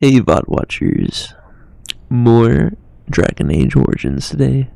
Hey VOD watchers, more Dragon Age Origins today.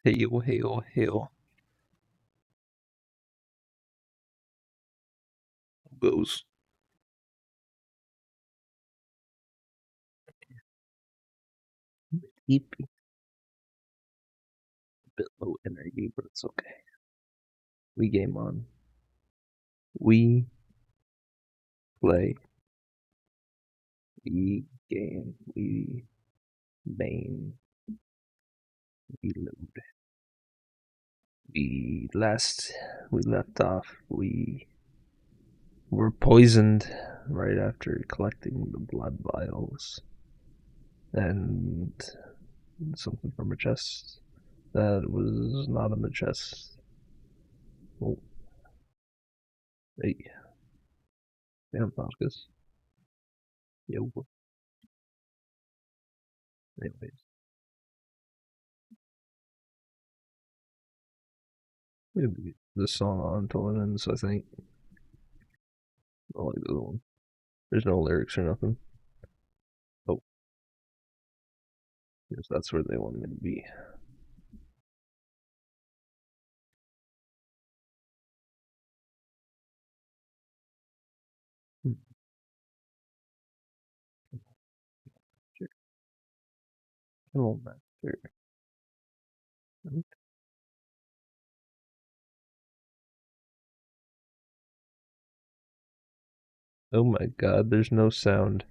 Hail, hail, hail. Goes. Deep. A bit low energy, but it's okay. We game on. We play. We game. We main. We load. We left off. We were poisoned right after collecting the blood vials. And something from a chest that was not in the chest. Oh. Hey. Damn, Falcus. Yo. Anyways. We have this song on until it ends, I think. I like the other one. There's no lyrics or nothing. Oh. Yes, that's where they want me to be. Sure. Hello, master. Oh my god, there's no sound.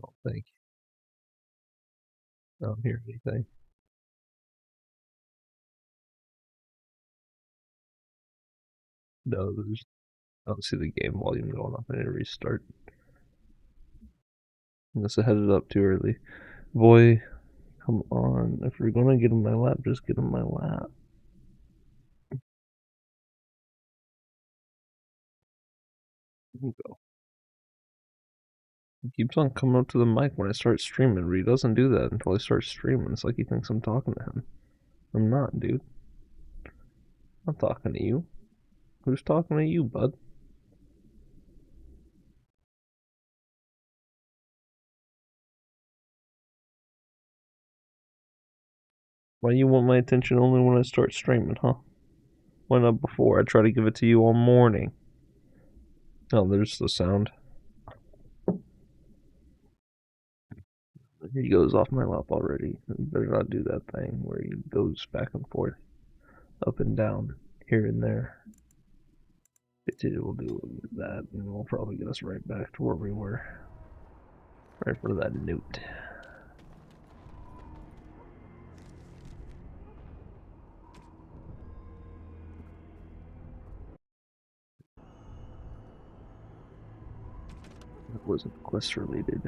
Oh, thank you. I don't hear anything. No, there's. I don't see the game volume going up. I need to restart. Unless I had it up too early. Boy, come on. If you're gonna get in my lap, just get in my lap. Here you go. He keeps on coming up to the mic when I start streaming, but he doesn't do that until I start streaming. It's like he thinks I'm talking to him. I'm not, dude. I'm not talking to you. Who's talking to you, bud? Why you want my attention only when I start streaming, huh? Why not before? I try to give it to you all morning. Oh, there's the sound. He goes off my lap already. You better not do that thing where he goes back and forth, up and down, here and there. It will do that, and we'll probably get us right back to where we were. Right for that newt. That wasn't quest related.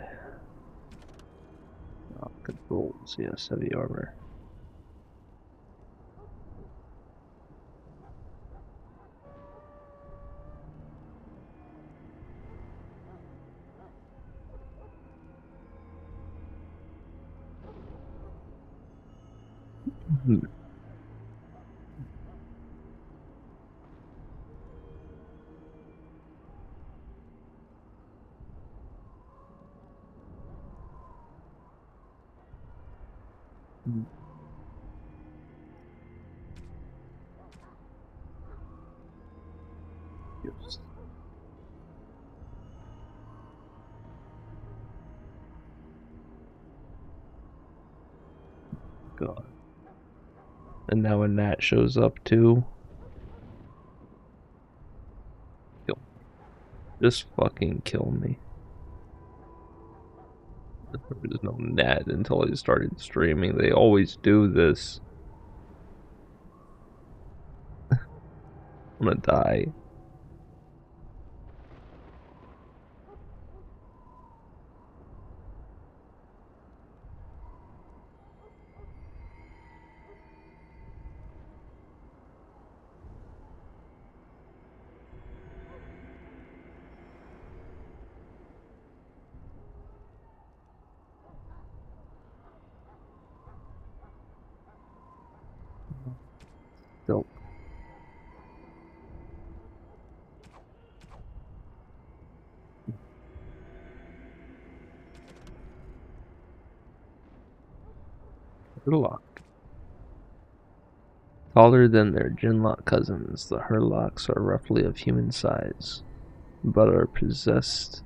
Controls, yes, heavy armor. Yes. God. And now when Nat shows up too, kill me. Just fucking kill me. There was no Nat until I started streaming. They always do this. I'm gonna die. Dope. Herlock. Taller than their Genlock cousins, the Herlocks are roughly of human size, but are possessed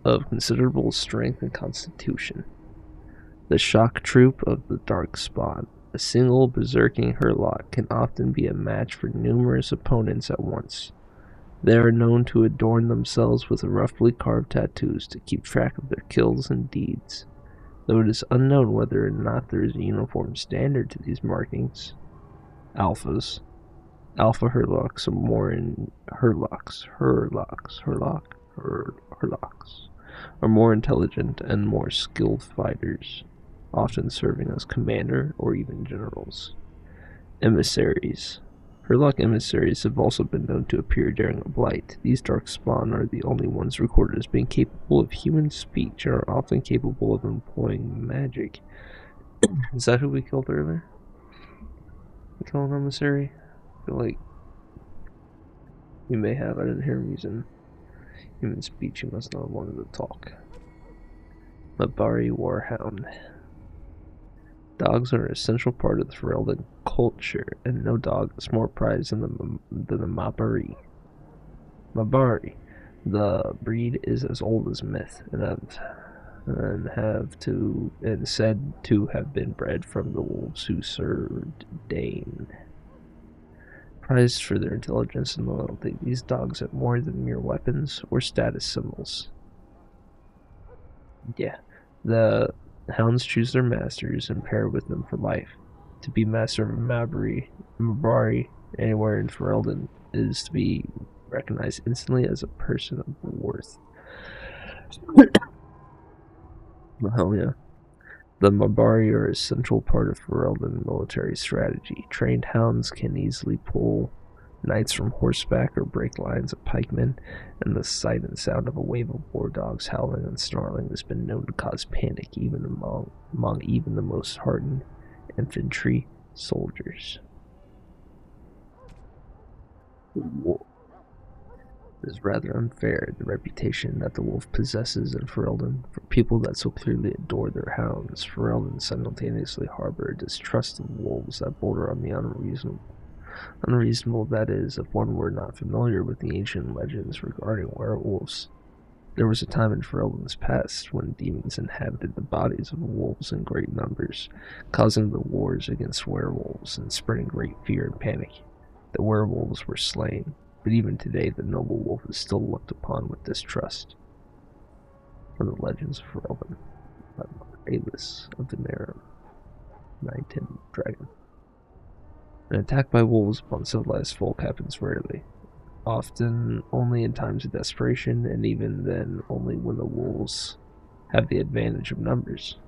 of considerable strength and constitution. The shock troop of the Darkspawn. A single berserking Herlock can often be a match for numerous opponents at once. They are known to adorn themselves with roughly carved tattoos to keep track of their kills and deeds, though it is unknown whether or not there is a uniform standard to these markings. Alphas. Alpha Herlocks are more in Herlocks are more intelligent and more skilled fighters, often serving as commander or even generals. Emissaries. Herlock emissaries have also been known to appear during a blight. These darkspawn are the only ones recorded as being capable of human speech and are often capable of employing magic. Is that who we killed earlier? We killed an emissary? I feel like we may have. I didn't hear him using human speech. He must not have wanted to talk. Mabari Warhound. Dogs are an essential part of the Ferelden culture, and no dog is more prized than the Mabari. The breed is as old as myth, and said to have been bred from the wolves who served Dane. Prized for their intelligence and loyalty, these dogs are more than mere weapons or status symbols. Yeah, the hounds choose their masters and pair with them for life. To be master of Mabari anywhere in Ferelden is to be recognized instantly as a person of worth. Hell yeah. The Mabari are an essential part of Ferelden military strategy. Trained hounds can easily pull knights from horseback or break lines of pikemen, and the sight and sound of a wave of war dogs howling and snarling has been known to cause panic even among even the most hardened infantry soldiers. It is rather unfair, the reputation that the wolf possesses in Ferelden. For people that so clearly adore their hounds, Ferelden simultaneously harbor a distrust of wolves that border on the unreasonable, that is, if one were not familiar with the ancient legends regarding werewolves. There was a time in Ferelden's past when demons inhabited the bodies of wolves in great numbers, causing the wars against werewolves and spreading great fear and panic. The werewolves were slain, but even today the noble wolf is still looked upon with distrust. From the legends of Ferelden, by Alis of the Narum, Nine-Tin Dragon. An attack by wolves upon civilized folk happens rarely, often only in times of desperation, and even then only when the wolves have the advantage of numbers.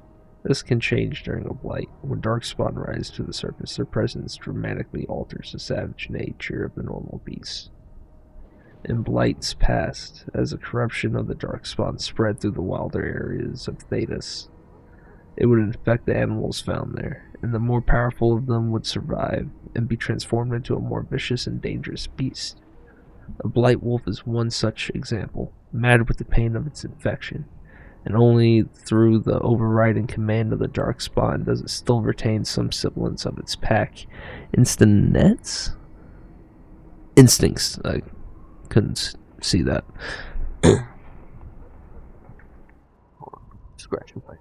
This can change during a blight. When darkspawn rise to the surface, their presence dramatically alters the savage nature of the normal beasts. In blights past, as the corruption of the darkspawn spread through the wilder areas of Thedas, it would infect the animals found there, and the more powerful of them would survive and be transformed into a more vicious and dangerous beast. A blight wolf is one such example, mad with the pain of its infection, and only through the overriding command of the darkspawn does it still retain some semblance of its pack instincts. I couldn't see that. Scratching my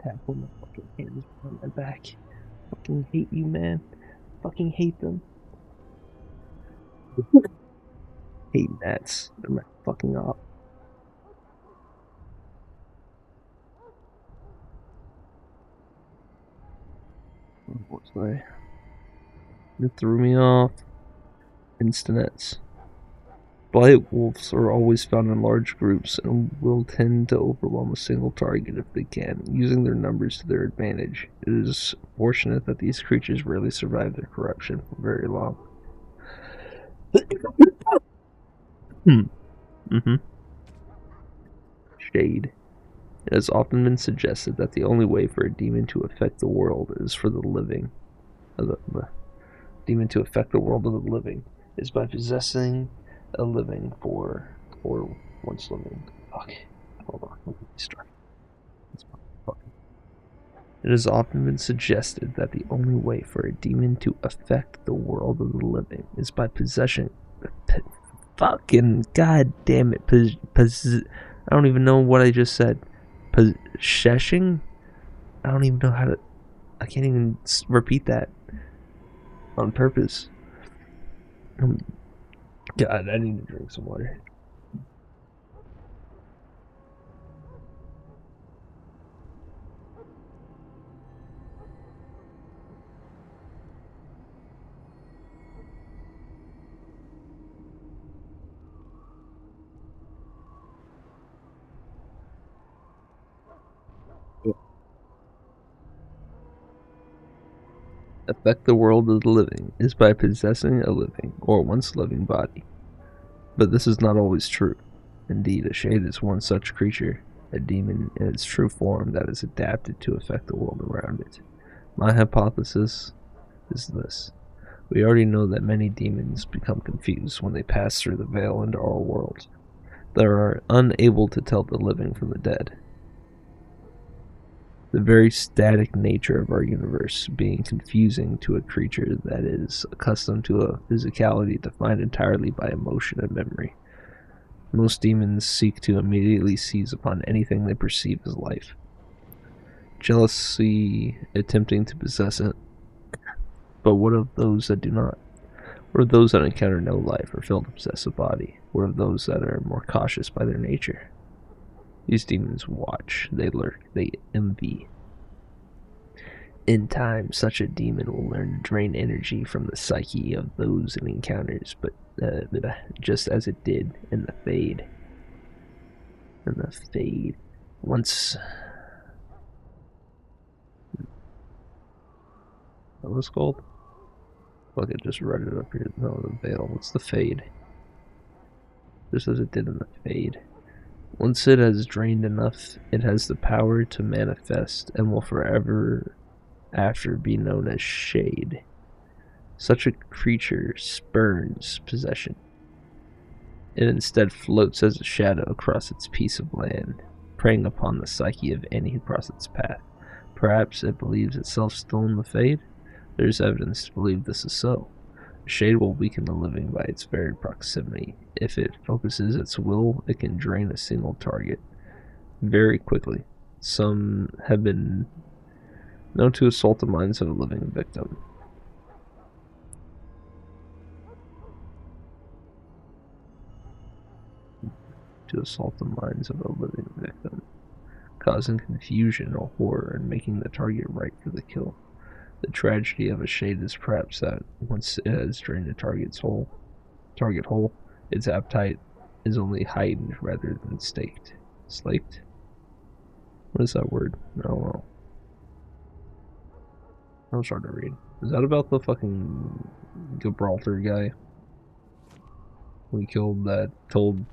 tap on my fucking hands behind my back. Fucking hate you, man. Fucking hate them. Hate gnats. They're my fucking op. Sorry. It threw me off. Instanets. Blight wolves are always found in large groups and will tend to overwhelm a single target if they can, using their numbers to their advantage. It is fortunate that these creatures rarely survive their corruption for very long. Shade. It has often been suggested that the only way for a demon to affect the world is for the living. The demon to affect the world of the living is by possessing a living for, or once living. Fuck. Hold on. Let me start. It has often been suggested that the only way for a demon to affect the world of the living is by possession. Fucking god damn it. I don't even know what I just said. Possessing? I don't even know how to. I can't even repeat that on purpose. God, I need to drink some water. Affect the world of the living is by possessing a living or once living body. But this is not always true. Indeed, a shade is one such creature, a demon in its true form that is adapted to affect the world around it. My hypothesis is this. We already know that many demons become confused when they pass through the veil into our world. They are unable to tell the living from the dead. The very static nature of our universe being confusing to a creature that is accustomed to a physicality defined entirely by emotion and memory. Most demons seek to immediately seize upon anything they perceive as life, jealously attempting to possess it. But what of those that do not? What of those that encounter no life or fail to possess a body? What of those that are more cautious by their nature? These demons watch, they lurk, they envy. In time, such a demon will learn to drain energy from the psyche of those it encounters, but just as it did in the Fade. In the Fade. Once... What was it called? Fuck it, just read it up here. No, the Veil. What's the Fade? Just as it did in the Fade. Once it has drained enough, it has the power to manifest and will forever after be known as Shade. Such a creature spurns possession. It instead floats as a shadow across its piece of land, preying upon the psyche of any who cross its path. Perhaps it believes itself still in the Fade? There is evidence to believe this is so. A shade will weaken the living by its very proximity. If it focuses its will, it can drain a single target very quickly. Some have been known to assault the minds of a living victim. Causing confusion or horror and making the target right for the kill. The tragedy of a shade is perhaps that once it has drained a target whole, its appetite is only heightened rather than staked. Slaked? What is that word? I don't know. That was hard to read. Is that about the fucking Gibraltar guy? We killed that, told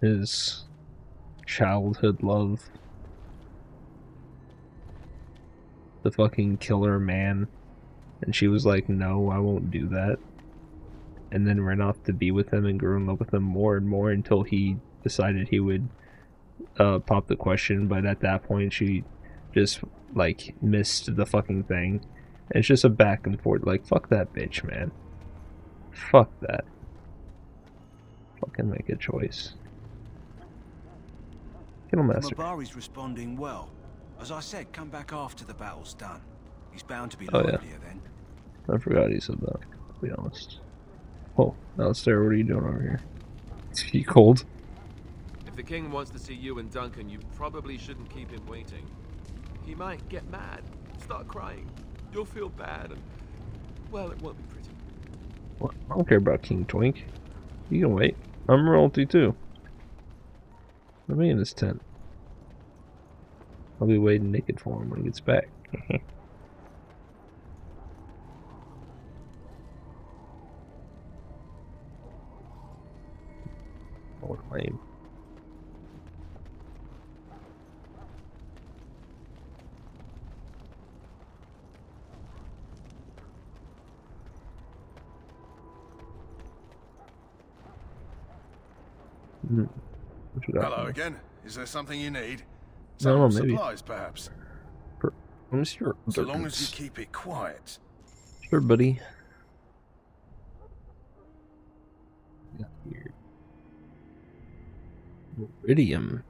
his childhood love the fucking killer man, and she was like, no, I won't do that, and then ran off to be with him and grew in love with him more and more until he decided he would pop the question, but at that point she just like missed the fucking thing. And it's just a back and forth, like, fuck that bitch, man. Fuck that. Fucking make a choice. Kill master. Mabari's responding well. As I said, come back after the battle's done. He's bound to be livelier then. I forgot he said that, to be honest. Oh, Alistair, what are you doing over here? Is he cold? If the king wants to see you and Duncan, you probably shouldn't keep him waiting. He might get mad, start crying. You'll feel bad, and, well, it won't be pretty. Well, I don't care about KingTwink. You can wait. I'm royalty too. Let me in his tent. I'll be waiting naked for him when he gets back. Oh, lame. What you got? Hello again. Is there something you need? No, Some maybe. supplies, perhaps. Let me see your So long as you organs. keep it quiet. Sure, buddy. Got here. Iridium.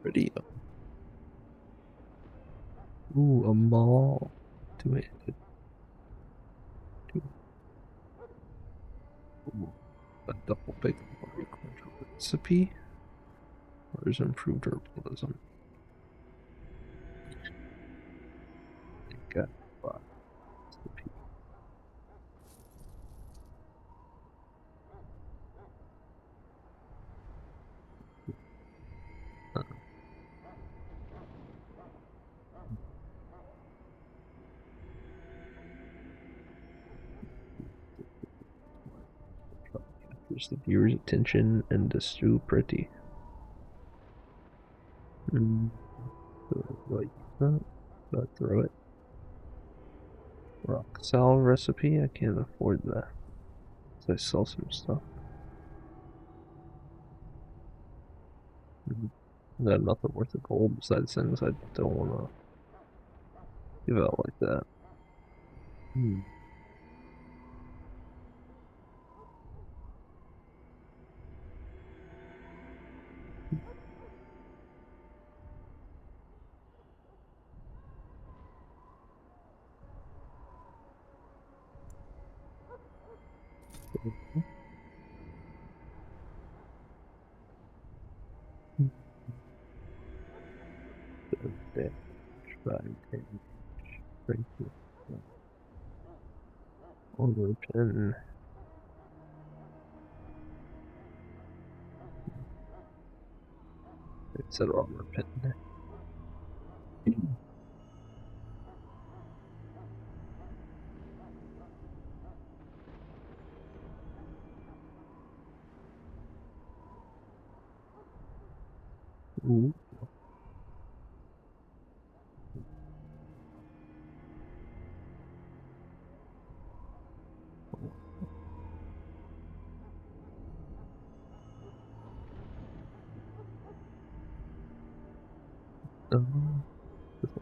Iridium. Ooh, a mall. Two-handed. Ooh, a double pick recipe. Where's improved herbalism? Got recipe. Captures the viewer's attention and is too pretty. Like that. But throw it. Rock salve recipe? I can't afford that. So I sell some stuff. Got nothing worth of gold besides things I don't want to give out like that. Armor pin. It said armor pin. Ooh.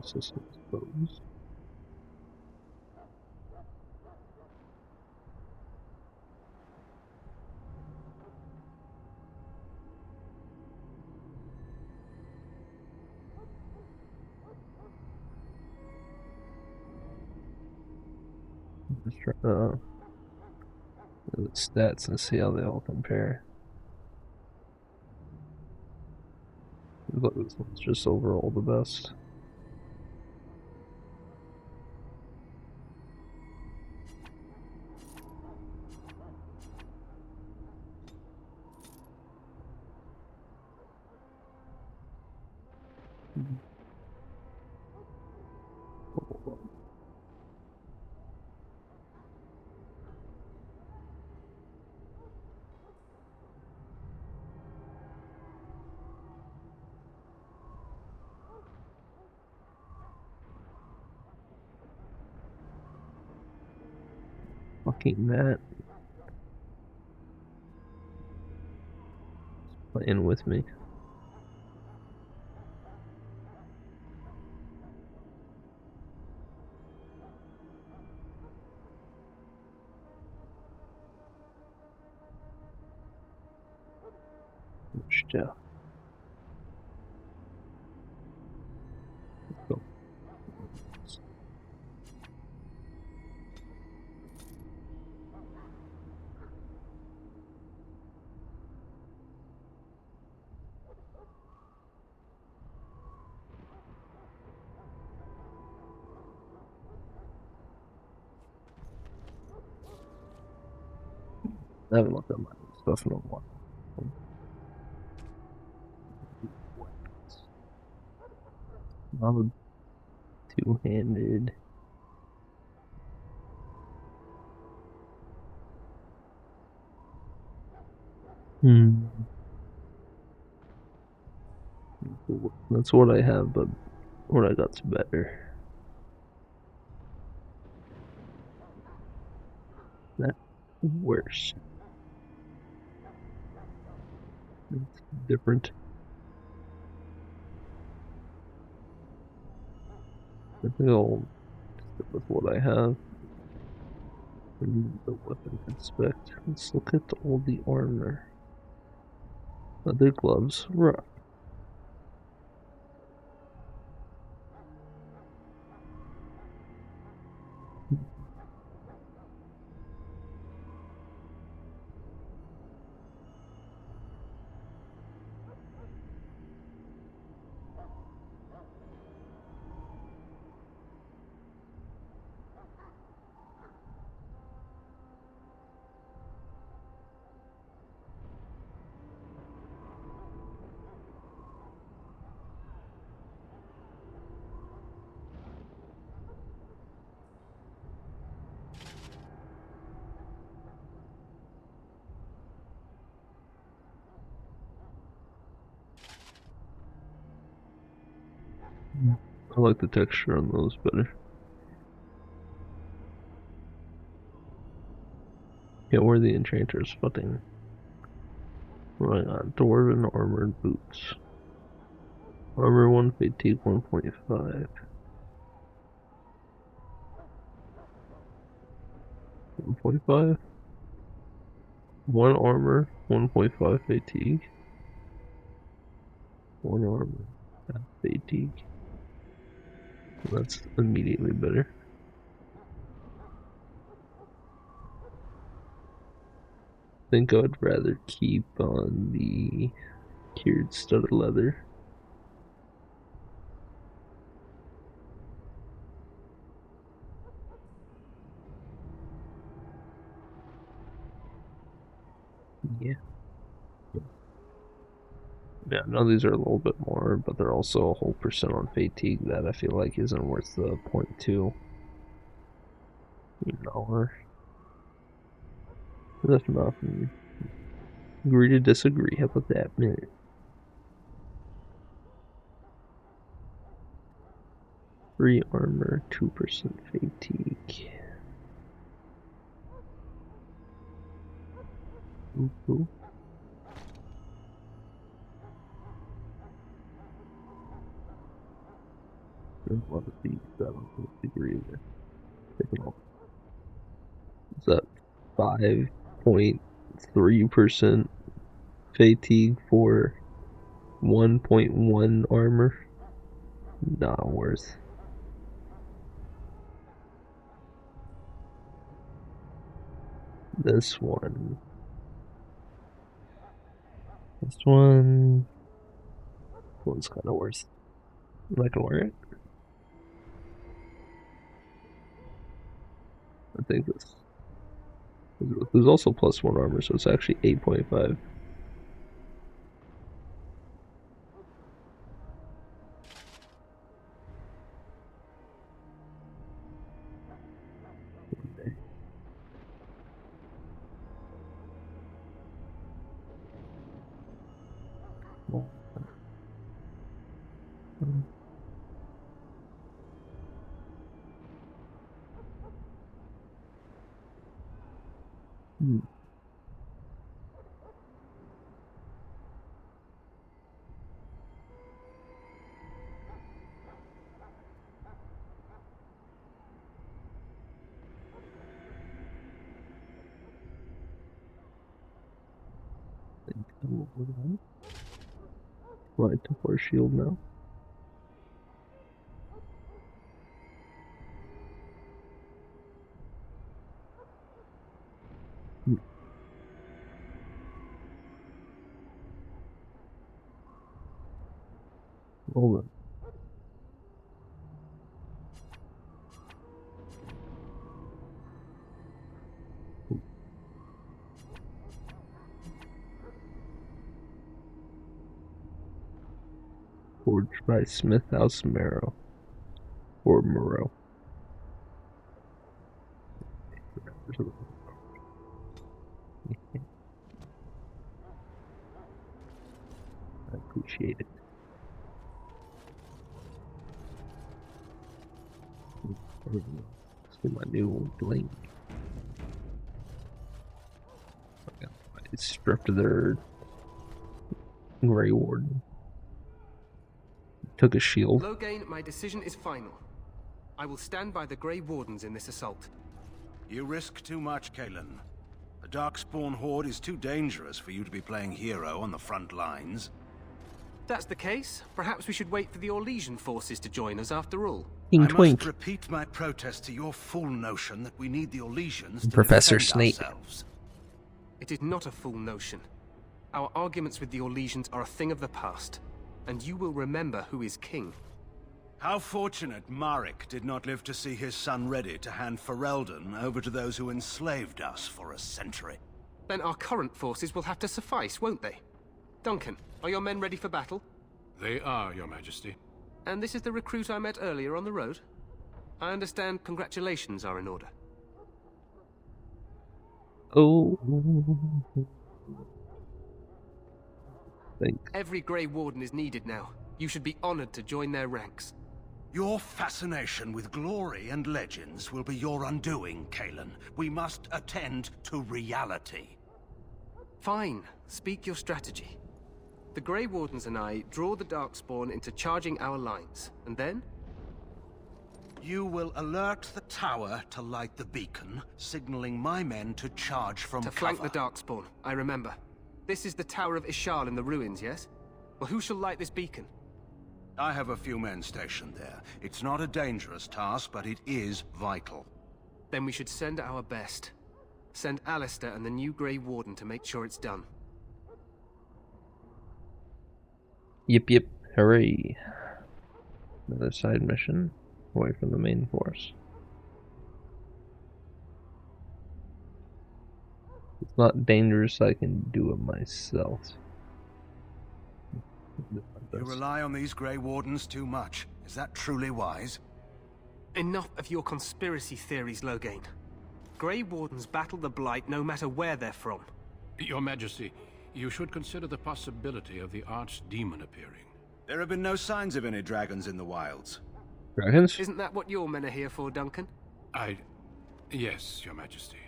This is exposed. Let's try the stats and see how they all compare. But this one's just overall the best. Fucking that. Playing with me. Yeah. Go. I haven't looked at my stuff in a while. Not a two-handed. That's what I have, but what I got's better. That's worse. It's different. I think I'll stick with what I have. The weapon inspect. Let's look at all the armor. Leather gloves, rough. I like the texture on those better. Yeah, where are the enchanters footing? Right on. Dwarven armored boots. Armor 1, fatigue 1.5. 1.5? 1 armor, 1.5 fatigue. 1 armor, half fatigue. That's immediately better. I think I'd rather keep on the cured studded leather. Yeah. Yeah, no, these are a little bit more, but they're also a whole percent on fatigue that I feel like isn't worth the 0.2. $1. That's nothing. Agree to disagree. How about that, man? Free armor, 2% fatigue. Ooh. There's a lot of these that I don't agree with. Is that 5.3% fatigue for 1.1 armor? Not worth. This one. This one's kind of worth. I can wear it. I think this. There's also +1 armor, so it's actually 8.5. Hmm. Right to force shield now. Hold on. Forged by Smith House Marrow. Or Moreau. I appreciate it. Let's get my new bling. It stripped their Grey Warden. Took a shield. Loghain, my decision is final. I will stand by the Grey Wardens in this assault. You risk too much, Kalen. The Darkspawn Horde is too dangerous for you to be playing hero on the front lines. If that's the case, perhaps we should wait for the Orlesian forces to join us after all. I KingTwink. must repeat my protest to your fool notion that we need the Orlesians to Professor defend Snape. ourselves. It is not a fool notion. Our arguments with the Orlesians are a thing of the past, and you will remember who is king. How fortunate Marek did not live to see his son ready to hand Ferelden over to those who enslaved us for a century. Then our current forces will have to suffice, won't they? Duncan, are your men ready for battle? They are, Your Majesty. And this is the recruit I met earlier on the road? I understand congratulations are in order. Oh. Thanks. Every Grey Warden is needed now. You should be honored to join their ranks. Your fascination with glory and legends will be your undoing, Kalen. We must attend to reality. Fine. Speak your strategy. The Grey Wardens and I draw the Darkspawn into charging our lines, and then? You will alert the tower to light the beacon, signaling my men to charge from To cover. flank the Darkspawn, I remember. This is the Tower of Ishal in the ruins, yes? Well, who shall light this beacon? I have a few men stationed there. It's not a dangerous task, but it is vital. Then we should send our best. Send Alistair and the new Grey Warden to make sure it's done. Yip yip, hooray. Another side mission away from the main force. It's not dangerous, I can do it myself. You rely on these Grey Wardens too much. Is that truly wise? Enough of your conspiracy theories, Loghain. Grey Wardens battle the Blight no matter where they're from. Your Majesty, you should consider the possibility of the Archdemon appearing. There have been no signs of any dragons in the wilds. Dragons? Isn't that what your men are here for, Duncan? Yes, Your Majesty.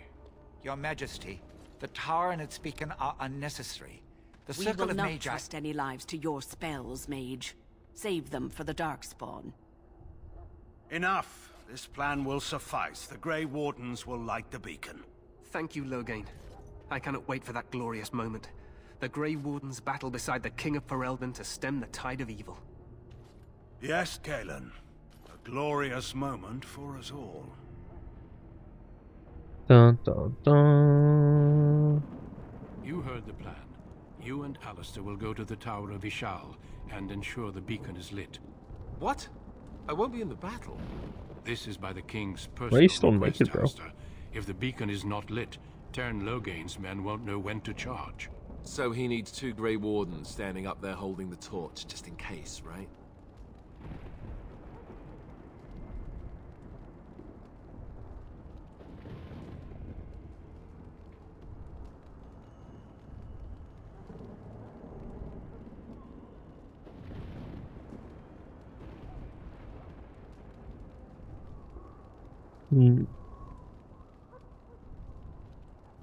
Your Majesty, the tower and its beacon are unnecessary. The We circle will of not Magi... trust any lives to your spells, Mage. Save them for the Darkspawn. Enough. This plan will suffice. The Grey Wardens will light the beacon. Thank you, Loghain. I cannot wait for that glorious moment. The Grey Wardens battle beside the King of Ferelden to stem the tide of evil. Yes, Kalen. A glorious moment for us all. Dun dun dun. You heard the plan. You and Alistair will go to the Tower of Ishal and ensure the beacon is lit. What? I won't be in the battle. This is by the King's Why you still personal make request, it, bro? Alistair. If the beacon is not lit, Tern Loghain's men won't know when to charge. So he needs 2 Grey Wardens standing up there holding the torch, just in case, right?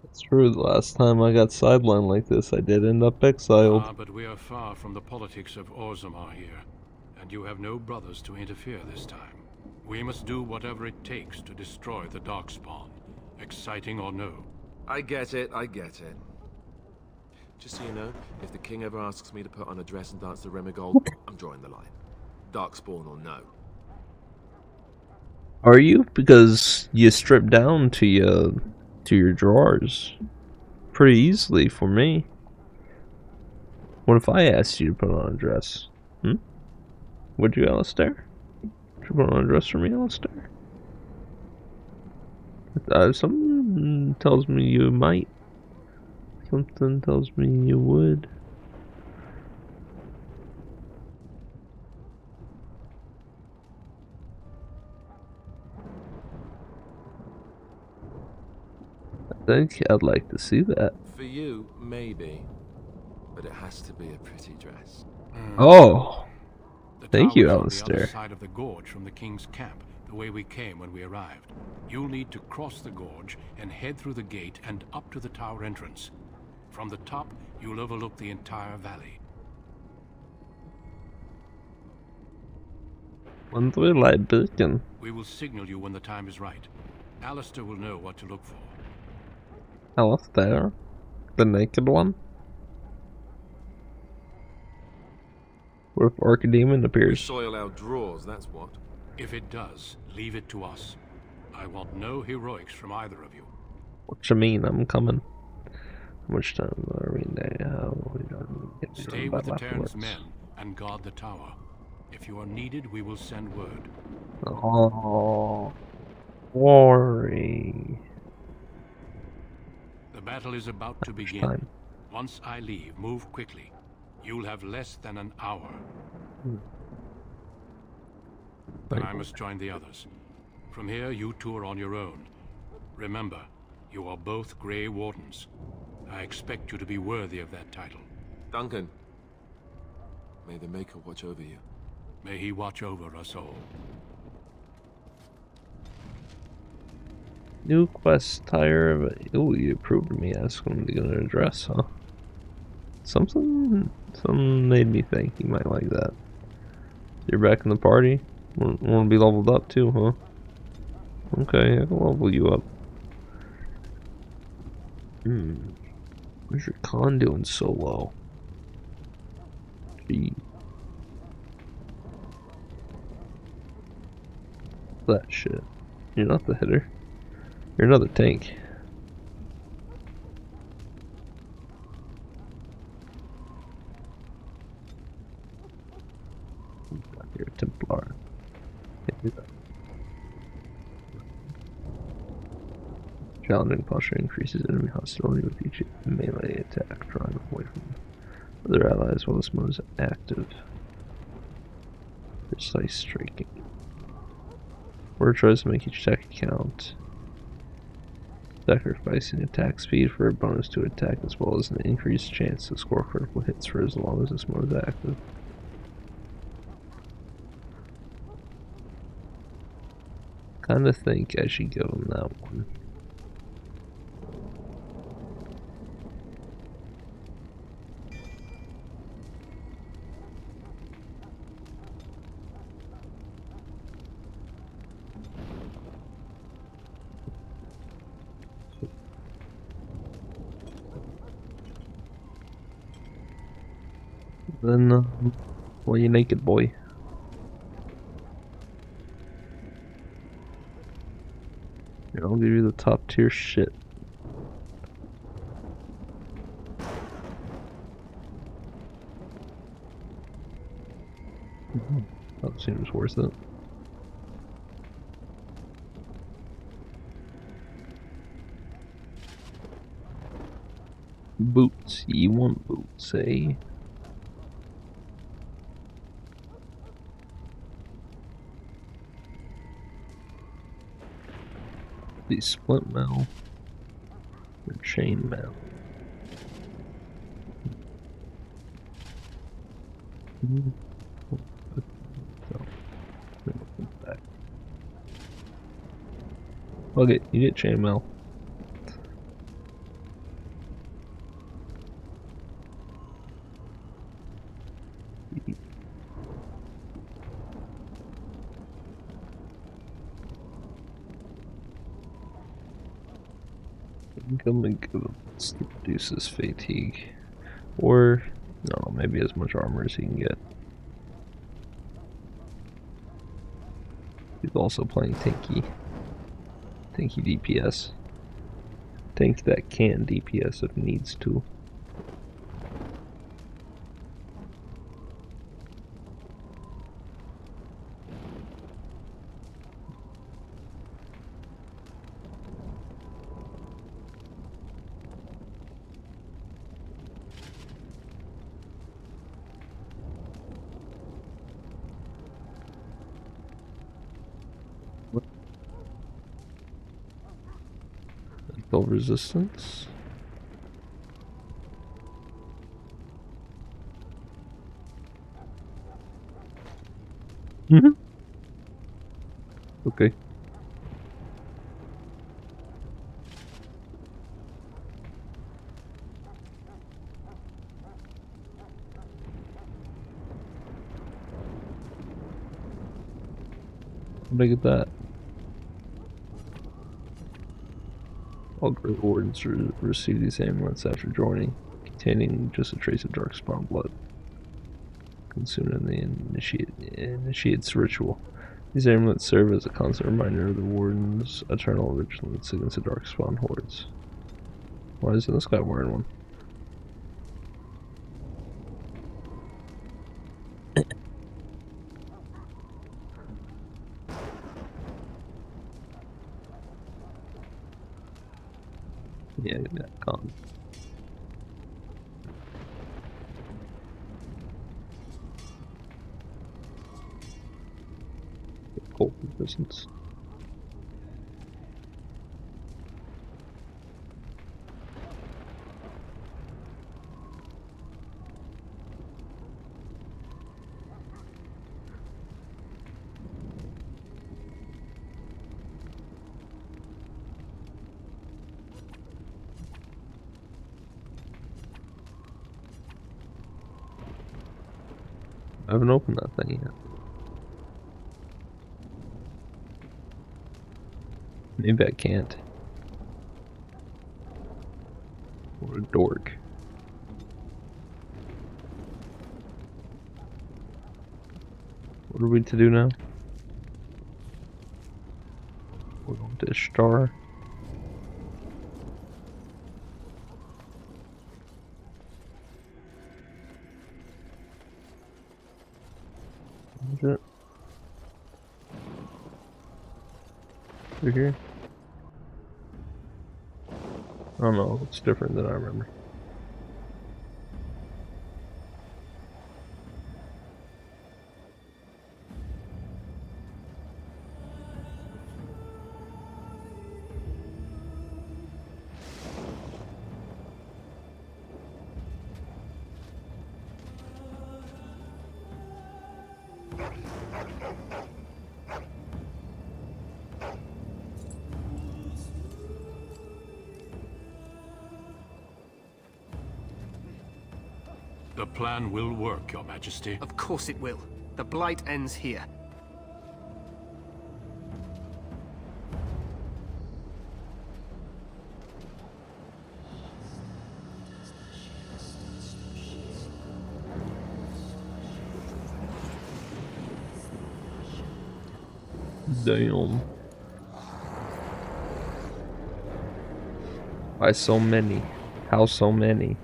That's true, the last time I got sidelined like this, I did end up exiled. But we are far from the politics of Orzammar here, and you have no brothers to interfere this time. We must do whatever it takes to destroy the Darkspawn, exciting or no. I get it, I get it. Just so you know, if the king ever asks me to put on a dress and dance the Remigold, I'm drawing the line. Darkspawn or no. Are you? Because you strip down to your drawers pretty easily for me. What if I asked you to put on a dress? Would you, Alistair? Would you put on a dress for me, Alistair? Something tells me you might. Something tells me you would. I think I'd like to see that. For you, maybe. But it has to be a pretty dress. Oh! The Thank tower you, is on the Alistair. other side of the gorge from the King's camp. The the way we came when we arrived. You'll need to cross the gorge and head through the gate and up to the tower entrance. From the top, you'll overlook the entire valley. We will signal you when the time is right. Alistair will know what to look for. Alistair? The naked one? What if Archdemon We appears? soil our drawers, that's what. If it does, leave it to us. I want no heroics from either of you. What you mean? I'm coming. How much time are we now? Stay with the Terran's men and guard the tower. If you are needed, we will send word. Oh, worry. The battle is about to begin. Time. Once I leave, move quickly. You'll have less than an hour. Then I must join the others. From here, you two are on your own. Remember, you are both Grey Wardens. I expect you to be worthy of that title. Duncan, may the Maker watch over you. May he watch over us all. New quest tire. Oh, you approved of me asking to get an address, huh? Something made me think you might like that. You're back in the party? Want to be leveled up too, huh? Okay, I can level you up. Where's your con doing so low? Gee. That shit. You're not the hitter. You're another tank. You're a Templar. Can't do that. Challenging posture increases enemy hostility with each melee attack, drawing away from other allies while this mode is active. Precise striking. Word tries to make each attack count. Sacrificing attack speed for a bonus to attack as well as an increased chance to score critical hits for as long as this mode is active. Kinda think I should give him that one. Then, well, you naked boy. Here, I'll give you the top tier shit. That seems worth it. Boots, you want boots, eh? The splint mail or chain mail. Okay, you get chain mail. I'm gonna give him reduces fatigue, or no, maybe as much armor as he can get. He's also playing tanky DPS. Tank that can DPS if needs to. Resistance. Okay. How did I get that? All Great Wardens receive these amulets after joining, containing just a trace of Darkspawn blood, consumed in the initiate's ritual. These amulets serve as a constant reminder of the Warden's eternal vigilance against the Darkspawn hordes. Why isn't this guy wearing one? Yeah, gone. Cold resistance. I haven't opened that thing yet. Maybe I can't. What a dork. What are we to do now? We're going to Star. Is it? Through here? I don't know, it's different than I remember. The plan will work, Your Majesty. Of course it will. The blight ends here. Damn. Why so many? How so many?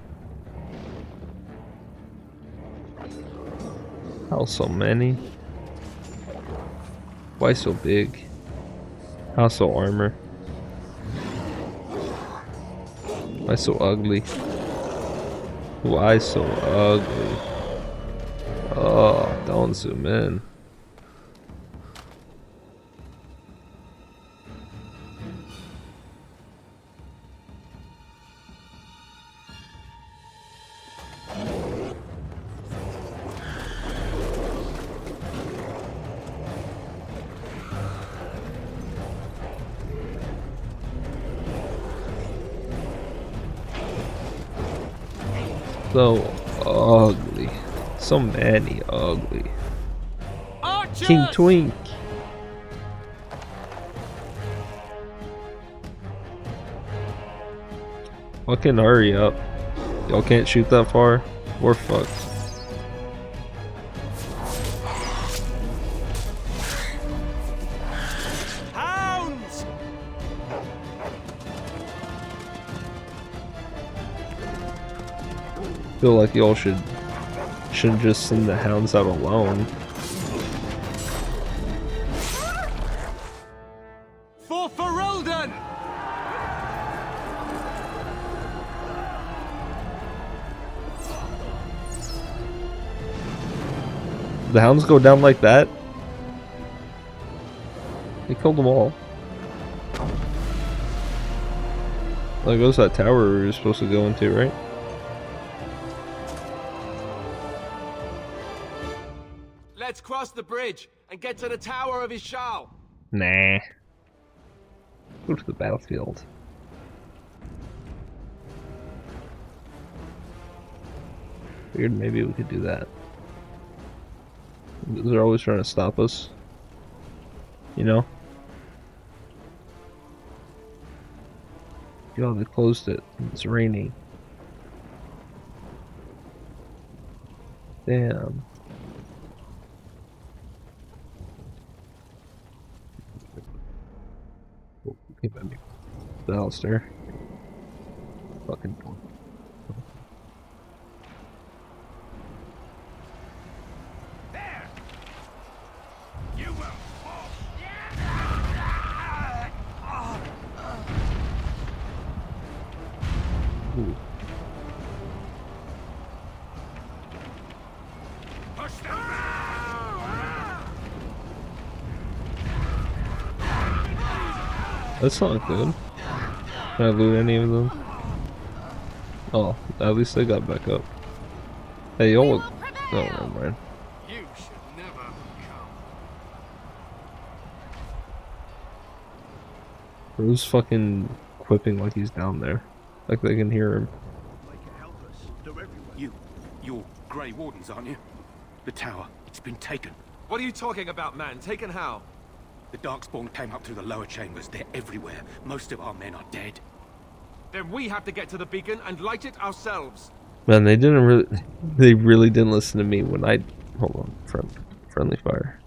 How so many? Why so big? How so armor? Why so ugly? Why so ugly? Oh, don't zoom in. So ugly. So many ugly. Archers! KingTwink. Fucking hurry up. Y'all can't shoot that far. We're fucked. Hounds! Feel like y'all shouldn't just send the hounds out alone. For Ferelden! The hounds go down like that? They killed them all. There goes that tower we were supposed to go into, right? Let's cross the bridge and get to the Tower of Ishal. Nah. Go to the battlefield. Figured maybe we could do that. They're always trying to stop us. You know? Yo, they closed it. It's raining. Damn. Came at me. The Alistair. Fucking door. There! You will fall! Ooh. Push them That's not good. Can I loot any of them? Oh, at least they got back up. Hey, y'all look. Oh, never mind. You should never come. Bro's fucking quipping like he's down there. Like they can hear him. You're Grey Wardens, aren't you? The tower, it's been taken. What are you talking about, man? Taken how? The Darkspawn came up through the lower chambers. They're everywhere. Most of our men are dead. Then we have to get to the beacon and light it ourselves. Man, they really didn't listen to me when I, hold on, friendly fire.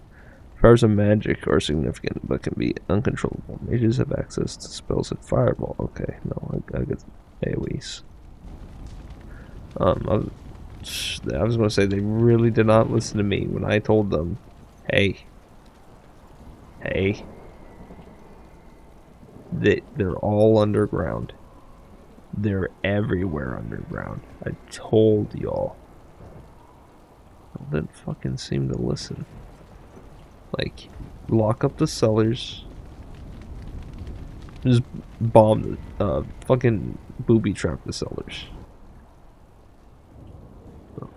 Powers of magic are significant, but can be uncontrollable. Mages have access to spells like fireball. Okay, no, I get AoEs. I was gonna say they really did not listen to me when I told them, hey, they're all underground. They're everywhere underground. I told y'all. They didn't fucking seem to listen. Like, lock up the cellars. Just bomb the, fucking booby trap the cellars. Oh,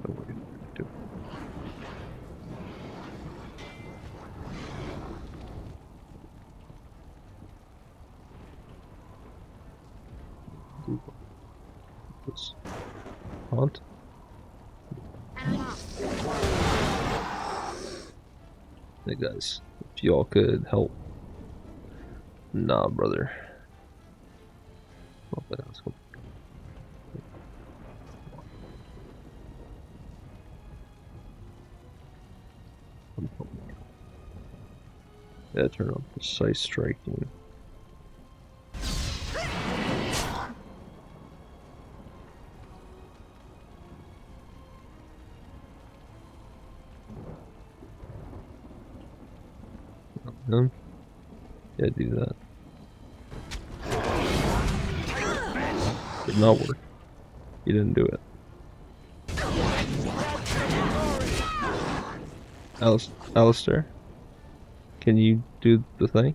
what are we gonna do? This haunt. Hey guys, if y'all could help. Nah, brother. Oh, that's cool. Yeah, turn on precise striking. Yeah, do that. Did not work. You didn't do it. Alistair, can you do the thing?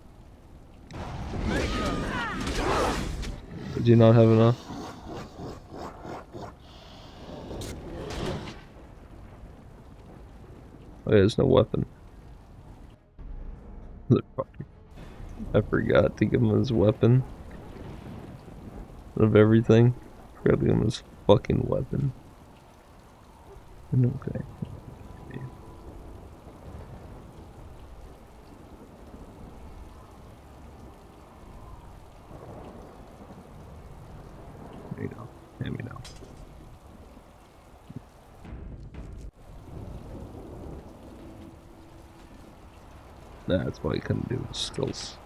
Did you not have enough? Oh, yeah, there's no weapon. I forgot to give him his weapon. Of everything. Forgot to give him his fucking weapon. Okay. There you go. Hand me now. That's why he couldn't do his skills.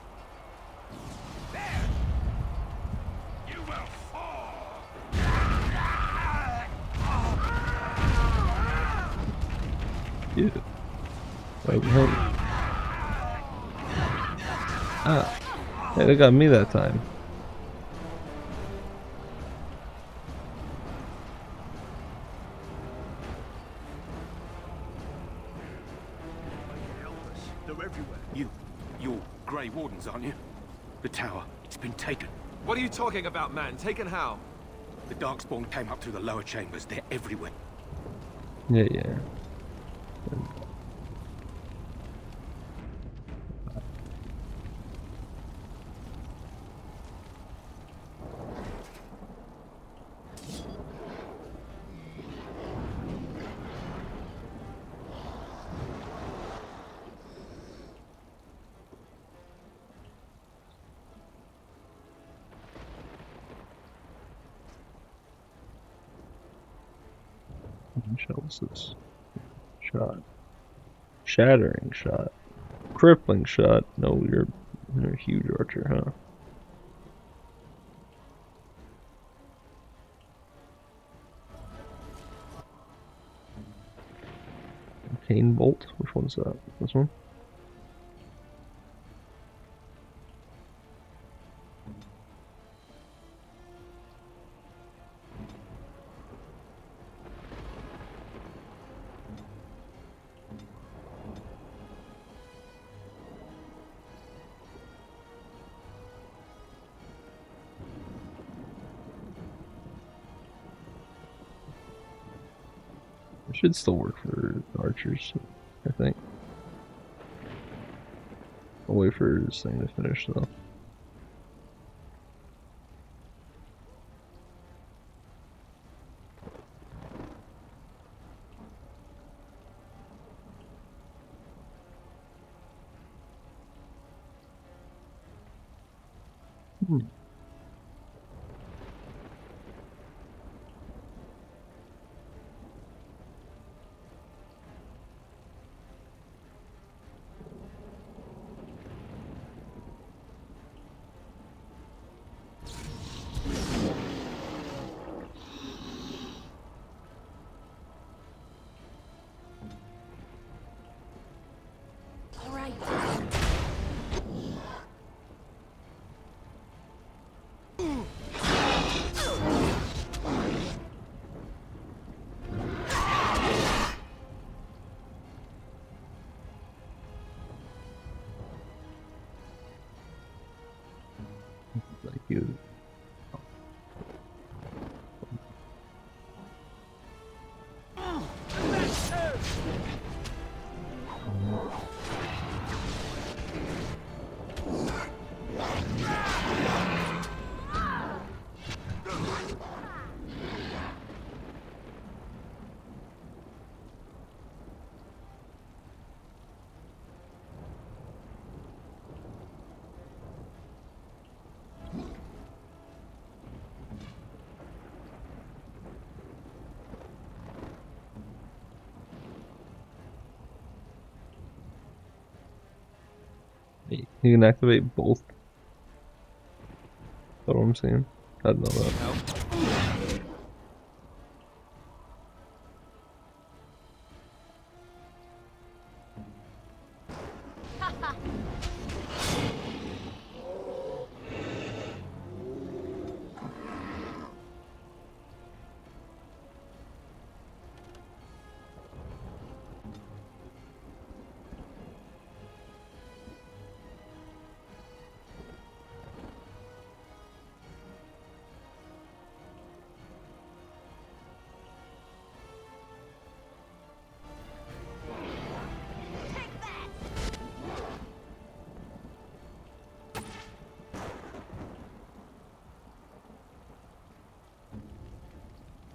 You will fall! Yeah. Wait, help. Ah. Hey, they got me that time. You're Grey Wardens, aren't you? The tower, it's been taken. What are you talking about, man? Taken how? The Darkspawn came up through the lower chambers. They're everywhere. Yeah. What's this? Shot. Shattering shot. Crippling shot. No, you're a huge archer, huh? Cane bolt? Which one's that? This one? It should still work for archers, I think. I'll wait for this thing to finish though. All right. Like you. You can activate both. That's what I'm saying. I didn't know that.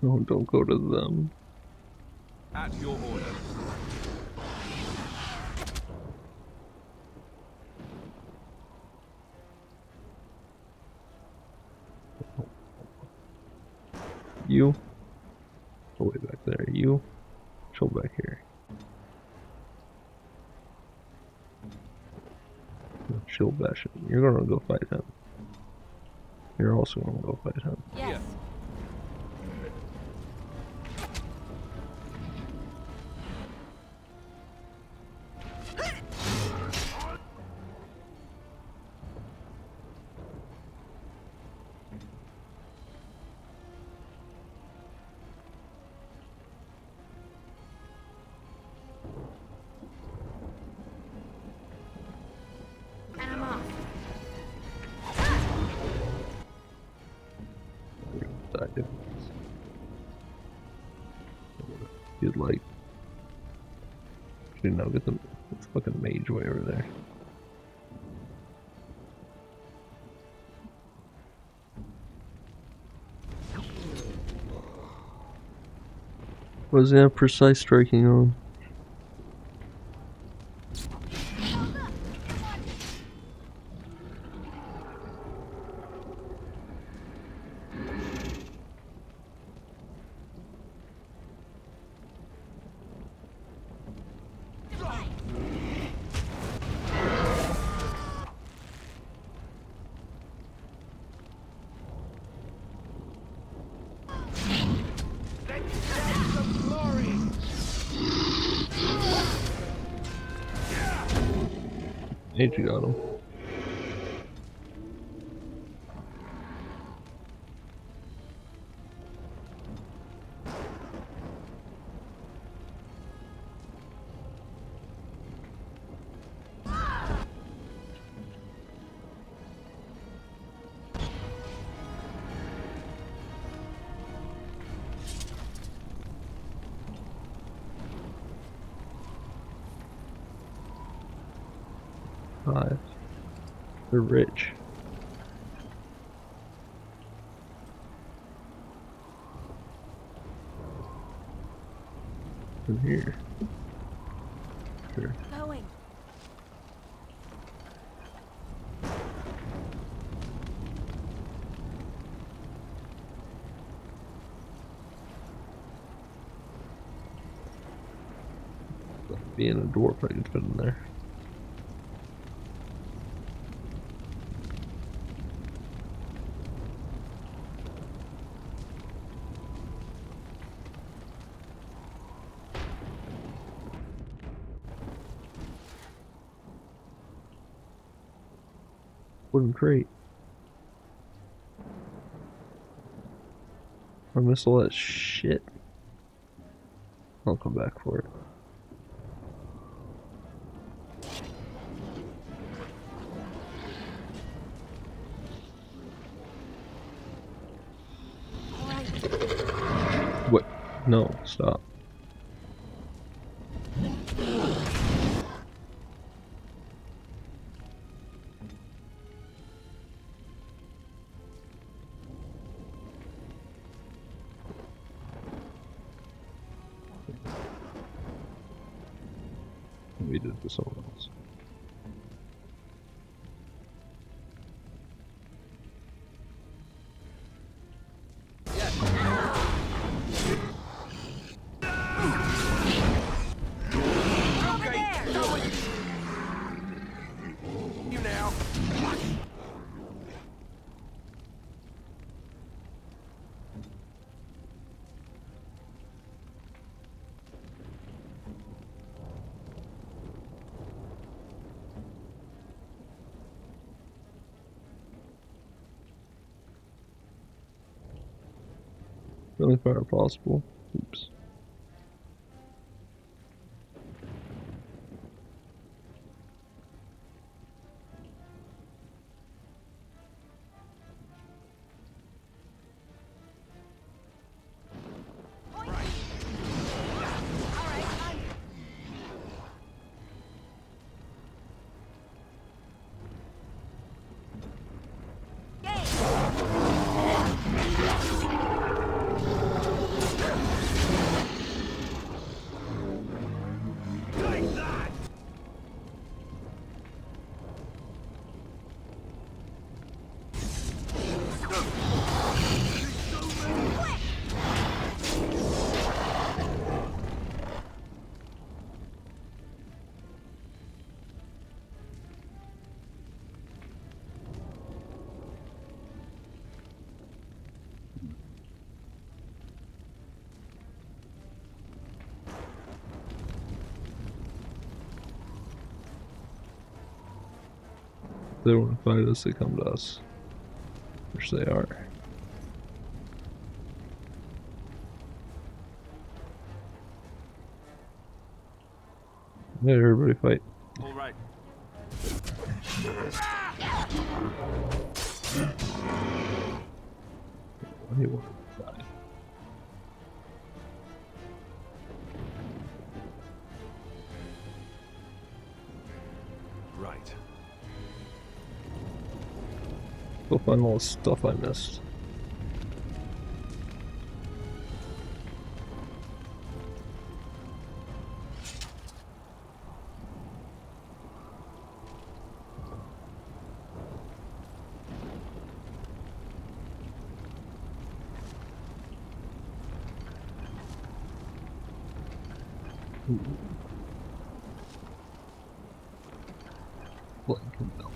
No, don't go to them. At your order. You. Go way back there. You. Chill back here. Chill back. You're gonna go fight him. You're also gonna go fight him. Yes. I'm off. You'd like. Actually, no, get the fucking mage way over there. What does he have precise striking on? Mage got him. Five. They're rich. In here. Sure. Going. Being a dwarf, I can fit in there. Wooden crate. I missed all that shit. I'll come back for it. What? No, stop. We did this all else. Friendly fire possible. Oops. If they want to fight us, they come to us. Which they are. Let everybody fight. All right. Why do you want to die? Right. Go find all the stuff I missed. Blank and dumb.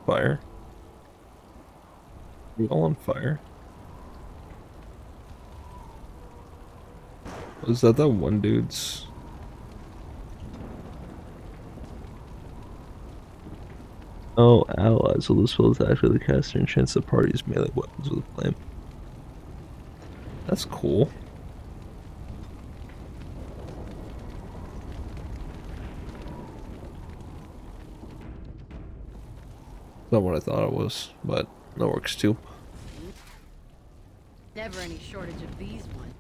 fire? Are we all on fire? Was that one dude's? Oh, allies will lose spells after the caster enchants the party's melee weapons with flame. That's cool. Not what I thought it was, but that works too. Never any shortage of these ones.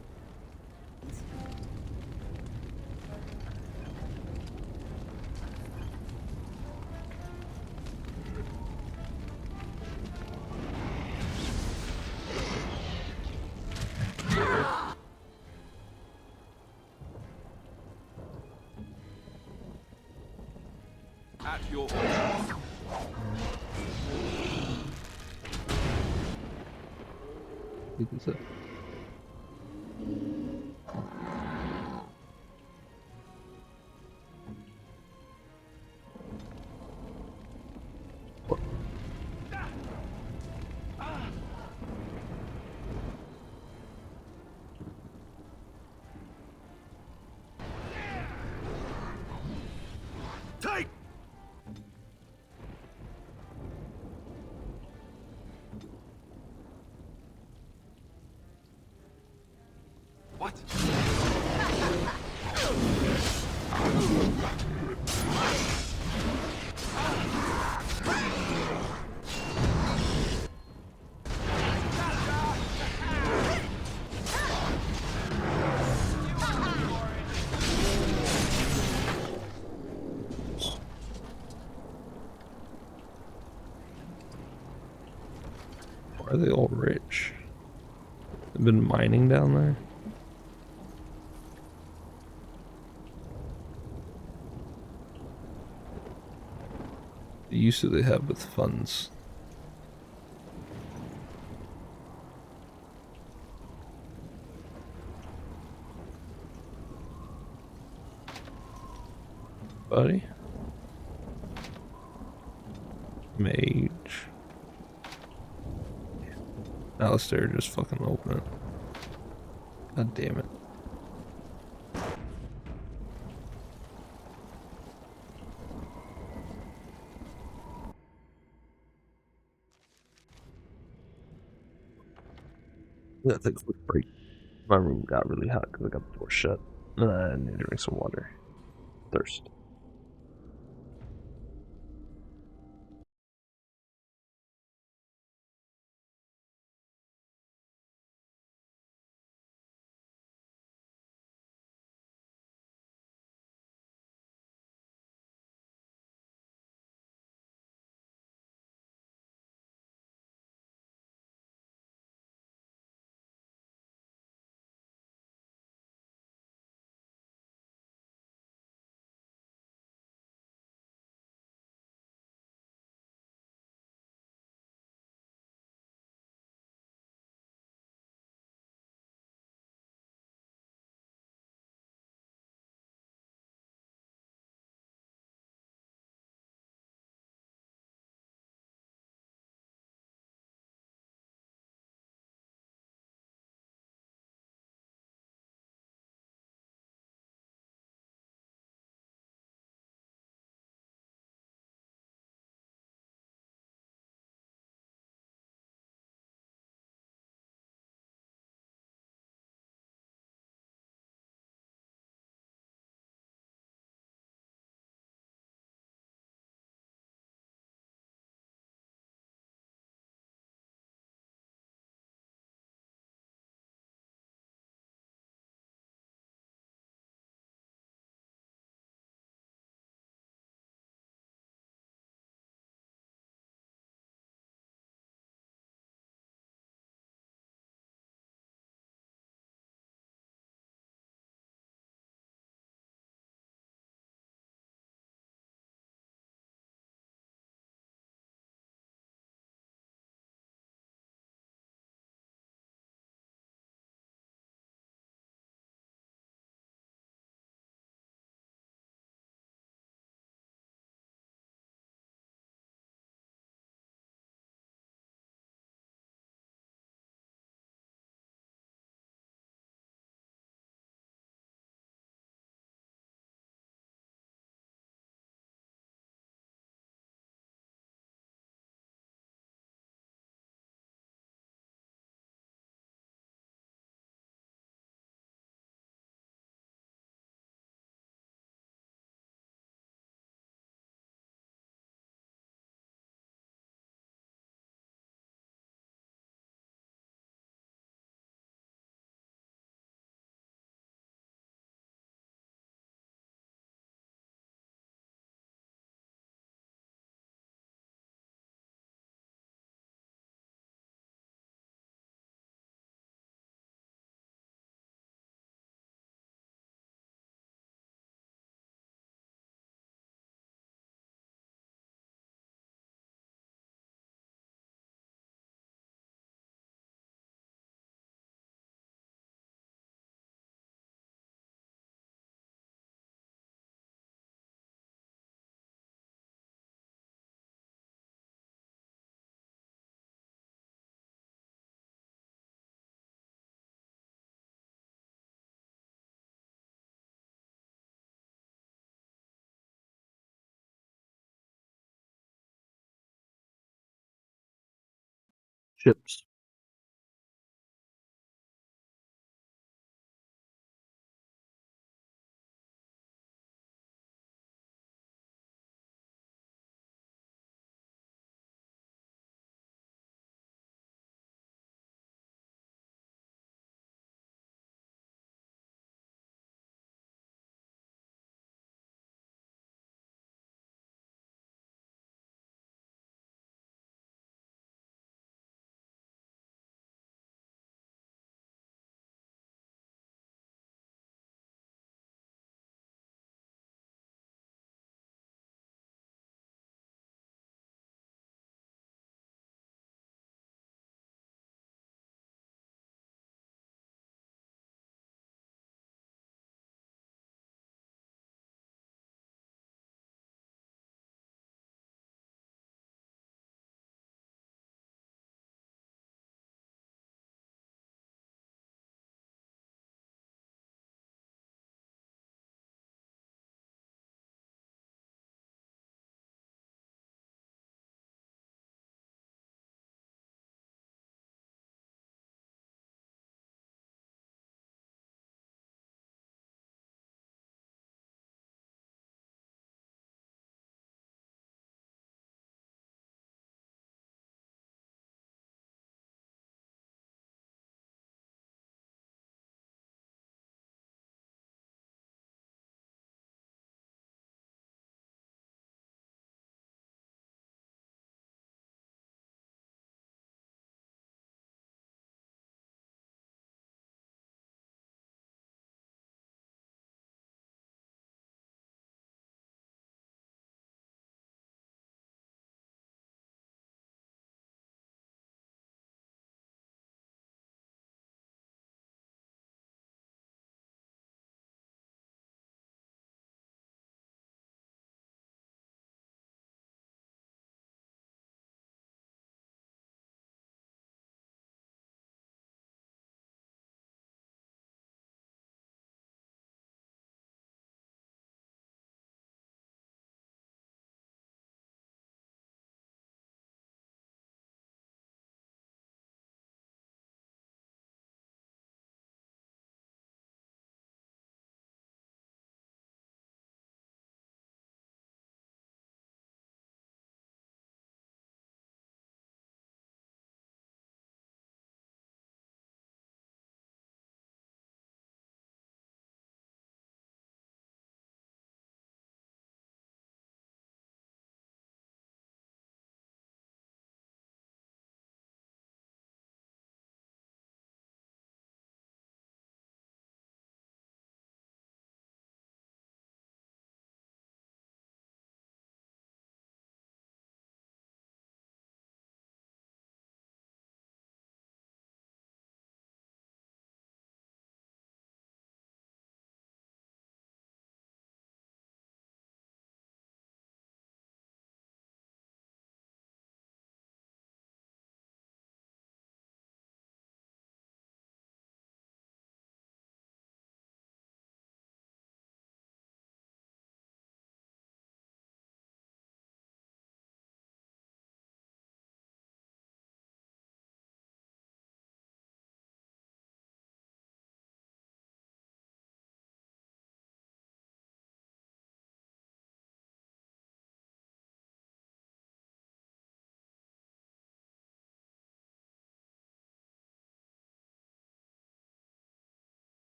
At your orders. Look at that. Take! What? Why are they all rich? They've been mining down there? The use that they have with funds. Buddy? Mage. Alistair, just fucking open it. God damn it. That's a quick break. My room got really hot because I got the door shut. And I need to drink some water. Thirst. ships.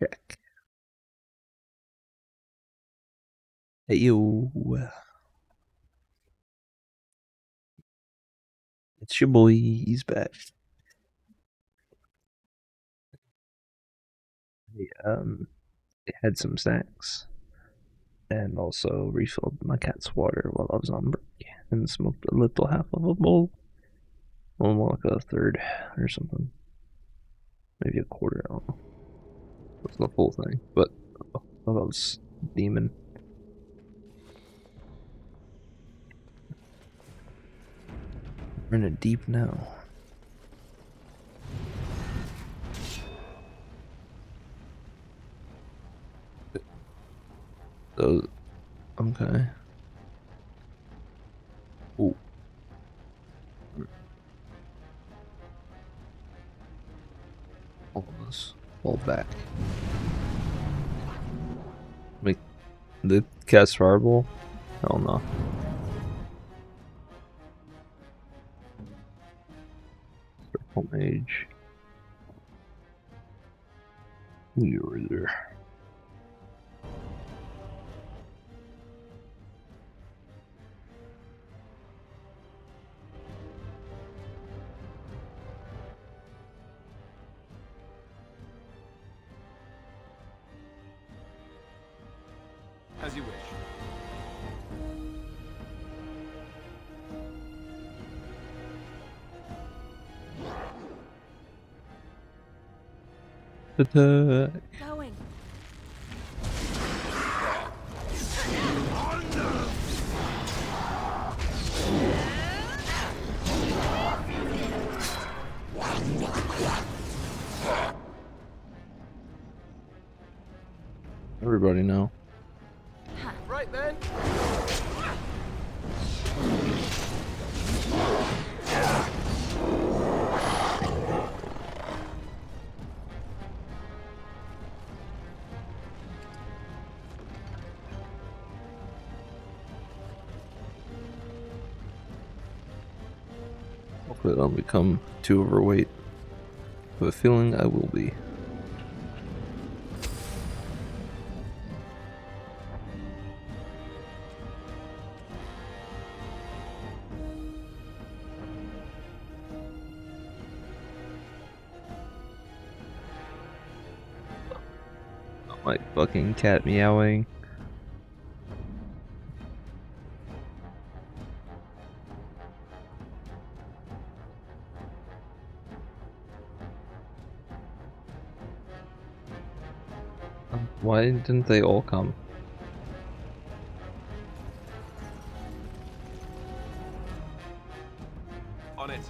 Check. Hey yo. It's your boy, he's back. Had some snacks and also refilled my cat's water while I was on break and smoked a little half of a bowl. Well, more like a third or something. Maybe a quarter, I don't know. It's the full thing, but I thought I was demon. We're in it deep now. So, okay. Ooh. Almost. Fall back. Make the cast fireball? Hell no. Purple mage. You were there. As you wish. Going. Everybody know. Right then. Hopefully I don't become too overweight. I have a feeling I will be. My fucking cat meowing. Why didn't they all come? On it.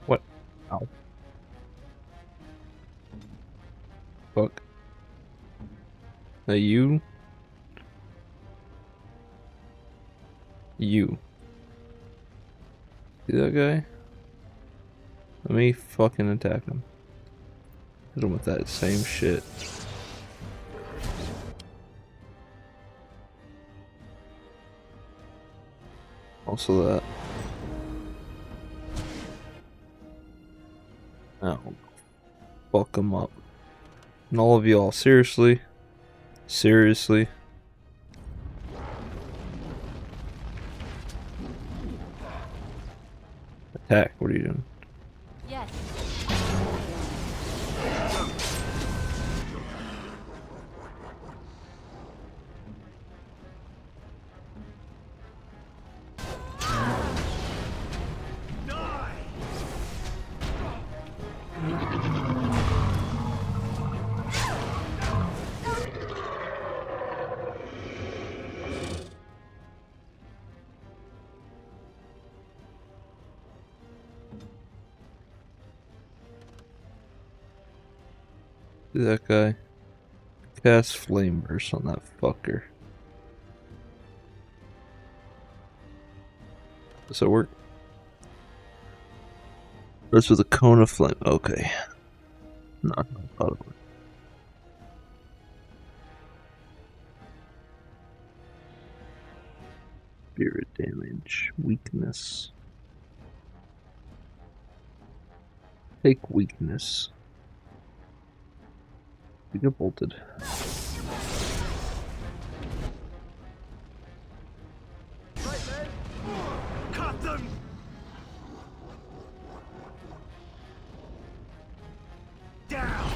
What? Ow. Fuck. Now you? You. See that guy? Let me fucking attack him. Hit him with that same shit. Also that. Oh. Fuck him up. And all of y'all, seriously? Seriously? Attack, what are you doing? Yes. See that guy? Cast flame burst on that fucker. Does that work? Burst with a cone of flame. Okay. No, I thought it would. Spirit damage. Weakness. Take weakness. We get bolted. Cut them! Down!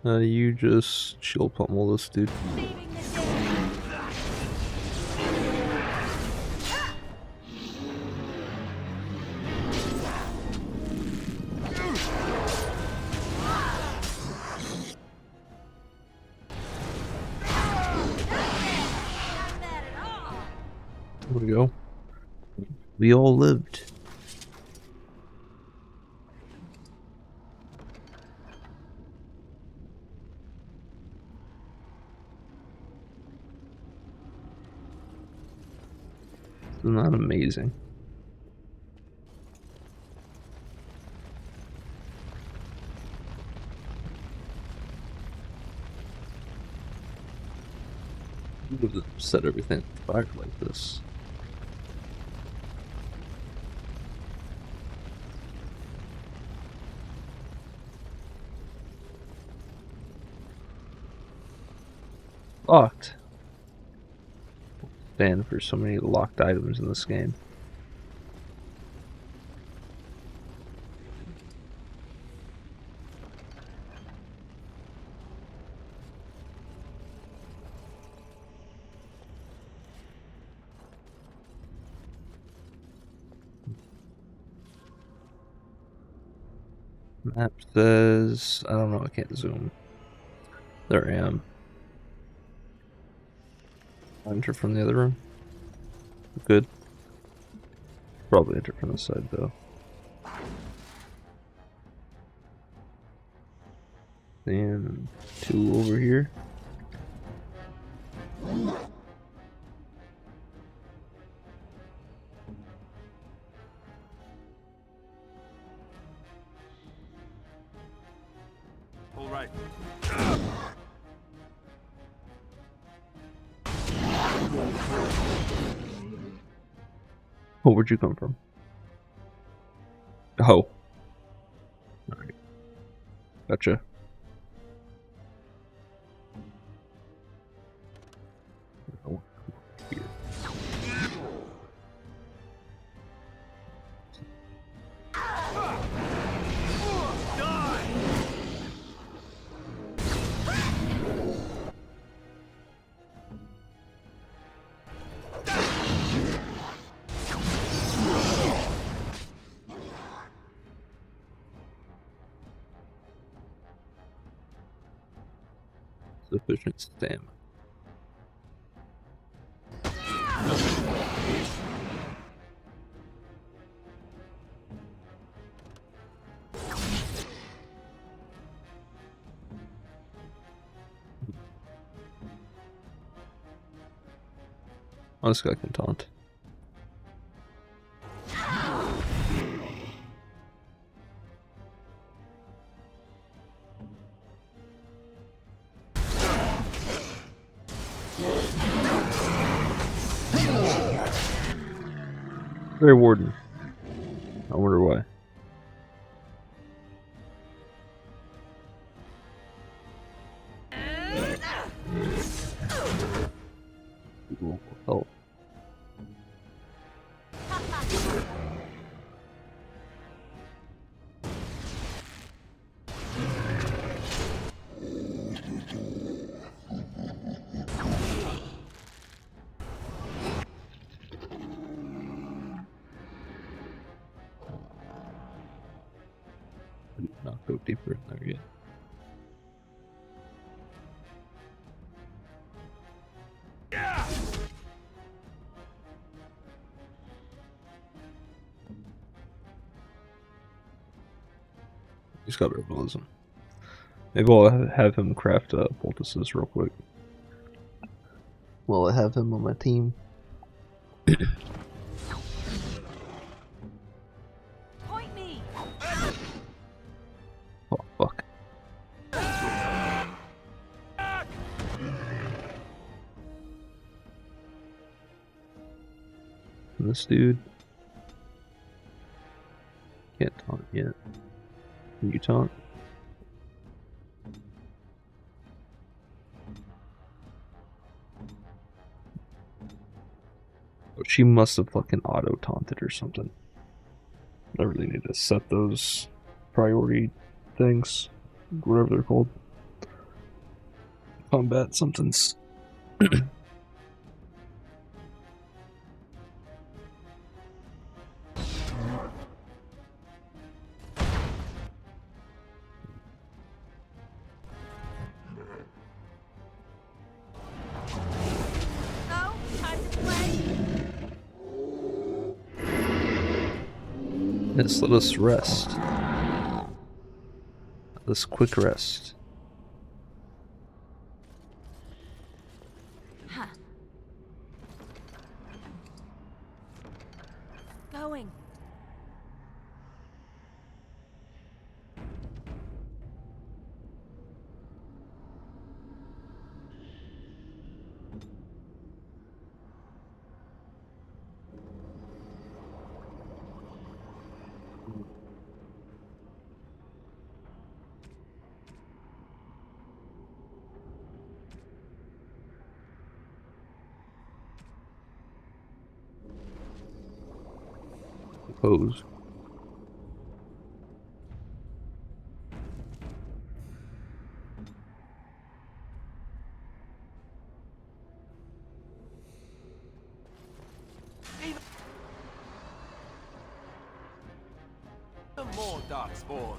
You just shield pummel this dude. There we go. We all lived. Isn't that amazing? Who would have set everything back like this? Locked. Stand for so many locked items in this game. Map says, I don't know, I can't zoom. There I am. Enter from the other room. Good. Probably enter from the side though. And 2 over here. All right. Oh, where'd you come from? Oh. Alright. Gotcha. Oh, here. Sufficient stamina. Oh, this guy can taunt. Very Warden. I wonder why. Ooh, help. Not go deeper in there yet. He's got herbalism. Maybe I'll have him craft poultices real quick. Well, I have him on my team. Point me. Oh. this dude. Can't taunt yet. Can you taunt? Oh, she must have fucking auto taunted or something. I really need to set those priority things, whatever they're called. Combat something's. Yes, let us rest. This quick rest. Huh. Going. Pose. More darkspawn.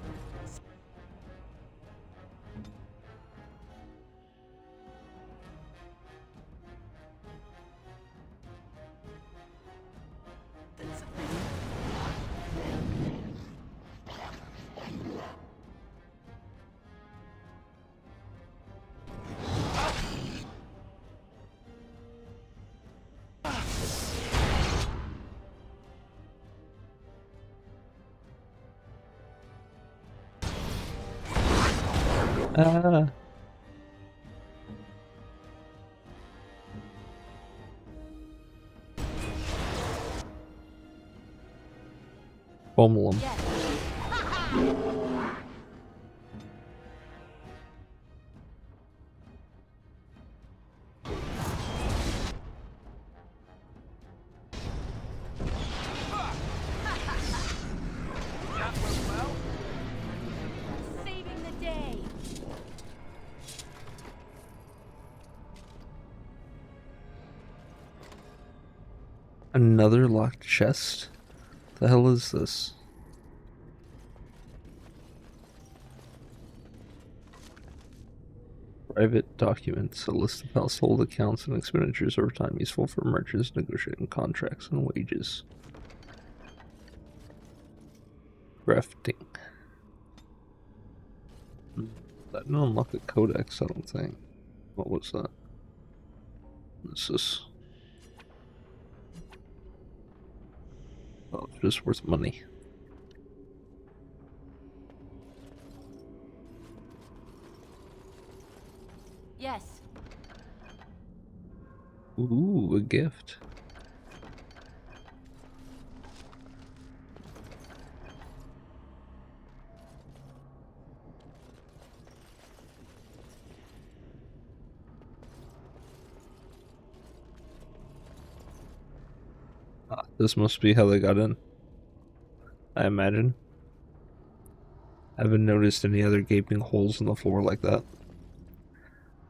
Ah. Pummel him. Saving the day. Another locked chest? The hell is this? Private documents, a list of household accounts and expenditures over time useful for merchants negotiating contracts and wages. Crafting. That didn't unlock the codex, I don't think. What was that? This is... Oh, just worth money. Yes. Ooh, a gift. Ah, this must be how they got in, I imagine. I haven't noticed any other gaping holes in the floor like that.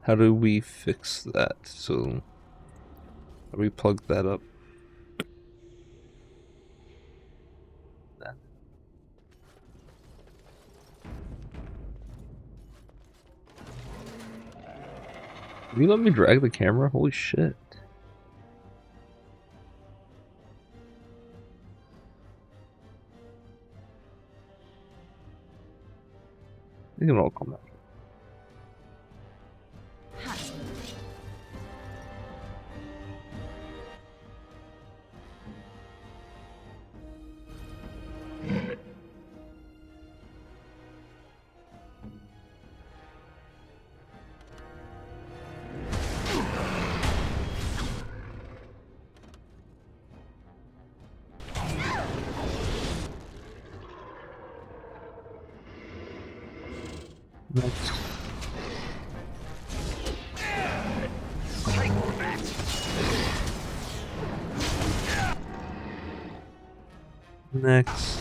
How do we fix that? So, how do we plug that up? Can you let me drag the camera? Holy shit. You can all come out. Next. Next.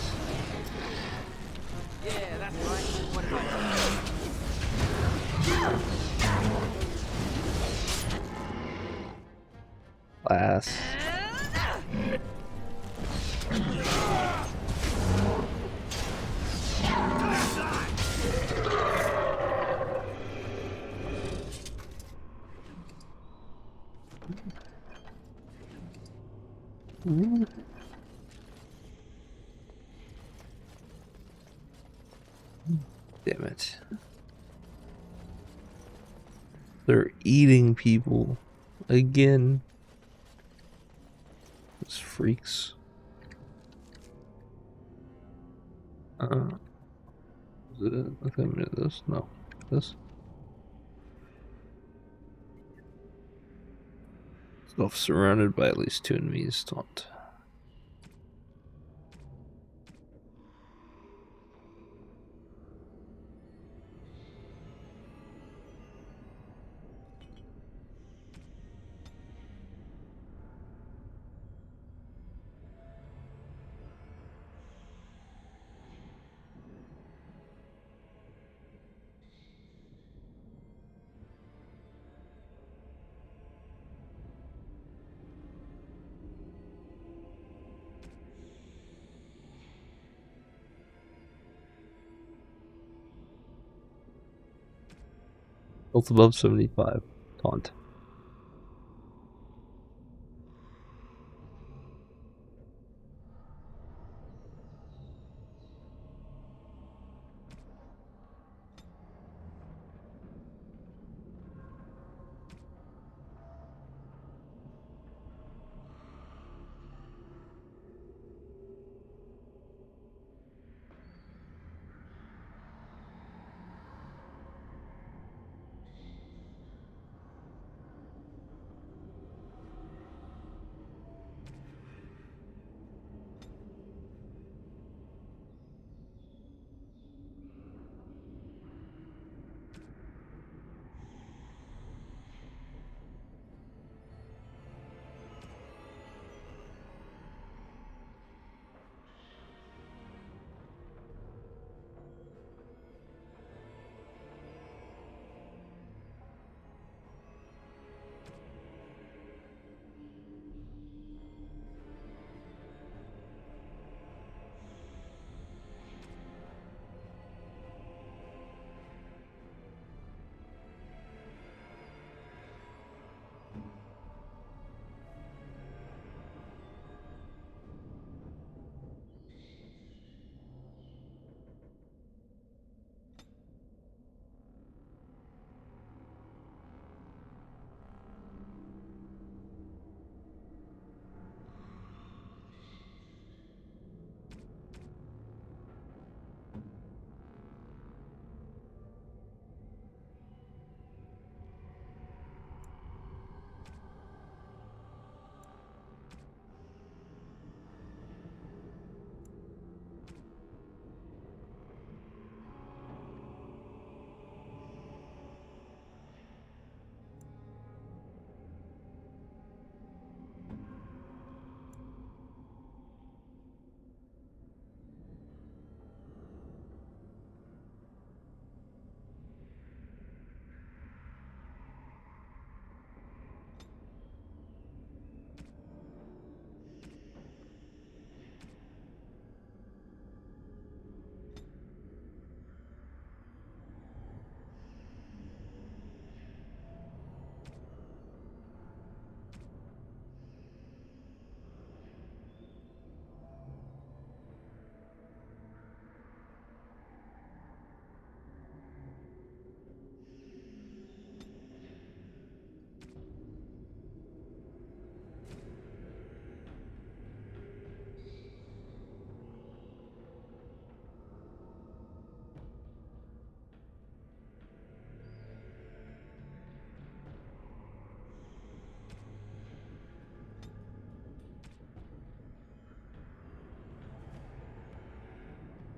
Yeah, that's right. What about Last. Damn it. They're eating people again. Those freaks. Is it? I think I'm gonna do this. No. This. Self surrounded by at least 2 enemies. Taunt. Health above 75. Taunt.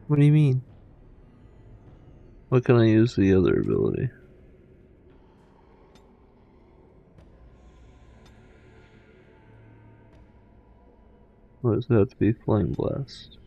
What do you mean? What can I use the other ability? What does it have to be? Flame Blast.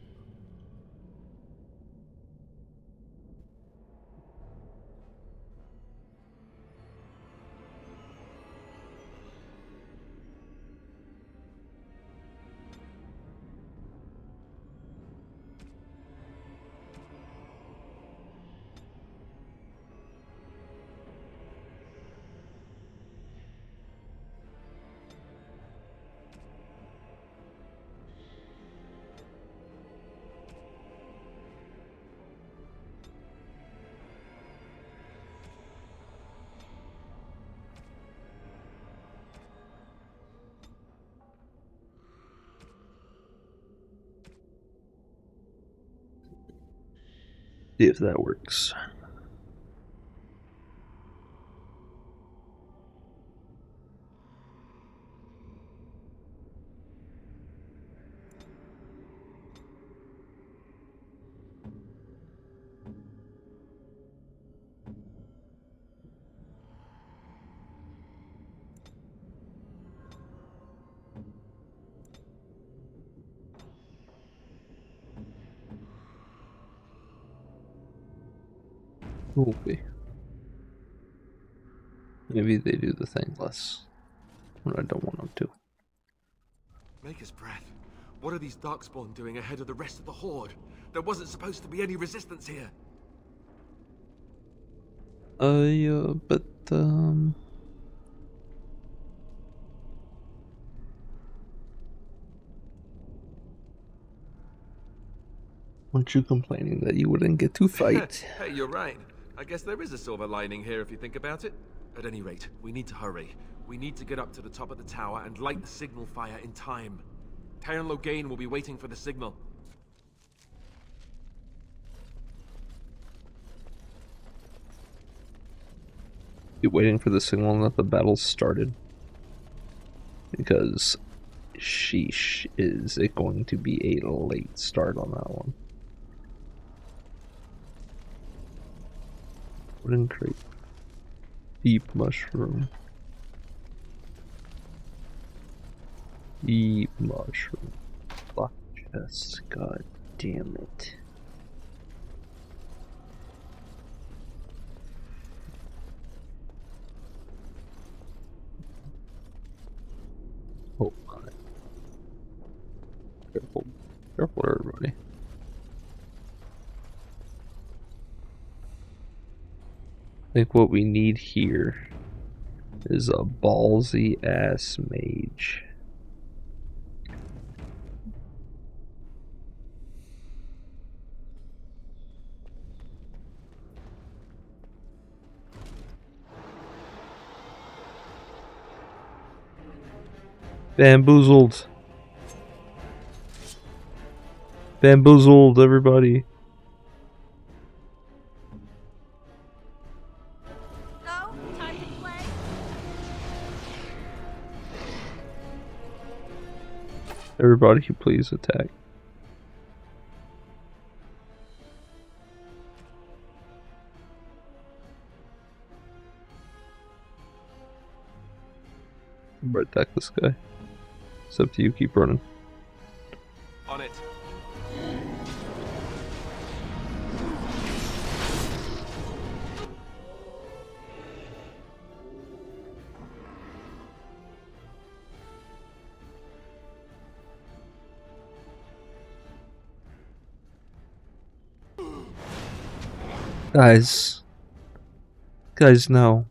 See if that works. Okay. Maybe they do the thing less when I don't want them to. Maker's breath. What are these Darkspawn doing ahead of the rest of the Horde? There wasn't supposed to be any resistance here. Yeah, but weren't you complaining that you wouldn't get to fight? Hey, you're right. I guess there is a silver lining here if you think about it. At any rate, we need to hurry. We need to get up to the top of the tower and light the signal fire in time. Taron Logain will be waiting for the signal. Be waiting for the signal that the battle's started. Because, sheesh, is it going to be a late start on that one? Wooden crate. Deep mushroom. Deep mushroom. Block chest. God damn it. Oh my. Careful. Careful, everybody. I think what we need here is a ballsy ass mage. Bamboozled. Bamboozled, everybody. Go, time to play. Everybody, please attack. Attack this guy. It's up to you, keep running. On it. Guys, no.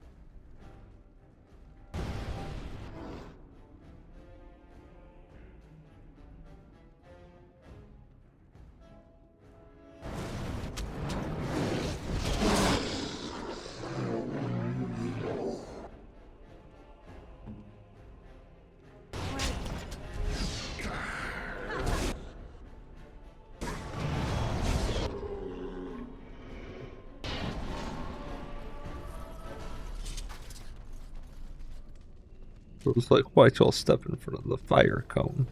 It was like, why'd y'all step in front of the fire cone?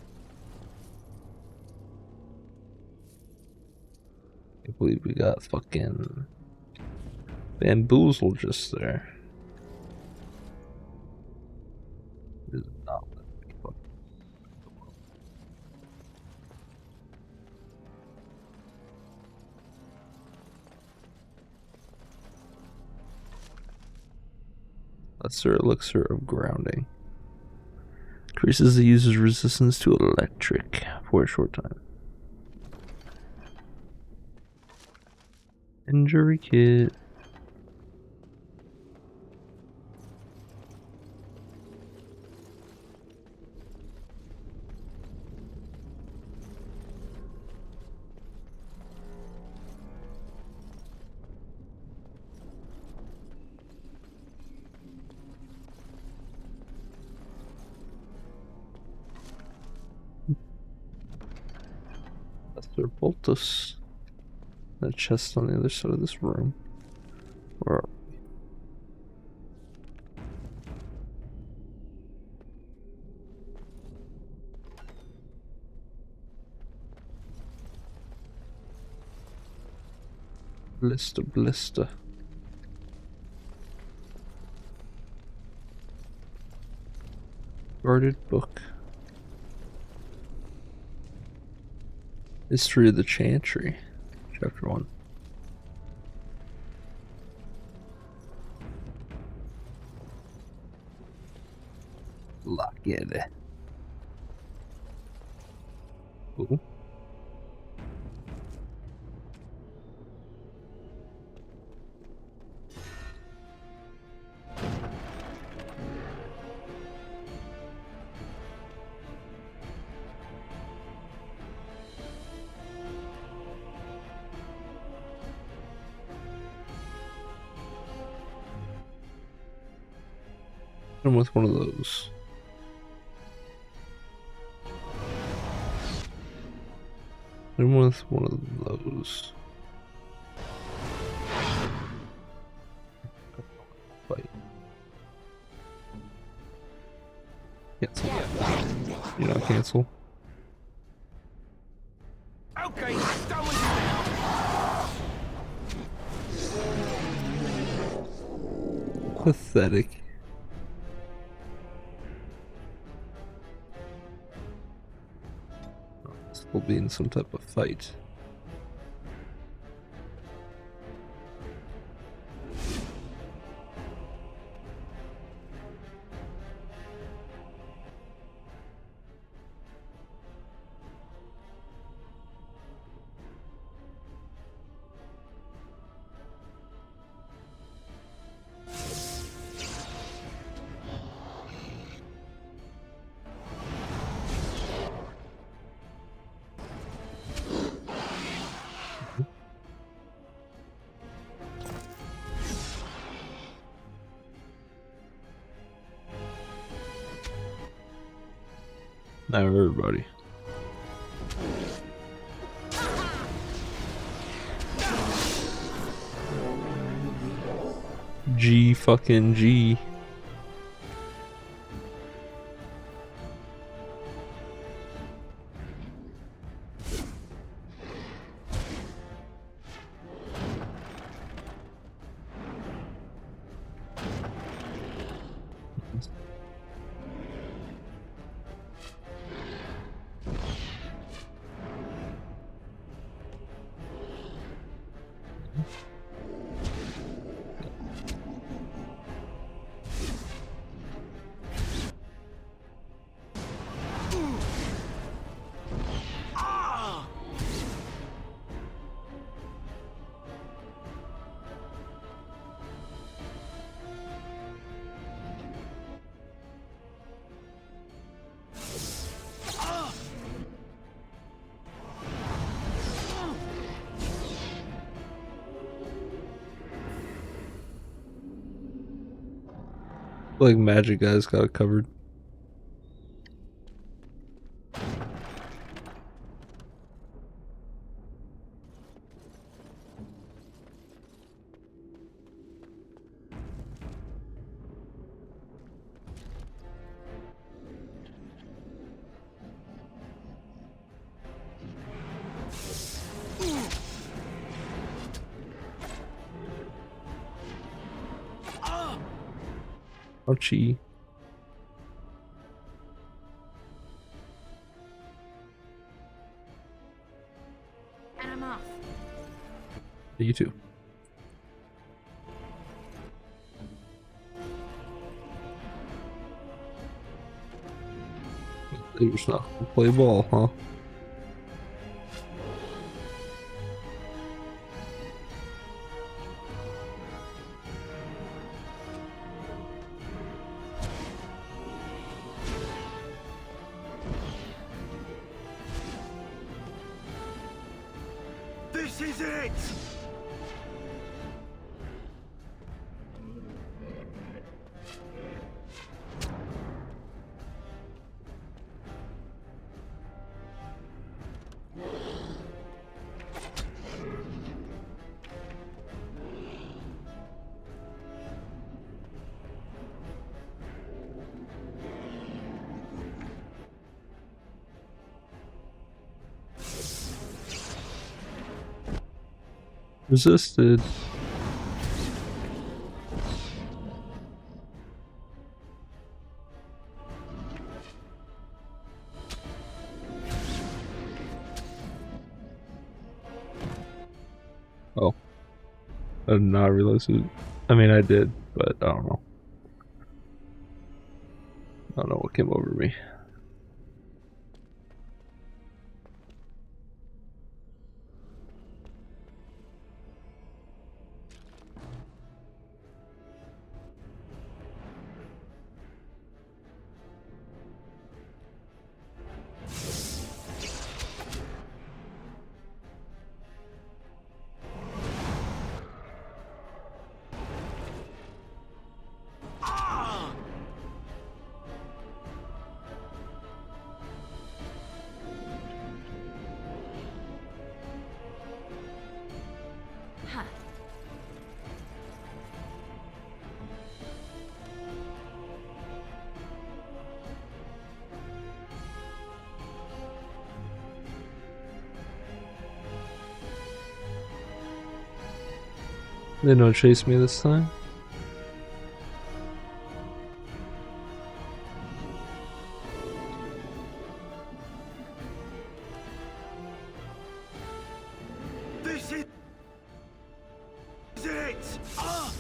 I believe we got fucking Bamboozle just there. It is not letting me fucking come up. Lesser elixir of grounding. Increases the user's resistance to electric for a short time. Injury kit. Lesser Boltus. That chest on the other side of this room. Where are we? Blister. Guarded book. History of the Chantry. Chapter 1. Lock it. Ooh. I'm with one of those. I'm with one of those. Fight. Cancel. You know, cancel. Okay, done with you now. Pathetic. We'll be in some type of fight. Now everybody. G fucking G. Like Magic Guy's got it covered. Ouchie. And I'm off. You too. They just not gonna play ball, huh? This is it! Resisted. Oh. I did not realize it. I mean, I did, but I don't know. I don't know what came over me. Huh. They don't chase me this time. This is it! Ah!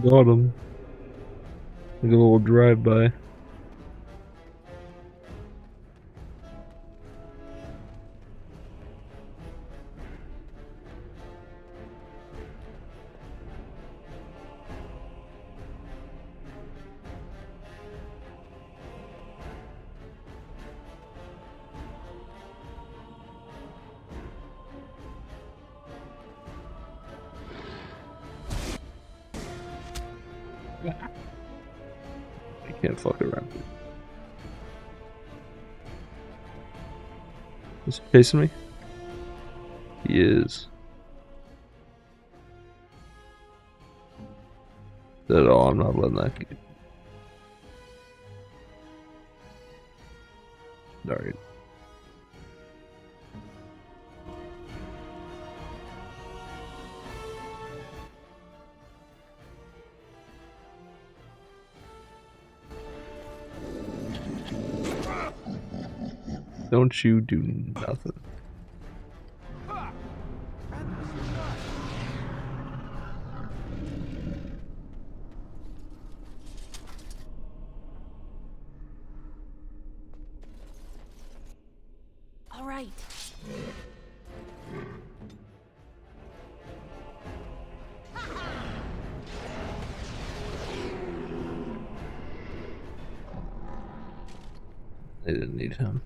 Got him. Like a little drive-by. I can't fuck around. Is he chasing me? He is. Said, oh, I'm not letting that get. Alright. Don't you do nothing. All right. They didn't need him.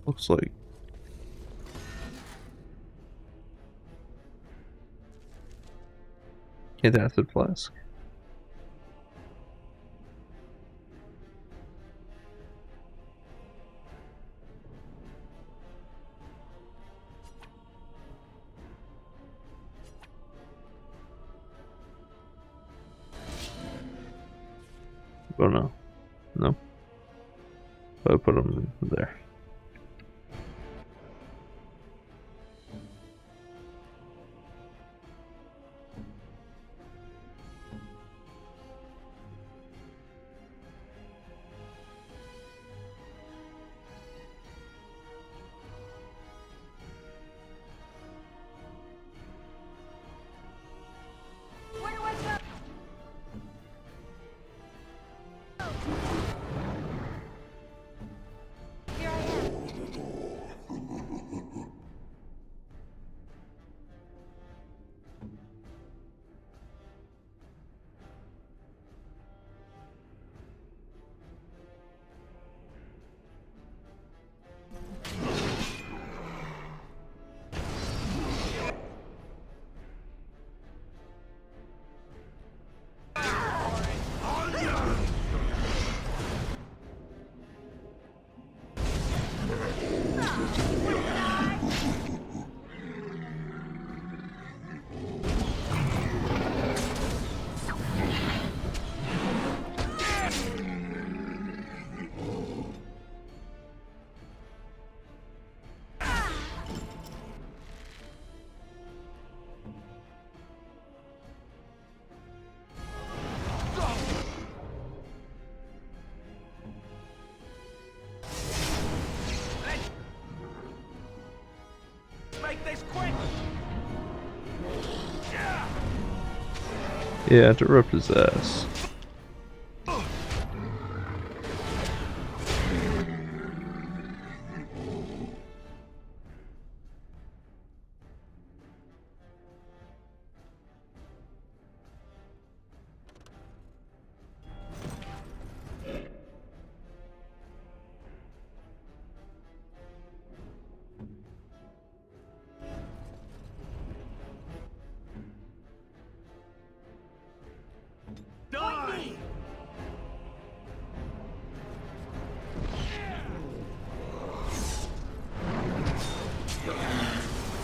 Looks like can't acid flask. Oh no. No. I put them there. Where do I go? Here I am. Make this quick! Yeah, to rip his ass. Die!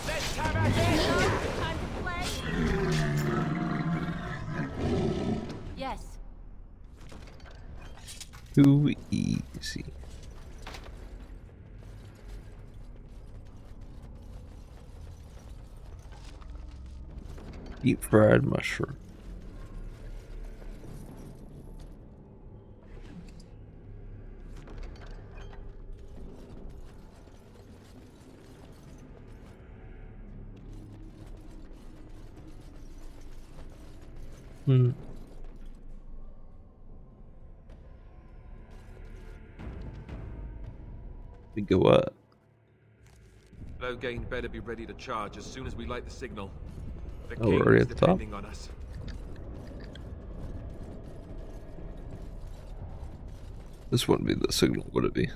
Let's have a Time to play? Yes. Too easy. Deep fried mushroom. We go up. Logain better be ready to charge as soon as we light the signal. The Oh, we're king already is at the top? depending on us. This wouldn't be the signal, would it be?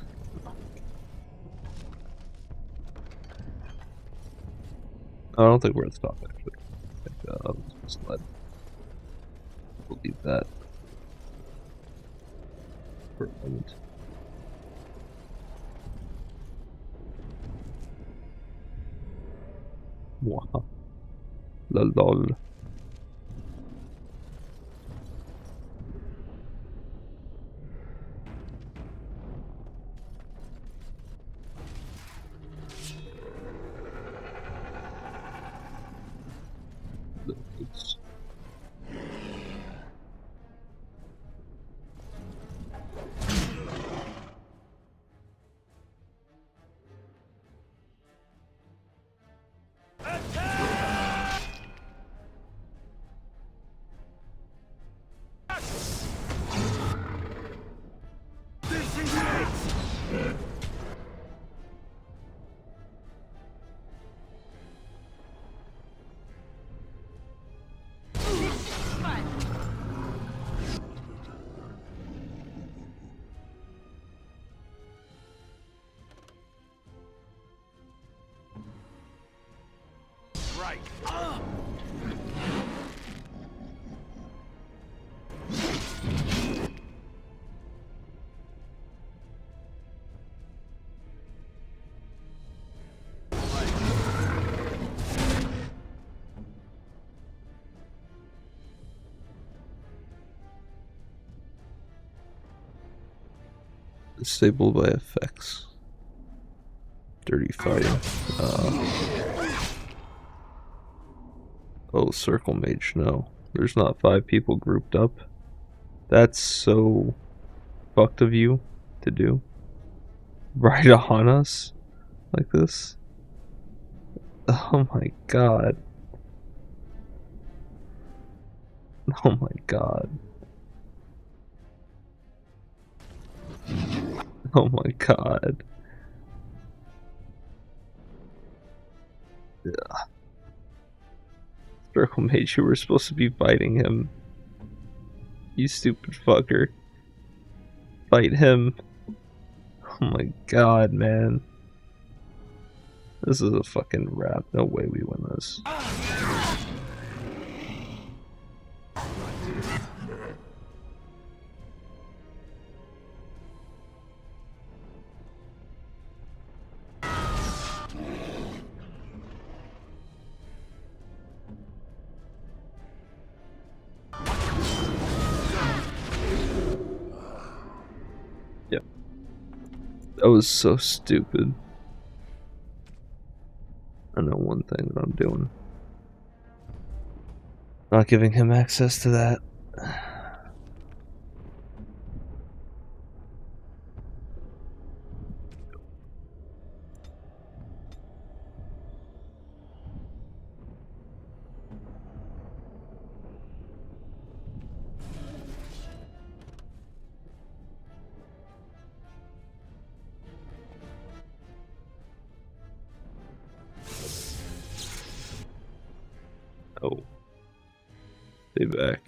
I don't think we're at the top, actually. I think I was misled. We'll leave that for a moment. Wow. Lol. Oops. Right. Disabled by effects. Dirty fighting. Oh, circle mage, no. There's not 5 people grouped up. That's so fucked of you to do. Right on us like this. Oh my god. Oh my god. Oh my god. Yeah. Circle mage, you were supposed to be fighting him. You stupid fucker. Fight him. Oh my god, man. This is a fucking wrap. No way we win this. Yep. That was so stupid. I know one thing that I'm doing. Not giving him access to that. Oh. Stay back.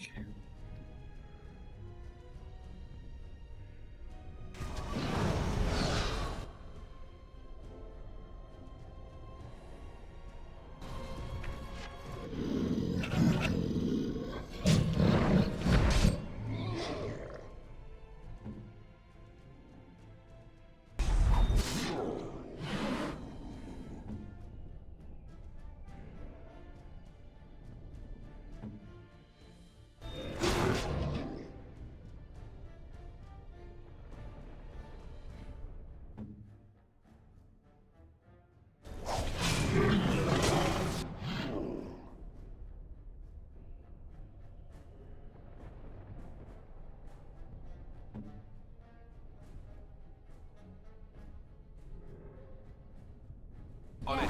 On it.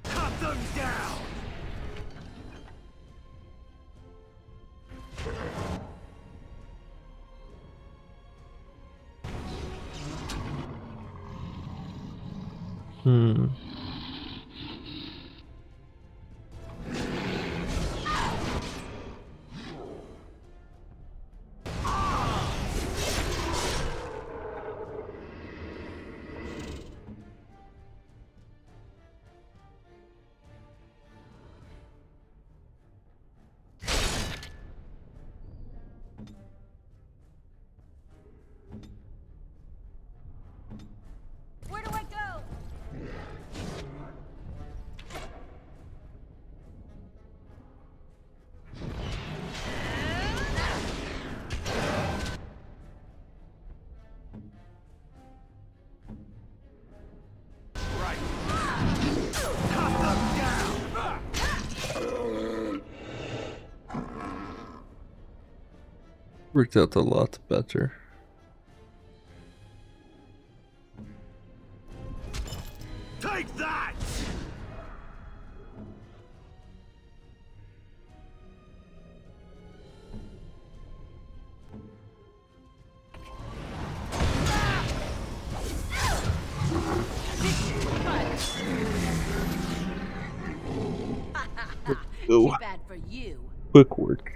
Cut them down. Where do I go? Right. Cut them down. Worked out a lot better. Take that. Go. Too bad for you. Quick work.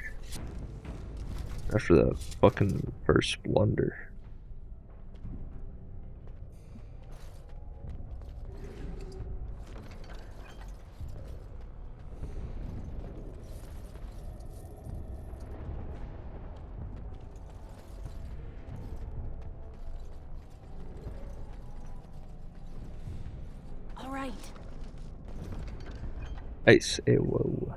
After that fucking first blunder. right. Ice AWO.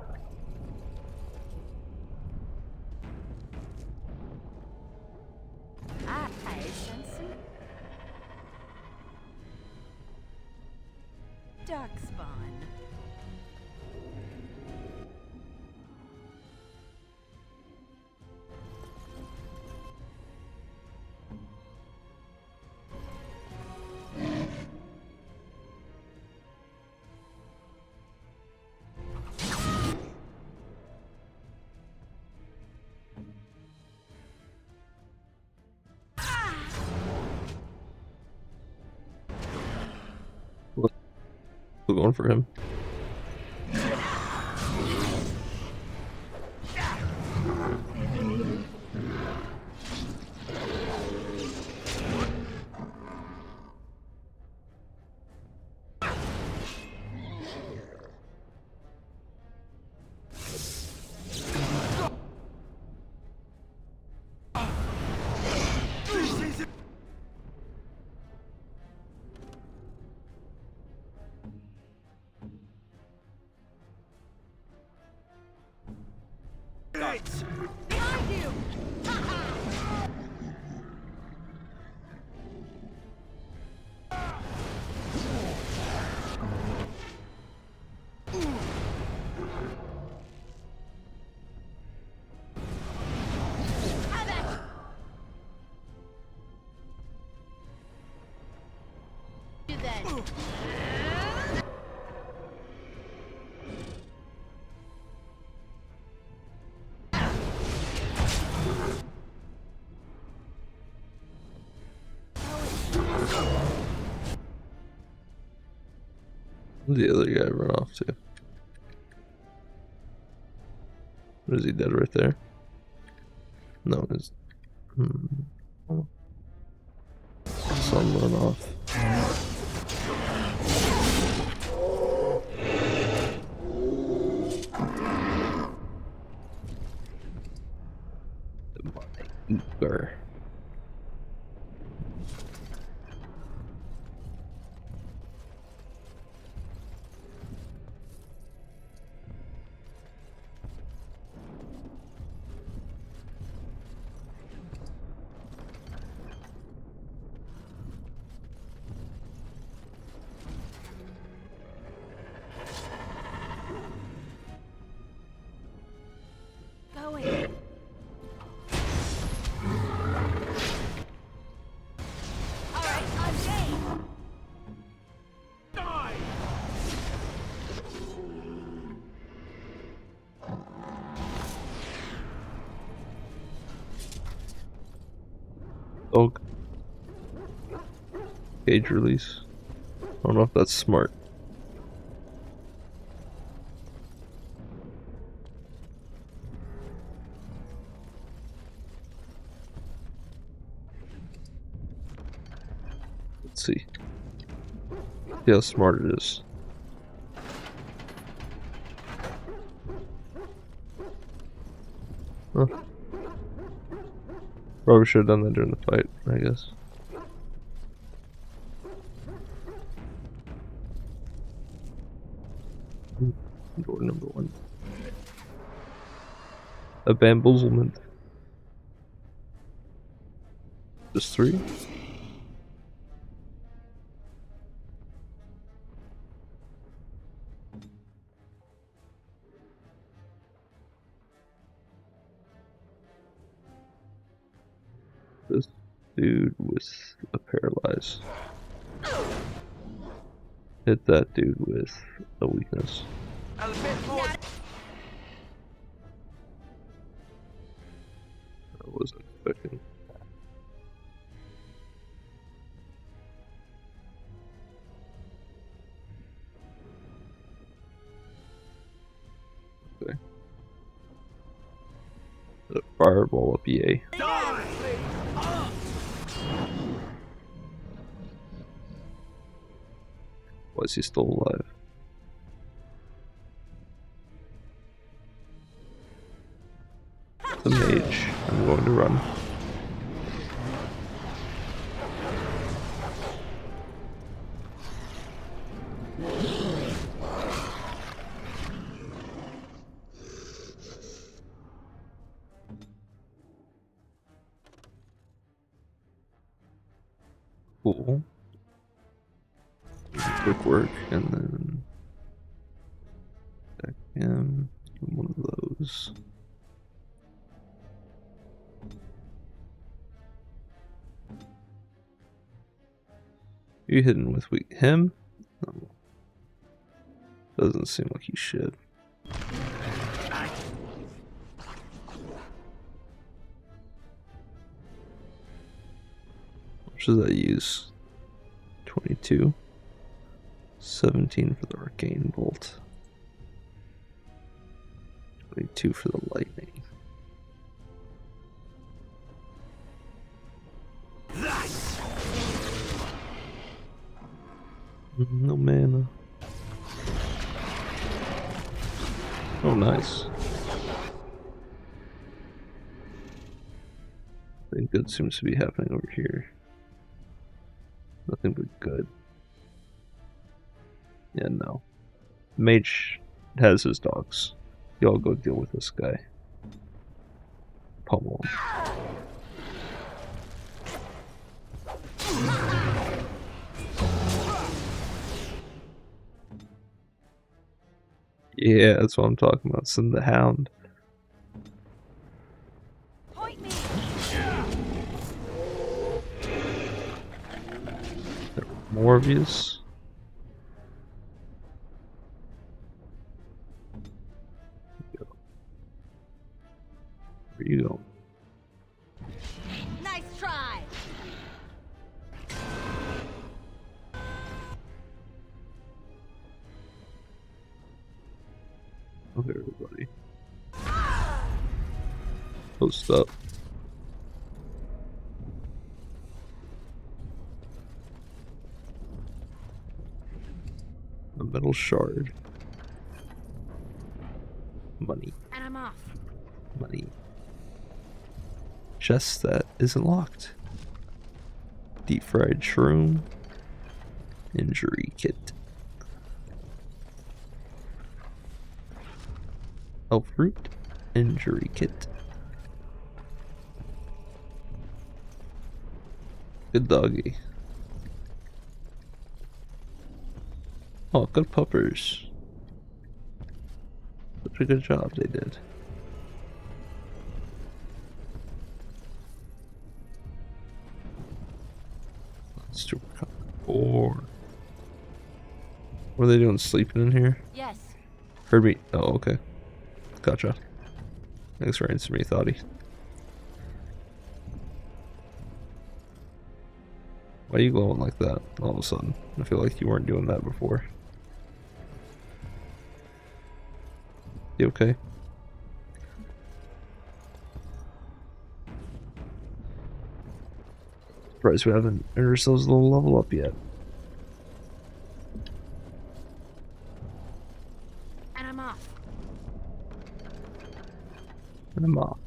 I sense some darkspawn. We're going for him. Behind you! Do that. The other guy run off to? Is he dead right there? No, it's some run off. Eager. Going. All right, I'm game. Die! Oh. Cage release. I don't know if that's smart. Let's see. See how smart it is. Huh. Probably should have done that during the fight, I guess. Door number 1. A bamboozlement. Just 3? This dude with a paralyze. Hit that dude with a weakness. A bit more. I wasn't expecting. Okay. A fireball up, yay. Why is he still alive? The mage. I'm going to run. Cool. Quick work, and then back him. One of those. You hitting with him? No. Doesn't seem like he should. What does that use? 22. 17 for the arcane bolt. 22 for the lightning. No mana. Oh, nice. I think good seems to be happening over here. Nothing but good. Yeah, no. Mage has his dogs. Y'all go deal with this guy. Pummel him. Yeah, that's what I'm talking about. Send the hound. Point me. More of yous. Where you going? Nice try. Okay, everybody. Post up. A metal shard. Money. And I'm off. Money. Chest that isn't locked. Deep fried shroom. Injury kit. Elf root. Injury kit. Good doggy. Oh, good puppers. Such a good job they did. Let's do four. What are they doing? Sleeping in here? Yes. Heard me. Oh, okay. Gotcha. Thanks for answering me, Thoughty. Why are you glowing like that all of a sudden? I feel like you weren't doing that before. You okay? Surprised we haven't earned ourselves a little level up yet. And I'm off. And I'm off.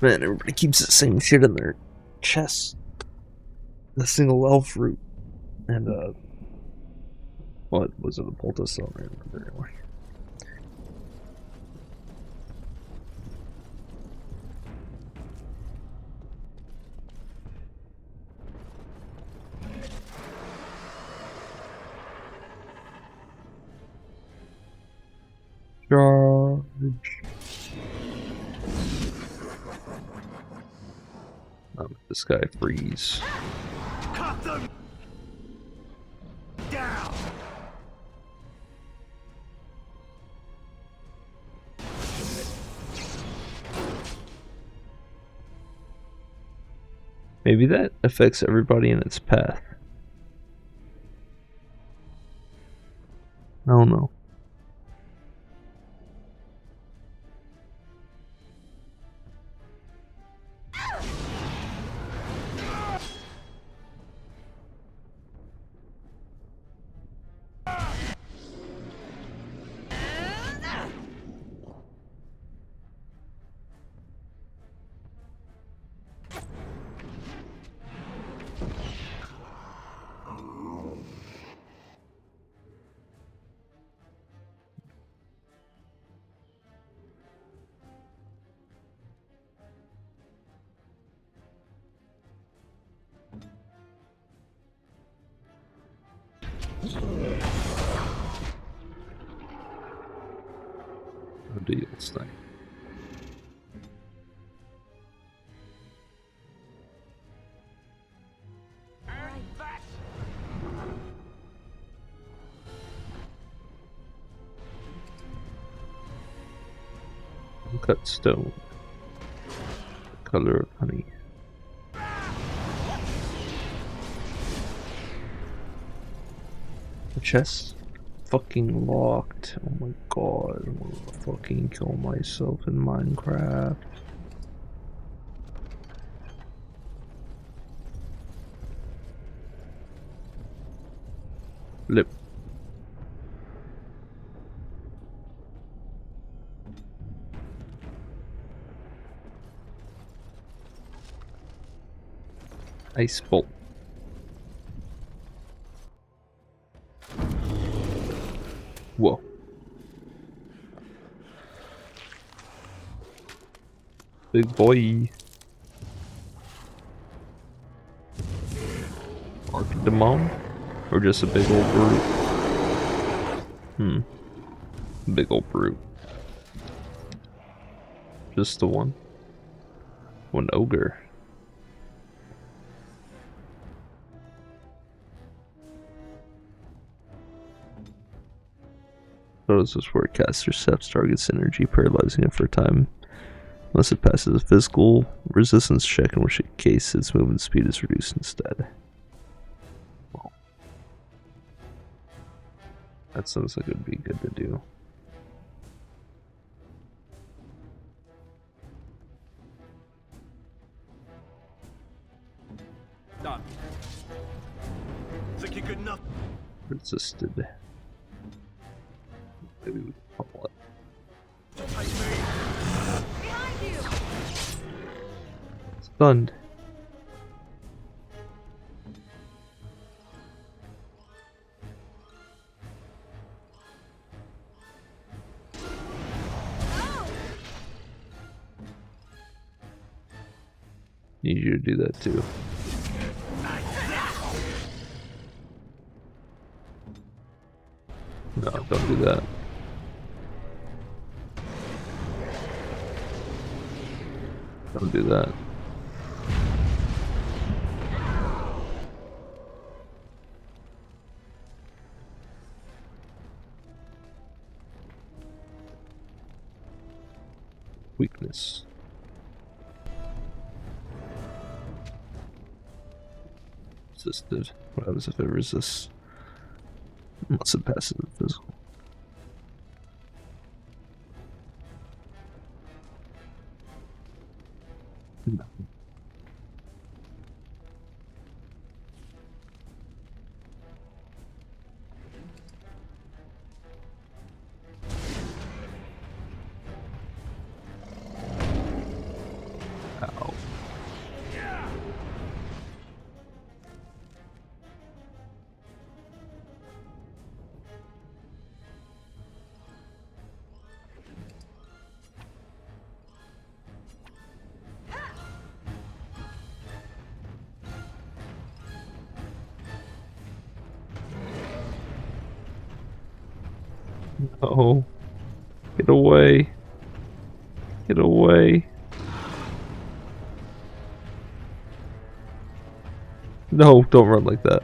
Man, everybody keeps the same shit in their chest. The single elf root. And, what was it? A poultice? I don't remember anymore. Charge. This guy freeze. Cut them down. Maybe that affects everybody in its path. I don't know. How do you stay? Cut stone. Color of honey. The chest fucking locked. Oh my god, I'm gonna fucking kill myself in Minecraft. Lip. Ice bolt. Whoa. Big boy. Archidemon? Or just a big old brute? Big old brute. Just the one. One ogre. Those is where caster steps targets energy, paralyzing it for a time. Unless it passes a physical resistance check, in which case its movement speed is reduced instead. Well, that sounds like it would be good to do. Done. Think you could not? Resisted. Maybe we can pummel it. Behind you! Stunned. Need you to do that too. No, don't do that. Don't do that. Weakness. Resisted. What happens if it resists? Unless it passes the physical. No. Ow. No. Get away. Get away. No, don't run like that.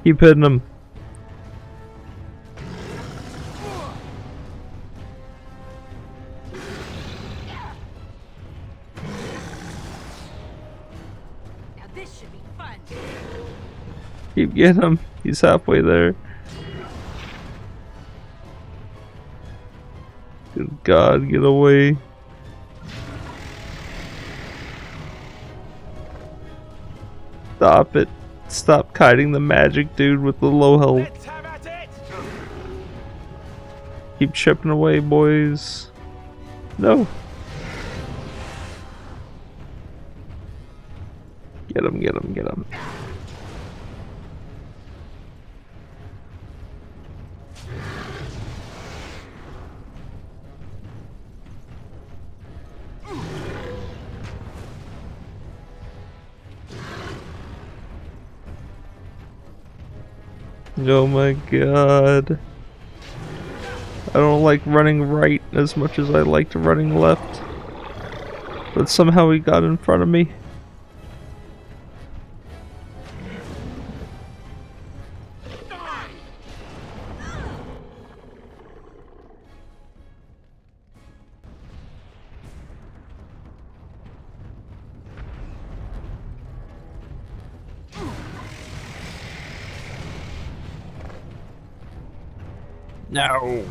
Keep hitting him. Now this should be fun. Keep getting him. He's halfway there. Good God, get away. Stop it. Stop kiting the magic dude with the low health. Let's have at it! Keep chipping away, boys. No. Get him, get him, get him. Oh my god. I don't like running right as much as I liked running left. But somehow he got in front of me. No.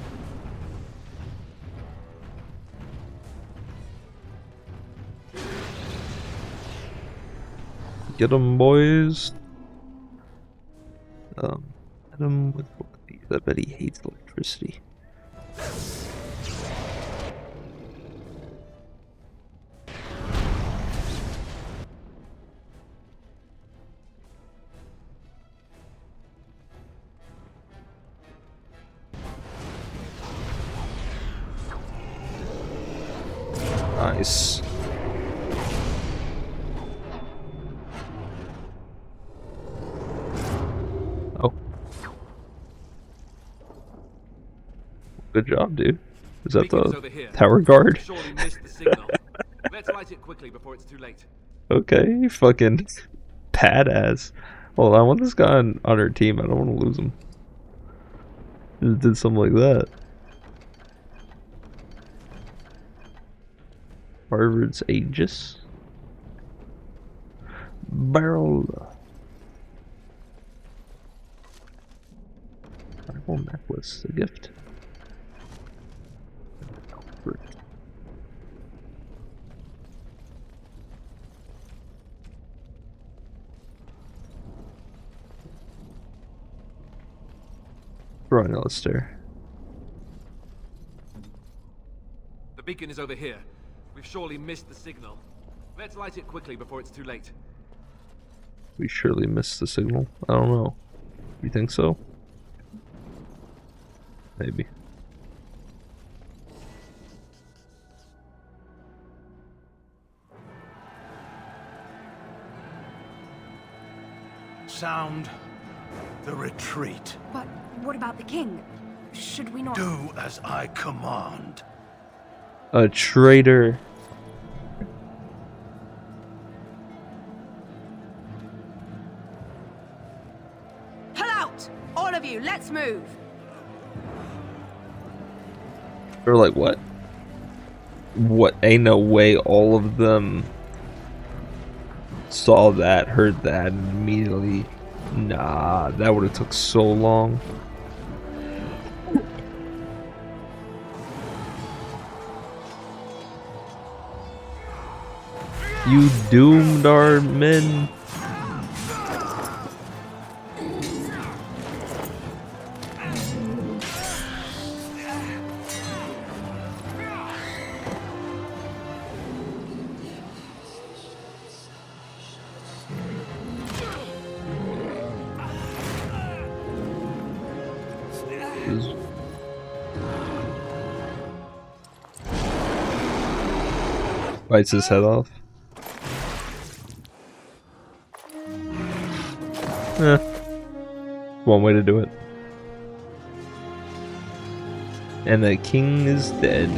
Get 'em, boys. Hit him with these. I bet he hates electricity. Nice. Oh. Good job, dude. Is that the tower guard? Surely missed the signal. Let's light it quickly before it's too late. Okay, fucking badass. Hold on, I want this guy on our team. I don't want to lose him. Just did something like that. Harvard's Aegis. Barrel. Rifle necklace, a gift. Throwing Alistair. The beacon is over here. We've surely missed the signal. Let's light it quickly before it's too late. We surely missed the signal. I don't know. You think so? Maybe. Sound the retreat. But what about the king? Should we not... Do as I command. A traitor. Pull out! All of you, let's move! They're like, what? What? Ain't no way all of them saw that, heard that, and immediately... Nah, that would have took so long. You doomed our men. Bites his head off. One way to do it. And the king is dead.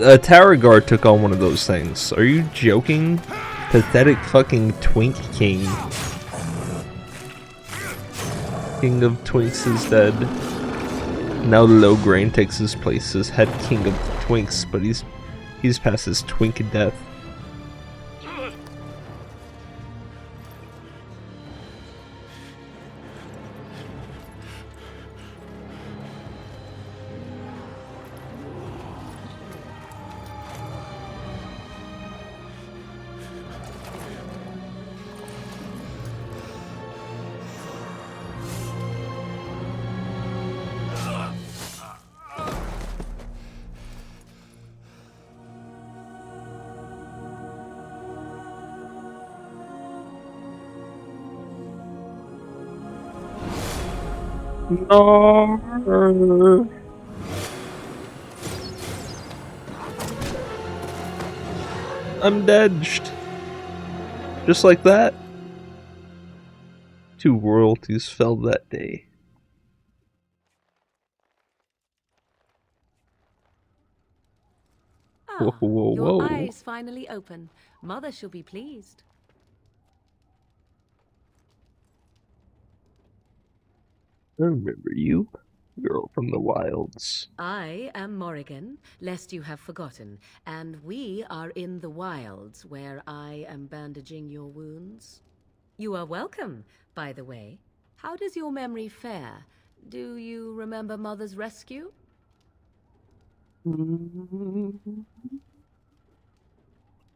A tower guard took on one of those things. Are you joking? Pathetic fucking twink king. King of Twinks is dead. Now Low Grain takes his place as head king of Twinks, but he's past his twink death. No. I'm dead. Just like that. Two royalties fell that day. Ah, Whoa, your whoa. eyes finally open. Mother shall be pleased. I remember you, girl from the wilds. I am Morrigan, lest you have forgotten, and we are in the wilds where I am bandaging your wounds. You are welcome, by the way. How does your memory fare? Do you remember Mother's rescue?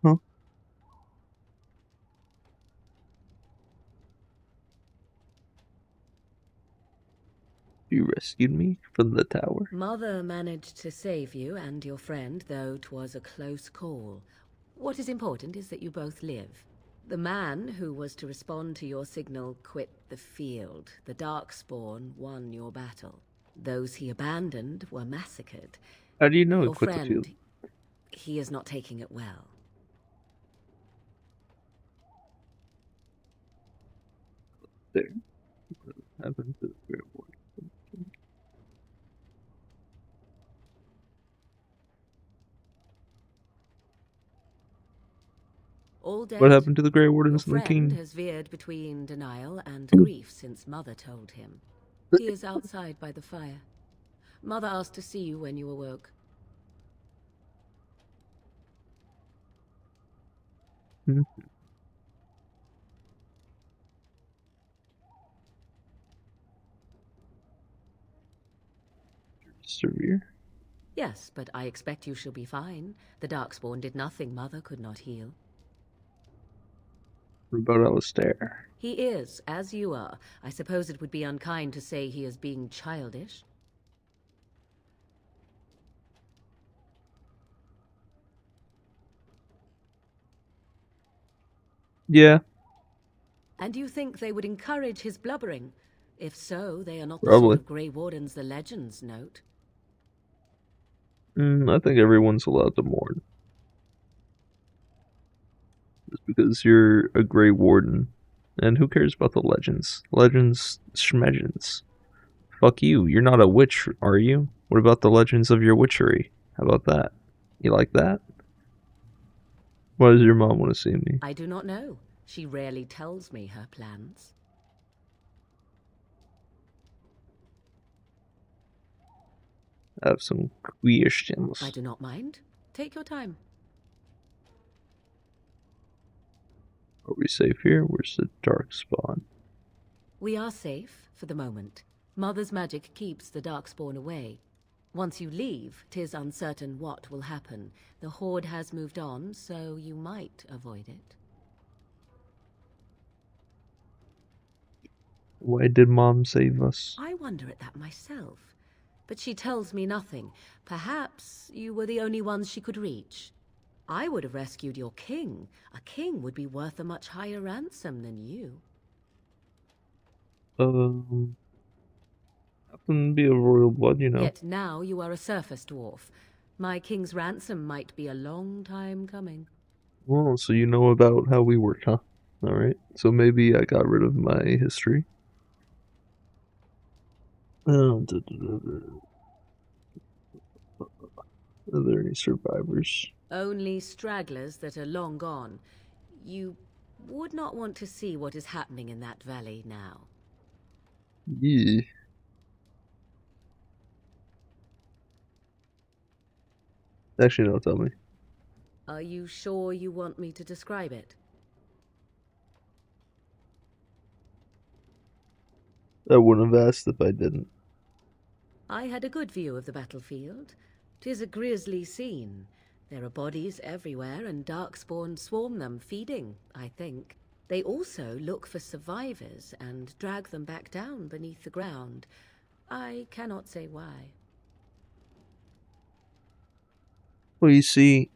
Huh? You rescued me from the tower? Mother managed to save you and your friend, though 'twas a close call. What is important is that you both live. The man who was to respond to your signal quit the field. The Darkspawn won your battle. Those he abandoned were massacred. How do you know Your it quit the field? friend, he is not taking it well. There. What happened to the Great War? All dead. What happened to the Grey Your Wardens and the friend King? has veered between denial and grief since Mother told him. He is outside by the fire. Mother asked to see you when you awoke. Severe? Yes, but I expect you shall be fine. The Darkspawn did nothing Mother could not heal. What about Alistair? He is, as you are. I suppose it would be unkind to say he is being childish. Yeah. And you think they would encourage his blubbering? If so, they are not the Probably. sort of Grey Wardens the legends note. I think everyone's allowed to mourn. Just because you're a Grey Warden. And who cares about the legends? Legends, schmegends. Fuck you. You're not a witch, are you? What about the legends of your witchery? How about that? You like that? Why does your mom want to see me? I do not know. She rarely tells me her plans. I have some questions. I do not mind. Take your time. Are we safe here? Where's the Darkspawn? We are safe, for the moment. Mother's magic keeps the Darkspawn away. Once you leave, 'tis uncertain what will happen. The Horde has moved on, so you might avoid it. Why did Mom save us? I wonder at that myself. But she tells me nothing. Perhaps you were the only ones she could reach. I would have rescued your king. A king would be worth a much higher ransom than you. Happen to be a royal blood, you know. Yet now you are a surface dwarf. My king's ransom might be a long time coming. Well, so you know about how we work, huh? Alright, so maybe I got rid of my history. Are there any survivors? Only stragglers that are long gone. You would not want to see what is happening in that valley now. Yeah. Actually, no, tell me. Are you sure you want me to describe it? I wouldn't have asked if I didn't. I had a good view of the battlefield. 'Tis a grisly scene. There are bodies everywhere, and Darkspawn swarm them, feeding, I think. They also look for survivors and drag them back down beneath the ground. I cannot say why. Well, you see,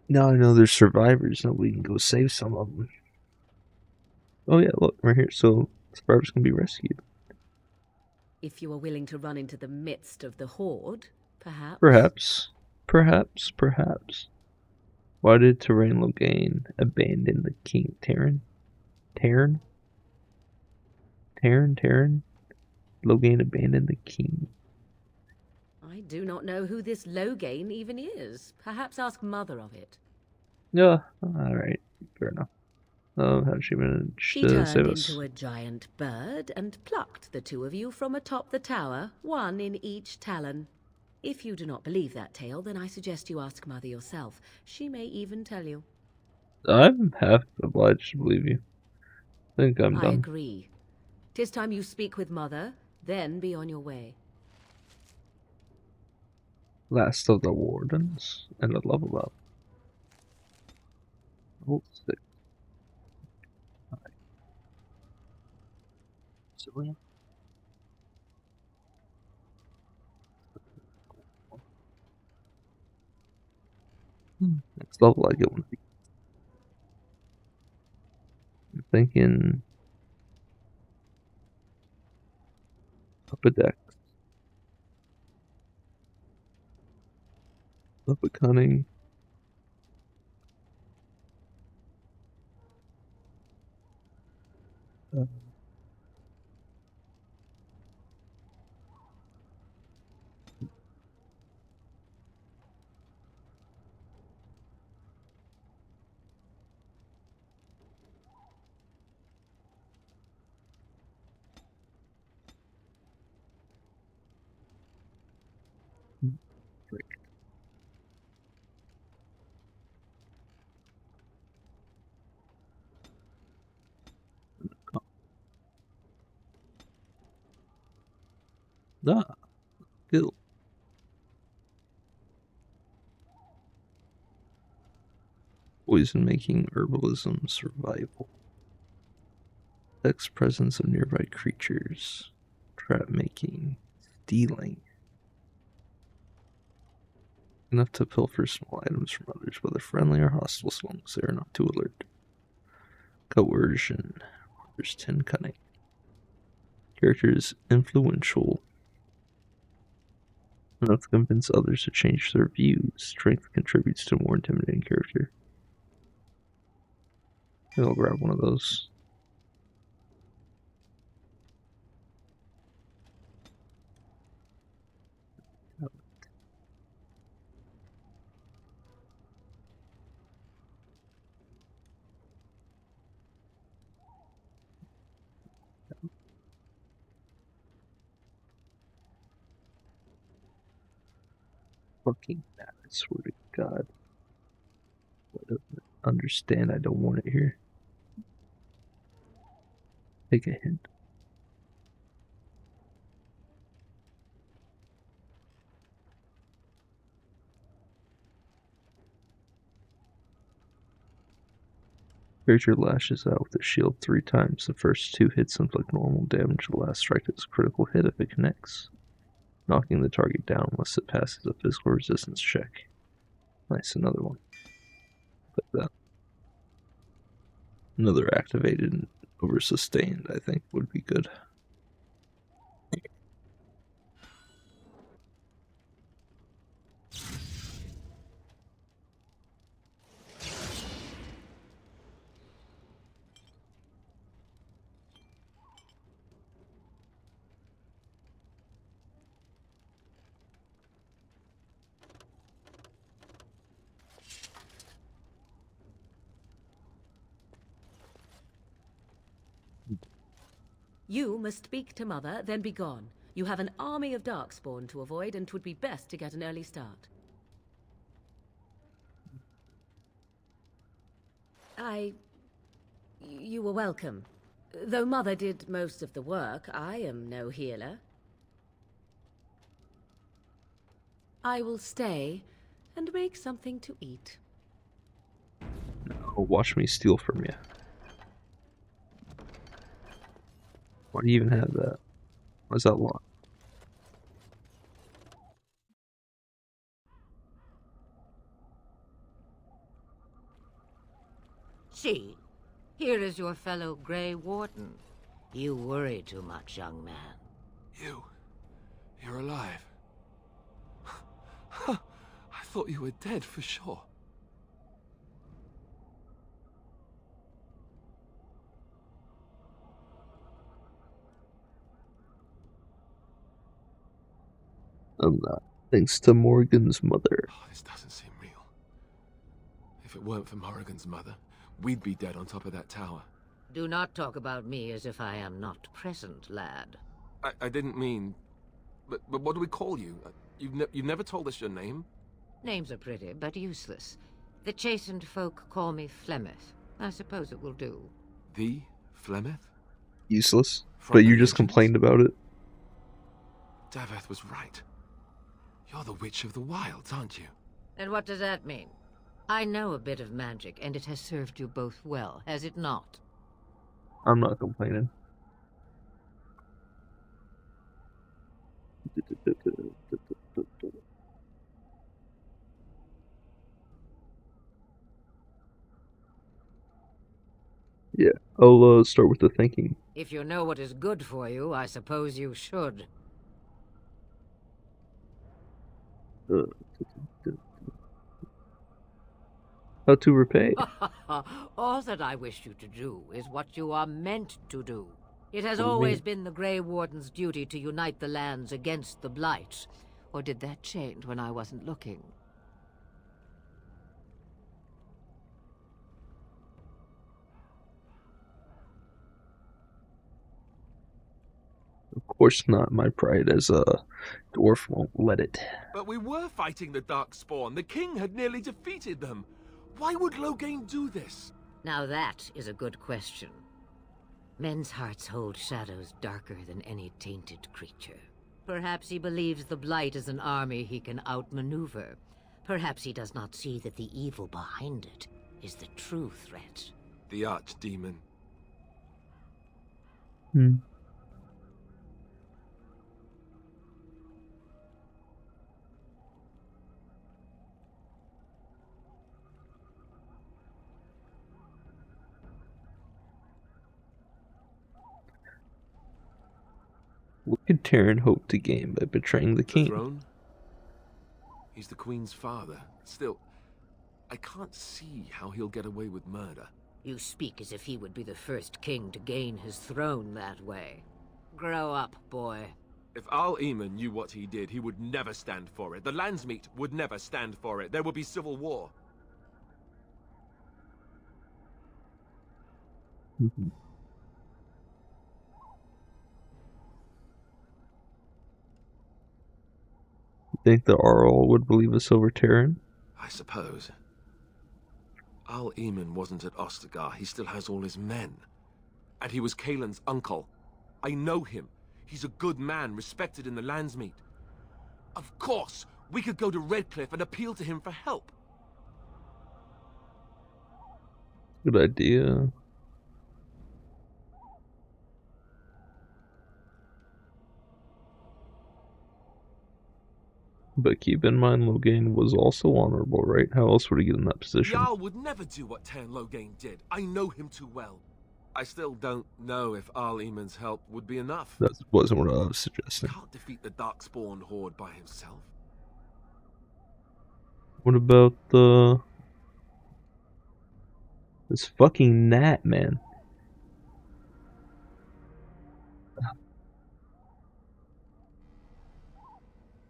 now I know there's survivors, and we can go save some of them. Oh yeah, look, right here. So, survivors can be rescued. If you are willing to run into the midst of the Horde, perhaps? Perhaps. Why did Terrain Logain abandon the King Terran? Terran. Logain abandoned the king. I do not know who this Logain even is. Perhaps ask Mother of it. Yeah, alright, fair enough. How did she manage She to turned save us? into a giant bird and plucked the two of you from atop the tower, one in each talon. If you do not believe that tale, then I suggest you ask Mother yourself. She may even tell you. I'm half obliged to believe you. I think I'm I done. agree. 'Tis time you speak with Mother, then be on your way. Last of the Wardens, and a level up. Level 6. Civilian? Next level I get one of these. I'm thinking up a deck. Up a cunning. Ah, skill. Poison making, herbalism, survival. Dex presence of nearby creatures. Trap making, stealing. Enough to pilfer small items from others, whether friendly or hostile, as long as they are not too alert. Coercion. There's 10 cunning. Character is influential. Enough to convince others to change their views. Strength contributes to a more intimidating character. Maybe I'll grab one of those. Fucking mad, I swear to God. I don't understand, I don't want it here. Take a hint. Creature lashes out with a shield 3 times. The first 2 hits inflict normal damage. The last strike is a critical hit if it connects, knocking the target down unless it passes a physical resistance check. Nice, another one. Like that. Another activated and over sustained, I think, would be good. You must speak to Mother, then be gone. You have an army of Darkspawn to avoid, and 'twould be best to get an early start. You were welcome. Though Mother did most of the work, I am no healer. I will stay and make something to eat. No, watch me steal from you. Why do you even have that? Why is that locked? See, here is your fellow Grey Warden. You worry too much, young man. You're alive. I thought you were dead for sure. I'm not. Thanks to Morgan's mother. Oh, this doesn't seem real. If it weren't for Morrigan's mother, we'd be dead on top of that tower. Do not talk about me as if I am not present, lad. I didn't mean... But what do we call you? You've never told us your name? Names are pretty, but useless. The chastened folk call me Flemeth. I suppose it will do. The Flemeth? Useless. From But the you just legends? complained about it. Daveth was right. You're the Witch of the Wilds, aren't you? And what does that mean? I know a bit of magic, and it has served you both well, has it not? I'm not complaining. Yeah, I'll start with the thinking. If you know what is good for you, I suppose you should. How to repay? All that I wish you to do is what you are meant to do. It has What do you always mean? been the Grey Warden's duty to unite the lands against the Blight. Or did that change when I wasn't looking? Of course not. My pride as a dwarf won't let it. But we were fighting the Darkspawn. The king had nearly defeated them. Why would Loghain do this? Now that is a good question. Men's hearts hold shadows darker than any tainted creature. Perhaps he believes the Blight is an army he can outmaneuver. Perhaps he does not see that the evil behind it is the true threat. The archdemon. Hmm. What could Terran hope to gain by betraying the king? The throne? He's the queen's father. Still, I can't see how he'll get away with murder. You speak as if he would be the first king to gain his throne that way. Grow up, boy. If Al Eamon knew what he did, he would never stand for it. The Landsmeet would never stand for it. There would be civil war. Mm-hmm. You think the Arl would believe a Silver Terran? I suppose. Al Eamon wasn't at Ostagar. He still has all his men. And he was Kaelin's uncle. I know him. He's a good man, respected in the Landsmeet. Of course, we could go to Redcliffe and appeal to him for help. Good idea. But keep in mind, Loghain was also honorable, right? How else would he get in that position? Jarl would never do what Tairn Loghain did. I know him too well. I still don't know if Al Eamon's help would be enough. That wasn't what I was He suggesting. can't defeat the Darkspawn horde by himself. What about this fucking gnat, man?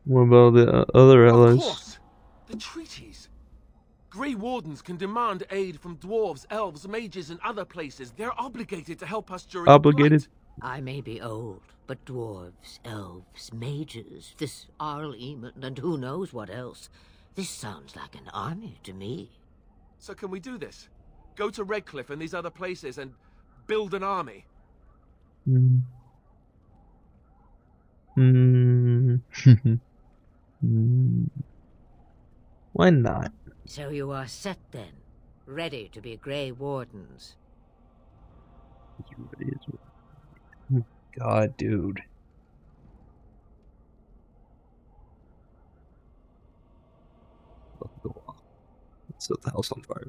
What about the other allies? Of course! The treaties! Grey Wardens can demand aid from dwarves, elves, mages, and other places. They're obligated to help us during Obligated? the I may be old, but dwarves, elves, mages, this Arl Eamon, and who knows what else. This sounds like an army to me. So can we do this? Go to Redcliffe and these other places and build an army? Hmm. Why not? So you are set then, ready to be Grey Wardens. God, dude. Set the house on fire.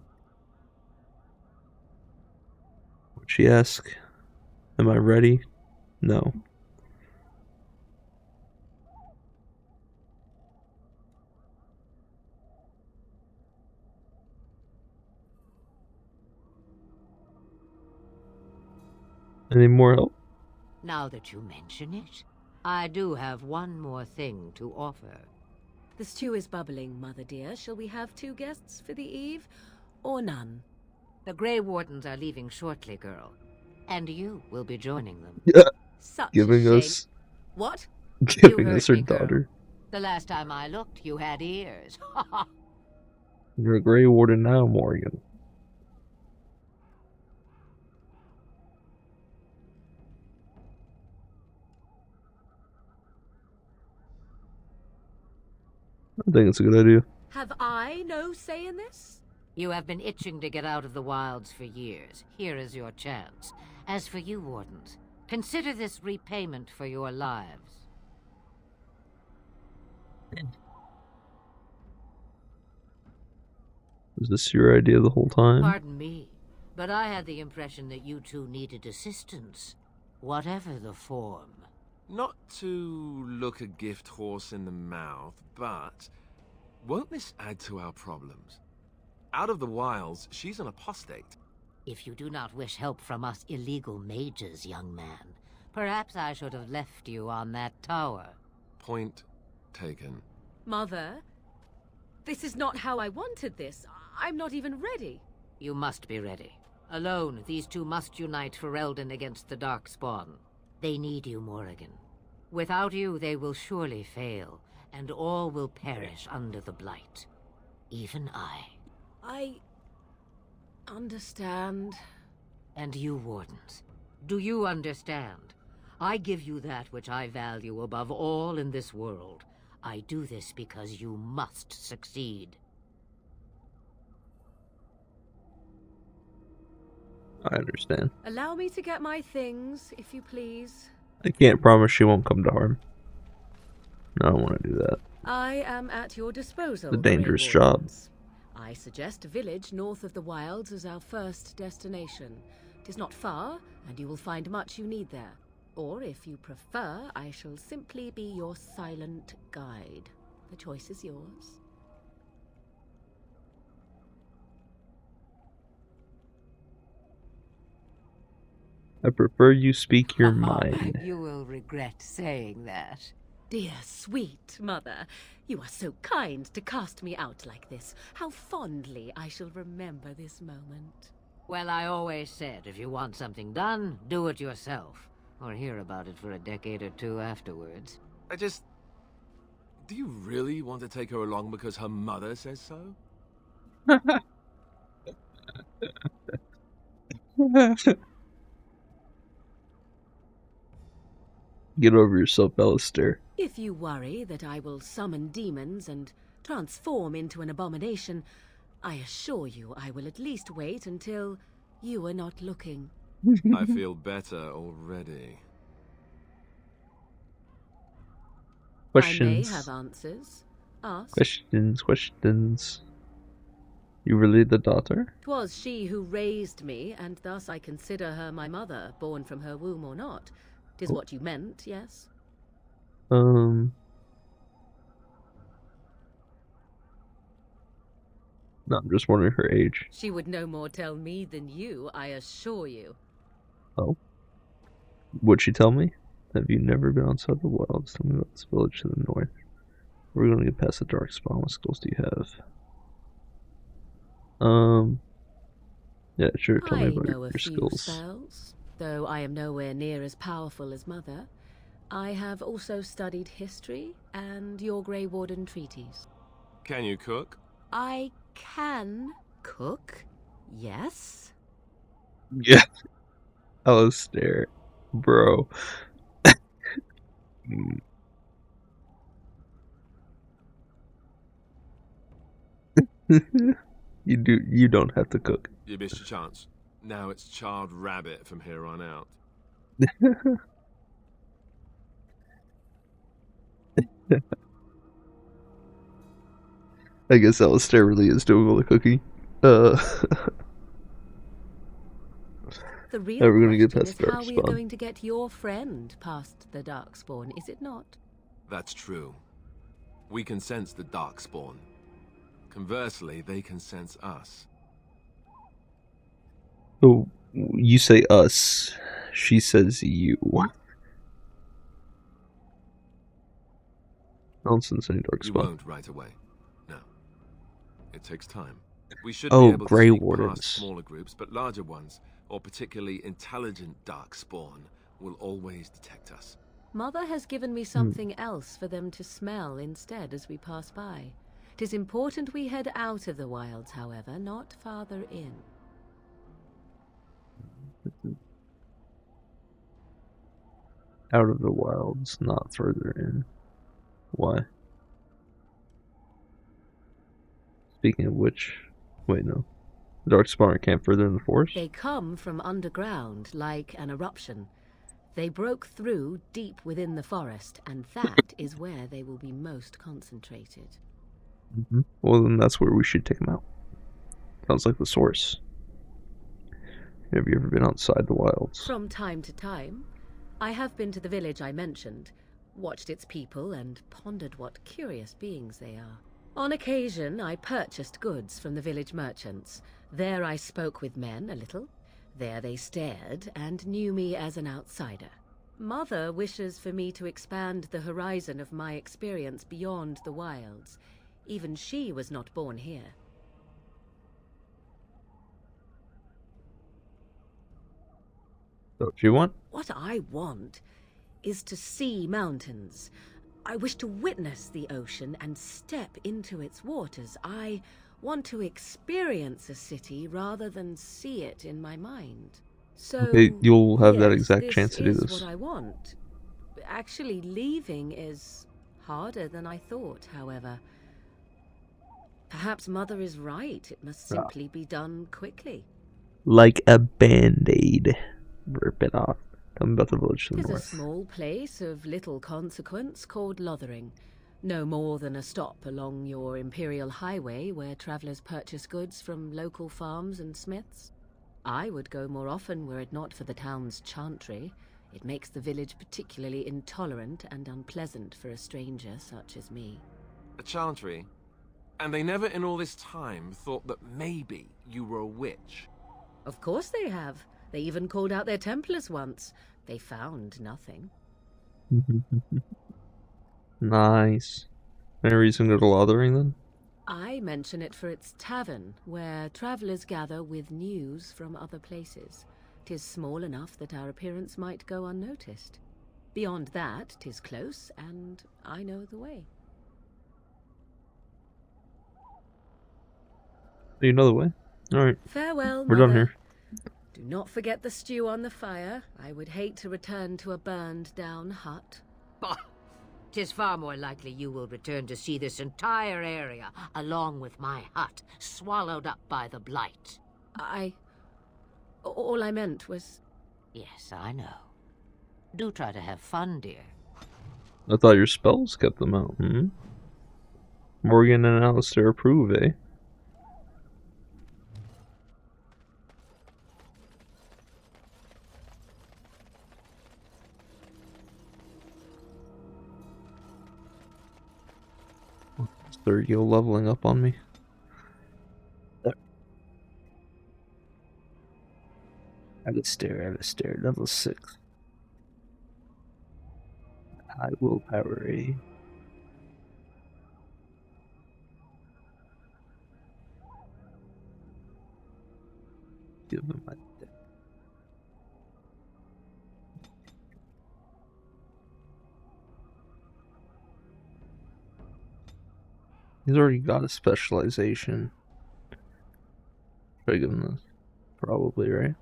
Would she ask? Am I ready? No. Any more help? Now that you mention it, I do have one more thing to offer. The stew is bubbling, Mother dear. Shall we have 2 guests for the eve, or none? The Grey Wardens are leaving shortly, girl. And you will be joining them. Yeah. Such Giving a shame. us... What? Giving us her me, girl. daughter. The last time I looked, you had ears. You're a Grey Warden now, Morgan. I think it's a good idea. Have I no say in this? You have been itching to get out of the wilds for years. Here is your chance. As for you, Wardens, consider this repayment for your lives. Was this your idea the whole time? Pardon me, but I had the impression that you two needed assistance, whatever the form. Not to look a gift horse in the mouth, but won't this add to our problems? Out of the wilds, she's an apostate. If you do not wish help from us illegal mages, young man, perhaps I should have left you on that tower. Point taken. Mother, this is not how I wanted this. I'm not even ready. You must be ready. Alone, these two must unite Ferelden against the Darkspawn. They need you, Morrigan. Without you, they will surely fail, and all will perish under the Blight. Even I. I... understand. And you, Wardens, do you understand? I give you that which I value above all in this world. I do this because you must succeed. I understand. Allow me to get my things, if you please. I can't promise she won't come to harm. No, I don't want to do that. I am at your disposal. It's a dangerous Grey job. Wardens. I suggest a village north of the wilds as our first destination. It is not far, and you will find much you need there. Or, if you prefer, I shall simply be your silent guide. The choice is yours. I prefer you speak your mind. You will regret saying that. Dear, sweet mother, you are so kind to cast me out like this. How fondly I shall remember this moment. Well, I always said, if you want something done, do it yourself. Or hear about it for a decade or two afterwards. Do you really want to take her along because her mother says so? Get over yourself, Alistair. If you worry that I will summon demons and transform into an abomination, I assure you I will at least wait until you are not looking. I feel better already. Questions. I may have answers. Ask. Questions. You really the daughter? 'Twas she who raised me, and thus I consider her my mother, born from her womb or not. 'Tis what you meant, yes? No, I'm just wondering her age. She would no more tell me than you, I assure you. Oh? Would she tell me? Have you never been outside the wilds? Tell me about this village to the north. We're gonna get past the Darkspawn. What skills do you have? Yeah, sure, tell me about your skills. Spells, though I am nowhere near as powerful as Mother. I have also studied history and your Grey Warden treaties. Can you cook? I can cook, yes. Yeah. Alistair, bro. You don't have to cook. You missed your chance. Now it's charred rabbit from here on out. I guess Alistair really is doing all the cooking. The real we're gonna get question past is how we are Darkspawn. going to get your friend past the Darkspawn, is it not? That's true. We can sense the Darkspawn. Conversely, they can sense us. Oh, you say us. She says you. Nonsense, any dark You spot. won't right away. No. It takes time. We should Oh, be able to Grey sneak Wardens. past smaller groups, but larger ones, or particularly intelligent darkspawn, will always detect us. Mother has given me something else for them to smell instead as we pass by. 'Tis important we head out of the wilds, however, not farther in. Out of the wilds, not further in. Why? Speaking of which, wait, no. The darkspawn camp further in the forest? They come from underground, like an eruption. They broke through deep within the forest, and that is where they will be most concentrated. Well, then that's where we should take them out. Sounds like the source. Have you ever been outside the wilds? From time to time. I have been to the village I mentioned, watched its people, and pondered what curious beings they are. On occasion, I purchased goods from the village merchants. There I spoke with men a little. There they stared and knew me as an outsider. Mother wishes for me to expand the horizon of my experience beyond the wilds. Even she was not born here. So what you want? What I want is to see mountains. I wish to witness the ocean and step into its waters. I want to experience a city rather than see it in my mind. So Okay, you'll have that yes, exact chance to do This this. is what I want. Actually, leaving is harder than I thought, however. Perhaps Mother is right. It must simply be done quickly. Like a band-aid. Rip it off. Tell me about the village to the It is a north. small place of little consequence called Lothering. No more than a stop along your imperial highway where travelers purchase goods from local farms and smiths. I would go more often were it not for the town's chantry. It makes the village particularly intolerant and unpleasant for a stranger such as me. A chantry? And they never in all this time thought that maybe you were a witch? Of course they have. They even called out their Templars once. They found nothing. Nice. Any reason to go to Lothering then? I mention it for its tavern, where travelers gather with news from other places. 'Tis small enough that our appearance might go unnoticed. Beyond that, 'tis close, and I know the way. You know the way? Alright. Farewell, We're Mother. done here. Do not forget the stew on the fire. I would hate to return to a burned-down hut. Bah! 'Tis far more likely you will return to see this entire area, along with my hut, swallowed up by the blight. All I meant was... Yes, I know. Do try to have fun, dear. I thought your spells kept them out, Morgan and Alistair approve, eh? Third yo leveling up on me. Alistair, level 6. High willpower, eh? Give him my deck. He's already got a specialization. Should I give him this? Probably, right?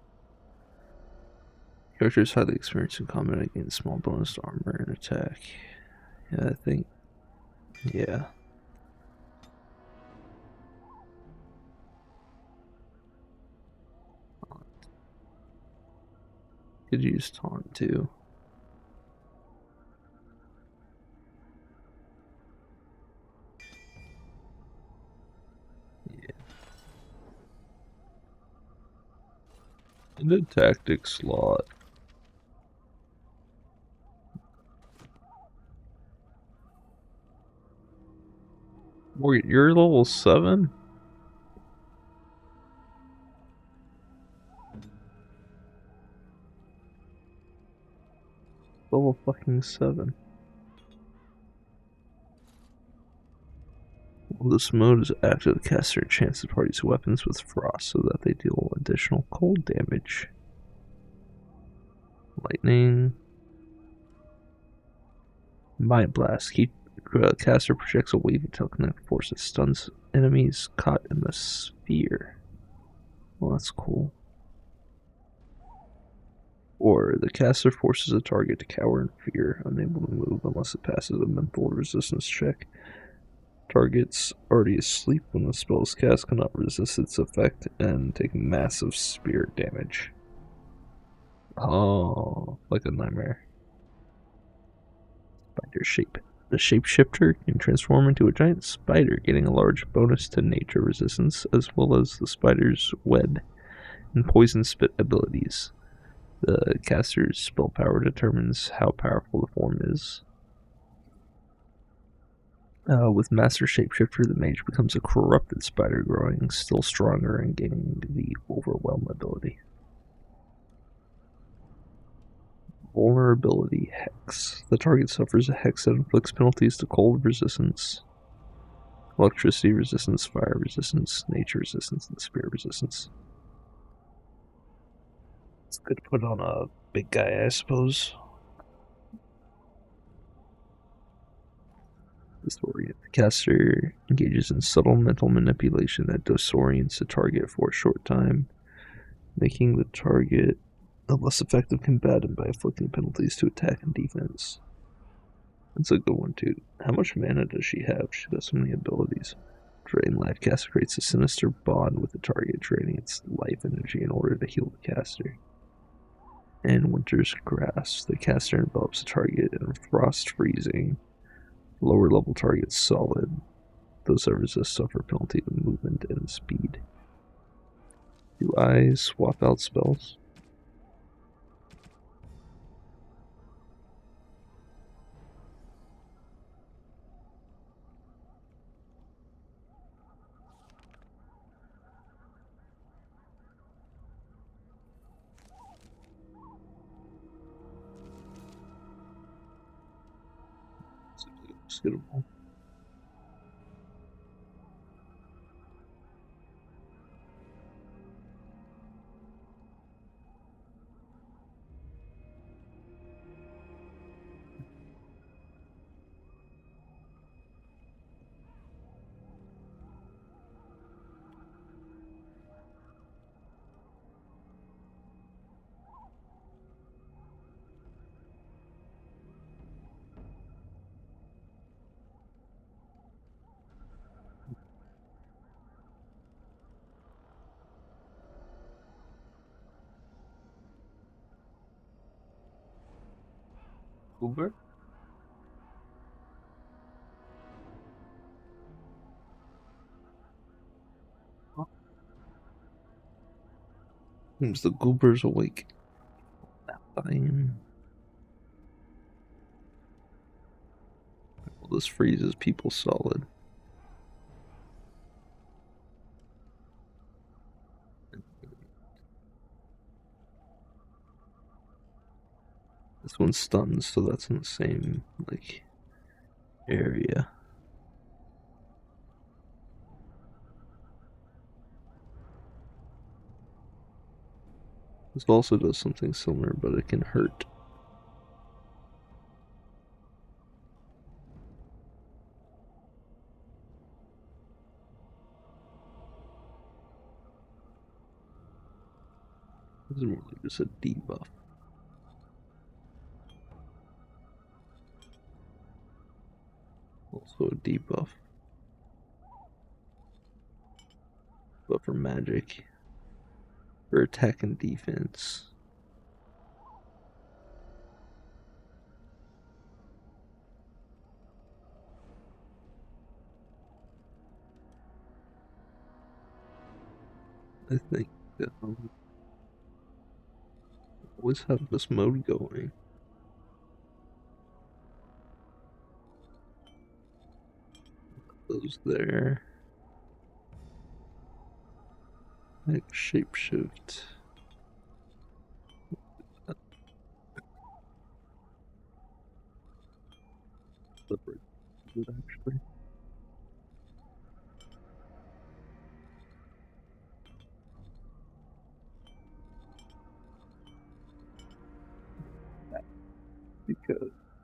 Character is highly experienced in combat and gains small bonus to armor and attack. Yeah, I think. Yeah. Could use taunt too. Yeah. In the tactics slot. Wait, you're level 7? Level fucking 7. Well, this mode is active. The caster enchants the party's weapons with frost so that they deal additional cold damage. Lightning. Mind Blast. Caster projects a wave of telekinetic force that stuns enemies caught in the sphere. Well, that's cool. Or the caster forces a target to cower in fear, unable to move unless it passes a mental resistance check. Targets already asleep when the spell is cast cannot resist its effect and take massive spirit damage. Oh, like a nightmare. Spider shape. The shapeshifter can transform into a giant spider, getting a large bonus to nature resistance, as well as the spider's web and poison spit abilities. The caster's spell power determines how powerful the form is. With Master Shapeshifter, the mage becomes a corrupted spider, growing still stronger and gaining the Overwhelm ability. Vulnerability Hex. The target suffers a hex that inflicts penalties to cold resistance, electricity resistance, fire resistance, nature resistance, and spirit resistance. It's good to put on a big guy, I suppose. Disorient. The caster engages in subtle mental manipulation that disorients the target for a short time, making the target a less effective combatant by inflicting penalties to attack and defense. That's a good one, too. How much mana does she have? She has so many abilities. Drain Life. Caster creates a sinister bond with the target, draining its life energy in order to heal the caster. And Winter's Grasp. The caster envelops the target in frost freezing. Lower level targets solid. Those that resist suffer penalty to movement and speed. Do I swap out spells? Skittable. Uber? Seems the goober's awake. Fine. Well, this freezes people solid. This one's stunned, so that's in the same, like, area. This also does something similar, but it can hurt. This is more like just a debuff. Also a debuff. But for magic. For attack and defense. I think that always have this mode going. Those there. Like shapeshift. Actually.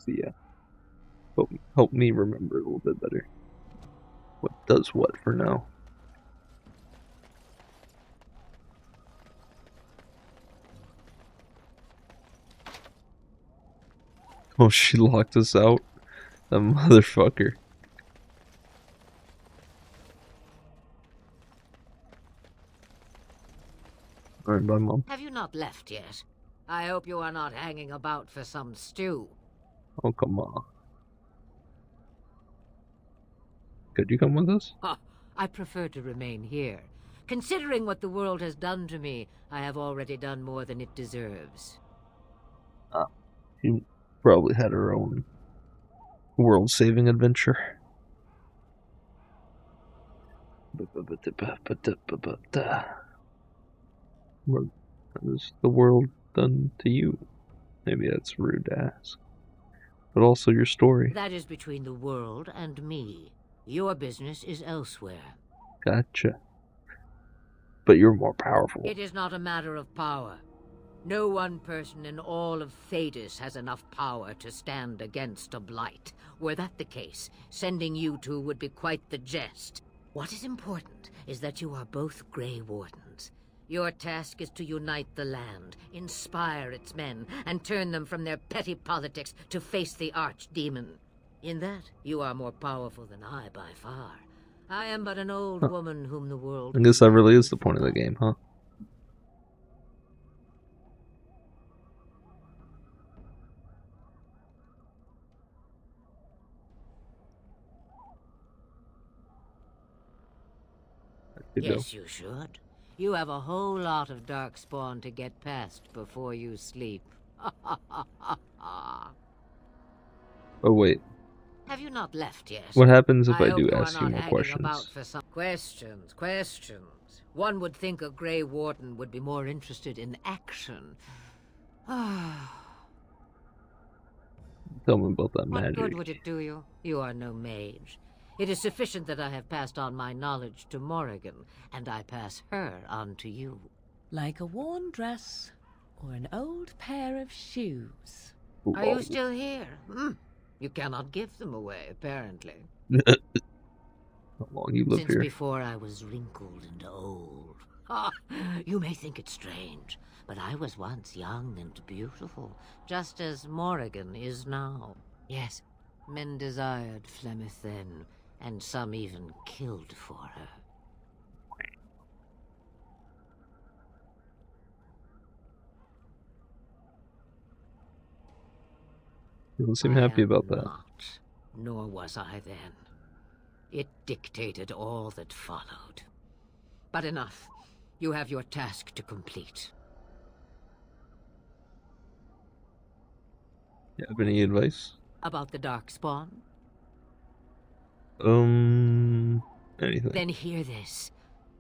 So yeah, help me remember a little bit better. What does what for now? Oh, she locked us out. That motherfucker. Alright, bye, Mom. Have you not left yet? I hope you are not hanging about for some stew. Oh, come on. Could you come with us? I prefer to remain here. Considering what the world has done to me, I have already done more than it deserves. She probably had her own world-saving adventure. What has the world done to you? Maybe that's rude to ask. But also your story. That is between the world and me. Your business is elsewhere. Gotcha. But you're more powerful. It is not a matter of power. No one person in all of Thedas has enough power to stand against a blight. Were that the case, sending you two would be quite the jest. What is important is that you are both Grey Wardens. Your task is to unite the land, inspire its men, and turn them from their petty politics to face the archdemon. In that, you are more powerful than I by far. I am but an old woman whom the world... I guess that really is the point of the game, huh? Yes, you should. You have a whole lot of darkspawn to get past before you sleep. Oh, wait. Have you not left yet? What happens if I hope do you are ask you not more hanging questions? about for some questions. One would think a Grey Warden would be more interested in action. Tell me about that What magic. good would it do you? You are no mage. It is sufficient that I have passed on my knowledge to Morrigan, and I pass her on to you. Like a worn dress or an old pair of shoes. Are you still here? You cannot give them away, apparently. How long you live Since here? before I was wrinkled and old. You may think it strange, but I was once young and beautiful, just as Morrigan is now. Yes, men desired Flemeth then, and some even killed for her. You don't seem happy about that. Not, nor was I then. It dictated all that followed. But enough. You have your task to complete. You have any advice? About the Darkspawn? Anything. Then hear this.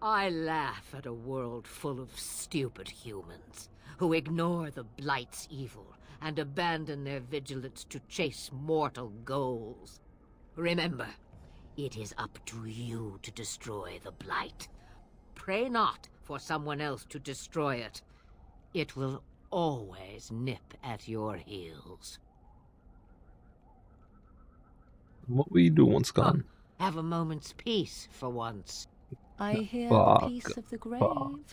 I laugh at a world full of stupid humans who ignore the Blight's evil and abandon their vigilance to chase mortal goals. Remember, it is up to you to destroy the Blight. Pray not for someone else to destroy it. It will always nip at your heels. What will you do once gone? Have a moment's peace for once. I hear the peace of the grave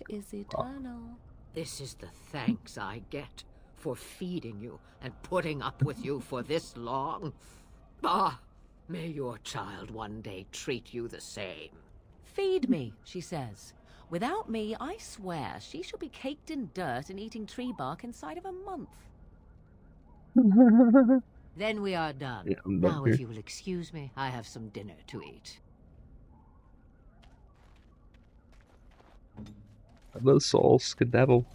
is eternal. This is the thanks I get for feeding you and putting up with you for this long. May your child one day treat you the same. Feed me, she says. Without me, I swear, she shall be caked in dirt and eating tree bark inside of a month. Then we are done. Yeah, I'm done now, here. if you will excuse me, I have some dinner to eat. Let's all skedaddle.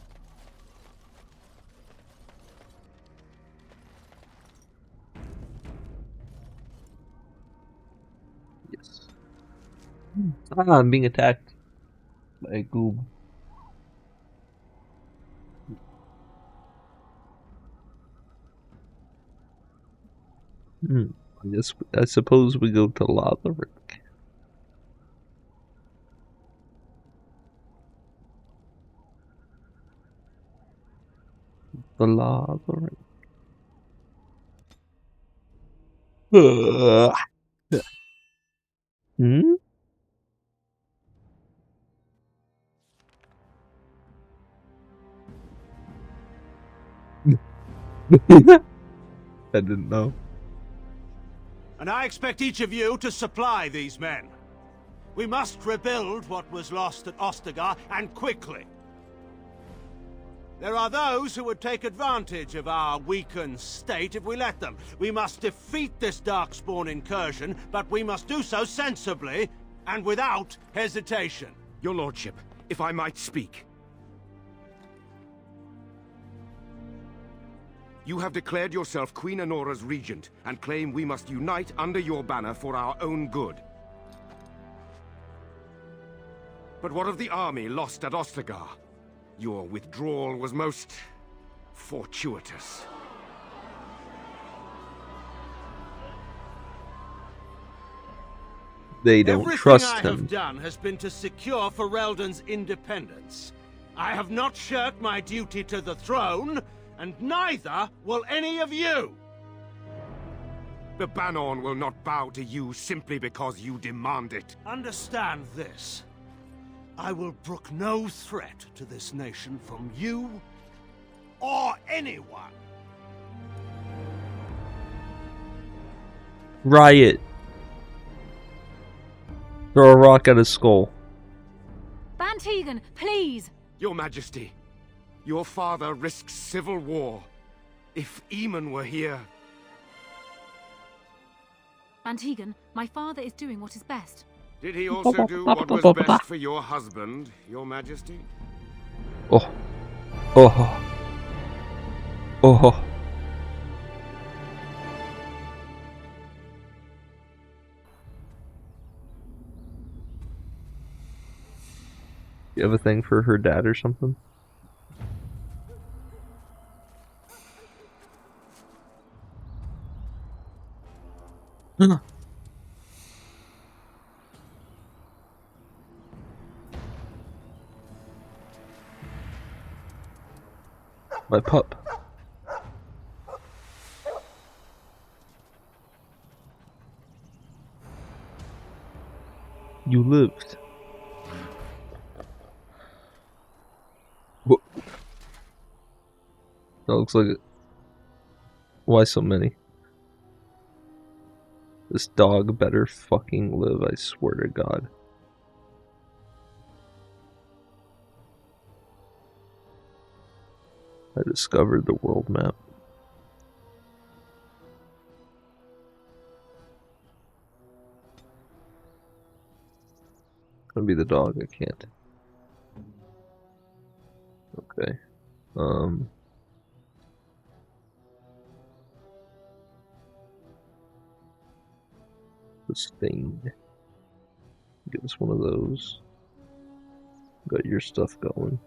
Yes. I'm being attacked by a goob. I suppose we go to Lotharic. The Lotharic. Hmm? I didn't know. And I expect each of you to supply these men. We must rebuild what was lost at Ostagar, and quickly. There are those who would take advantage of our weakened state if we let them. We must defeat this Darkspawn incursion, but we must do so sensibly and without hesitation. Your lordship, if I might speak. You have declared yourself Queen Honora's regent, and claim we must unite under your banner for our own good. But what of the army lost at Ostagar? Your withdrawal was most fortuitous. They don't trust him. Everything I have done has been to secure Ferelden's independence. I have not shirked my duty to the throne, and neither will any of you! The Banon will not bow to you simply because you demand it. Understand this. I will brook no threat to this nation from you or anyone. Riot. Throw a rock at his skull. Van Tegan, please! Your Majesty, your father risks civil war. If Eamon were here... Van Tegan, my father is doing what is best. Did he also do what was best for your husband, Your Majesty? Oh. Oh. Oh. You have a thing for her dad or something? My pup. You lived. What? That looks like it. Why so many? This dog better fucking live, I swear to God. I discovered the world map. Gonna be the dog, I can't. Okay. This thing. Give us one of those. Got your stuff going.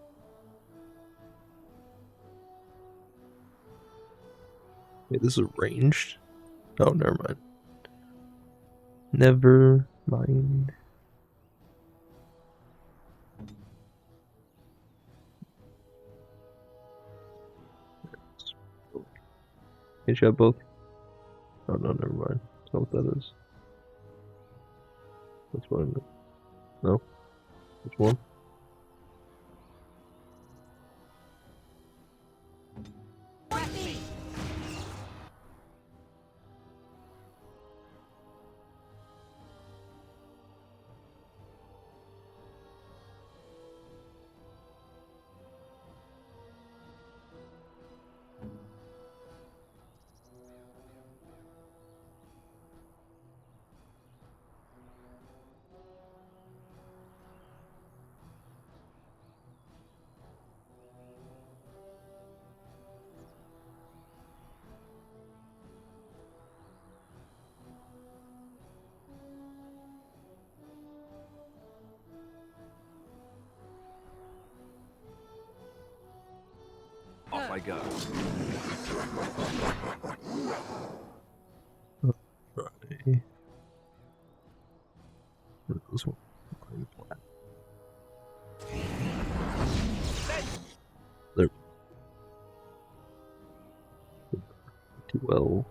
Wait, this is ranged? Oh, never mind. Never mind. Can't you have both? Oh no, never mind. That's not what that is. That's what I meant. No? Which one? Off I go. Right. This one. There. Too well.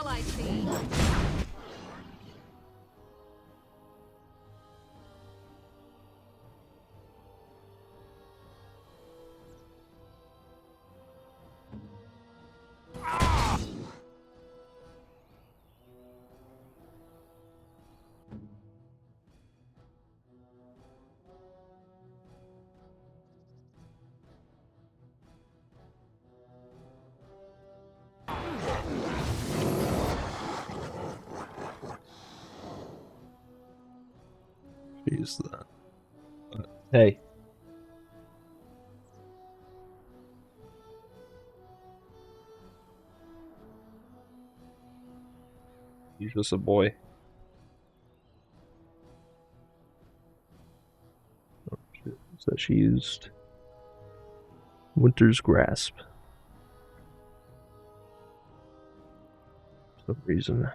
shall I see? Use that. Hey. He's just a boy. Oh, shit. So she used Winter's Grasp. For some reason.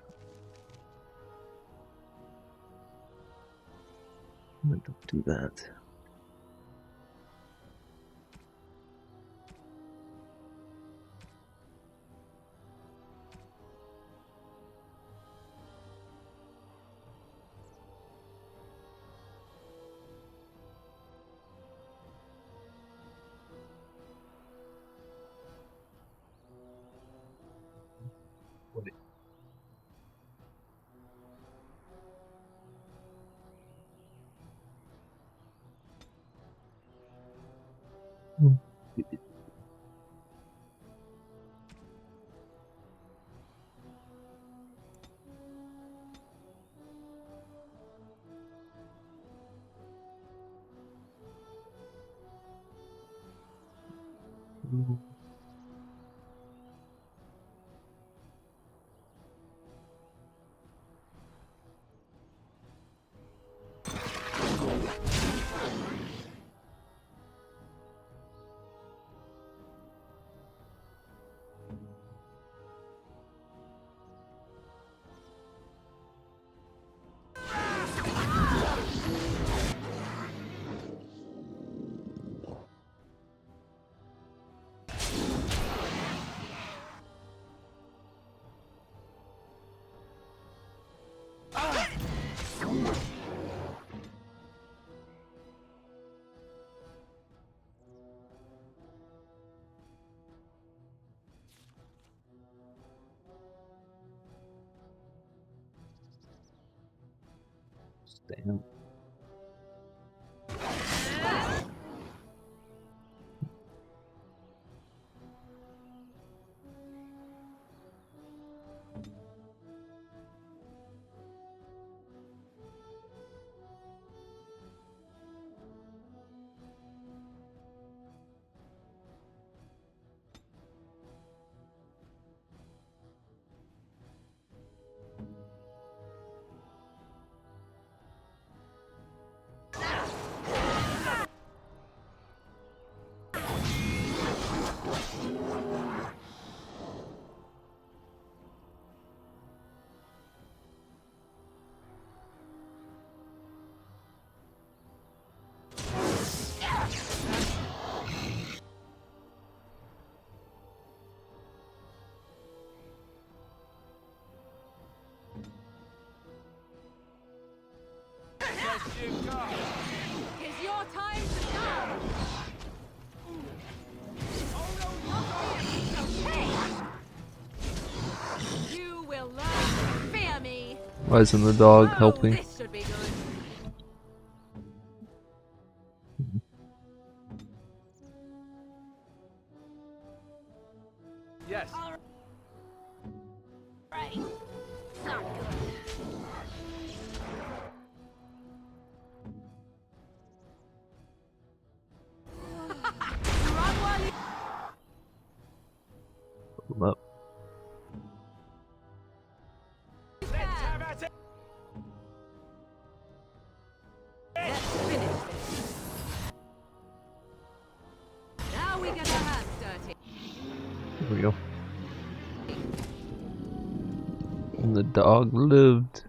I'm going to do that. Wait. Damn. It's your time to shine! Oh no, not you will learn to fear me! Why isn't the dog helping? This should be good. Yes. Right. Not good. Run while you... Put him up. Let's have at it. Let's finish this. Now we get our hands dirty. There we go. And the dog lived.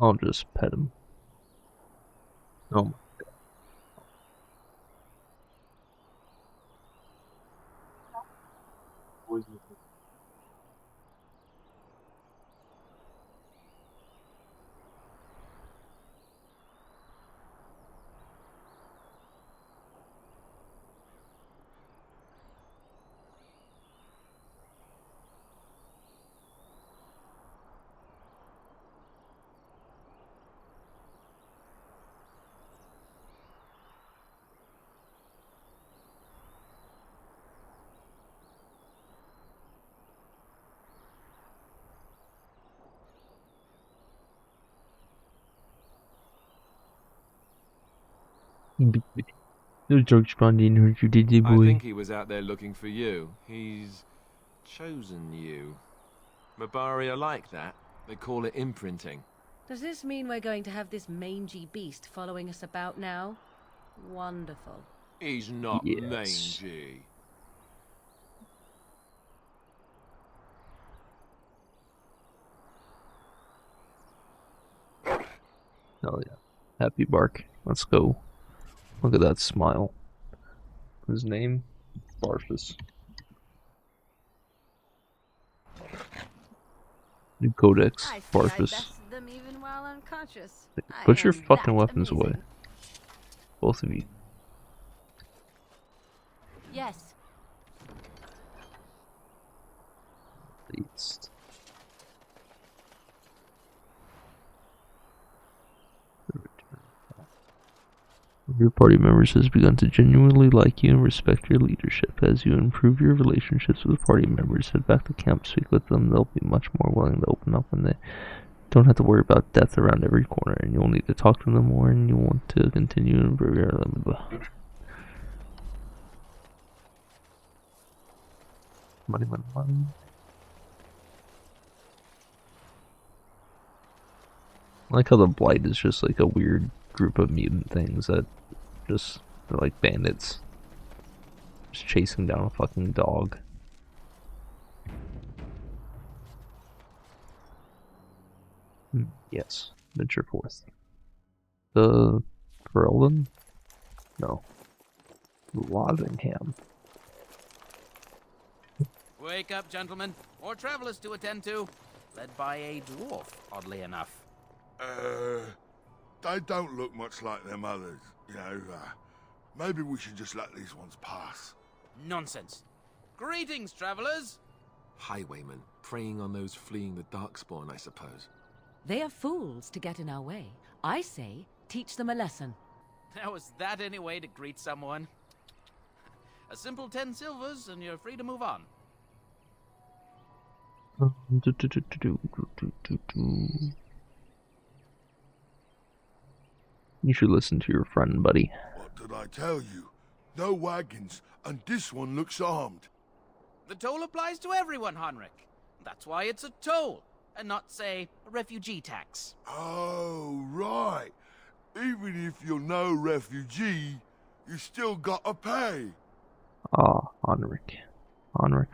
I'll just pet him. Oh my. No jokes, Bonding, hurt you, did you, boy? I think he was out there looking for you. He's chosen you. Mabari are like that. They call it imprinting. Does this mean we're going to have this mangy beast following us about now? Wonderful. He's not Yes. mangy. Hell yeah. Happy bark. Let's go. Look at that smile. His name? Barfus. New codex. Barfus. them even while unconscious. Put your fucking weapons away. Both of you. Yes. Beast. Your party members has begun to genuinely like you and respect your leadership. As you improve your relationships with party members, head back to camp, speak with them. They'll be much more willing to open up when they don't have to worry about death around every corner, and you'll need to talk to them more, and you'll want to continue to improve your money. I like how the Blight is just like a weird group of mutant things that just, they're like bandits. Just chasing down a fucking dog. Yes, venture forth. The Ferelden? No. Losingham. Wake up, gentlemen. More travelers to attend to. Led by a dwarf, oddly enough. They don't look much like them others. You know, maybe we should just let these ones pass. Nonsense. Greetings, travelers. Highwaymen, preying on those fleeing the Darkspawn, I suppose. They are fools to get in our way. I say, teach them a lesson. Now, is that any way to greet someone? A simple 10 silvers, and you're free to move on. You should listen to your friend, buddy. What did I tell you? No wagons, and this one looks armed. The toll applies to everyone, Henrik. That's why it's a toll, and not, say, a refugee tax. Oh, right. Even if you're no refugee, you still gotta pay. Ah, Henrik. Henrik.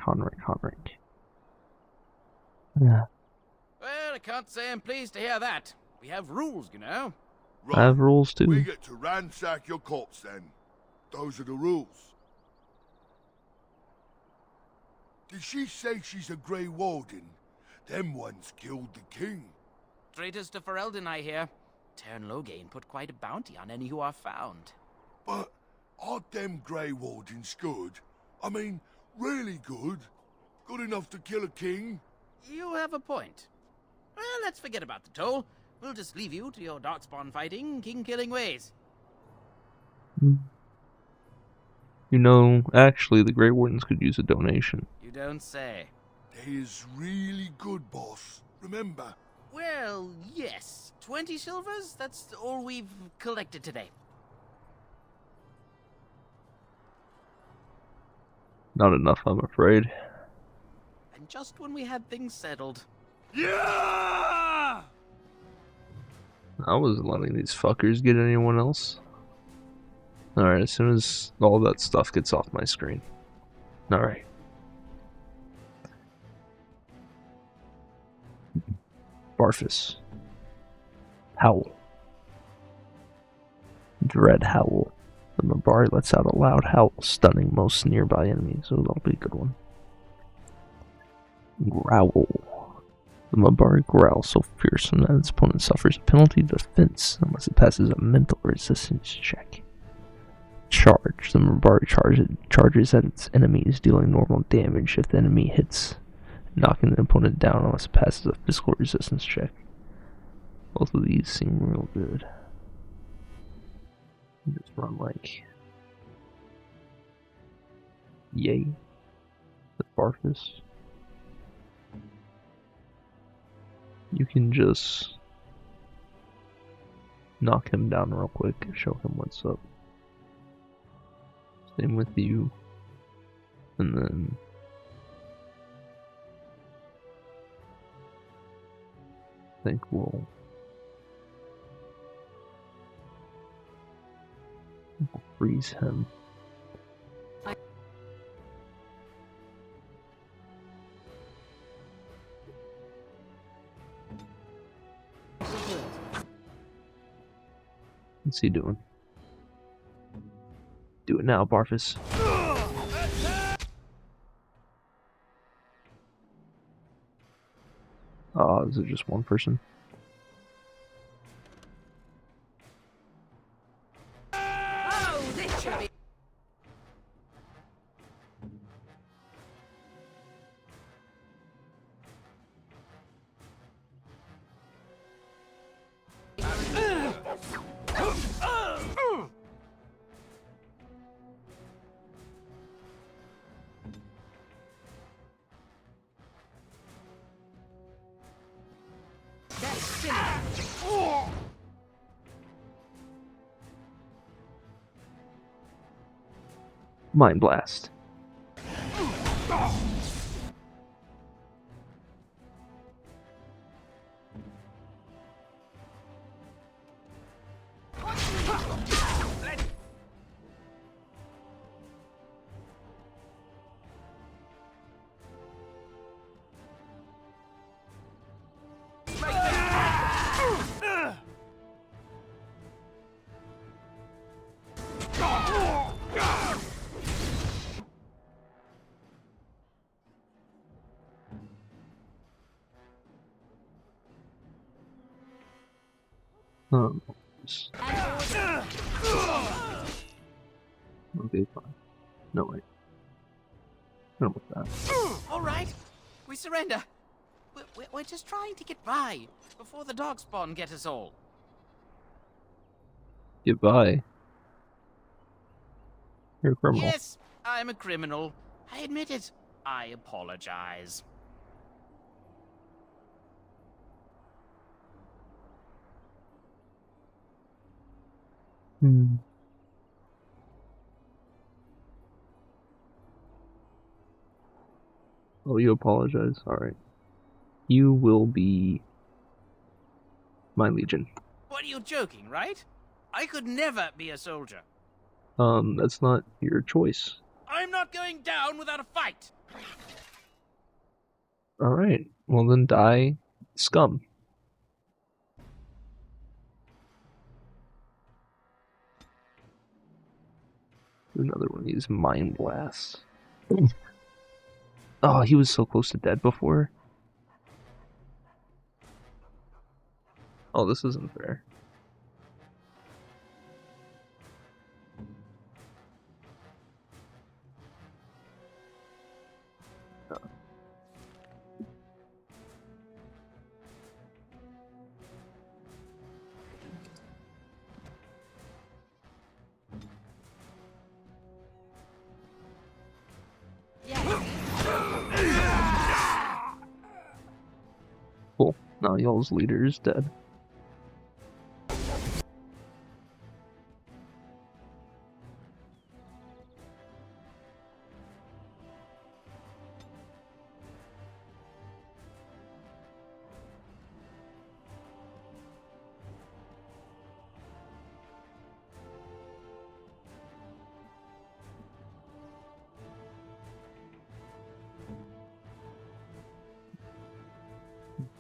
Yeah. Well, I can't say I'm pleased to hear that. We have rules, you know. Right. I have rules too. We get to ransack your corpse then. Those are the rules. Did she say she's a Grey Warden? Them ones killed the king. Traitors to Ferelden, I hear. Teyrn Loghain put quite a bounty on any who are found. But aren't them Grey Wardens good? I mean, really good? Good enough to kill a king? You have a point. Well, let's forget about the toll. We'll just leave you to your darkspawn fighting, king-killing ways. You know, actually, the Grey Wardens could use a donation. You don't say. They is really good, boss. Remember? Well, yes. 20 silvers? That's all we've collected today. Not enough, I'm afraid. And just when we had things settled. Yeah! I wasn't letting these fuckers get anyone else. Alright, as soon as all that stuff gets off my screen. Alright. Barfus. Howl. Dread Howl. The Mabari lets out a loud howl, stunning most nearby enemies, so that'll be a good one. Growl. The Mabari growls so fearsome that its opponent suffers a penalty defense unless it passes a mental resistance check. Charge. The Mabari charges at its enemies, dealing normal damage if the enemy hits, knocking the opponent down unless it passes a physical resistance check. Both of these seem real good. Just run like yay. The Barfus. You can just knock him down real quick and show him what's up. Same with you. And then I think we'll freeze him. What's he doing? Do it now, Barfus. Is it just one person? Oh, this should be. Mind Blast. Okay, fine. No, wait. I don't want that. All right, we surrender. We're just trying to get by before the darkspawn get us all. Goodbye. You're a criminal. Yes, I'm a criminal. I admit it. I apologize. Oh, you apologize. Alright. You will be my legion. What are you joking, right? I could never be a soldier. That's not your choice. I'm not going down without a fight. Alright. Well then die, scum. Do another one of these Mind Blasts. Oh, he was so close to dead before. Oh, this isn't fair. Cool. Now y'all's leader is dead.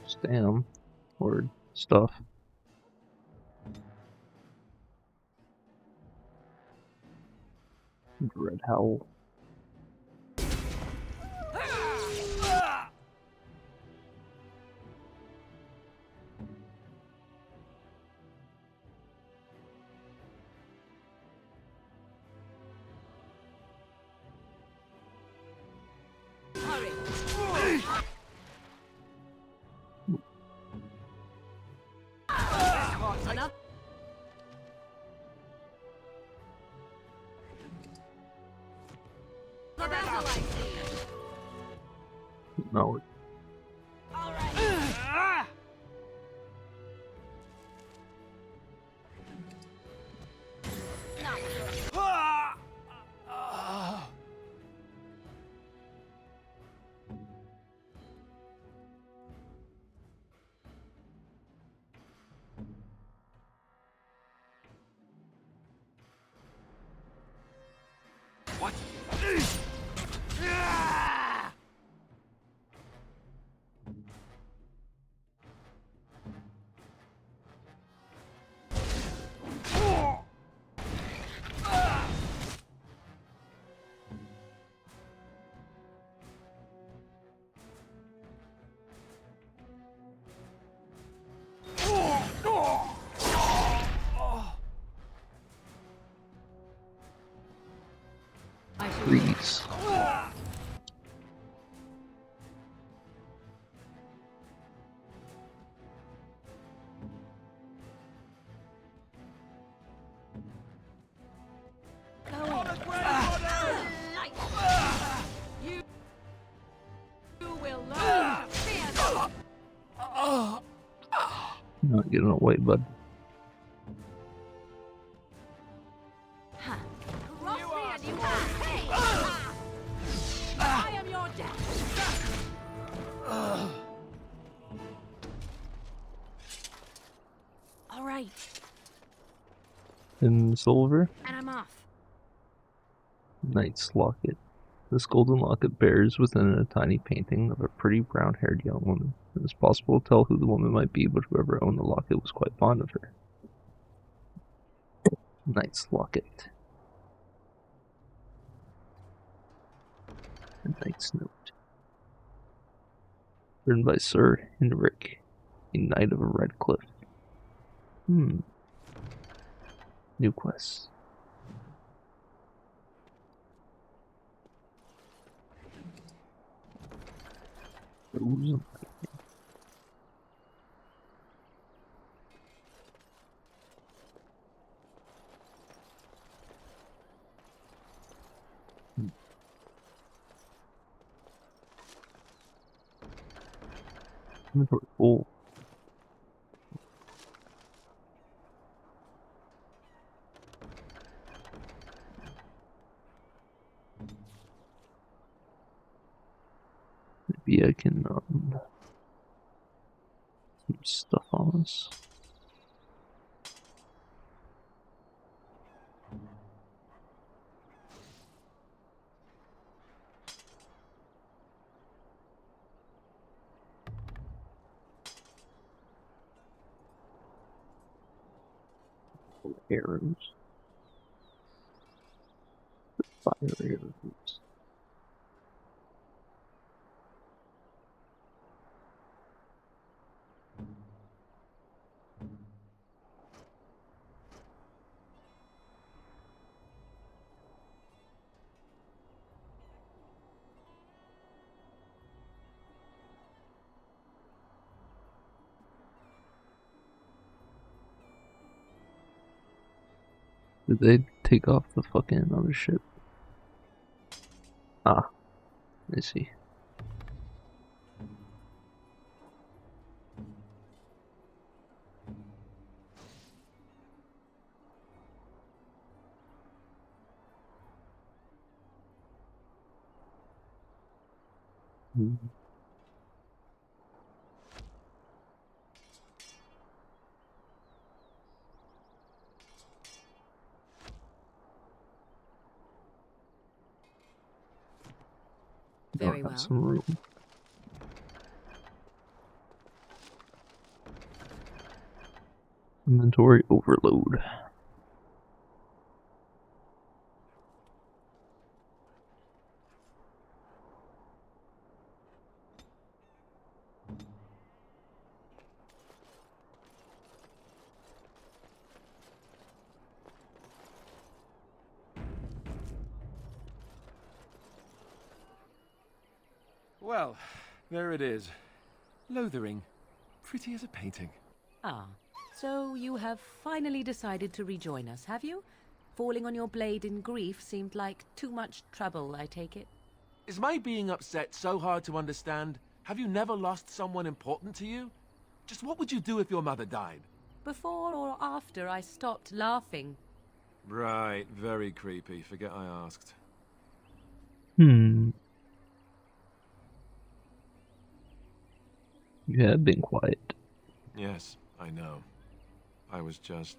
Stam or stuff. Would howl. No. What? Please. Not getting away, bud. I am your death. All right. In silver, And I'm off. Knight's Locket. This golden locket bears within it a tiny painting of a pretty brown-haired young woman. It is possible to tell who the woman might be, but whoever owned the locket was quite fond of her. Knight's Locket. A Knight's Note. Written by Sir Henrik, a Knight of a Red Cliff. New quest. Ooh. Inventory full. Maybe I can some stuff on us. Arrows. Fire arrows. Did they take off the fucking other ship? Ah, I see. Very well. Some room. Inventory overload. Well, there it is. Lothering. Pretty as a painting. Ah, so you have finally decided to rejoin us, have you? Falling on your blade in grief seemed like too much trouble, I take it. Is my being upset so hard to understand? Have you never lost someone important to you? Just what would you do if your mother died? Before or after I stopped laughing? Right, very creepy. Forget I asked. You have been quiet. Yes, I know. I was just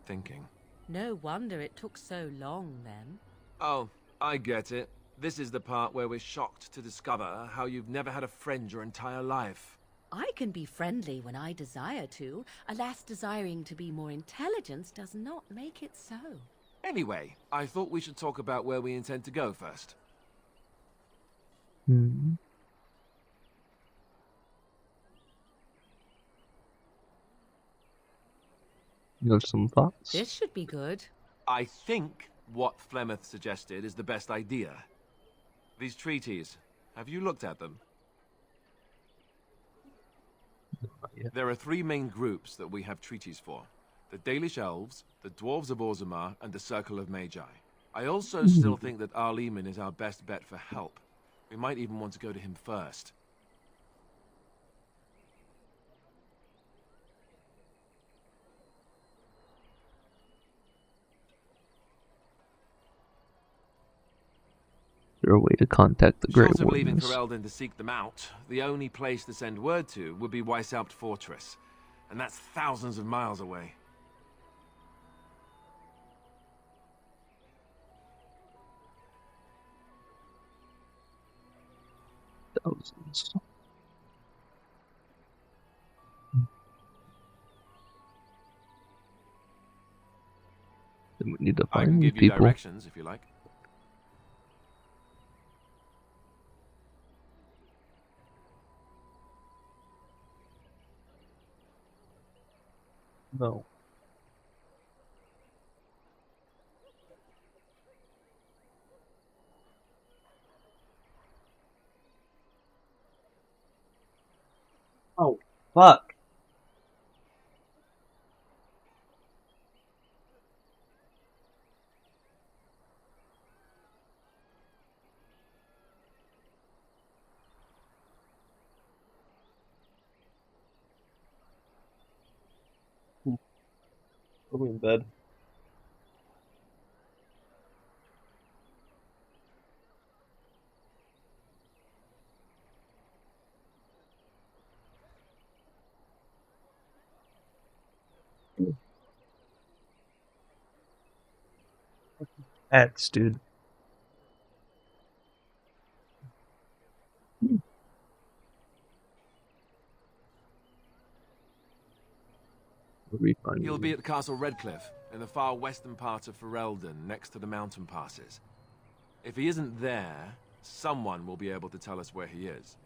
thinking. No wonder it took so long, then. Oh, I get it. This is the part where we're shocked to discover how you've never had a friend your entire life. I can be friendly when I desire to. Alas, desiring to be more intelligent does not make it so. Anyway, I thought we should talk about where we intend to go first. You have some thoughts? This should be good. I think what Flemeth suggested is the best idea. These treaties, have you looked at them? There are three main groups that we have treaties for. The Dalish Elves, the Dwarves of Orzammar, and the Circle of Magi. I also still think that Arleman is our best bet for help. We might even want to go to him first. Is there a way to contact the Grey Short of leaving Wardens? Ferelden to seek them out, the only place to send word to would be Weishaupt Fortress. And that's thousands of miles away. Thousands. Then we need to I find can new give you people. directions if you like. No. Oh, fuck. Are we in bed? Ants, dude. He'll be at Castle Redcliffe, in the far western part of Ferelden, next to the mountain passes. If he isn't there, someone will be able to tell us where he is.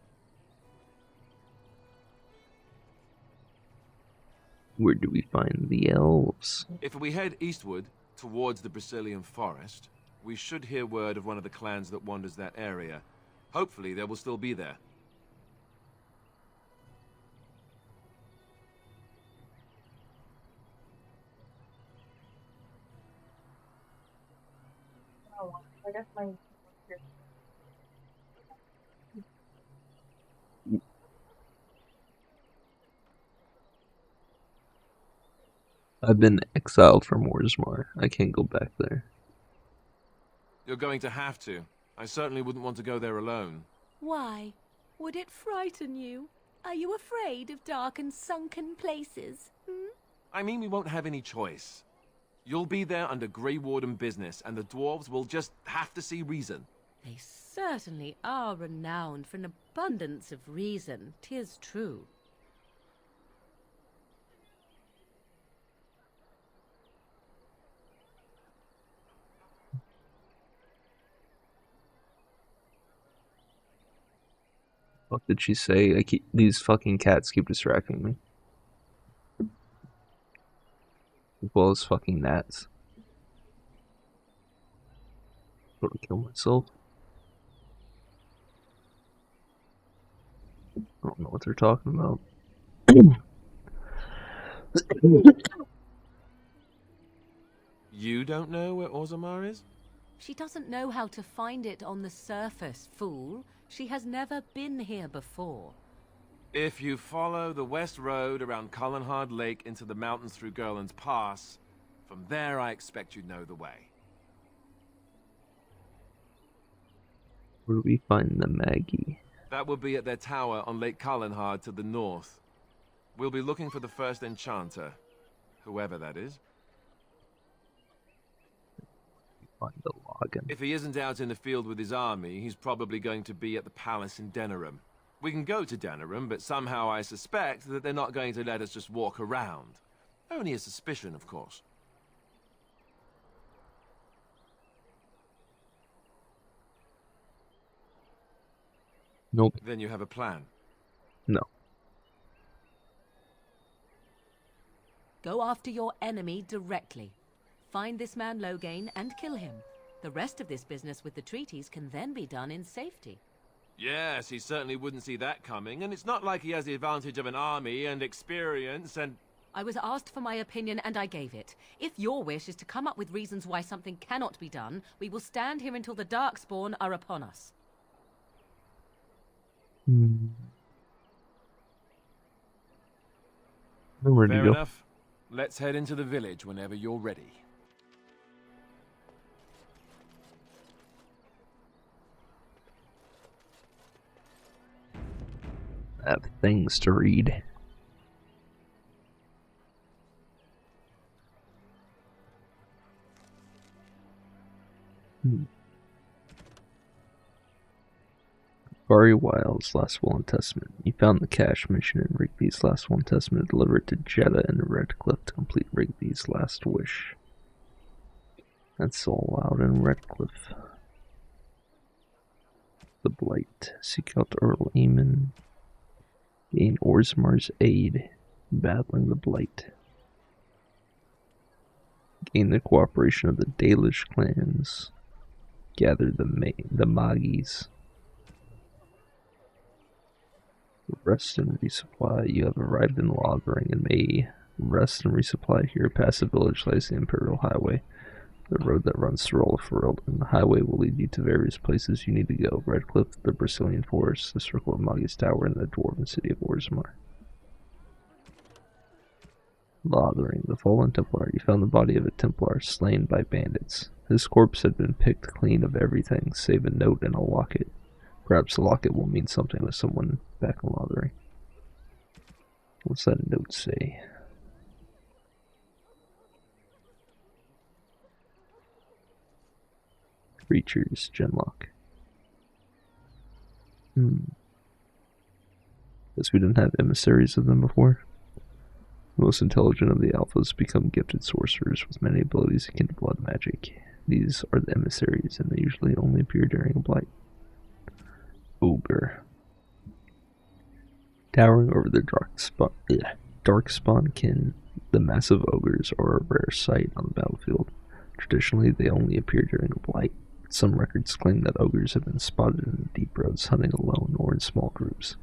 Where do we find the elves? If we head eastward, towards the Brazilian forest, we should hear word of one of the clans that wanders that area. Hopefully they will still be there. I guess my... I've been exiled from Orzammar. I can't go back there. You're going to have to. I certainly wouldn't want to go there alone. Why? Would it frighten you? Are you afraid of dark and sunken places? I mean, we won't have any choice. You'll be there under Grey Warden business, and the dwarves will just have to see reason. They certainly are renowned for an abundance of reason, 'tis true. What did she say? These fucking cats keep distracting me. As well as fucking gnats. I'm gonna kill myself. I don't know what they're talking about. You don't know where Orzammar is? She doesn't know how to find it on the surface, fool. She has never been here before. If you follow the west road around Cullenhard Lake into the mountains through Gerland's Pass, from there I expect you'd know the way. Where do we find the Maggie? That will be at their tower on Lake Cullenhard to the north. We'll be looking for the first enchanter, whoever that is. Find the login. If he isn't out in the field with his army, he's probably going to be at the palace in Denerim. We can go to Denerim, but somehow I suspect that they're not going to let us just walk around. Only a suspicion, of course. Nope. Then you have a plan? No. Go after your enemy directly. Find this man Loghain and kill him. The rest of this business with the treaties can then be done in safety. Yes, he certainly wouldn't see that coming, and it's not like he has the advantage of an army and experience and... I was asked for my opinion and I gave it. If your wish is to come up with reasons why something cannot be done, we will stand here until the Darkspawn are upon us. Fair enough. Let's head into the village whenever you're ready. I have things to read. Bari Wild's Last Will and Testament. You found the cache mentioned in Rigby's Last Will and Testament, delivered to Jeddah and Redcliffe to complete Rigby's last wish. That's all out in Redcliffe. The Blight. Seek out Earl Eamon. Gain Orzammar's aid. Battling the Blight. Gain the cooperation of the Dalish clans. Gather the Magis. Rest and resupply. You have arrived in Lothering and may rest and resupply here. Past the village lies the Imperial Highway, the road that runs through all of Fereld, and the highway will lead you to various places you need to go. Redcliffe, the Brazilian Forest, the Circle of Magi's Tower, and the Dwarven City of Orzammar. Lothering, the fallen Templar. You found the body of a Templar slain by bandits. His corpse had been picked clean of everything, save a note and a locket. Perhaps the locket will mean something to someone back in Lothering. What's that note say? Creatures, Genlock. Guess we didn't have emissaries of them before. The most intelligent of the alphas become gifted sorcerers with many abilities akin to blood magic. These are the emissaries, and they usually only appear during a blight. Ogre. Towering over the Darkspawn, the massive ogres are a rare sight on the battlefield. Traditionally, they only appear during a blight. Some records claim that ogres have been spotted in the deep roads hunting alone or in small groups.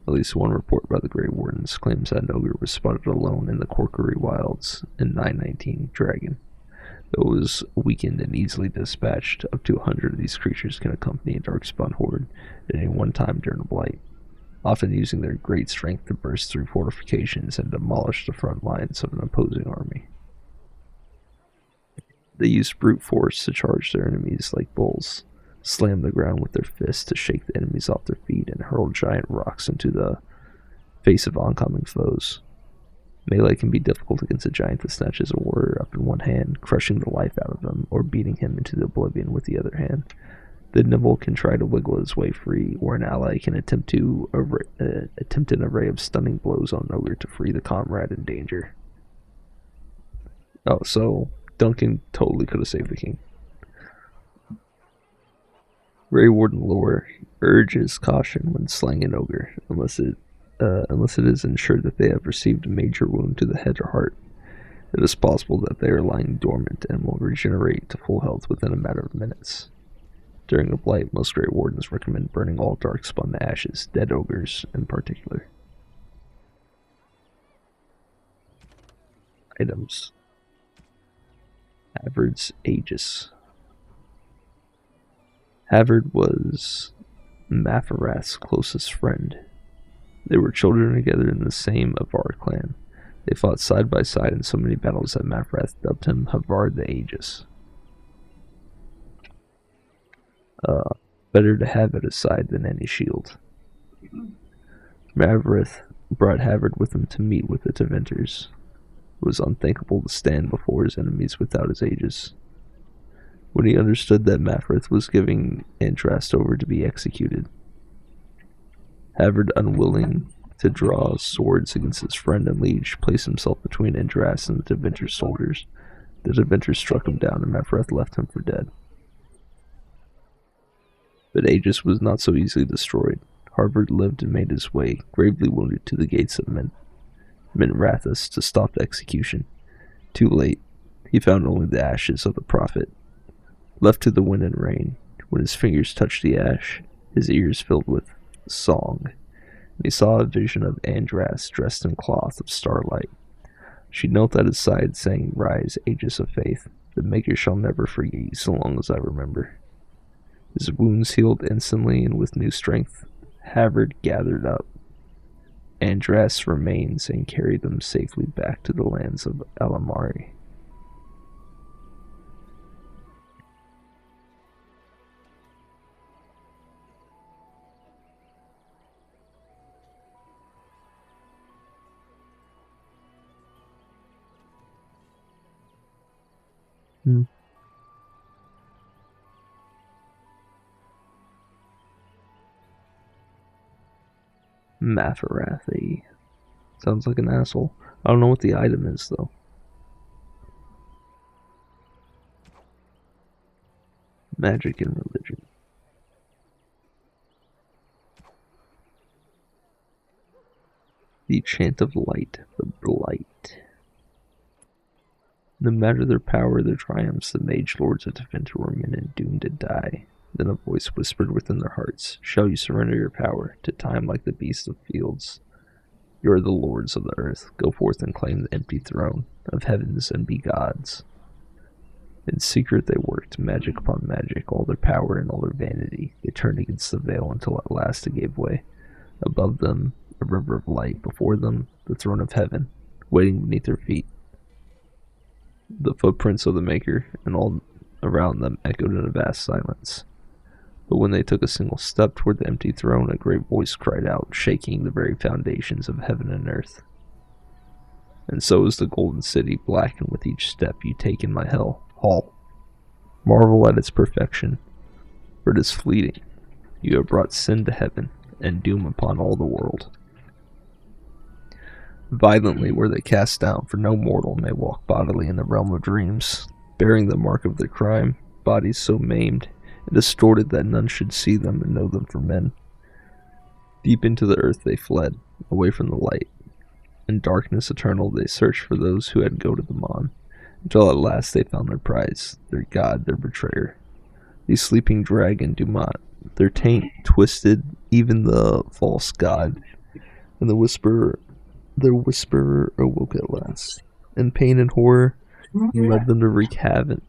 At least one report by the Grey Wardens claims that an ogre was spotted alone in the Corkery Wilds in 919 Dragon. Though it was weakened and easily dispatched, up to 100 of these creatures can accompany a Darkspawn horde at any one time during a blight, often using their great strength to burst through fortifications and demolish the front lines of an opposing army. They use brute force to charge their enemies like bulls, slam the ground with their fists to shake the enemies off their feet, and hurl giant rocks into the face of oncoming foes. Melee can be difficult against a giant that snatches a warrior up in one hand, crushing the life out of them, or beating him into the oblivion with the other hand. The Nibble can try to wiggle his way free, or an ally can attempt an array of stunning blows on an ogre to free the comrade in danger. Oh, so Duncan totally could have saved the king. Grey Warden lore urges caution when slaying an ogre, unless it is ensured that they have received a major wound to the head or heart. It is possible that they are lying dormant and will regenerate to full health within a matter of minutes. During the Blight, most Grey Wardens recommend burning all Darkspawn to ashes, dead ogres in particular. Items. Havard's Aegis. Havard was Mafarath's closest friend. They were children together in the same Havard clan. They fought side by side in so many battles that Mafarath dubbed him Havard the Aegis. Better to have at his side than any shield. Mavarath brought Havard with him to meet with the Tevinters. It was unthinkable to stand before his enemies without his Aegis. When he understood that Mafarath was giving Andrast over to be executed, Havard, unwilling to draw swords against his friend and liege, placed himself between Andrast and the Tevinters' soldiers. The Tevinters struck him down, and Mafarath left him for dead. But Aegis was not so easily destroyed. Havard lived and made his way, gravely wounded, to the gates of Minrathous to stop the execution. Too late, he found only the ashes of the prophet. Left to the wind and rain, when his fingers touched the ash, his ears filled with song, and he saw a vision of Andrast dressed in cloth of starlight. She knelt at his side, saying, "Rise, Aegis of faith, the Maker shall never forget you so long as I remember." His wounds healed instantly, and with new strength, Havard gathered up Andrast's remains and carried them safely back to the lands of Alamari. Mafarath. Sounds like an asshole. I don't know what the item is, though. Magic and religion. The chant of light, the blight. No matter their power, their triumphs, the mage lords of Tevinter were men and doomed to die. Then a voice whispered within their hearts, "Shall you surrender your power to time like the beasts of fields? You are the lords of the earth. Go forth and claim the empty throne of heavens and be gods." In secret they worked, magic upon magic, all their power and all their vanity. They turned against the veil until at last it gave way. Above them, a river of light. Before them, the throne of heaven, waiting beneath their feet. The footprints of the Maker and all around them echoed in a vast silence. But when they took a single step toward the empty throne, a great voice cried out, shaking the very foundations of heaven and earth. "And so is the golden city, blackened with each step you take in my hall. Marvel at its perfection, for it is fleeting. You have brought sin to heaven, and doom upon all the world." Violently were they cast down, for no mortal may walk bodily in the realm of dreams, bearing the mark of their crime, bodies so maimed and distorted that none should see them and know them for men. Deep into the earth they fled, away from the light. In darkness eternal they searched for those who had goaded them on, until at last they found their prize, their god, their betrayer. The sleeping dragon Dumat, their taint twisted even the false god, and their whisperer awoke at last. In pain and horror, he led them to wreak havoc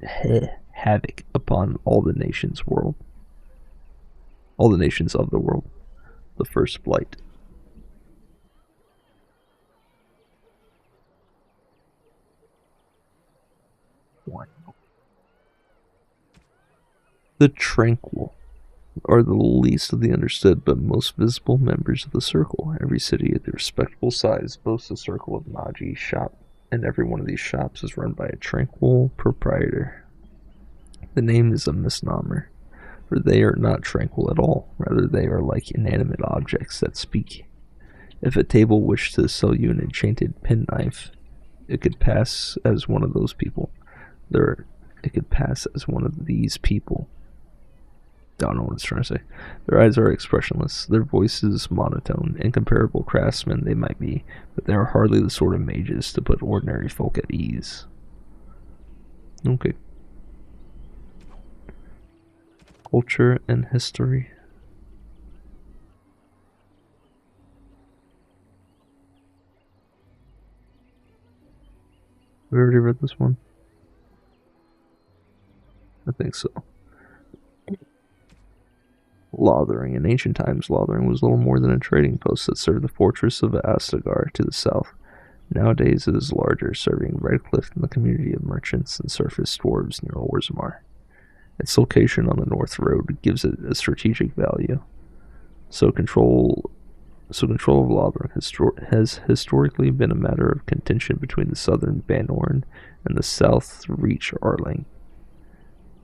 upon all the nations of the world. The first blight. The tranquil are the least of the understood but most visible members of the circle. Every city of the respectable size boasts a circle of Naji shop, and every one of these shops is run by a tranquil proprietor. The name is a misnomer, for they are not tranquil at all. Rather, they are like inanimate objects that speak. If a table wished to sell you an enchanted penknife, it could pass as one of those people. It could pass as one of these people. Don't know what it's trying to say. Their eyes are expressionless, their voices monotone. Incomparable craftsmen they might be, but they are hardly the sort of mages to put ordinary folk at ease. Okay. Culture and history. We already read this one? I think so. Lothering. In ancient times, Lothering was little more than a trading post that served the fortress of Astagar to the south. Nowadays it is larger, serving Redcliffe and the community of merchants and surface dwarves near Orzammar. Its location on the North Road gives it a strategic value. So control of Lothering has historically been a matter of contention between the southern Banorn and the south Reach Arling.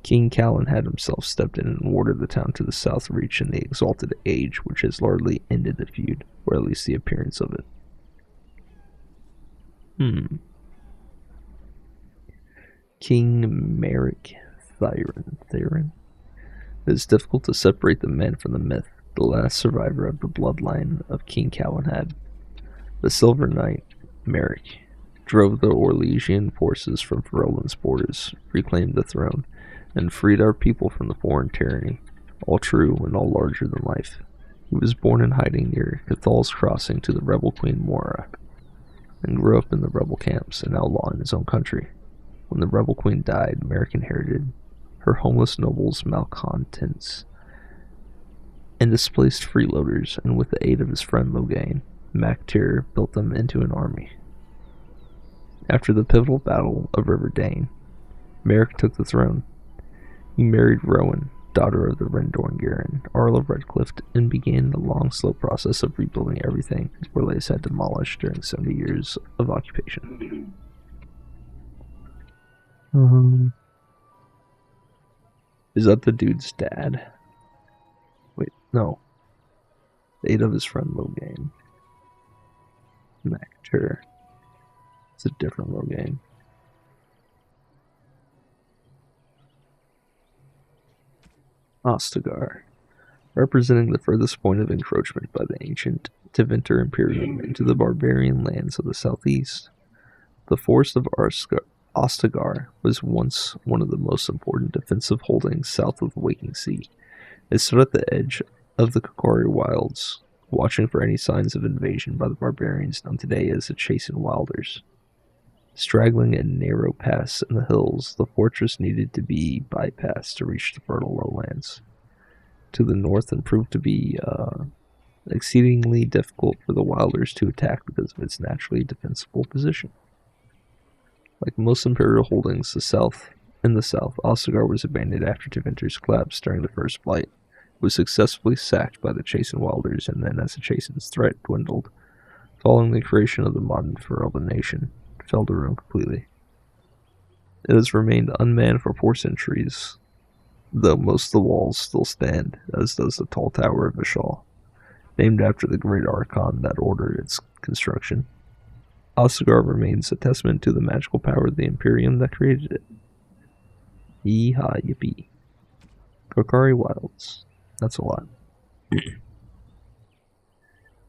King Callan had himself stepped in and warded the town to the South Reach in the Exalted Age, which has largely ended the feud, or at least the appearance of it. King Merrick Theron. It is difficult to separate the man from the myth, the last survivor of the bloodline of King Calenhad. The Silver Knight, Merrick, drove the Orlesian forces from Ferelden's borders, reclaimed the throne, and freed our people from the foreign tyranny, all true and all larger than life. He was born in hiding near Cathal's crossing to the rebel queen Mora, and grew up in the rebel camps, an outlaw in his own country. When the rebel queen died, Merrick inherited her homeless nobles, malcontents, and displaced freeloaders, and with the aid of his friend Loghain, Mac Tyr built them into an army. After the pivotal battle of River Dane, Merrick took the throne. He married Rowan, daughter of the Rendorngiran, Earl of Redcliffe, and began the long, slow process of rebuilding everything Orlais had demolished during 70 years of occupation. Is that the dude's dad? Wait, no. The aid of his friend Loghain. Mac Tyr. It's a different Loghain. Ostagar, representing the furthest point of encroachment by the ancient Tevinter Imperium into the barbarian lands of the southeast. The forest of Ostagar was once one of the most important defensive holdings south of the Waking Sea. It stood at the edge of the Kokari Wilds, watching for any signs of invasion by the barbarians known today as the Chasing Wilders. Straggling a narrow pass in the hills, the fortress needed to be bypassed to reach the fertile lowlands to the north, and proved to be exceedingly difficult for the Wilders to attack because of its naturally defensible position. Like most imperial holdings in the south, Ostagar was abandoned after Tevinter's collapse during the First Blight. It was successfully sacked by the Chasing Wilders, and then as the Chasing's threat dwindled, following the creation of the modern Ferelden nation, fell to ruin completely. It has remained unmanned for 4 centuries, though most of the walls still stand, as does the tall tower of Vishal, named after the great Archon that ordered its construction. Ostagar remains a testament to the magical power of the Imperium that created it. Yeehaw, yippee. Kokari Wilds. That's a lot. It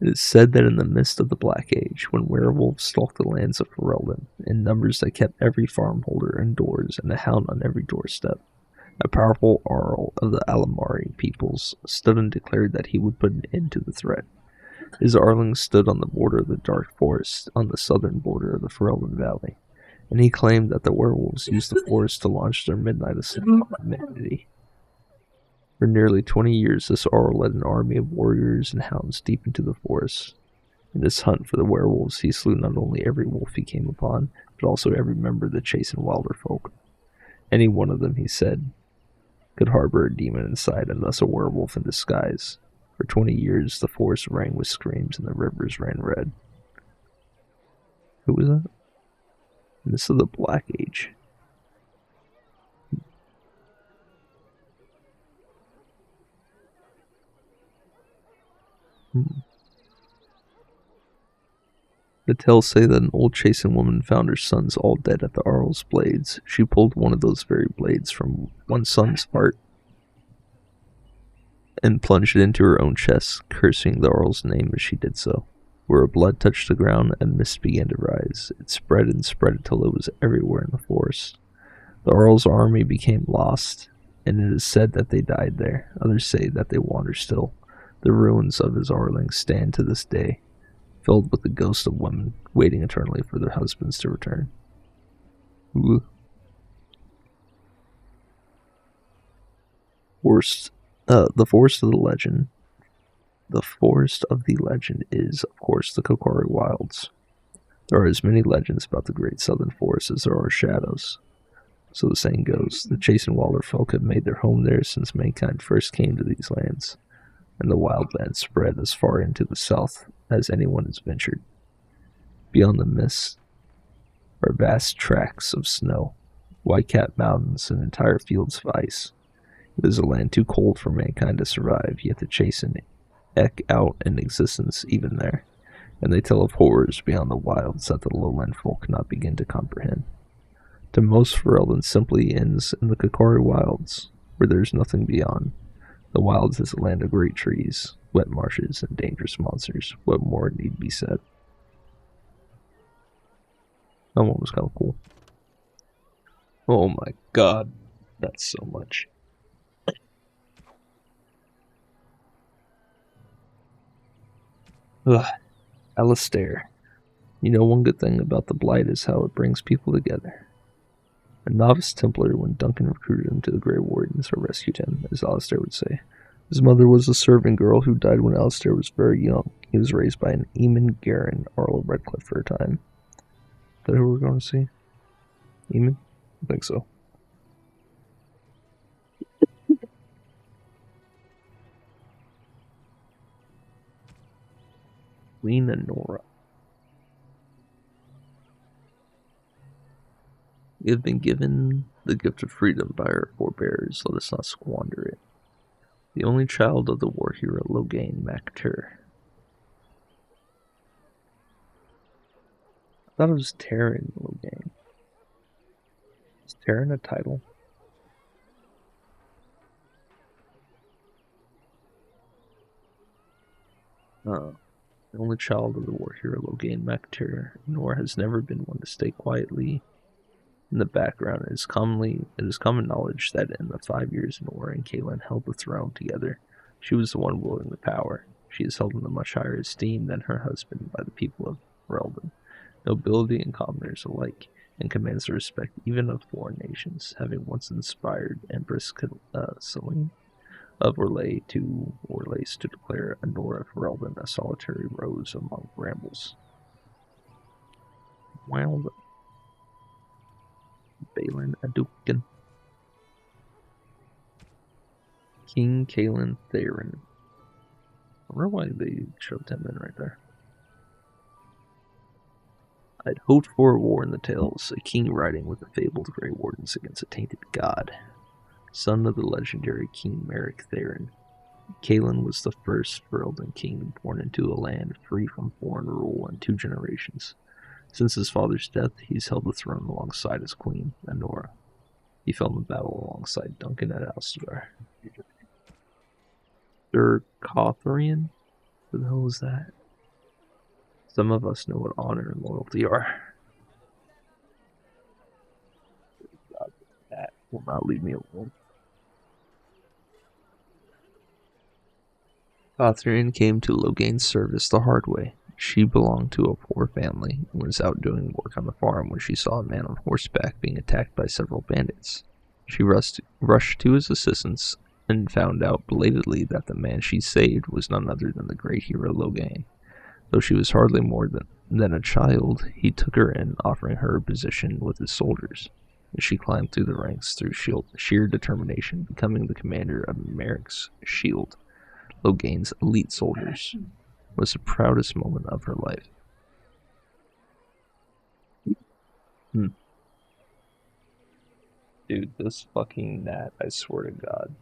is said that in the midst of the Black Age, when werewolves stalked the lands of Ferelden, in numbers that kept every farmholder indoors and a hound on every doorstep, a powerful Arl of the Alamari peoples stood and declared that he would put an end to the threat. His Arling stood on the border of the Dark Forest, on the southern border of the Ferelden Valley, and he claimed that the werewolves used the forest to launch their midnight assault on humanity. For nearly 20 years, this Arl led an army of warriors and hounds deep into the forest. In this hunt for the werewolves, he slew not only every wolf he came upon, but also every member of the Chasing Wilder folk. Any one of them, he said, could harbor a demon inside, and thus a werewolf in disguise. For 20 years, the forest rang with screams and the rivers ran red. Who was that? This is the Black Age. The tales say that an old Chasing woman found her sons all dead at the Arl's blades. She pulled one of those very blades from one son's heart and plunged it into her own chest, cursing the Arl's name as she did so. Where her blood touched the ground, a mist began to rise. It spread and spread until it was everywhere in the forest. The Arl's army became lost, and it is said that they died there. Others say that they wander still. The ruins of his Orling stand to this day, filled with the ghosts of women waiting eternally for their husbands to return. Ooh. The forest of the legend. The forest of the legend is, of course, the Kokori Wilds. There are as many legends about the great southern forest as there are shadows. So the saying goes, the Chase and Waller folk have made their home there since mankind first came to these lands, and the wildlands spread as far into the south as anyone has ventured. Beyond the mists are vast tracts of snow, white-capped mountains, and entire fields of ice. It is a land too cold for mankind to survive, yet the Chase and eke out an existence even there, and they tell of horrors beyond the wilds that the lowland folk cannot begin to comprehend. To most, Ferelden simply ends in the Kokori Wilds, where there is nothing beyond. The wilds is a land of great trees, wet marshes, and dangerous monsters. What more need be said? That one was kind of cool. Oh my god, that's so much. Ugh, Alistair. You know, one good thing about the Blight is how it brings people together. A novice Templar when Duncan recruited him to the Grey Wardens or rescued him, as Alistair would say. His mother was a servant girl who died when Alistair was very young. He was raised by an Eamon Garin, Earl of Redcliffe for a time. Is that who we're going to see? Eamon? I think so. Queen Anora. We have been given the gift of freedom by our forebears. Let us not squander it. The only child of the war hero Logain MacTur. I thought it was Terran Logain. Is Terran a title? The only child of the war hero Logain MacTur, nor has never been one to stay quietly in the background. It is common knowledge that in the 5 years Nora and Caitlin held the throne together, she was the one wielding the power. She is held in a much higher esteem than her husband by the people of Ferelden, nobility and commoners alike, and commands the respect even of foreign nations, having once inspired Empress Celine of Orlais to declare Anora Ferelden a solitary rose among brambles. Wild Balin Adukin. King Kaelin Theron. I wonder why they shoved him in right there. I'd hoped for a war in the tales, a king riding with the fabled Grey Wardens against a tainted god. Son of the legendary King Merrick Theron, Kaelin was the first Ferelden king born into a land free from foreign rule in 2 generations. Since his father's death, he's held the throne alongside his queen, Anora. He fell in battle alongside Duncan at Alstar. Sir Cotharian? Who the hell is that? Some of us know what honor and loyalty are. God, that will not leave me alone. Cotharian came to Logain's service the hard way. She belonged to a poor family and was out doing work on the farm when she saw a man on horseback being attacked by several bandits. She rushed to his assistance and found out belatedly that the man she saved was none other than the great hero Logain. Though she was hardly more than a child, he took her in, offering her a position with his soldiers. As she climbed through the ranks through sheer determination, becoming the commander of Merrick's shield, Logain's elite soldiers, was the proudest moment of her life. Dude, this fucking gnat, I swear to God.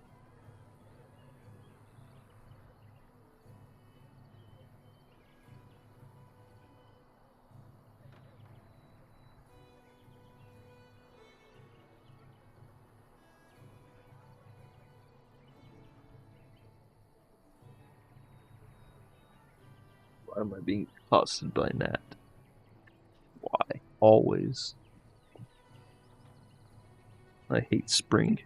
Why am I being accosted by gnat? Why? Always. I hate spring.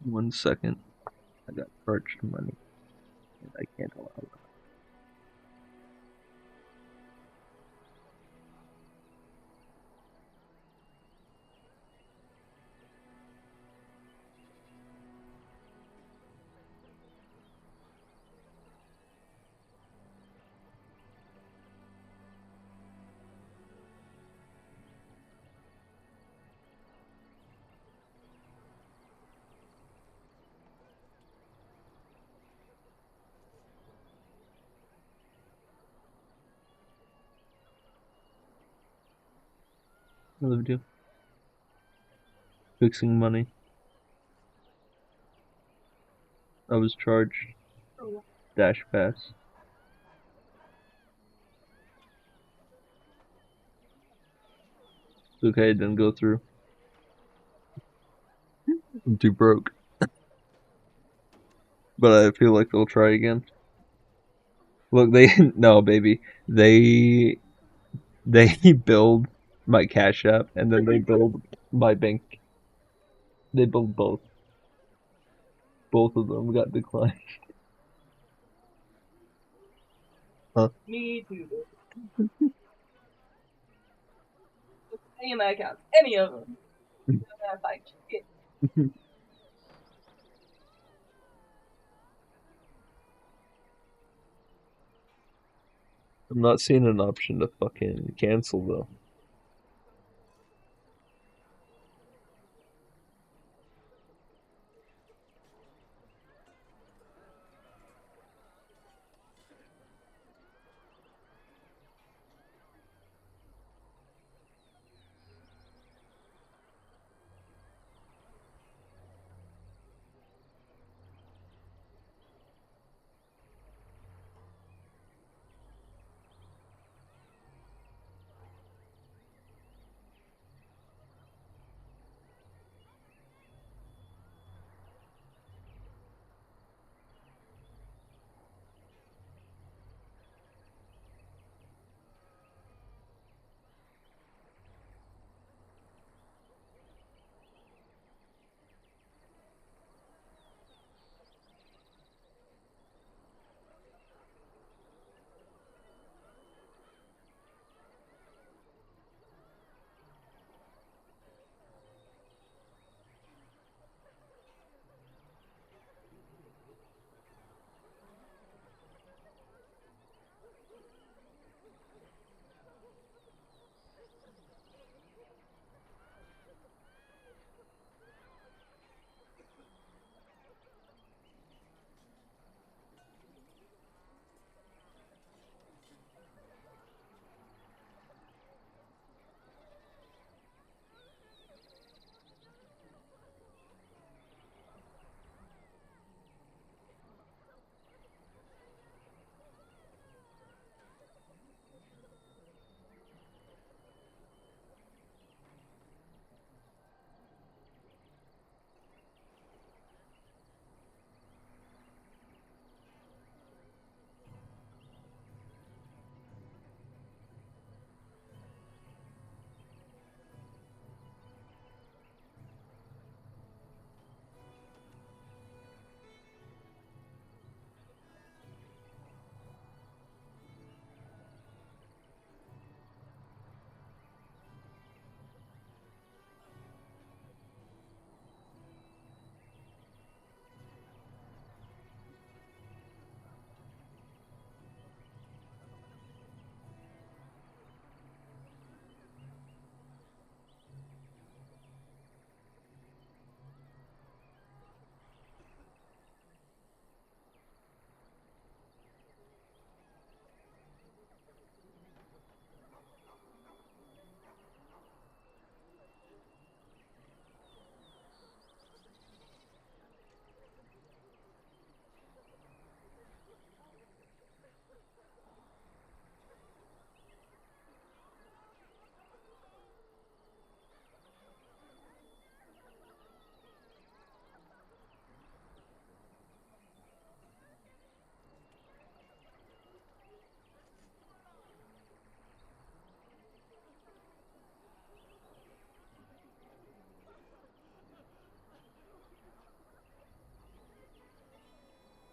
1 second. I got charged money. And I can't allow that. Another video. Fixing money. I was charged. Dash pass. It's okay, it didn't go through. I'm too broke. But I feel like they'll try again. Look, they no, baby. They build my Cash App and then they build my bank. They build both. Both of them got declined. Huh? Me too. Any of my accounts. Any of them. I'm gonna fight shit. I'm not seeing an option to fucking cancel though.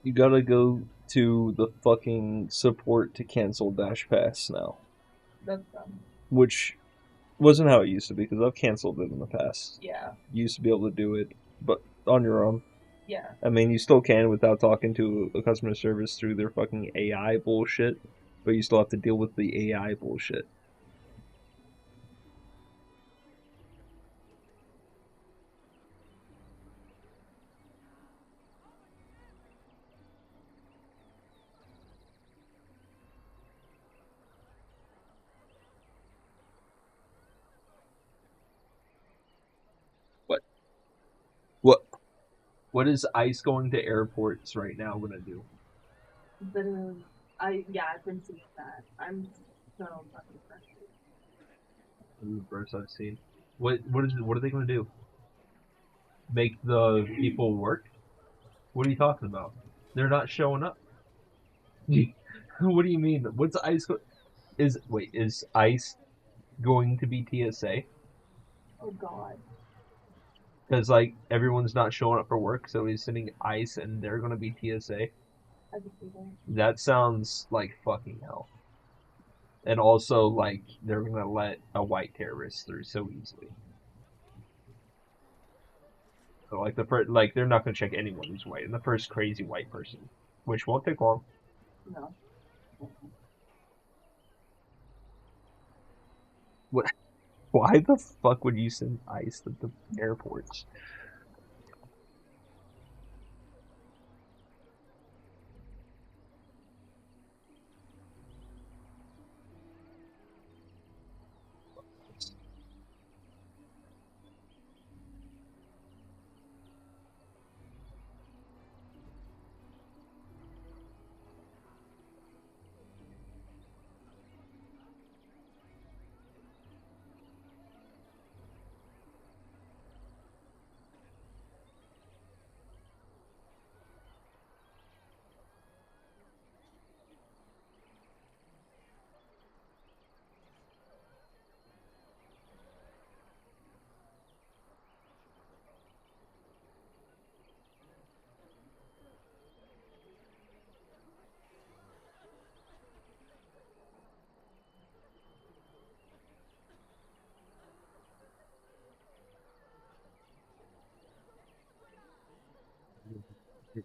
You gotta go to the fucking support to cancel Dash Pass now. That's dumb. Which wasn't how it used to be, because I've canceled it in the past. Yeah. You used to be able to do it, but on your own. Yeah. I mean, you still can without talking to a customer service through their fucking AI bullshit, but you still have to deal with the AI bullshit. What is ICE going to airports right now gonna do? I've been seeing that. I'm so fucking frustrated. This is the first I've seen. What are they gonna do? Make the people work? What are you talking about? They're not showing up. What do you mean? What's ICE is ICE going to be TSA? Oh god. Because like everyone's not showing up for work, so he's sending ICE and they're gonna be TSA. I can see that. That sounds like fucking hell. And also like they're gonna let a white terrorist through so easily. So like they're not gonna check anyone who's white, and the first crazy white person, which won't take long. No. What? Why the fuck would you send ICE to the airports?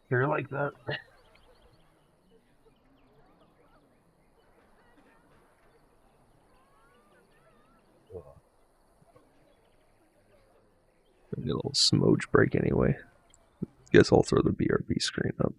You're like that. Get a little smooch break anyway. Guess I'll throw the BRB screen up.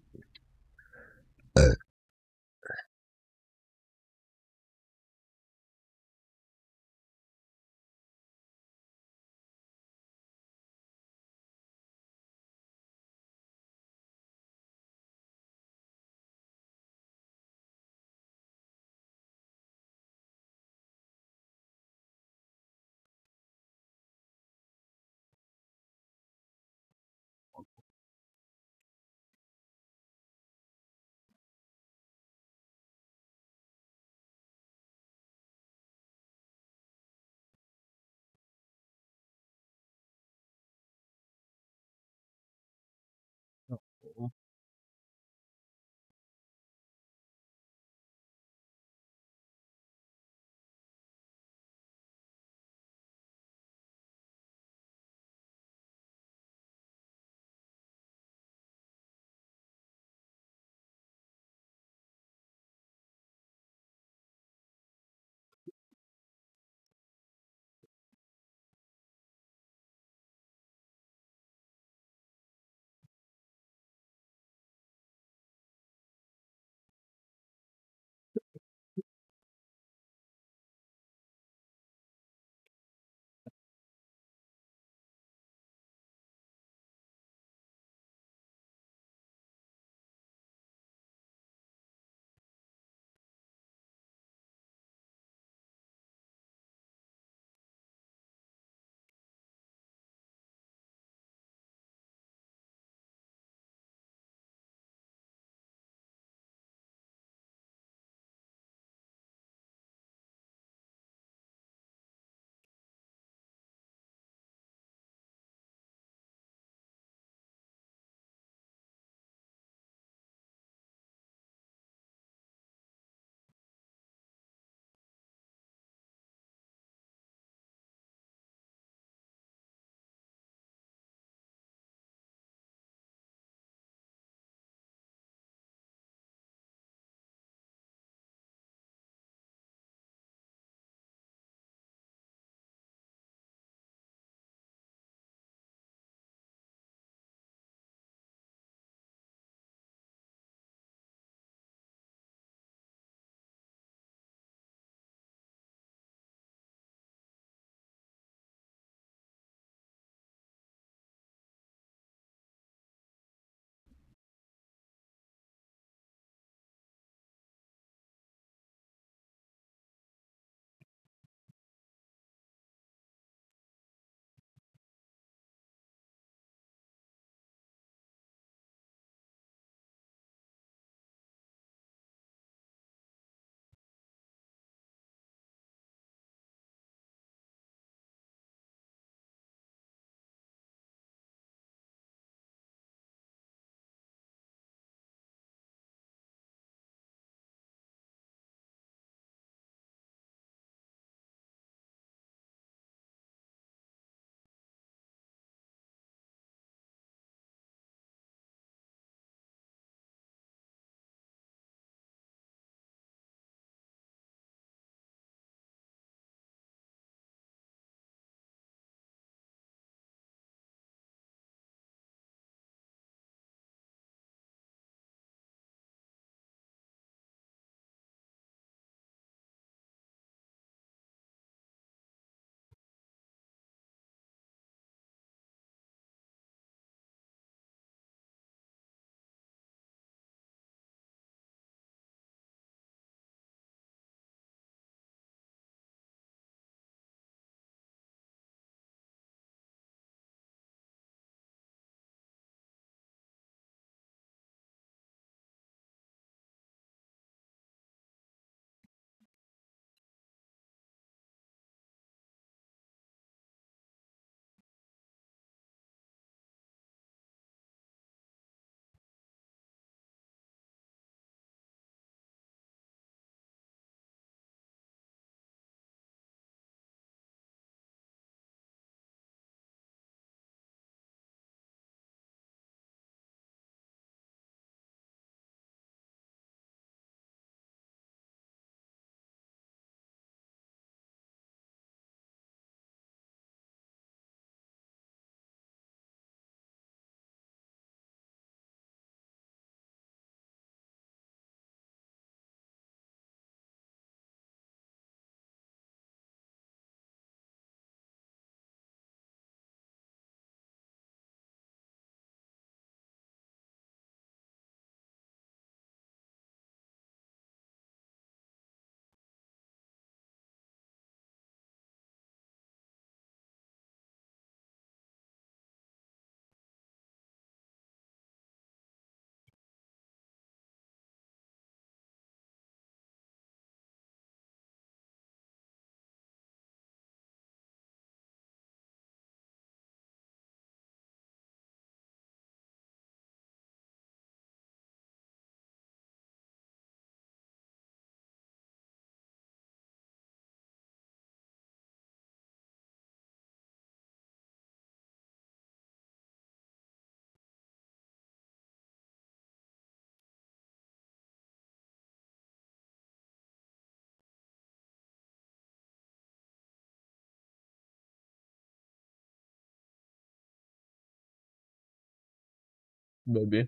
Maybe.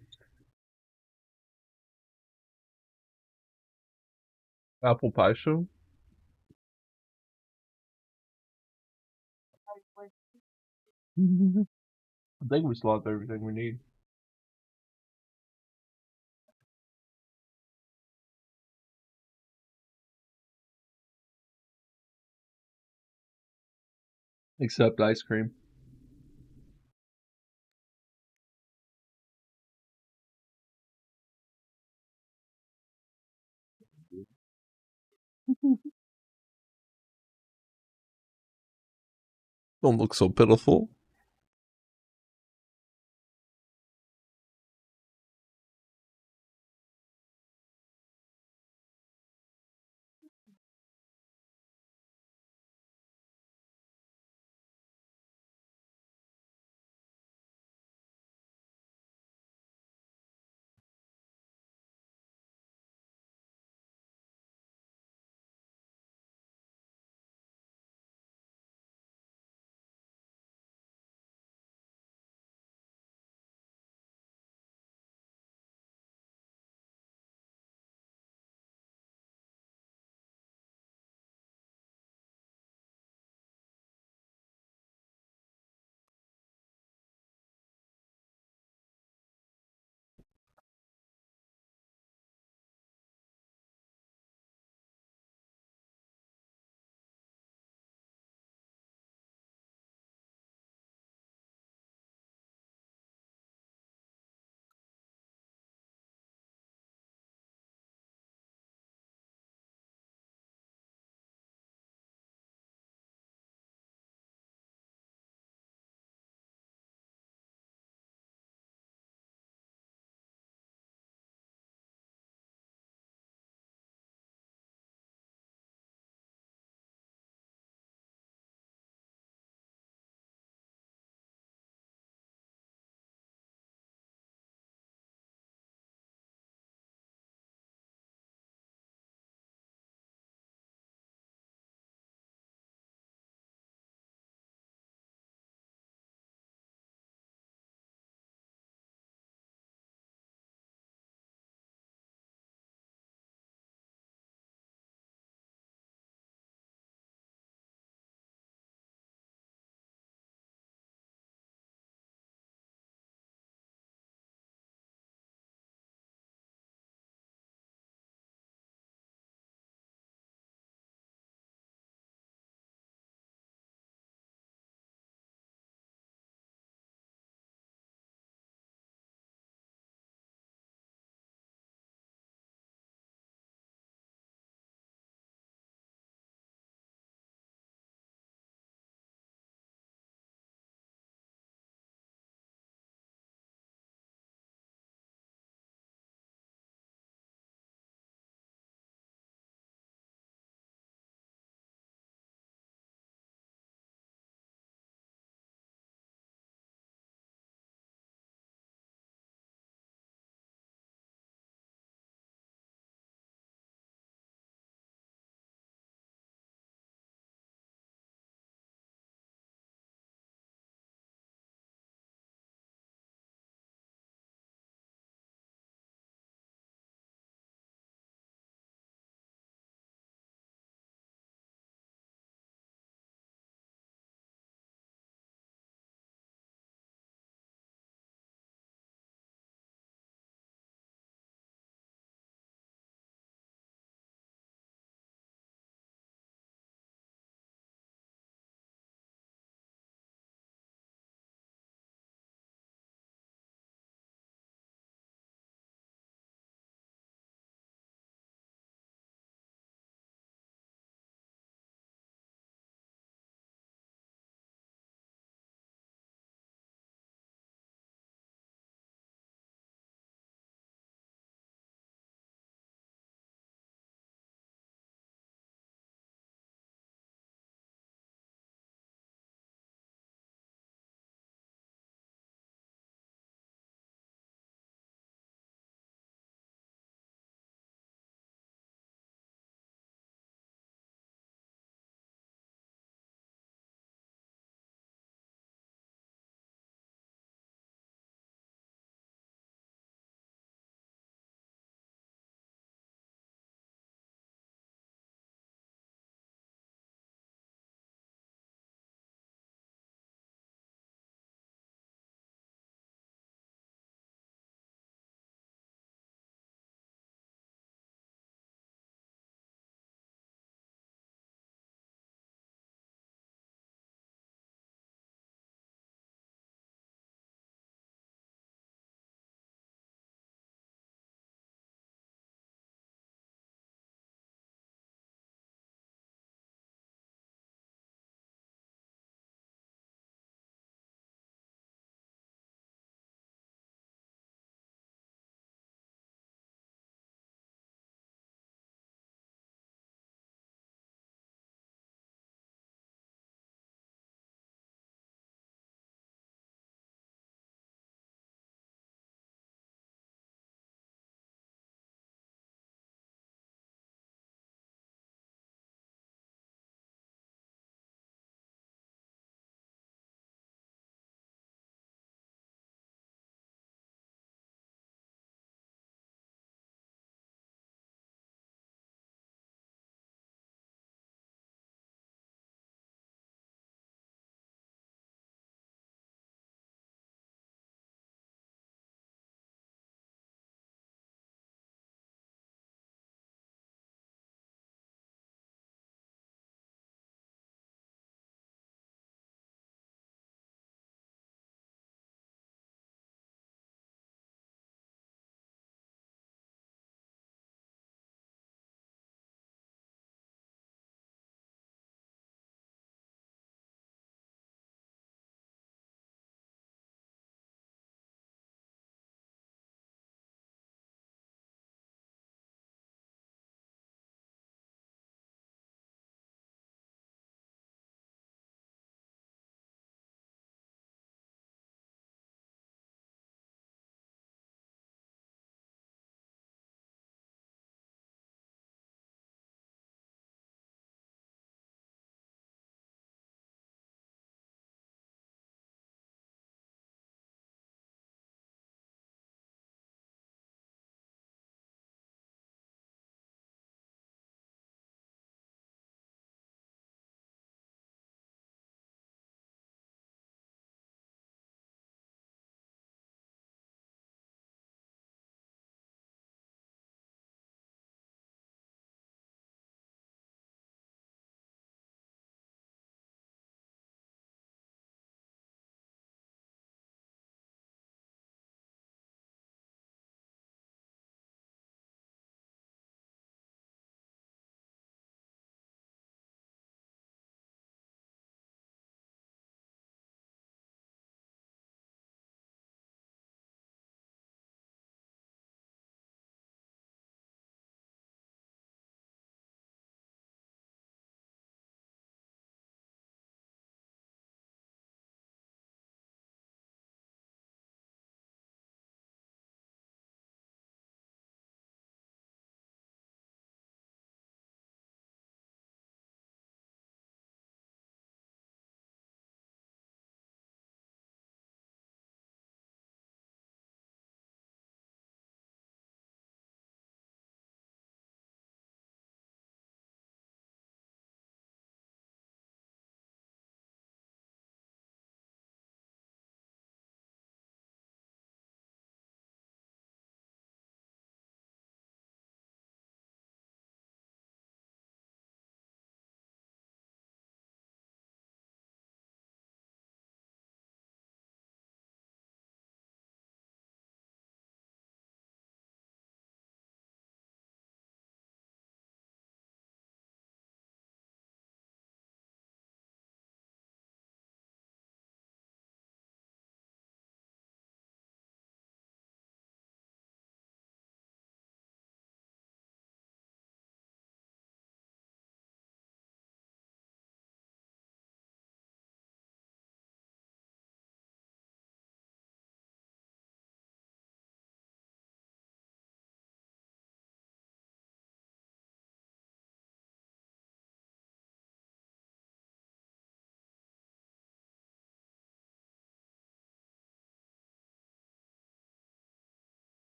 Apple pie show? I think we still have everything we need. Except ice cream. Don't look so pitiful.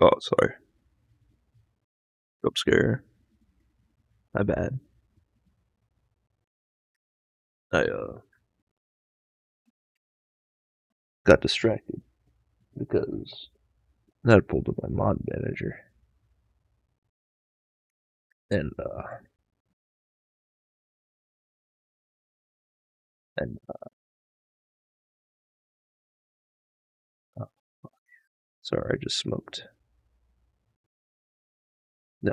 Oh, sorry. Jump scare. My bad. I got distracted because I pulled up my mod manager and oh, sorry, I just smoked. No,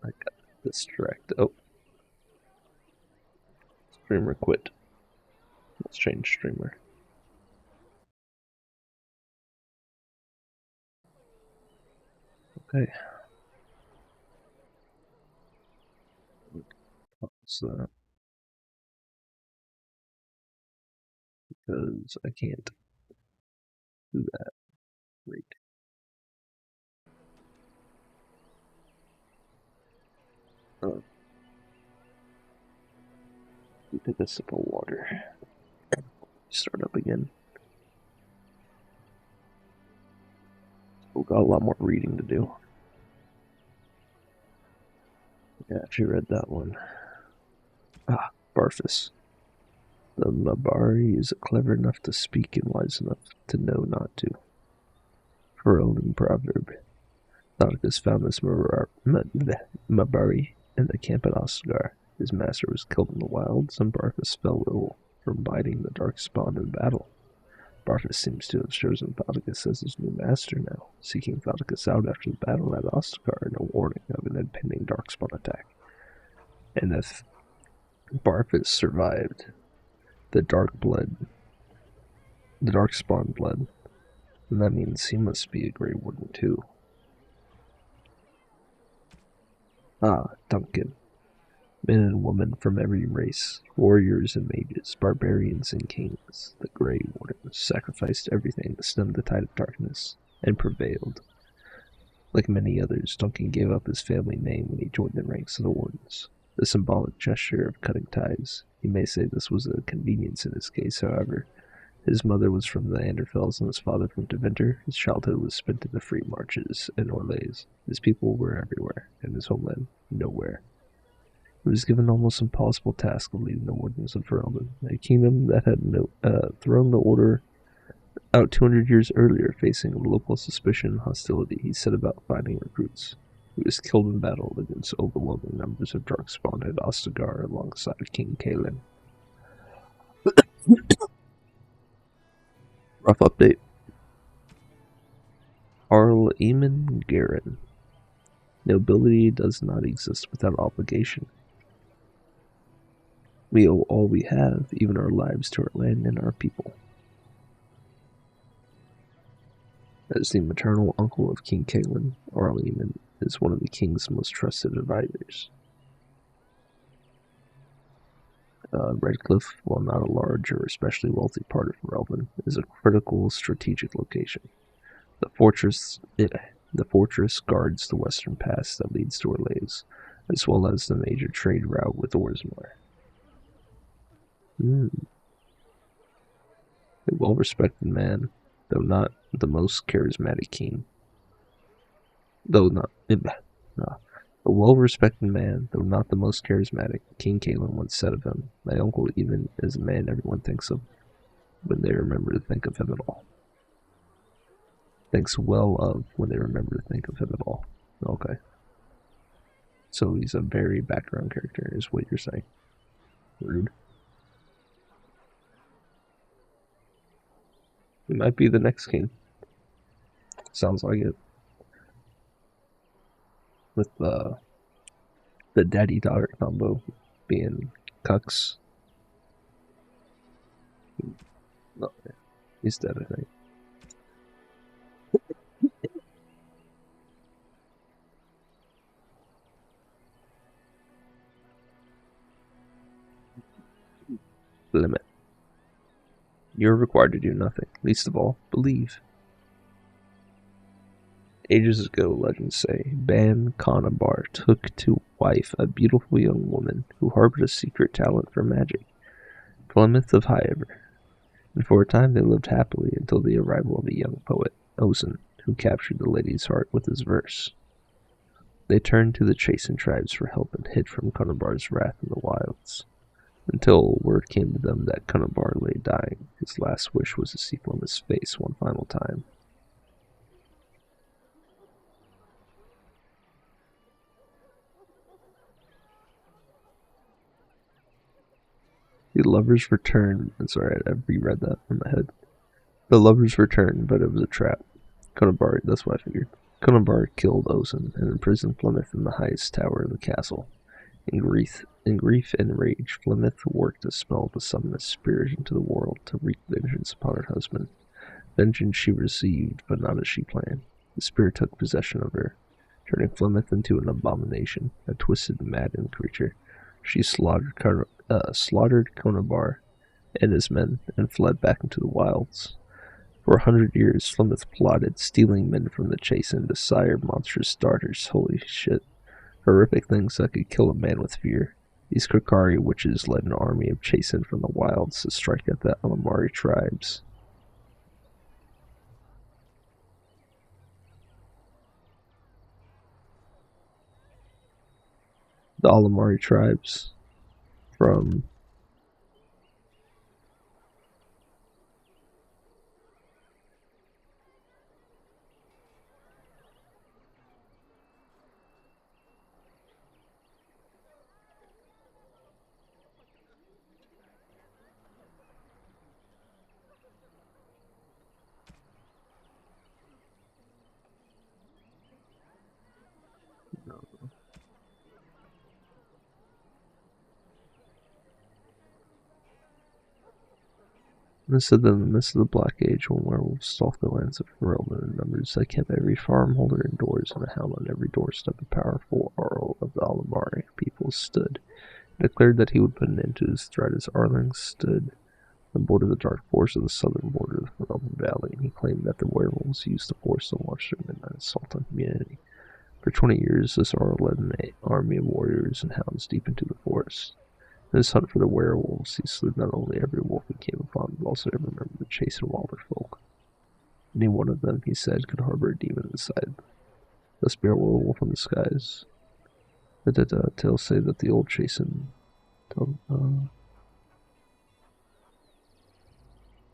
I got distracted. Oh, streamer quit. Let's change streamer. Okay. What's that? Because I can't do that. Wait. Take a sip of water. Start up again. We've got a lot more reading to do. Yeah, I actually read that one. Ah, Barfus. The Mabari is clever enough to speak and wise enough to know not to. Ferelden proverb. Thauticus found this Mabari in the camp at Ostagar. His master was killed in the wilds, and Barfus fell ill from biting the darkspawn in battle. Barfus seems to have chosen Thauticus as his new master now, seeking Thauticus out after the battle at Ostagar and a warning of an impending darkspawn attack. And if Barfus survived the darkspawn blood, then that means he must be a Grey Warden too. Ah, Duncan. Men and women from every race, warriors and mages, barbarians and kings, the Grey Wardens sacrificed everything to stem the tide of darkness, and prevailed. Like many others, Duncan gave up his family name when he joined the ranks of the Wardens. The symbolic gesture of cutting ties. You may say this was a convenience in his case, however. His mother was from the Anderfells and his father from Deventer. His childhood was spent in the free marches and Orlays. His people were everywhere, and his homeland nowhere. He was given the almost impossible task of leading the Wardens of Ferelden, a kingdom that had thrown the Order out 200 years earlier. Facing local suspicion and hostility, he set about finding recruits. He was killed in battle against overwhelming numbers of Darkspawn at Ostagar alongside King Kaelin. Rough update. Arl Eamon Garen. Nobility does not exist without obligation. We owe all we have, even our lives, to our land and our people. As the maternal uncle of King Kaelin, Arl Eamon is one of the king's most trusted advisors. Redcliffe, while not a large or especially wealthy part of Ferelden, is a critical strategic location. The fortress guards the western pass that leads to Orlays, as well as the major trade route with Orzammar. A well-respected man, though not the most charismatic king. A well-respected man, though not the most charismatic, King Kaelin once said of him, "My uncle even is a man everyone thinks of when they remember to think of him at all." Thinks well of when they remember to think of him at all. Okay. So he's a very background character, is what you're saying. Rude. He might be the next king. Sounds like it. With the daddy-daughter combo being Cucks. No, he's dead, I think. Limit. You're required to do nothing, least of all, believe. Ages ago, legends say, Ban Conabar took to wife a beautiful young woman who harbored a secret talent for magic. Plymouth of Highever. and for a time they lived happily until the arrival of a young poet, Ozen, who captured the lady's heart with his verse. They turned to the Chasen tribes for help and hid from Cunabar's wrath in the wilds, until word came to them that Cunabar lay dying. His last wish was to see Flemeth's face one final time. The lovers returned. Sorry, I reread that in my head. The lovers returned, but it was a trap. Cunabar, that's what I figured. Cunabar killed Ozen and imprisoned Flemeth in the highest tower of the castle. In grief and rage, Flemeth worked a spell to summon a spirit into the world to wreak vengeance upon her husband. Vengeance she received, but not as she planned. The spirit took possession of her, turning Flemeth into an abomination, a twisted, maddened creature. She slaughtered Cunabar and his men and fled back into the wilds. For 100 years, Flemeth plotted, stealing men from the Chasen to sire monstrous daughters. Holy shit. Horrific things that could kill a man with fear. These Kokari witches led an army of Chasen from the wilds to strike at the Alamari tribes. The Alamari tribes from This said that in the midst of the Black Age, when werewolves stalked the lands of Roman in numbers, they kept every farmholder indoors, and a hound on every doorstep. A powerful Arl of the Alamari people stood, and declared that he would put an end to his threat as Arling stood on the border of the dark forest of the southern border of the Roman Valley, and he claimed that the werewolves used the forest to launch their midnight assault on humanity. For 20 years, this Arl led an army of warriors and hounds deep into the forest. In his hunt for the werewolves, he slew not only every wolf he came upon, but also every member of the Chase and wilder folk. Any one of them, he said, could harbor a demon inside. Thus be a werewolf in disguise. The tales say that the old Chasen...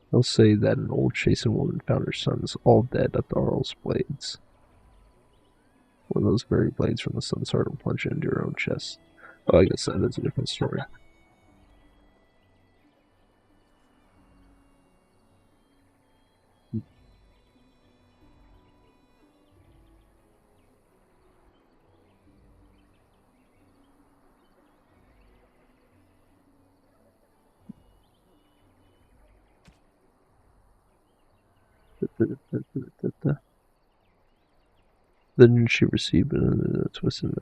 They'll say that an old Chasen woman found her sons all dead at the Arl's blades. One of those very blades from the son's heart and plunged into her own chest. Oh, I guess that is a different story. Then she received a twisted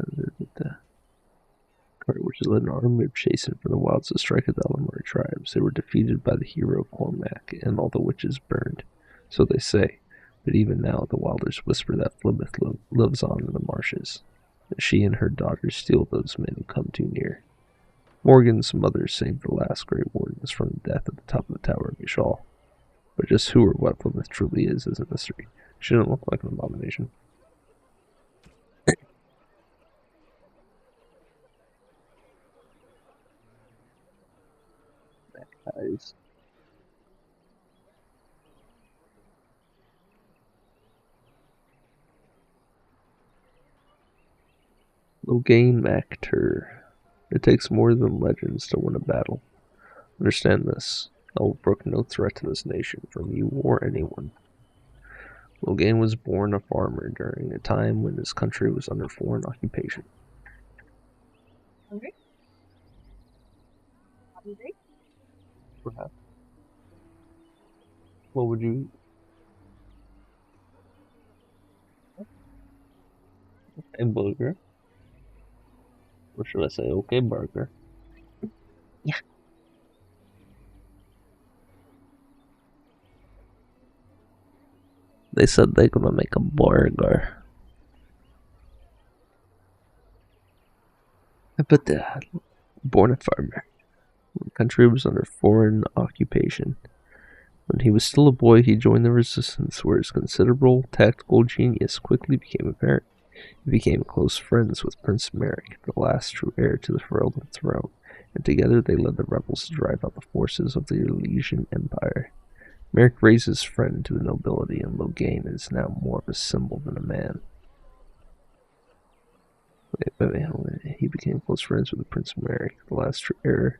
which led an army of Chasen from the wilds to strike at the Alamari tribes. They were defeated by the hero Cormac, and all the witches burned. So they say, but even now the wilders whisper that Flemeth lives on in the marshes. And she and her daughters steal those men who come too near. Morgan's mother saved the last Grey Wardens from death at the top of the Tower of Yashal. But just who or what Flemeth truly is a mystery. She didn't look like an abomination. Eyes. Logain Mactur. It takes more than legends to win a battle. Understand this. I will brook no threat to this nation from you or anyone. Logain was born a farmer during a time when his country was under foreign occupation. Hungry? Hungry? Perhaps. What would you eat? A burger? Or should I say, okay, burger? Yeah. They said they're gonna make a burger. But born a farmer. The country was under foreign occupation. When he was still a boy, he joined the Resistance, where his considerable tactical genius quickly became apparent. He became close friends with Prince Merrick, the last true heir to the Ferelden throne, and together they led the rebels to drive out the forces of the Elysian Empire. Merrick raised his friend to the nobility, and Loghain is now more of a symbol than a man. He became close friends with Prince Merrick, the last true heir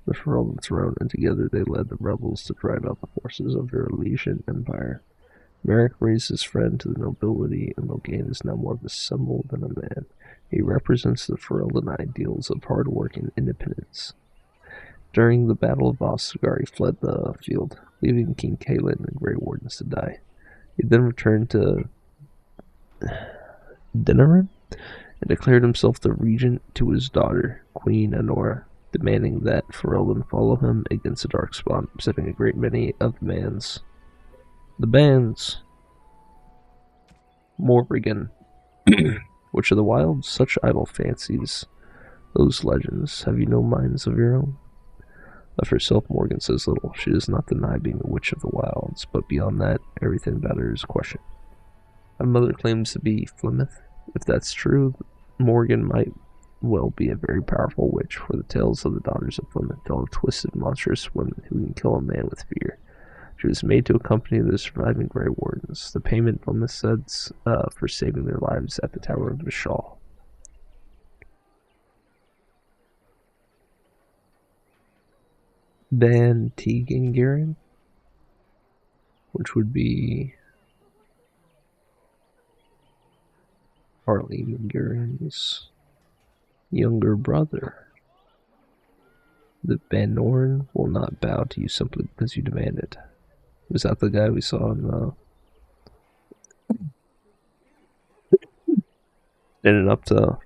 to the Ferelden throne, and together they led the rebels to drive out the forces of the Elysian Empire. Merrick raised his friend to the nobility, and Loghain is now more of a symbol than a man. He represents the Ferelden ideals of hard work and independence. During the Battle of Ostagar, he fled the field, leaving King Cailan and Grey Wardens to die. He then returned to Denerim and declared himself the regent to his daughter, Queen Anora, demanding that Ferelden follow him against the Darkspawn, upsetting a great many of the bands. Morrigan. Which of the wilds, such idle fancies, those legends, have you no minds of your own? Of herself, Morgan says little. She does not deny being a witch of the wilds, but beyond that, everything about her is questioned. My mother claims to be Flemeth. If that's true, Morgan might well be a very powerful witch, for the tales of the daughters of Flemeth tell of twisted, monstrous women who can kill a man with fear. She was made to accompany the surviving Grey Wardens, the payment Flemeth says for saving their lives at the Tower of Vishal. Ban Tegan, which would be Arlene Garen's younger brother. The Banorn will not bow to you simply because you demand it. Was that the guy we saw in the standing up to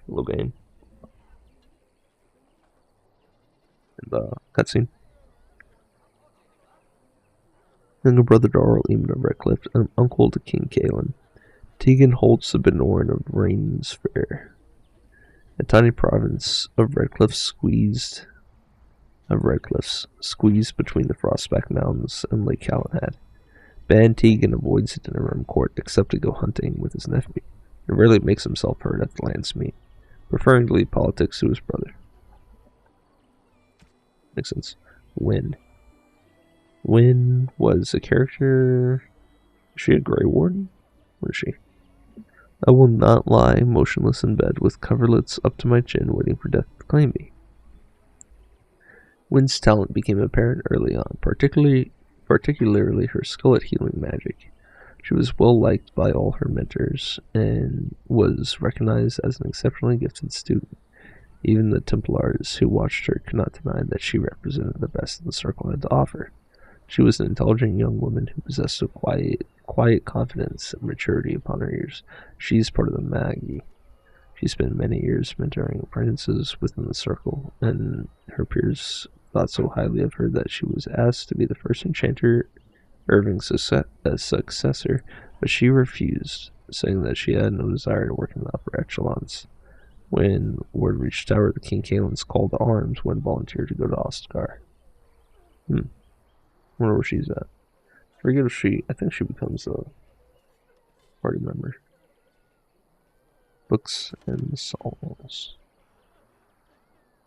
Loghain in the cutscene? Younger brother to Arlene of Redcliffe and uncle to King Cailan. Tegan holds the Banorn of Rain's Fair, a tiny province of Redcliffs squeezed between the Frostback Mountains and Lake Calenhad. Ban Tegan avoids the Denerim court except to go hunting with his nephew, and rarely makes himself heard at the land's meet, preferring to leave politics to his brother. Makes sense. Wynn was a character. Is she a Grey Warden? What is she? I will not lie motionless in bed with coverlets up to my chin waiting for death to claim me. Wynn's talent became apparent early on, particularly her skill at healing magic. She was well liked by all her mentors and was recognized as an exceptionally gifted student. Even the Templars who watched her could not deny that she represented the best the circle had to offer. She was an intelligent young woman who possessed a quiet confidence and maturity upon her years. She is part of the Magi. She spent many years mentoring apprentices within the circle, and her peers thought so highly of her that she was asked to be the first enchanter Irving's successor, but she refused, saying that she had no desire to work in the upper echelons. When word reached Tower, the King Cailan's call to arms when volunteered to go to Ostagar. Wonder where she's at. I forget if I think she becomes a party member. Books and Songs.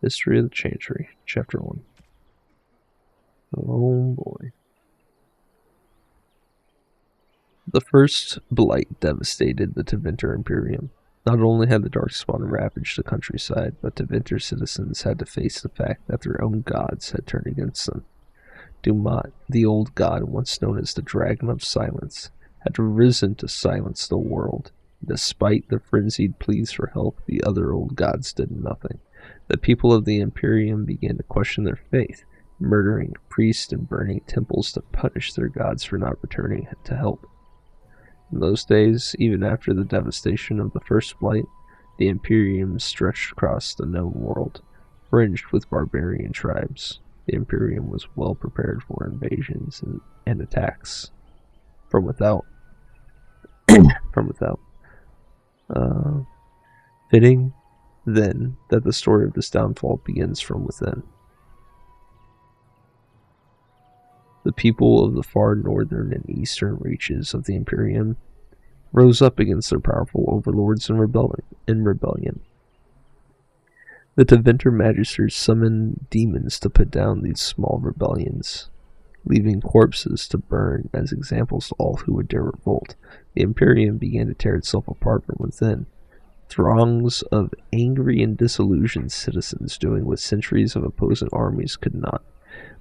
History of the Chancery, Chapter 1. Oh boy. The first blight devastated the Tevinter Imperium. Not only had the Darkspawn ravaged the countryside, but Tevinter citizens had to face the fact that their own gods had turned against them. Dumat, the old god once known as the Dragon of Silence, had risen to silence the world. Despite the frenzied pleas for help, the other old gods did nothing. The people of the Imperium began to question their faith, murdering priests and burning temples to punish their gods for not returning to help. In those days, even after the devastation of the First Blight, the Imperium stretched across the known world, fringed with barbarian tribes. The Imperium was well prepared for invasions and attacks from without. Fitting, then, that the story of this downfall begins from within. The people of the far northern and eastern reaches of the Imperium rose up against their powerful overlords in rebellion. The Deventer Magisters summoned demons to put down these small rebellions, leaving corpses to burn as examples to all who would dare revolt. The Imperium began to tear itself apart from within. Throngs of angry and disillusioned citizens doing what centuries of opposing armies could not.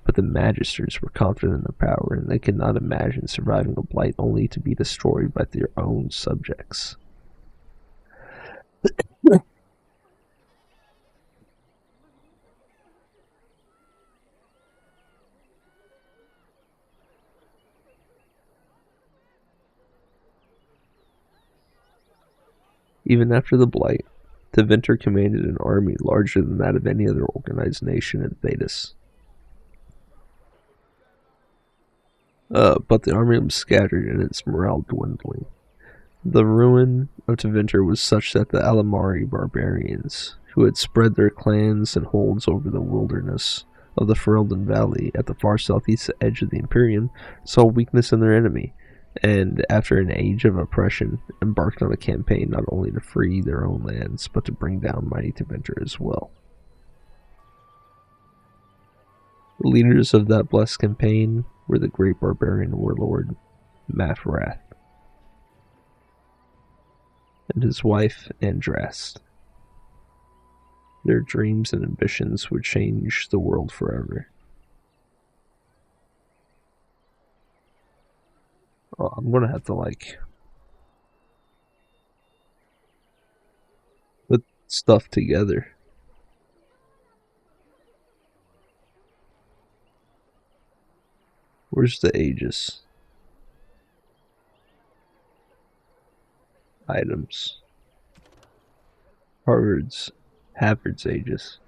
But the Magisters were confident in their power, and they could not imagine surviving a blight only to be destroyed by their own subjects. Even after the blight, Deventer commanded an army larger than that of any other organized nation in Thedas. But the army was scattered and its morale dwindling. The ruin of Deventer was such that the Alamari barbarians, who had spread their clans and holds over the wilderness of the Ferelden Valley at the far southeast edge of the Imperium, saw weakness in their enemy, and after an age of oppression, embarked on a campaign not only to free their own lands, but to bring down mighty Deventer as well. The leaders of that blessed campaign were the great barbarian warlord, Mafrath, and his wife, Andrast. Their dreams and ambitions would change the world forever. Oh, I'm gonna have to, put stuff together. Where's the Aegis? Items. Havard's Aegis.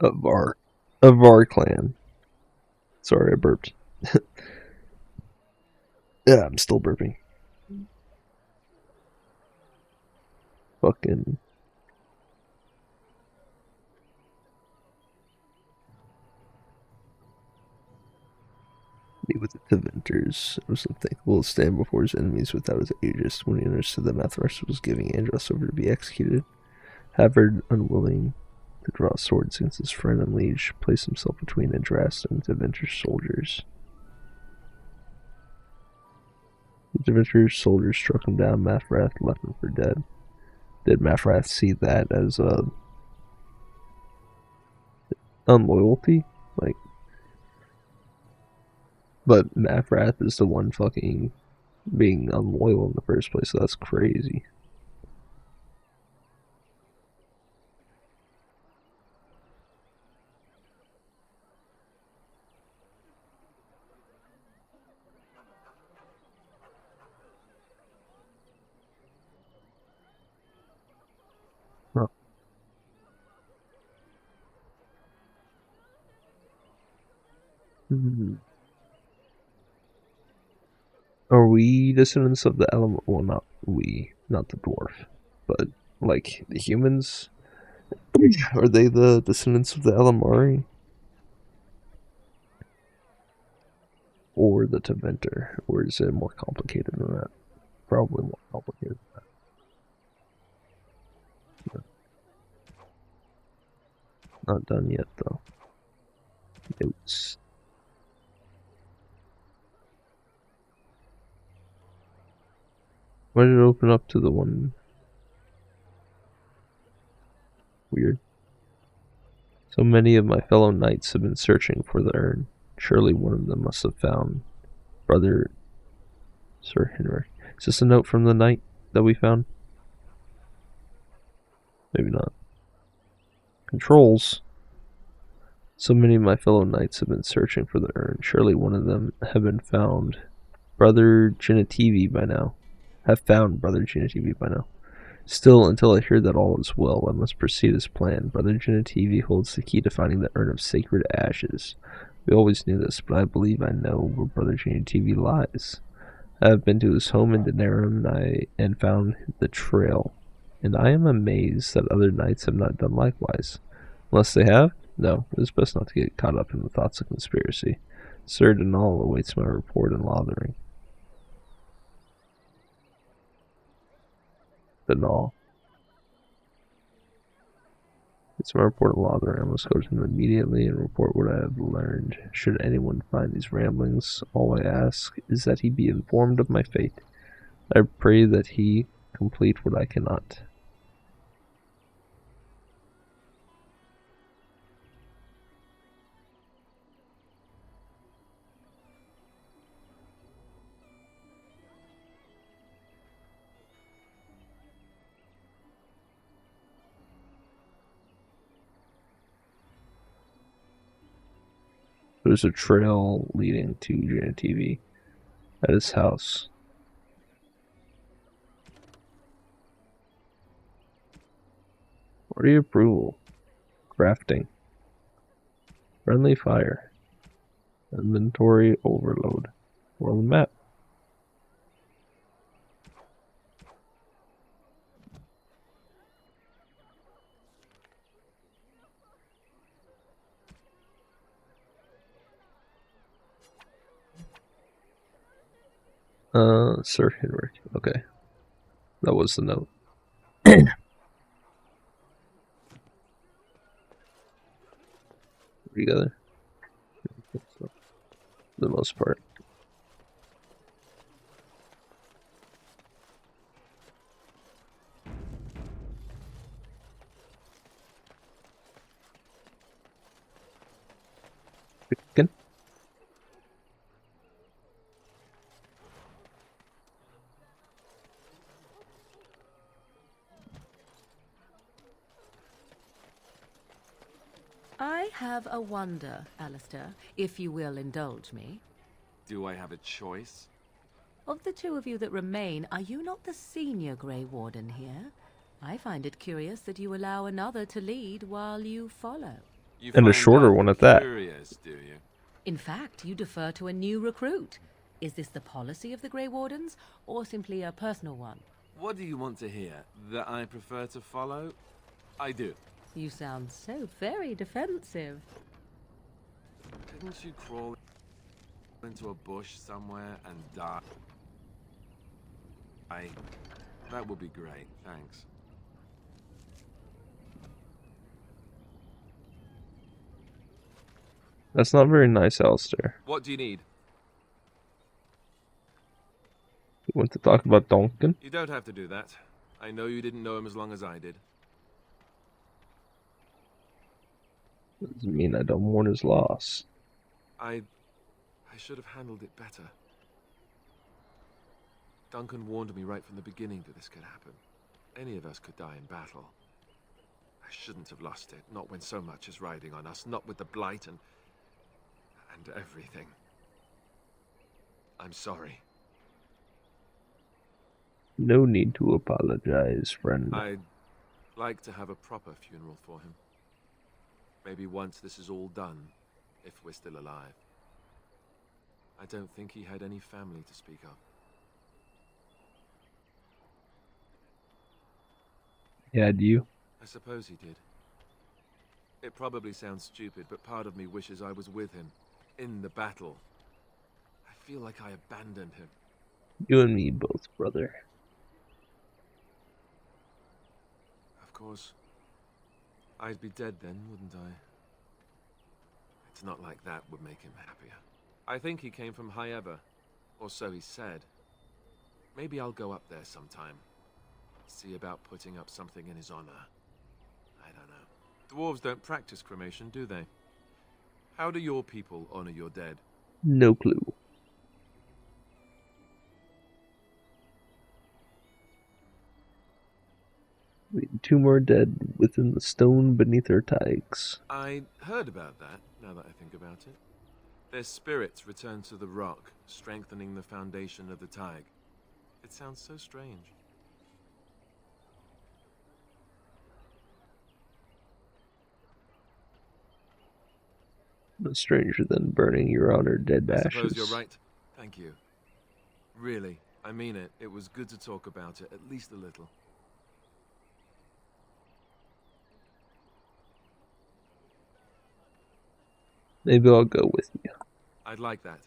Avar clan. Sorry, I burped. Yeah, I'm still burping. Fucking. Meet with the Deventers. It was unthinkable to stand before his enemies without his Aegis. When he understood that Mathras was giving Andros over to be executed, Havard, unwilling to draw swords against his friend and liege, placed himself between Andrast and the Deventer soldiers. The Deventer soldiers struck him down. Mathrath left him for dead. Did Mathrath see that as unloyalty? But Mathrath is the one fucking being unloyal in the first place, so that's crazy. Huh. Are we descendants of the element? Well, not we, not the dwarf, but the humans. Are they the descendants of the Elamari? Or the Deventer? Or is it more complicated than that? Probably more complicated than that. Not done yet, though. Notes. Why did it open up to the one? Weird. So many of my fellow knights have been searching for the urn. Surely one of them must have found Brother Sir Henry. Is this a note from the knight that we found? Maybe not. Controls. So many of my fellow knights have been searching for the urn. Surely one of them have been found. Brother Genetivi by now. Have found Brother Genetivi by now. Still, until I hear that all is well, I must proceed as planned. Brother Genetivi holds the key to finding the urn of sacred ashes. We always knew this, but I believe I know where Brother Genetivi lies. I have been to his home in Denerim and found the trail and I am amazed that other knights have not done likewise. Unless they have? No, it is best not to get caught up in the thoughts of conspiracy. Sir Denal awaits my report in Lothering. Denal. It's my report in Lothering. I must go to him immediately and report what I have learned. Should anyone find these ramblings, all I ask is that he be informed of my fate. I pray that he complete what I cannot. There's a trail leading to Janet TV at his house. Party approval. Crafting. Friendly fire. Inventory overload. World map. Sir Henrik. Okay. That was the note. Together. For the most part. Chicken. I have a wonder, Alistair, if you will indulge me. Do I have a choice? Of the two of you that remain, are you not the senior Grey Warden here? I find it curious that you allow another to lead while you follow. You And a find shorter that one at that. Curious, do you? In fact, you defer to a new recruit. Is this the policy of the Grey Wardens, or simply a personal one? What do you want to hear? That I prefer to follow? I do. You sound so very defensive. Didn't you crawl into a bush somewhere and die? That would be great, thanks. That's not very nice, Alistair. What do you need? You want to talk about Duncan? You don't have to do that. I know you didn't know him as long as I did. Doesn't mean I don't mourn his loss. I should have handled it better. Duncan warned me right from the beginning that this could happen. Any of us could die in battle. I shouldn't have lost it, not when so much is riding on us, not with the Blight and everything. I'm sorry. No need to apologize, friend. I'd like to have a proper funeral for him. Maybe once this is all done, if we're still alive. I don't think he had any family to speak of. Yeah, do you? I suppose he did. It probably sounds stupid, but part of me wishes I was with him, in the battle. I feel like I abandoned him. You and me both, brother. Of course, I'd be dead then, wouldn't I? It's not like that would make him happier. I think he came from High Ever, or so he said. Maybe I'll go up there sometime. See about putting up something in his honor. I don't know. Dwarves don't practice cremation, do they? How do your people honor your dead? No clue. Two more dead within the stone beneath our tags. I heard about that, now that I think about it. Their spirits return to the rock, strengthening the foundation of the Tig. It sounds so strange. No stranger than burning your honored dead I ashes. suppose you're right. Thank you. Really, I mean it. It was good to talk about it, at least a little. Maybe I'll go with you. I'd like that.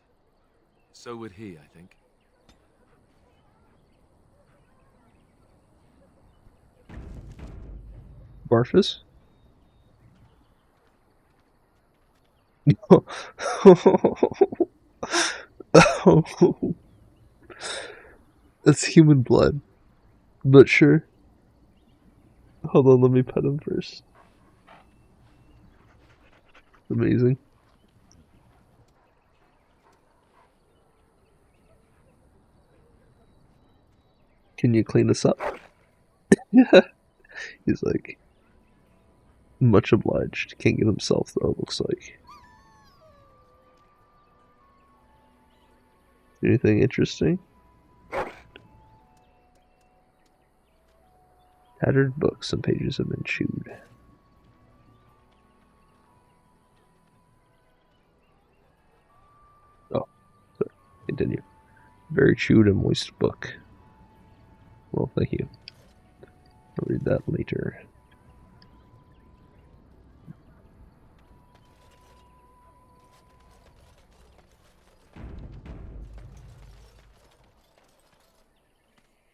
So would he, I think. Barfus? Oh, that's human blood. I'm not sure. Hold on, let me pet him first. Amazing. Can you clean us up? Yeah. He's like, much obliged. Can't get himself though, it looks like. Anything interesting? Tattered books, some pages have been chewed. Oh, sorry. Continue. Very chewed and moist book. Well, thank you. I'll read that later.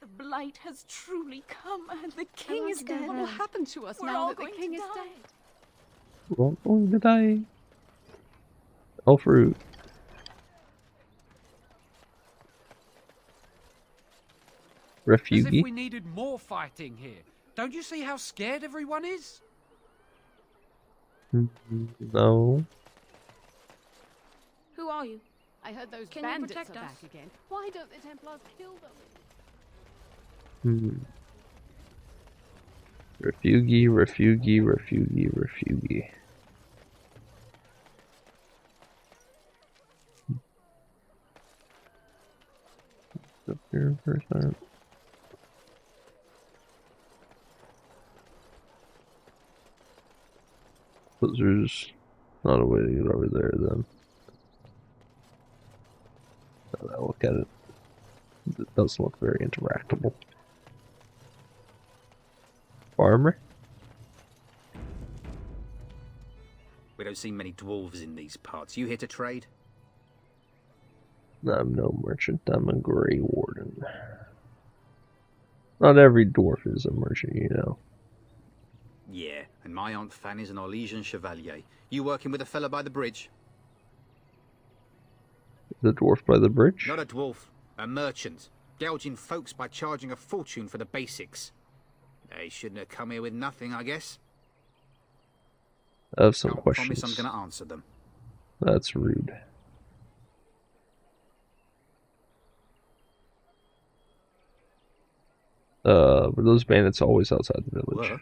The blight has truly come, and the king is dead. What will happen to us We're now all that the going king to is die. dead? We're all going to die. Oh, fruit. As if Refugee? we needed more fighting here. Don't you see how scared everyone is? No. Who are you? I heard those Can you bandits protect are us? back again. Why don't the Templars kill them? Refugee, refugee, refugee, refugee. Up here for a second. But there's not a way to get over there then. Now that I look at it, it doesn't look very interactable. Farmer? We don't see many dwarves in these parts. You here to trade? I'm no merchant, I'm a Grey Warden. Not every dwarf is a merchant, you know. Yeah, and my Aunt Fanny's an Orlesian Chevalier. You working with a fella by the bridge? The dwarf by the bridge? Not a dwarf, a merchant. Gouging folks by charging a fortune for the basics. They shouldn't have come here with nothing, I guess. I have some I'll questions. promise I'm going to answer them. That's rude. Were those bandits always outside the village? Were?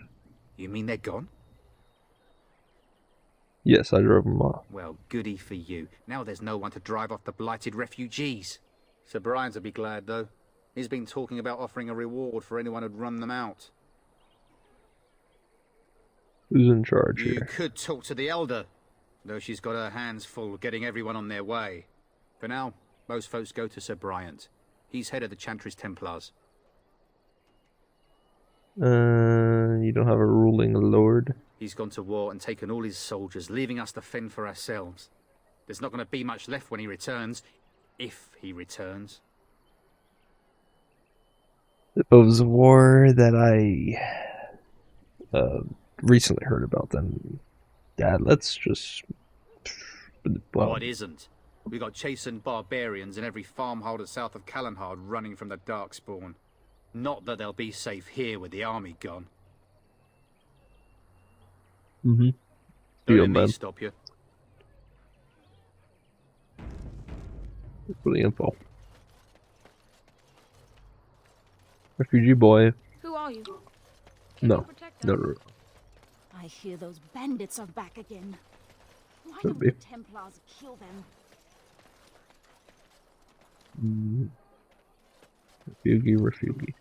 You mean they're gone? Yes, I drove them off. Well, goody for you. Now there's no one to drive off the blighted refugees. Sir Brian'll be glad, though. He's been talking about offering a reward for anyone who'd run them out. Who's in charge You here? could talk to the Elder, though she's got her hands full getting everyone on their way. For now, most folks go to Sir Bryant. He's head of the Chantry's Templars. You don't have a ruling lord? He's gone to war and taken all his soldiers, leaving us to fend for ourselves. There's not going to be much left when he returns. If he returns. It was a war that I recently heard about then. Yeah, let's just... Oh, it isn't. We got chastened barbarians in every farmholder south of Callanhard running from the Darkspawn. Not that they'll be safe here with the army gone. Mm-hmm. Don't let me stop you. For the info. Refugee boy. Who are you? No. No. I hear those bandits are back again. Why Could don't be. the Templars kill them? Refugee.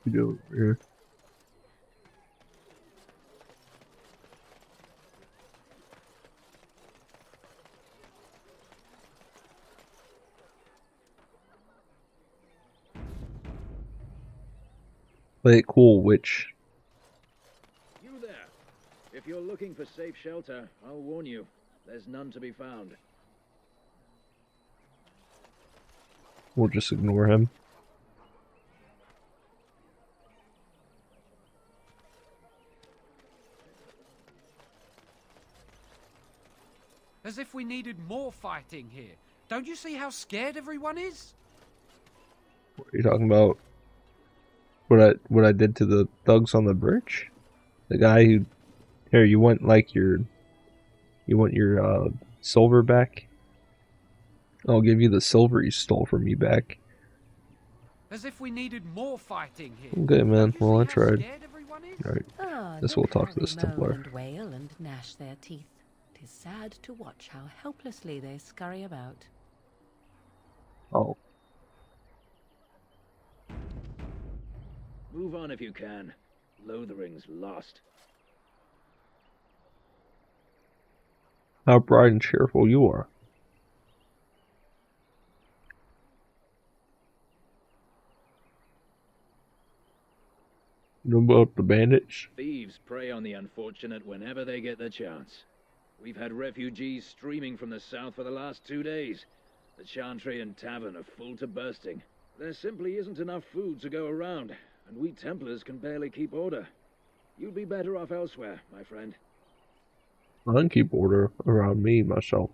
You do over here. Play it cool, witch. You there. If you're looking for safe shelter, I'll warn you. There's none to be found. We'll just ignore him. As if we needed more fighting here. Don't you see how scared everyone is? What are you talking about? What I did to the thugs on the bridge? The guy who... Here, you want your silver back? I'll give you the silver you stole from me back. As if we needed more fighting here. Okay, man. Well, I tried. Alright. Ah, Guess we'll look talk how to this they moan Templar. and wail and gnash their teeth. 'Tis sad to watch how helplessly they scurry about. Oh. Move on if you can. Lothering's lost. How bright and cheerful you are. You know about the bandits? Thieves prey on the unfortunate whenever they get the chance. We've had refugees streaming from the south for the last 2 days. The Chantry and Tavern are full to bursting. There simply isn't enough food to go around, and we Templars can barely keep order. You'd be better off elsewhere, my friend. I can keep order around me, myself.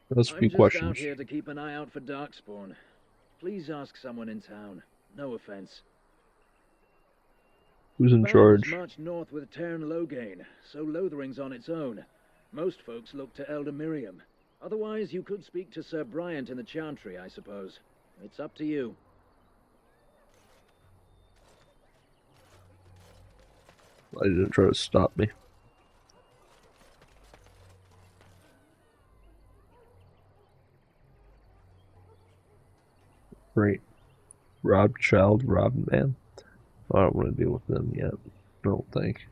That's a few I'm just questions. out here to keep an eye out for Darkspawn. Please ask someone in town. No offense. Who's in Band charge? has marched north with Terran Loghain, so Lothering's on its own. Most folks look to Elder Miriam. Otherwise, you could speak to Sir Bryant in the Chantry, I suppose. It's up to you. I didn't try to stop me. Great. Robbed child, robbed man. I don't want to deal with them yet. I don't think.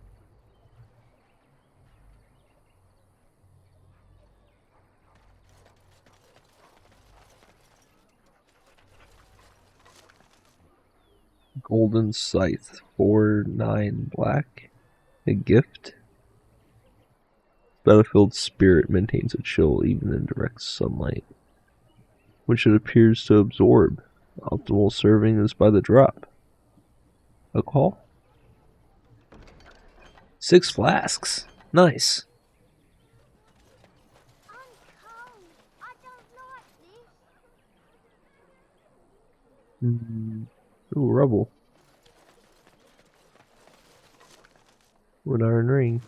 Golden Scythe, 4/9 black. A gift. Battlefield spirit maintains a chill even in direct sunlight, which it appears to absorb. Optimal serving is by the drop. A call? 6 flasks. Nice. Ooh, rubble. Wood iron ring.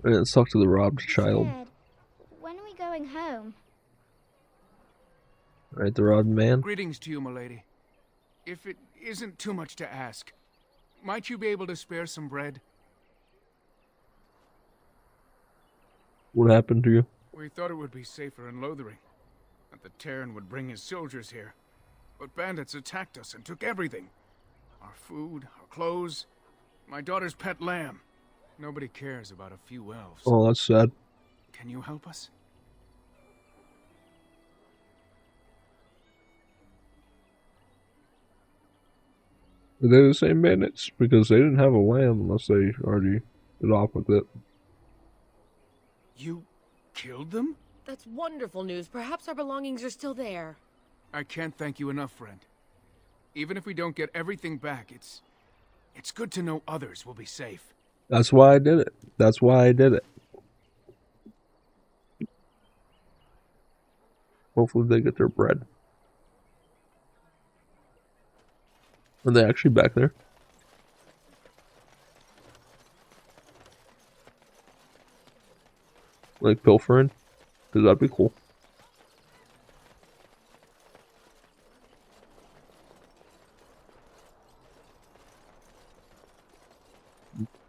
Alright, let's talk to the robbed child. When are we going home? Alright, the robbed man. Greetings to you, milady. If it isn't too much to ask, might you be able to spare some bread? What happened to you? We thought it would be safer in Lothering, that the Terran would bring his soldiers here. But bandits attacked us and took everything. Our food, our clothes, my daughter's pet lamb. Nobody cares about a few elves. Oh, that's sad. Can you help us? Are they the same bandits? Because they didn't have a lamb unless they already did off with it. You killed them? That's wonderful news. Perhaps our belongings are still there. I can't thank you enough, friend. Even if we don't get everything back, it's good to know others will be safe. That's why I did it. That's why I did it. Hopefully they get their bread. Are they actually back there? Like pilfering? Because that'd be cool.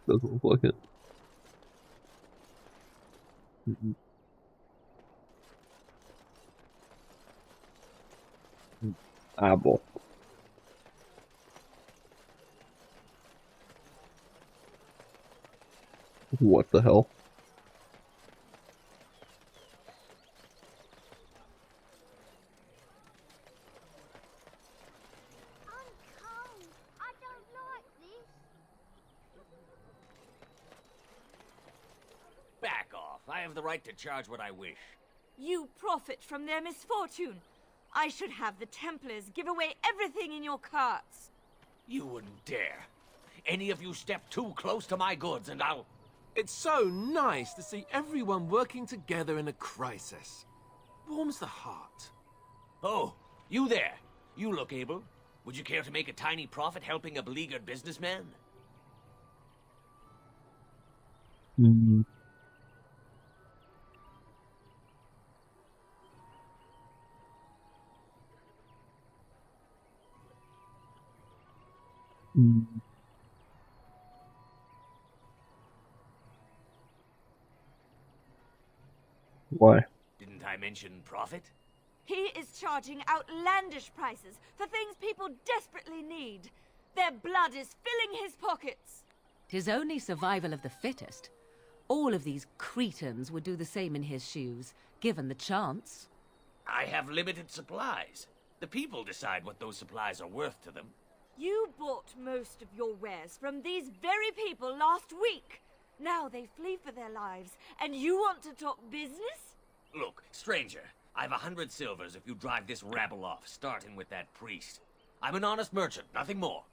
Doesn't look like it. Apple. What the hell? I have the right to charge what I wish. You profit from their misfortune. I should have the Templars give away everything in your carts. You wouldn't dare. Any of you step too close to my goods and I'll... It's so nice to see everyone working together in a crisis. Warms the heart. Oh, you there. You look able. Would you care to make a tiny profit helping a beleaguered businessman? Hmm. Why? Didn't I mention profit? He is charging outlandish prices for things people desperately need. Their blood is filling his pockets. 'Tis only survival of the fittest. All of these cretins would do the same in his shoes, given the chance. I have limited supplies. The people decide what those supplies are worth to them. You bought most of your wares from these very people last week. Now they flee for their lives, and you want to talk business? Look, stranger, I've 100 silvers if you drive this rabble off, starting with that priest. I'm an honest merchant, nothing more.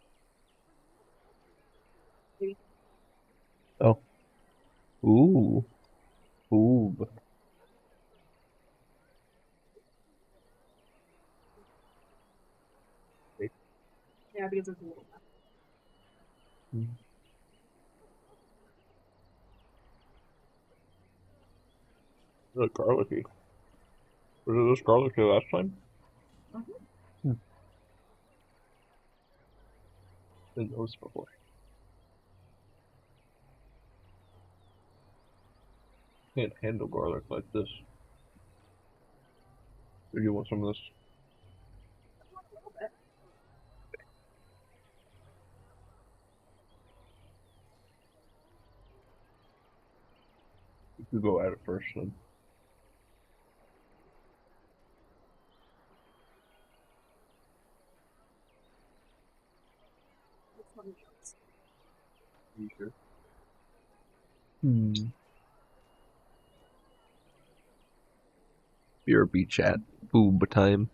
Oh. Ooh. Ooh. Yeah, because it's a little Hmm. Really garlicky. Was it this garlicky last time? Didn't notice before. Can't handle garlic like this. Do you want some of this? You could go at it first then. You sure? BRB chat. Boob time.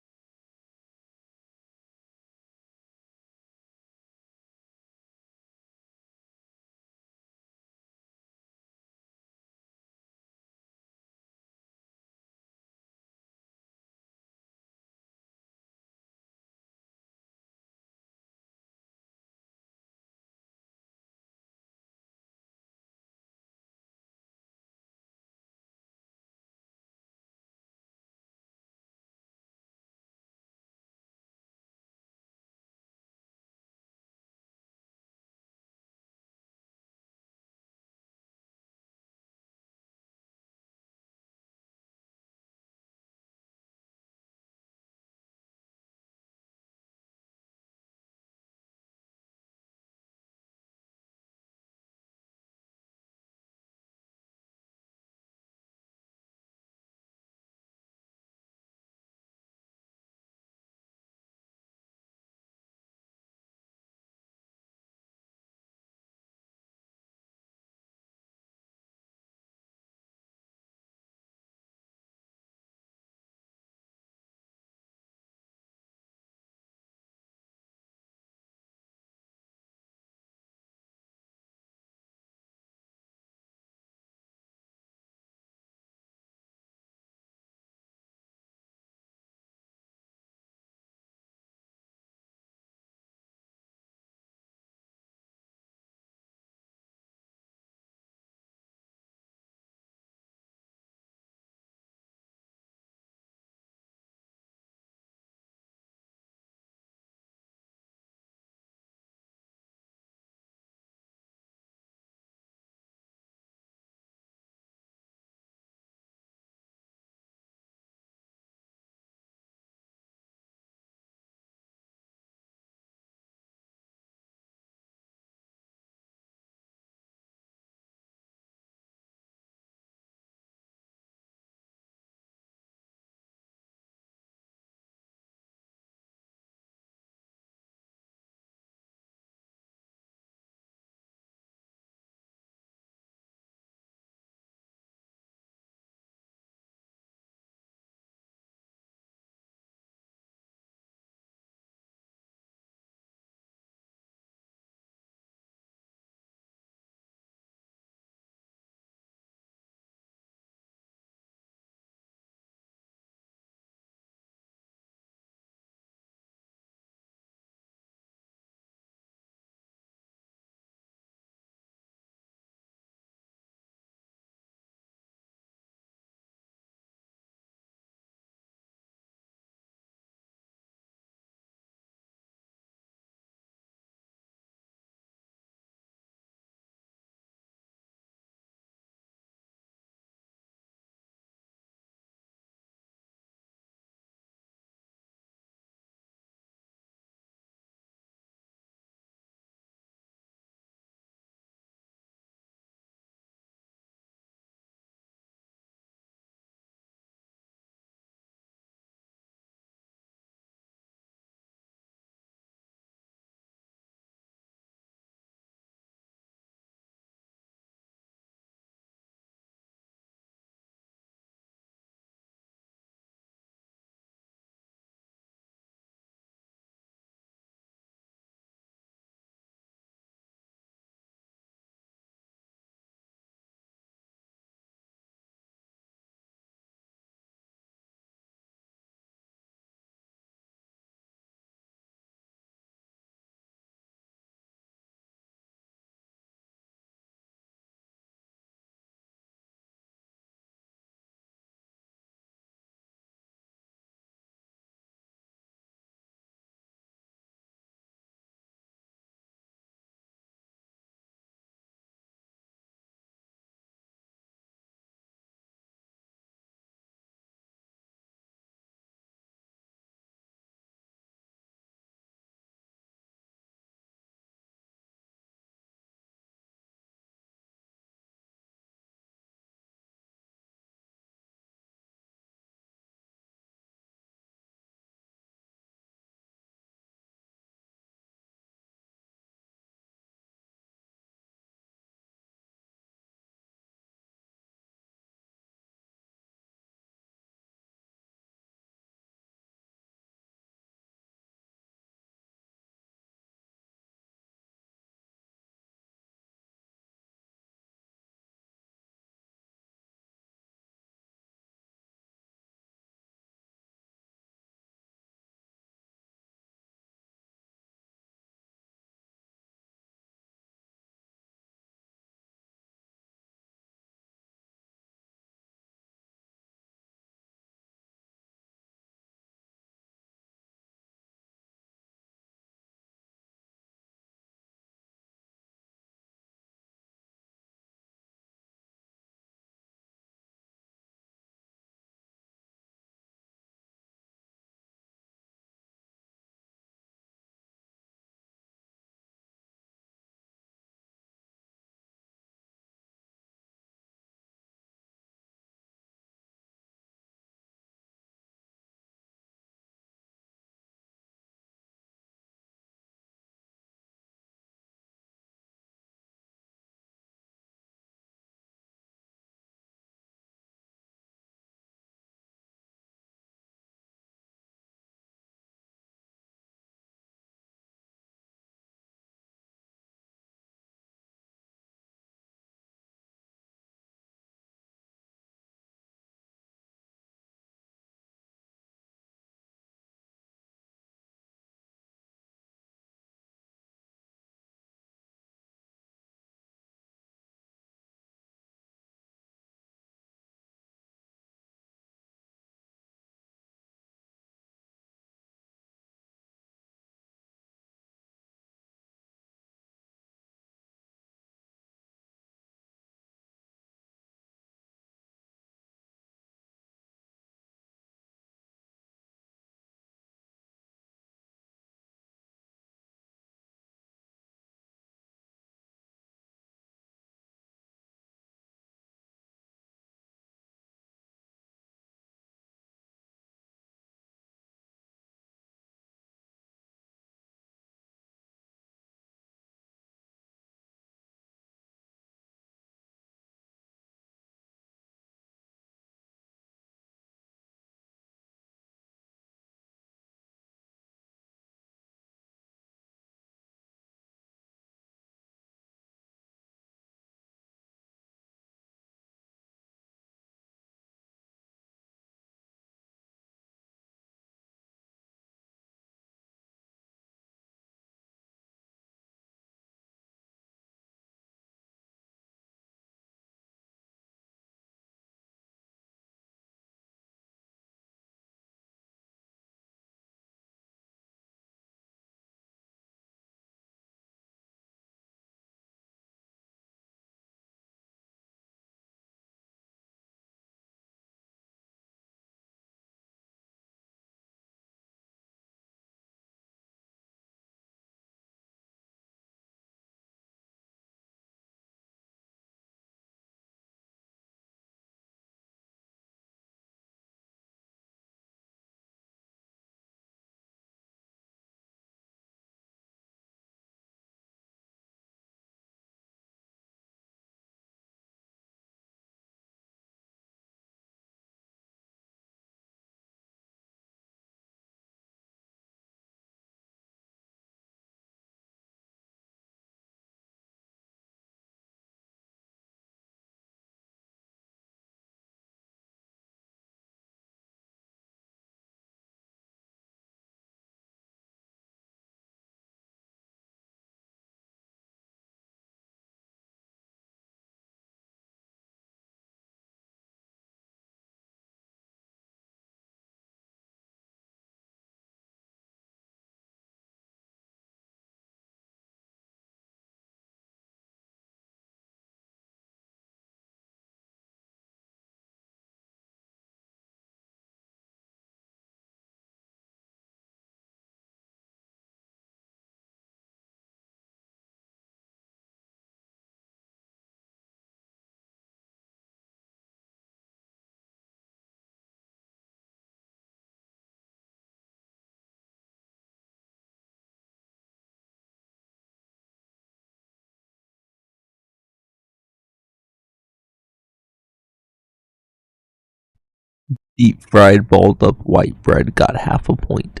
Deep fried balled up white bread got half a point.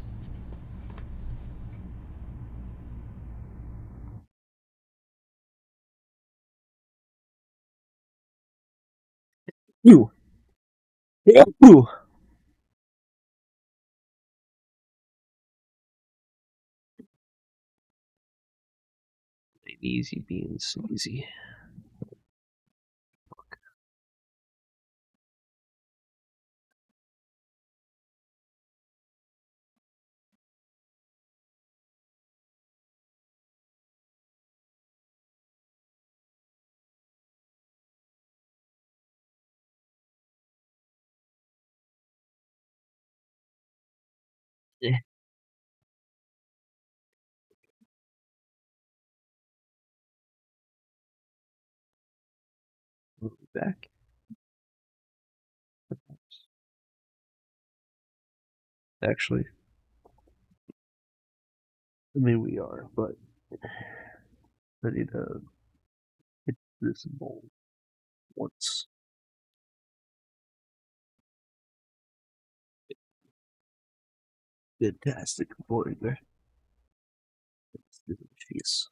You. You. Easy being sneezy. Yeah. We'll be back. Actually, I mean we are, but I need to hit this bowl once. Fantastic boy there. It's delicious.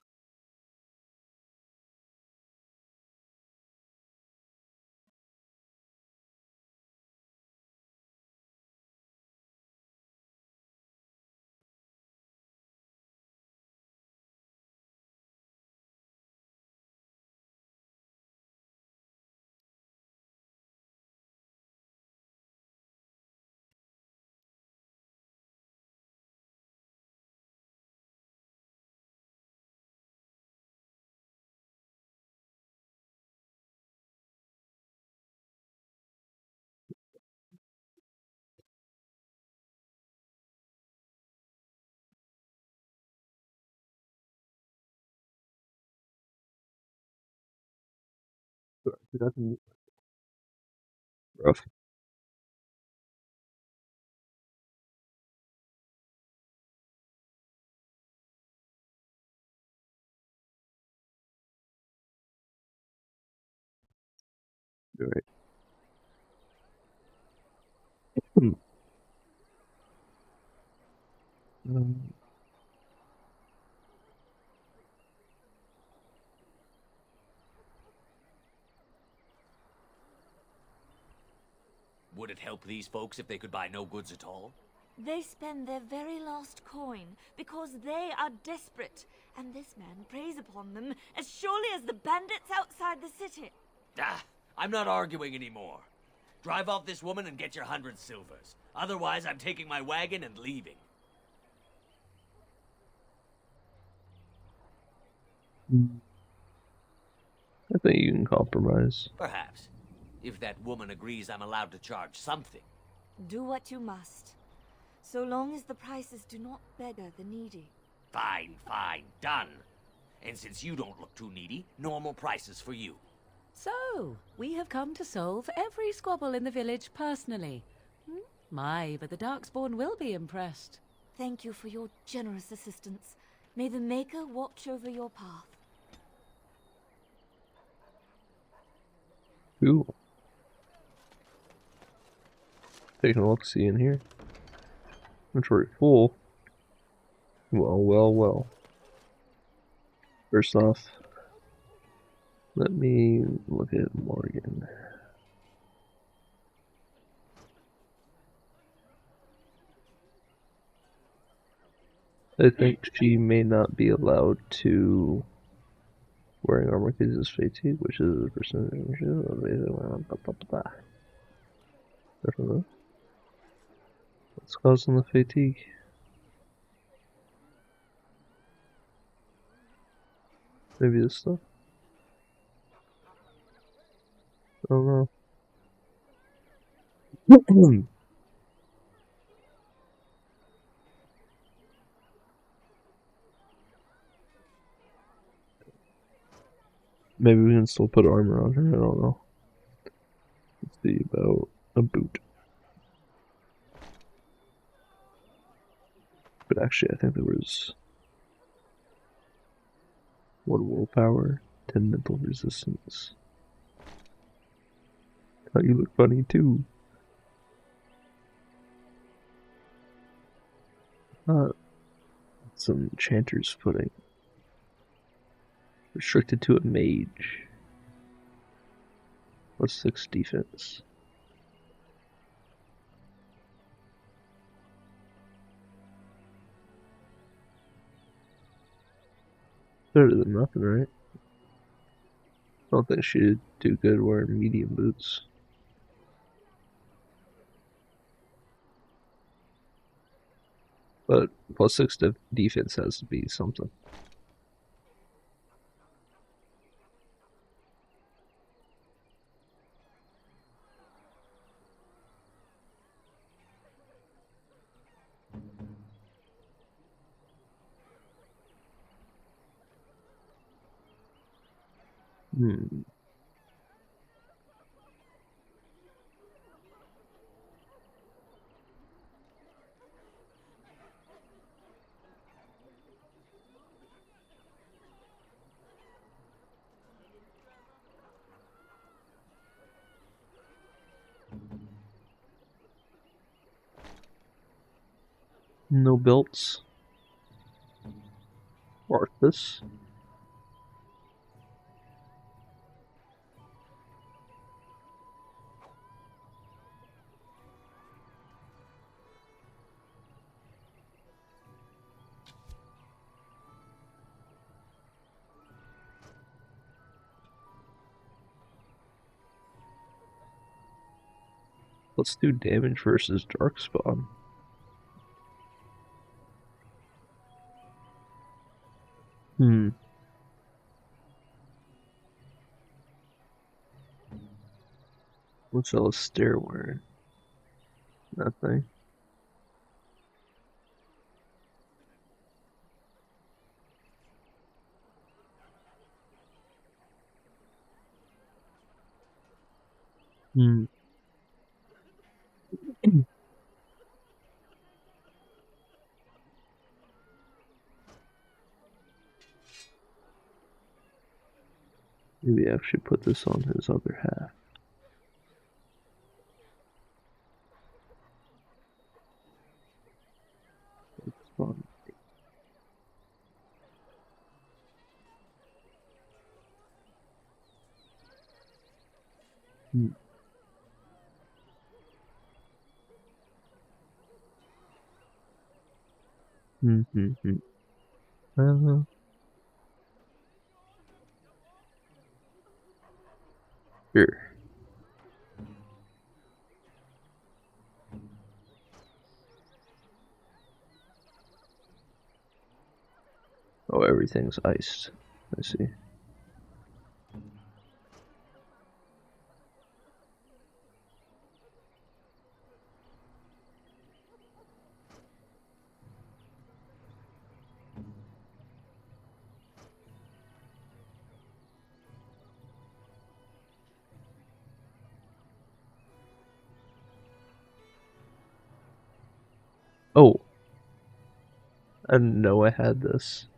Rough. You're right. Um, Would it help these folks if they could buy no goods at all? They spend their very last coin because they are desperate, and this man preys upon them as surely as the bandits outside the city. Ah, I'm not arguing anymore. Drive off this woman and get your 100 silvers. Otherwise, I'm taking my wagon and leaving. I think you can compromise. Perhaps. If that woman agrees I'm allowed to charge something. Do what you must, so long as the prices do not beggar the needy. Fine, fine, done. And since you don't look too needy, normal prices for you. So, we have come to solve every squabble in the village personally. My, but the Darkspawn will be impressed. Thank you for your generous assistance. May the Maker watch over your path. Cool. Taking a look, see in here. Inventory full. Well, well, well. First off, let me look at Morgan. I think she may not be allowed to wearing armor because it's fatigue, which is a percentage of what's causing the fatigue? Maybe this stuff? I don't know. Maybe we can still put armor on her, I don't know. Let's see about a boot. But actually, I think there was 1 willpower, 10 mental resistance. Oh, you look funny too. Some enchanter's footing. Restricted to a mage. +6 defense. Better than nothing, right? I don't think she'd do good wearing medium boots. But +6 defense has to be something. No belts. Worthless. Let's do damage versus Darkspawn. What's Alistair wearing? Nothing. Maybe I should put this on his other half. It's fun. Sure. Oh, everything's iced. I see. Oh. I didn't know I had this.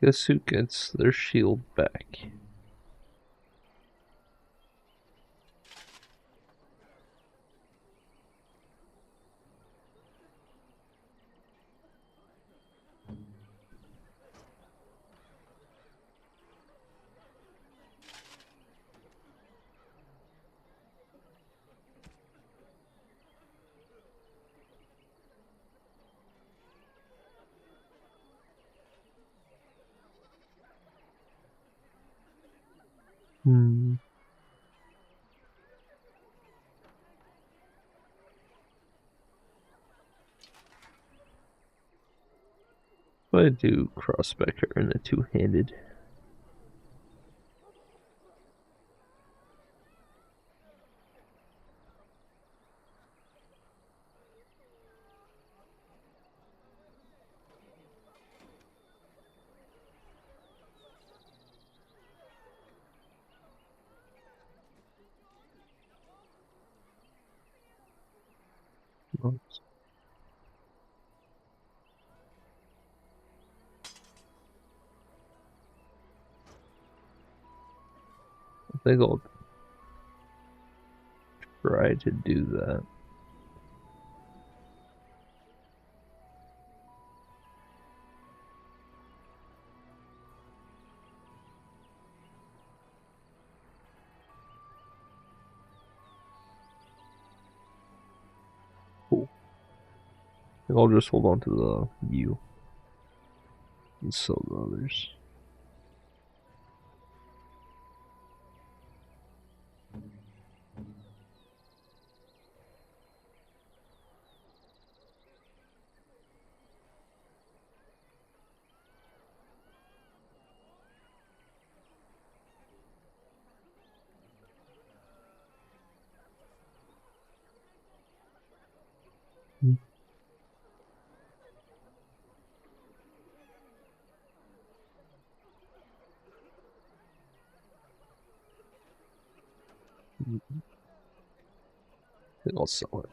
Guess who gets their shield back? What I do crossbacker and the two-handed. Oops. I think I'll try to do that. Cool. I think I'll just hold on to the U and sell the others. I think I'll sell it.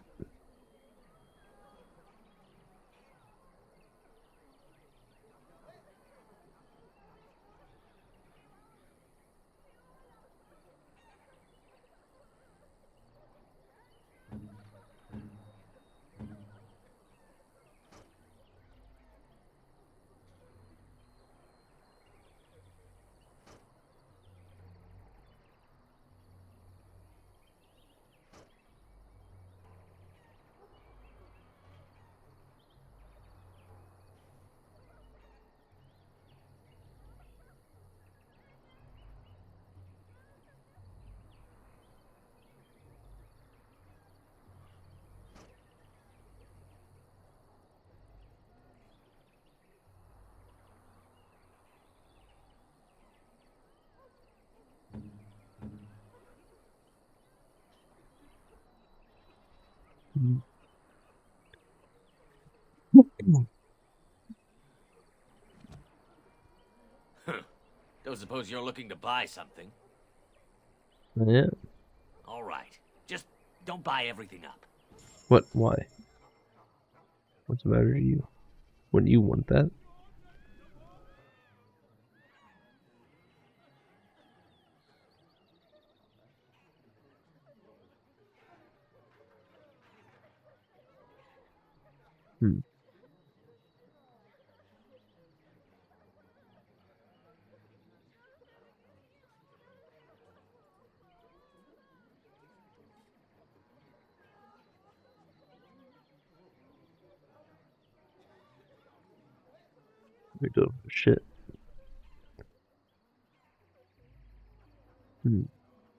Don't suppose you're looking to buy something? Yeah. All right. Just don't buy everything up. What? Why? What's the matter to you? Wouldn't you want that? Hmm. We do shit. Hmm.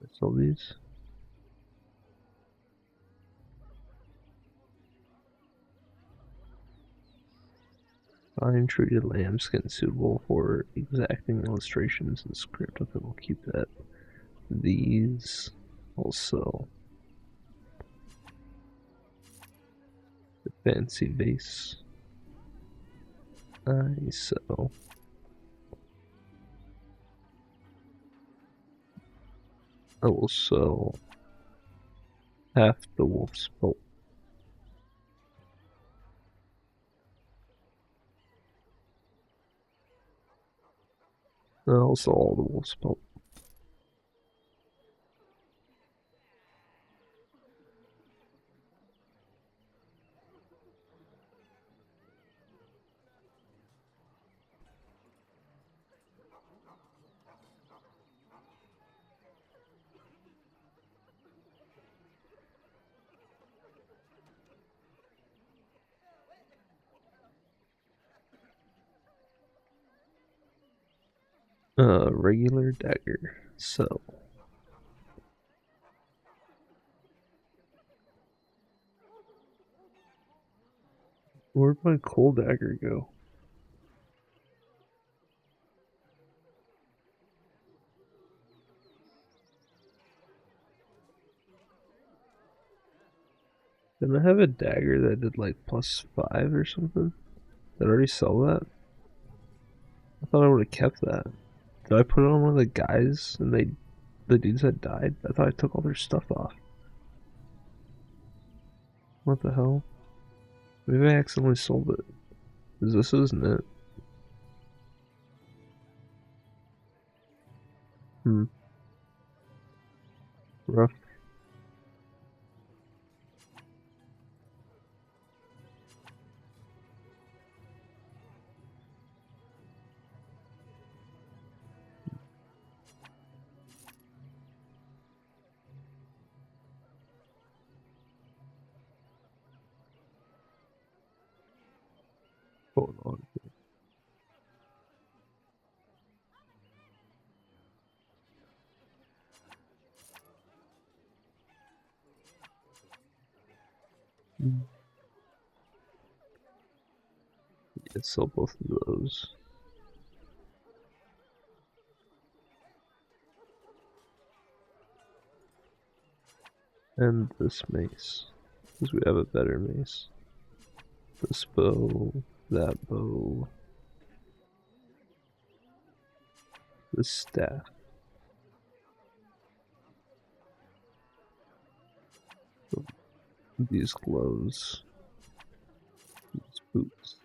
I sell these. Fine treated lambskin suitable for exacting illustrations and script. I think we'll keep that. These also. The fancy vase. I sell. I will sell half the wolf's bolt. I'll sell all the wolf's bolt. Regular dagger. So. Where'd my coal dagger go? Didn't I have a dagger that did like +5 or something? Did I already sell that? I thought I would have kept that. Did I put it on one of the guys and the dudes that died? I thought I took all their stuff off. What the hell? Maybe I accidentally sold it. Because this isn't it. Rough. Hold on. Yeah, sell both of those. And this mace. Because we have a better mace. This bow, that bow. This staff. These gloves. These boots.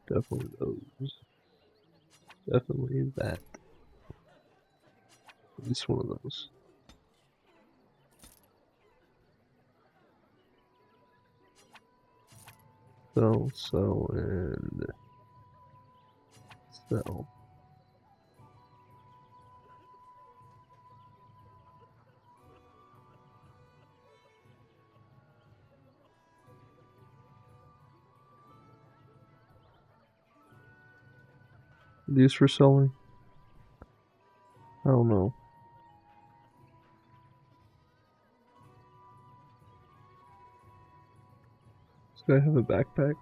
Definitely those. Definitely that. At least one of those. Sell, and sell. These for selling? I don't know. Does this guy have a backpack?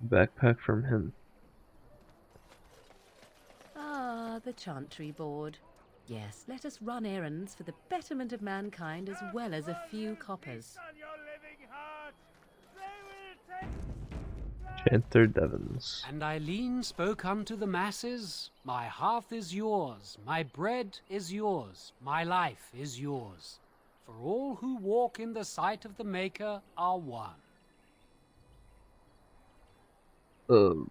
Backpack from him. Ah, the Chantry Board. Yes, let us run errands for the betterment of mankind as well as a few coppers. Chanter Devons. And Eileen spoke unto the masses, my hearth is yours, my bread is yours, my life is yours. For all who walk in the sight of the Maker are one. Who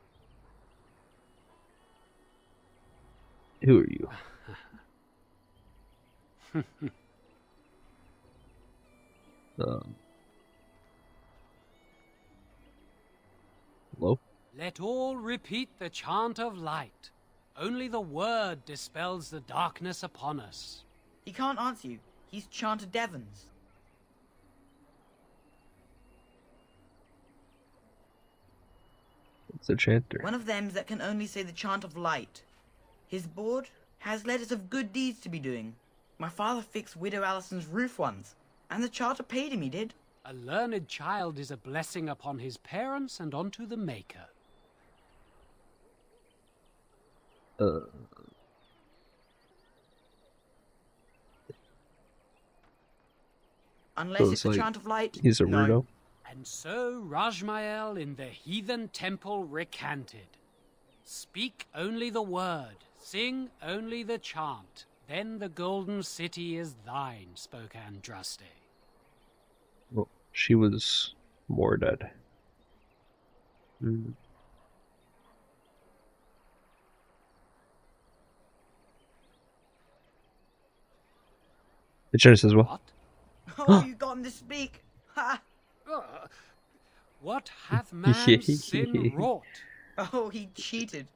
are you? Hello? Let all repeat the chant of light. Only the word dispels the darkness upon us. He can't answer you. He's Chanter Devons. It's a chanter. One of them that can only say the chant of light. His board has letters of good deeds to be doing. My father fixed Widow Allison's roof once, and the charter paid him, he did. A learned child is a blessing upon his parents and onto the Maker. Unless So it's the like, chant of light. he's a no. weirdo. And so Rajmael in the heathen temple recanted. Speak only the word, sing only the chant, then the golden city is thine, spoke Andraste. Well, she was more dead. The chair says what? Oh, you got him to speak. Ha! What hath man's sin wrought? Oh, he cheated.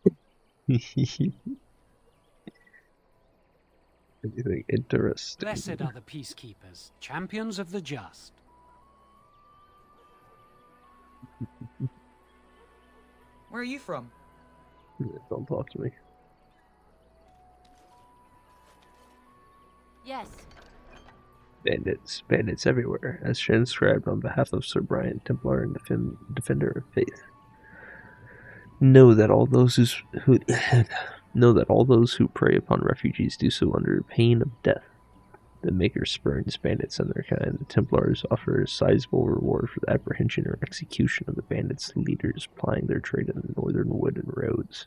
Anything interesting? Blessed are the peacekeepers, champions of the just. Where are you from? Don't talk to me. Yes. Bandits everywhere, as transcribed on behalf of Sir Brian, Templar and Defender of Faith. Know that all those who know that all those who prey upon refugees do so under pain of death. The Maker spurns bandits and their kind. The Templars offer a sizable reward for the apprehension or execution of the bandits' leaders plying their trade in the northern wood and roads.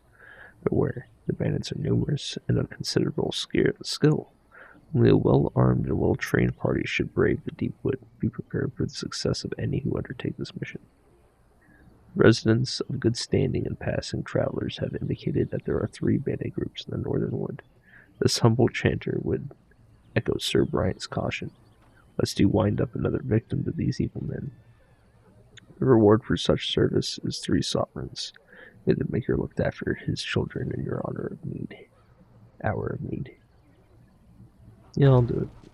Beware, the bandits are numerous and of considerable skill. Only a well-armed and well-trained party should brave the deep wood. Be prepared for the success of any who undertake this mission. Residents of good standing and passing travelers have indicated that there are 3 bandit groups in the northern wood. This humble chanter would echo Sir Brian's caution, lest you wind up another victim to these evil men. The reward for such service is 3 sovereigns. May the Maker look after his children in your hour of need. Yeah, I'll do it.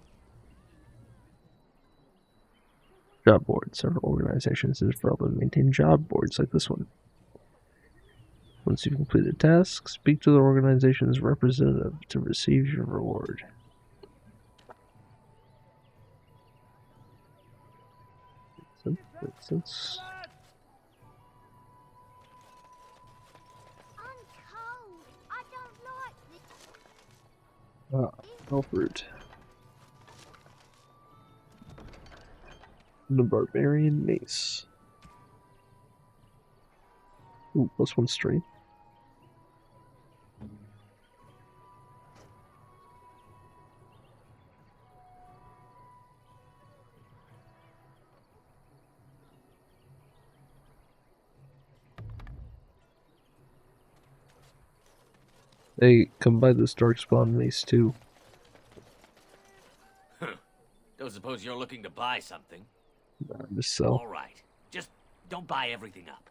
Job boards. Several organizations have developed and maintain job boards like this one. Once you've completed a task, speak to the organization's representative to receive your reward. Makes sense. Alfred. The Barbarian Mace. Ooh, +1 strength. Hey, come buy this Darkspawn Mace too. Don't suppose you're looking to buy something? Just sell. All right. Just don't buy everything up.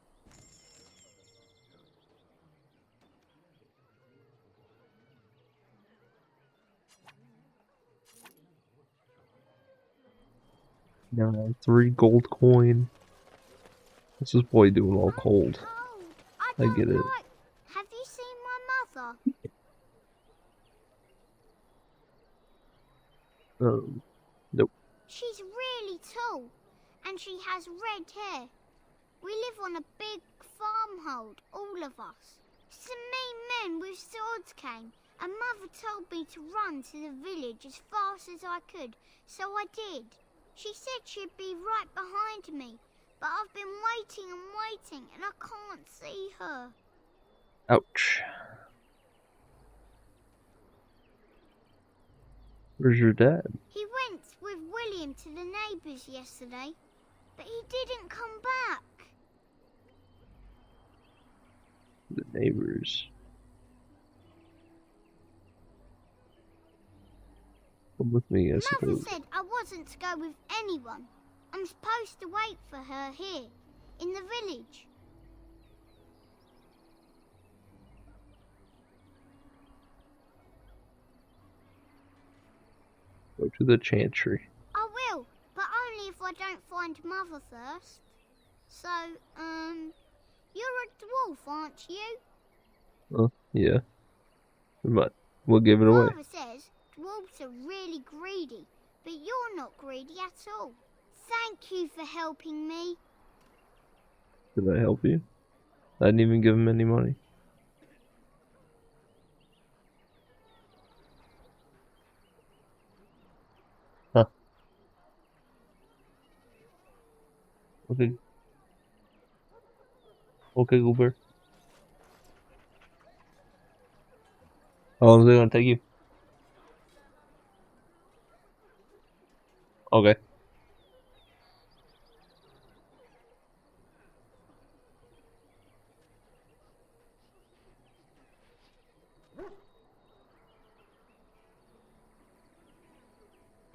Now 3 gold coin. What's this boy doing all cold? I get it. Have you seen my mother? Nope. She's really tall, and she has red hair. We live on a big farmhold, all of us. Some mean men with swords came, and Mother told me to run to the village as fast as I could, so I did. She said she'd be right behind me, but I've been waiting and waiting, and I can't see her. Ouch. Where's your dad? He went with William to the neighbours yesterday, but he didn't come back. The neighbors. Come with me, I suppose. Mother said I wasn't to go with anyone. I'm supposed to wait for her here, in the village. Go to the chantry. I will, but only if I don't find Mother first. So, you're a dwarf, aren't you? Yeah. But we'll give it away. Father says dwarves are really greedy, but you're not greedy at all. Thank you for helping me. Did I help you? I didn't even give him any money. Huh. Okay. Okay, Goober. How long is it gonna take you? Okay.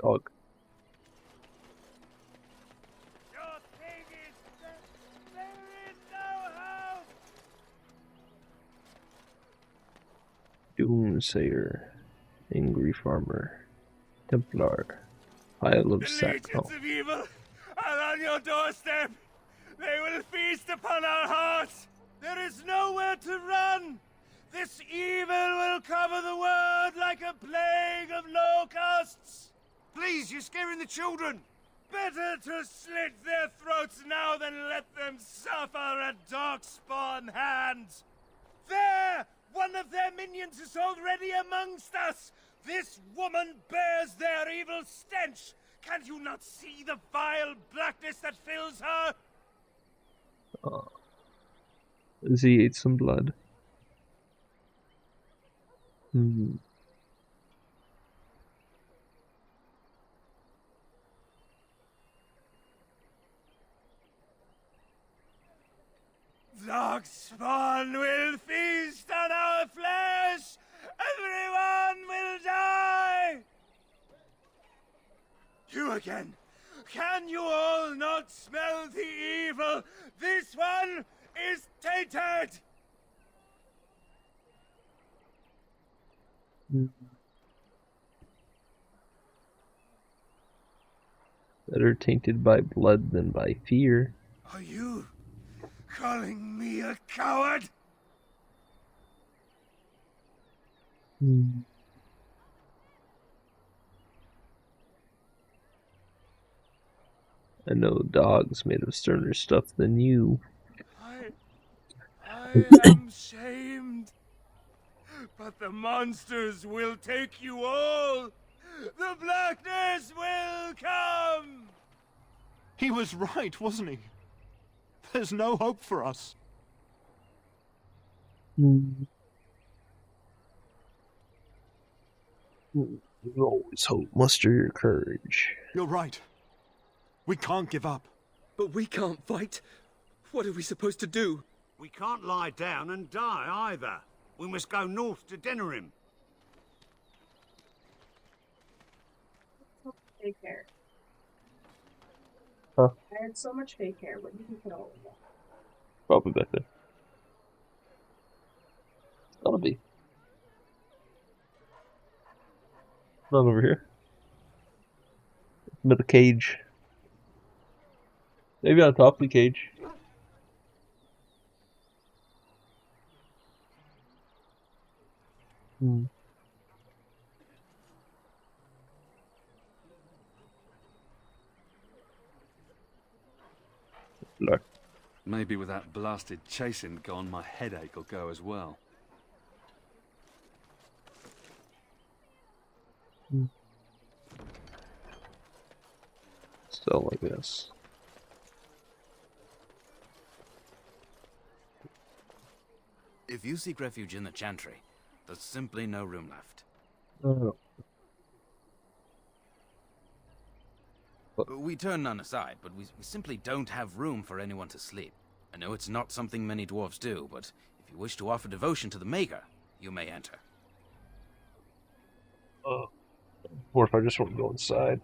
Dog. Doomsayer. Angry farmer. Templar. Pile of sack. Oh. Legions of evil are on your doorstep. They will feast upon our hearts. There is nowhere to run. This evil will cover the world like a plague of locusts. Please, you're scaring the children. Better to slit their throats now than let them suffer at Darkspawn hands. There! One of their minions is already amongst us! This woman bears their evil stench! Can you not see the vile blackness that fills her? Does he ate some blood? Darkspawn will feast on our flesh! Everyone will die! You again! Can you all not smell the evil? This one is tainted! Better tainted by blood than by fear. Are you calling me a coward? I know dogs made of sterner stuff than you. I am shamed. But the monsters will take you all. The blackness will come. He was right, wasn't he? There's no hope for us. There's always hope. Muster your courage. You're right. We can't give up. But we can't fight. What are we supposed to do? We can't lie down and die either. We must go north to Denerim. Fake hair. Huh? I had so much fake hair, but you can put all of that. Probably back there. It's gotta be. Not over here. Into the cage. Maybe on top of the cage. Look. Maybe with that blasted chasing gone, my headache will go as well. Still like this. If you seek refuge in the Chantry, there's simply no room left. Oh. We turn none aside, but we simply don't have room for anyone to sleep. I know it's not something many dwarves do, but if you wish to offer devotion to the Maker, you may enter. Or if I just want to go inside.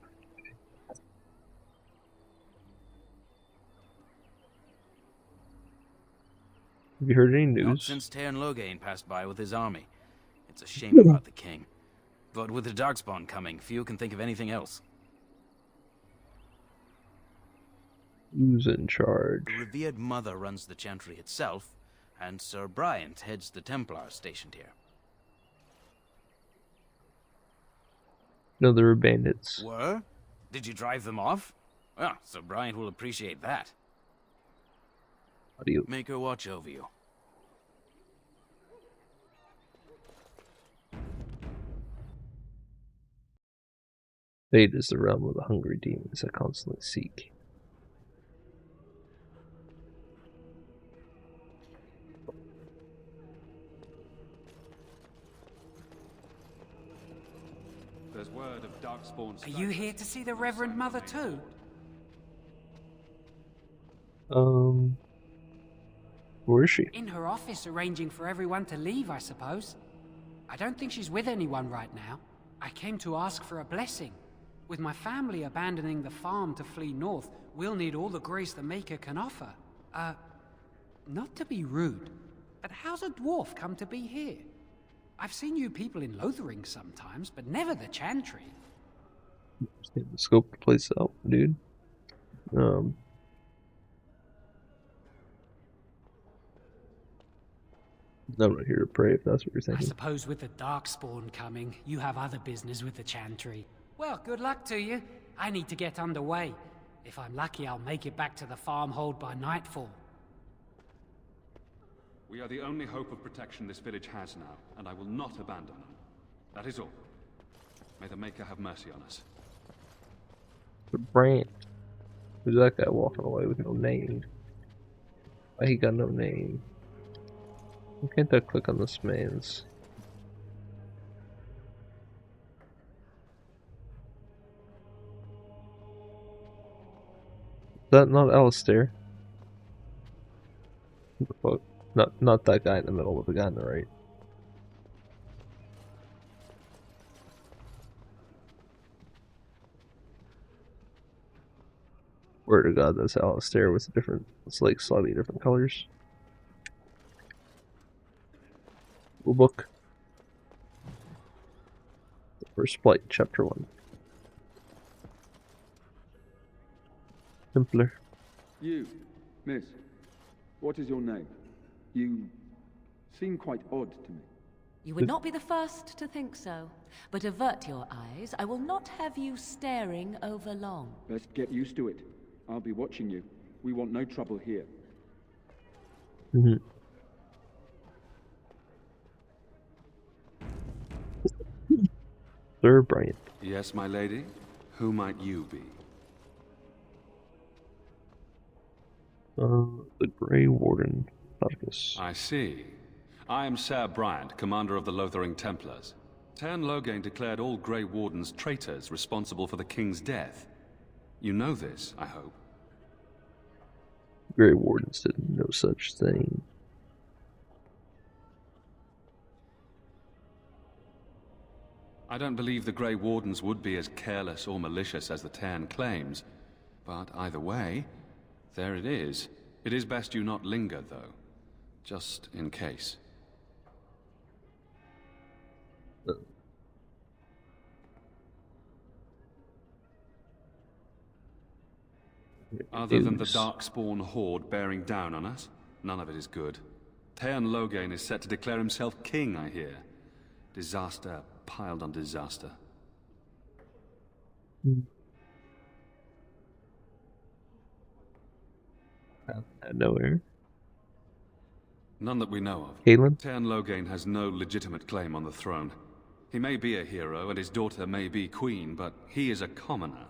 Have you heard any news? Not since Tairn Loghain passed by with his army. It's a shame about the king. But with the Darkspawn coming, few can think of anything else. Who's in charge? The revered mother runs the Chantry itself, and Sir Bryant heads the Templars stationed here. No, there were bandits. Were? Did you drive them off? Well, Sir Bryant will appreciate that. How do you make her watch over you? Fate is the realm of the hungry demons that constantly seek. There's word of Darkspawn. Are you here to see the Reverend Mother too? Where is she? In her office arranging for everyone to leave, I suppose. I don't think she's with anyone right now. I came to ask for a blessing. With my family abandoning the farm to flee north, we'll need all the grace the Maker can offer. Not to be rude, but how's a dwarf come to be here? I've seen you people in Lothering sometimes, but never the Chantry. Just need to scope the place out, dude. I'm not here to pray if that's what you're I thinking. suppose with the Darkspawn coming, you have other business with the Chantry. Well, good luck to you. I need to get underway. If I'm lucky, I'll make it back to the farmhold by nightfall. We are the only hope of protection this village has now, and I will not abandon them. That is all. May the Maker have mercy on us. The brand. Who's that guy walking away with no name? Why he got no name? Why can't I click on this man's? Is that not Alistair? What the fuck? Not that guy in the middle, but the guy on the right. Word to God, that's Alistair with different, it's like slightly different colors. Book. The First Flight, Chapter 1. Templar. You, miss, what is your name? You seem quite odd to me. You would not be the first to think so. But avert your eyes. I will not have you staring over long. Best get used to it. I'll be watching you. We want no trouble here. Sir Bryant. Yes, my lady? Who might you be? The Grey Warden. Marcus. I see. I am Sir Bryant, commander of the Lothering Templars. Tern Loghain declared all Grey Wardens traitors responsible for the king's death. You know this, I hope. Grey Wardens did no such thing. I don't believe the Grey Wardens would be as careless or malicious as the Tern claims. But either way, there it is. It is best you not linger, though. Just in case. Other than the Darkspawn horde bearing down on us, none of it is good. Tern Loghain is set to declare himself king, I hear. Disaster piled on disaster. Out of nowhere. None that we know of. Caitlin? Tern Loghain has no legitimate claim on the throne. He may be a hero, and his daughter may be queen, but he is a commoner.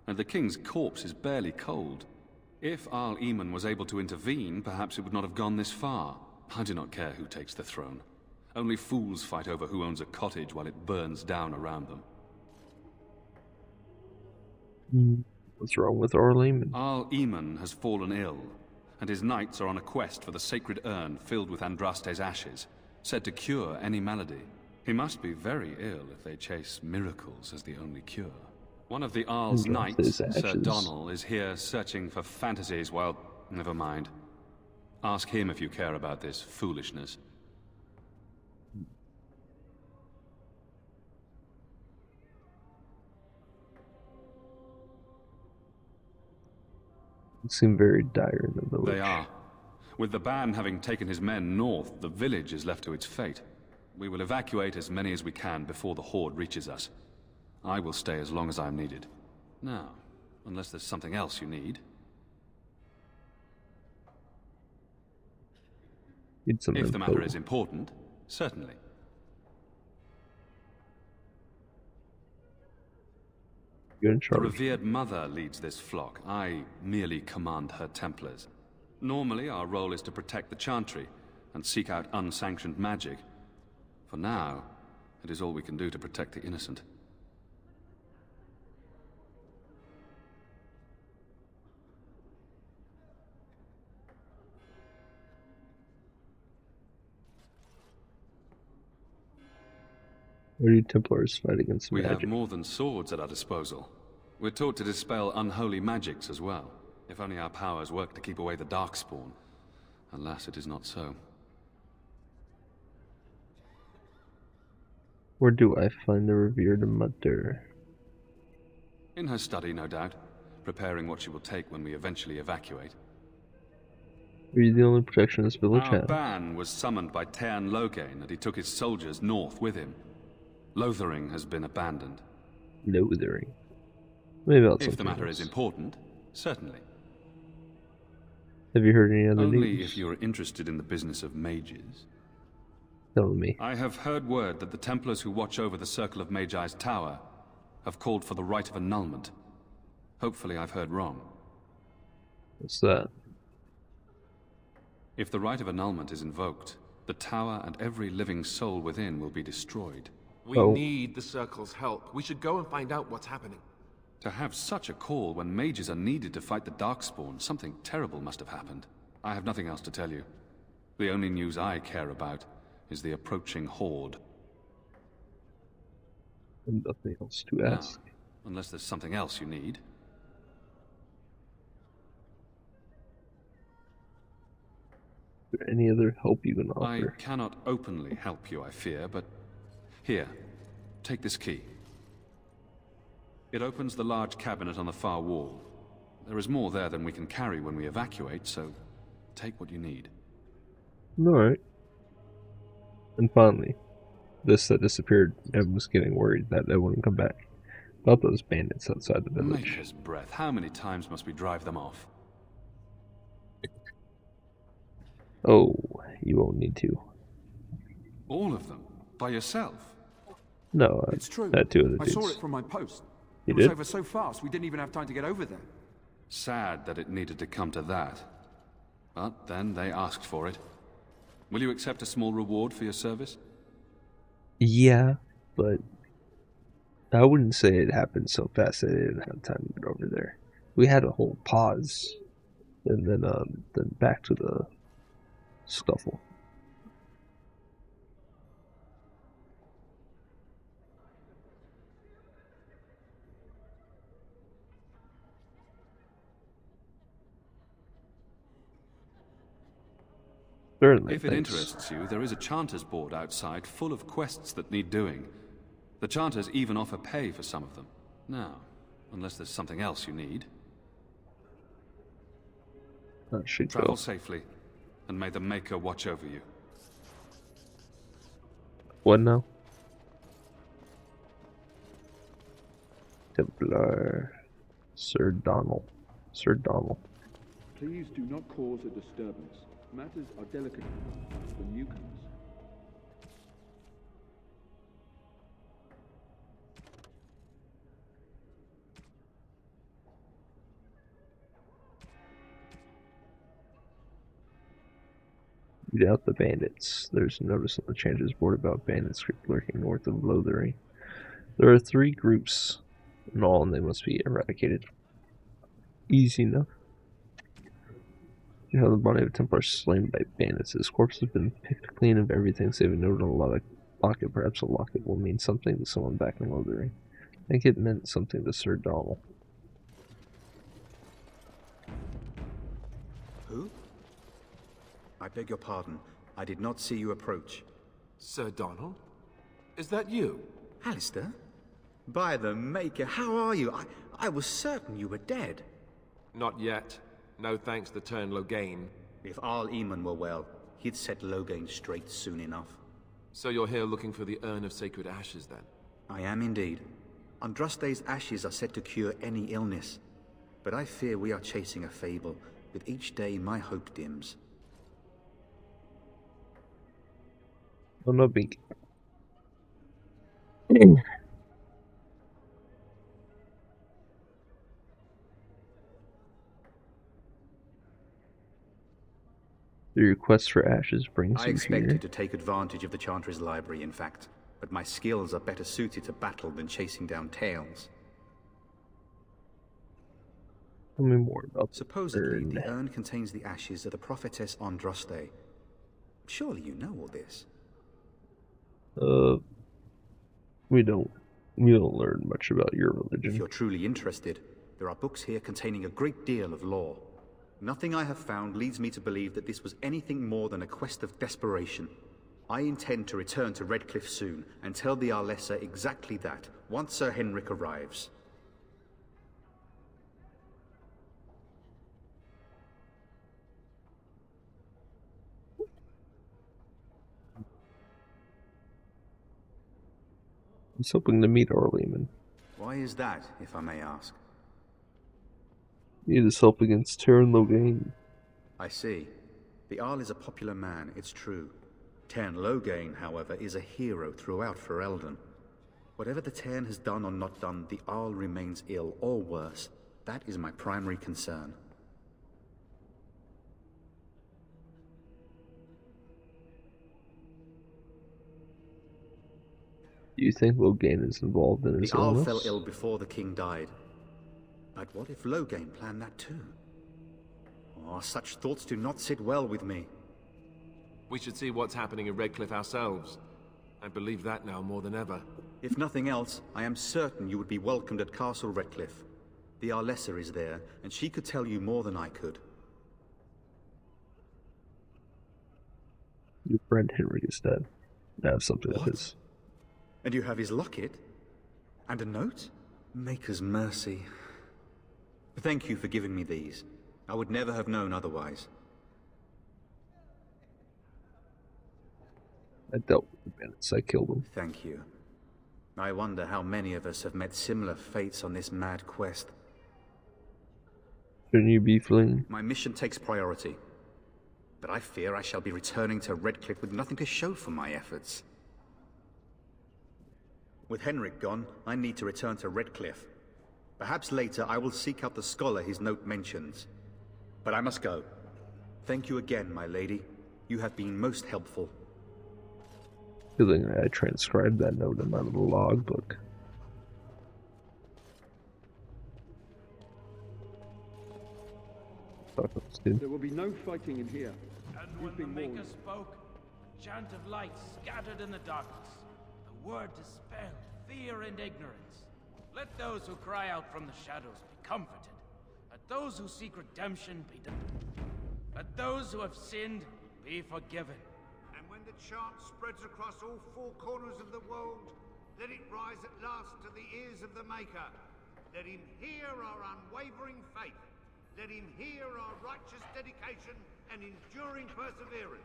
And the king's corpse is barely cold. If Arl Eamon was able to intervene, perhaps it would not have gone this far. I do not care who takes the throne. Only fools fight over who owns a cottage while it burns down around them. What's wrong with Arl Eamon? Arl Eamon has fallen ill, and his knights are on a quest for the sacred urn filled with Andraste's ashes, said to cure any malady. He must be very ill if they chase miracles as the only cure. One of the Arl's knights, Sir Donnell, is here searching for fantasies while... Never mind. Ask him if you care about this foolishness. It seemed very dire in the village. They are. With the ban having taken his men north, the village is left to its fate. We will evacuate as many as we can before the horde reaches us. I will stay as long as I am needed. Now, unless there's something else you need. Need some If info. the matter is important, certainly. You're in The charge. revered mother leads this flock. I merely command her Templars. Normally, our role is to protect the Chantry and seek out unsanctioned magic. For now, it is all we can do to protect the innocent. Where do Templars fight against We magic? have more than swords at our disposal. We're taught to dispel unholy magics as well. If only our powers work to keep away the Darkspawn. Alas, it is not so. Where do I find the revered mother? In her study, no doubt, preparing what she will take when we eventually evacuate. Are you the only protection this village Our has? ban was summoned by Tairn Loghain, and he took his soldiers north with him. Lothering has been abandoned. Lothering. Maybe about If the matter else. is important, certainly. Have you heard any other Only news? if you're interested in the business of mages. Tell me. I have heard word that the Templars who watch over the Circle of Magi's tower have called for the rite of annulment. Hopefully I've heard wrong. What's that? If the rite of annulment is invoked, the tower and every living soul within will be destroyed. We need the Circle's help. We should go and find out what's happening. To have such a call when mages are needed to fight the Darkspawn, something terrible must have happened. I have nothing else to tell you. The only news I care about is the approaching horde. And nothing else to ask. Now, unless there's something else you need. Is there any other help you can offer? I cannot openly help you, I fear, but here, take this key. It opens the large cabinet on the far wall. There is more there than we can carry when we evacuate, so take what you need. Alright. And finally, this that disappeared, everyone's getting worried that it wouldn't come back. About those bandits outside the village. Maker's breath, how many times must we drive them off? Oh, you won't need to. All of them? By yourself? No, It's true. that two other I dudes. saw it from my post. You It was did? over so fast we didn't even have time to get over there. Sad that it needed to come to that. But then they asked for it. Will you accept a small reward for your service? Yeah, but I wouldn't say it happened so fast that I didn't have time to get over there. We had a whole pause, and then back to the scuffle. If Certainly, it thanks. interests you, there is a Chanter's board outside full of quests that need doing. The Chanters even offer pay for some of them. Now, unless there's something else you need. That should Travel go. safely, and may the Maker watch over you. What now? Templar. Sir Donald. Sir Donald. Please do not cause a disturbance. Matters are delicate for newcomers. Beat out the bandits. There's a notice on the Chanter's board about bandits lurking north of Lothering. There are 3 groups in all, and they must be eradicated. Easy enough. You have the body of a Templar slain by bandits. His corpse has been picked clean of everything save a note on a locket. Perhaps a locket will mean something to someone back in Lothering. I think it meant something to Sir Donald. Who? I beg your pardon. I did not see you approach. Sir Donald? Is that you? Alistair? By the Maker, how are you? I was certain you were dead. Not yet. No thanks to Tairn Loghain. If Arl Eamon were well, he'd set Loghain straight soon enough. So you're here looking for the Urn of Sacred Ashes, then? I am indeed. Andraste's ashes are said to cure any illness. But I fear we are chasing a fable. With each day, my hope dims. Oh, no big. The request for ashes brings I you expected here. to take advantage of the Chantry's library, in fact. But my skills are better suited to battle than chasing down tales. Tell me more about Supposedly, the the urn contains the ashes of the prophetess Andraste. Surely you know all this. We don't learn much about your religion. If you're truly interested, there are books here containing a great deal of lore. Nothing I have found leads me to believe that this was anything more than a quest of desperation. I intend to return to Redcliffe soon and tell the Arlessa exactly that, once Sir Henrik arrives. I was hoping to meet Orleman. Why is that, if I may ask? Need his help against Terran Logain. I see. The Arl is a popular man, it's true. Terran Logain, however, is a hero throughout Ferelden. Whatever the Terran has done or not done, the Arl remains ill, or worse. That is my primary concern. Do you think Logain is involved in his The Arl illness? fell ill before the king died. But what if Logain planned that too? Oh, such thoughts do not sit well with me. We should see what's happening in Redcliffe ourselves. I believe that now more than ever. If nothing else, I am certain you would be welcomed at Castle Redcliffe. The Arlessa is there, and she could tell you more than I could. Your friend Henrik is dead. I have something of his. And you have his locket? And a note? Maker's mercy. Thank you for giving me these. I would never have known otherwise. I dealt with the bandits. I killed them. Thank you. I wonder how many of us have met similar fates on this mad quest. Shouldn't you be fleeing? My mission takes priority. But I fear I shall be returning to Redcliffe with nothing to show for my efforts. With Henrik gone, I need to return to Redcliffe. Perhaps later I will seek out the scholar his note mentions. But I must go. Thank you again, my lady. You have been most helpful. Feeling I transcribed that note in my little logbook. There will be no fighting in here. And when the Maker spoke, a chant of light scattered in the darkness. The word dispelled fear and ignorance. Let those who cry out from the shadows be comforted. Let those who seek redemption be Let those who have sinned be forgiven. And when the chant spreads across all four corners of the world, let it rise at last to the ears of the Maker. Let him hear our unwavering faith. Let him hear our righteous dedication and enduring perseverance.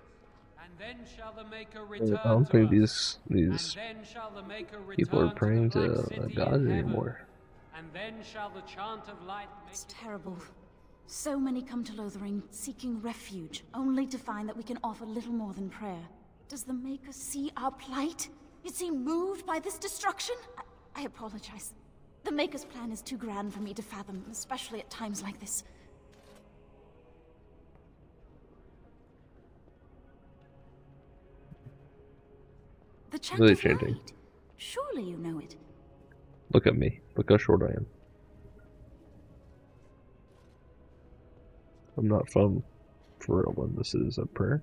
And then shall the Maker I return don't to think us. these And then shall the Maker people are return praying to the to Black City God in heaven. anymore. And then shall the chant of light make It's terrible. So many come to Lothering seeking refuge, only to find that we can offer little more than prayer. Does the Maker see our plight? Is he moved by this destruction? I apologize. The Maker's plan is too grand for me to fathom, especially at times like this. The chant Really of chanting. light. Surely you know it. Look at me. Look how short I am. I'm not from Ferelden. This is a prayer.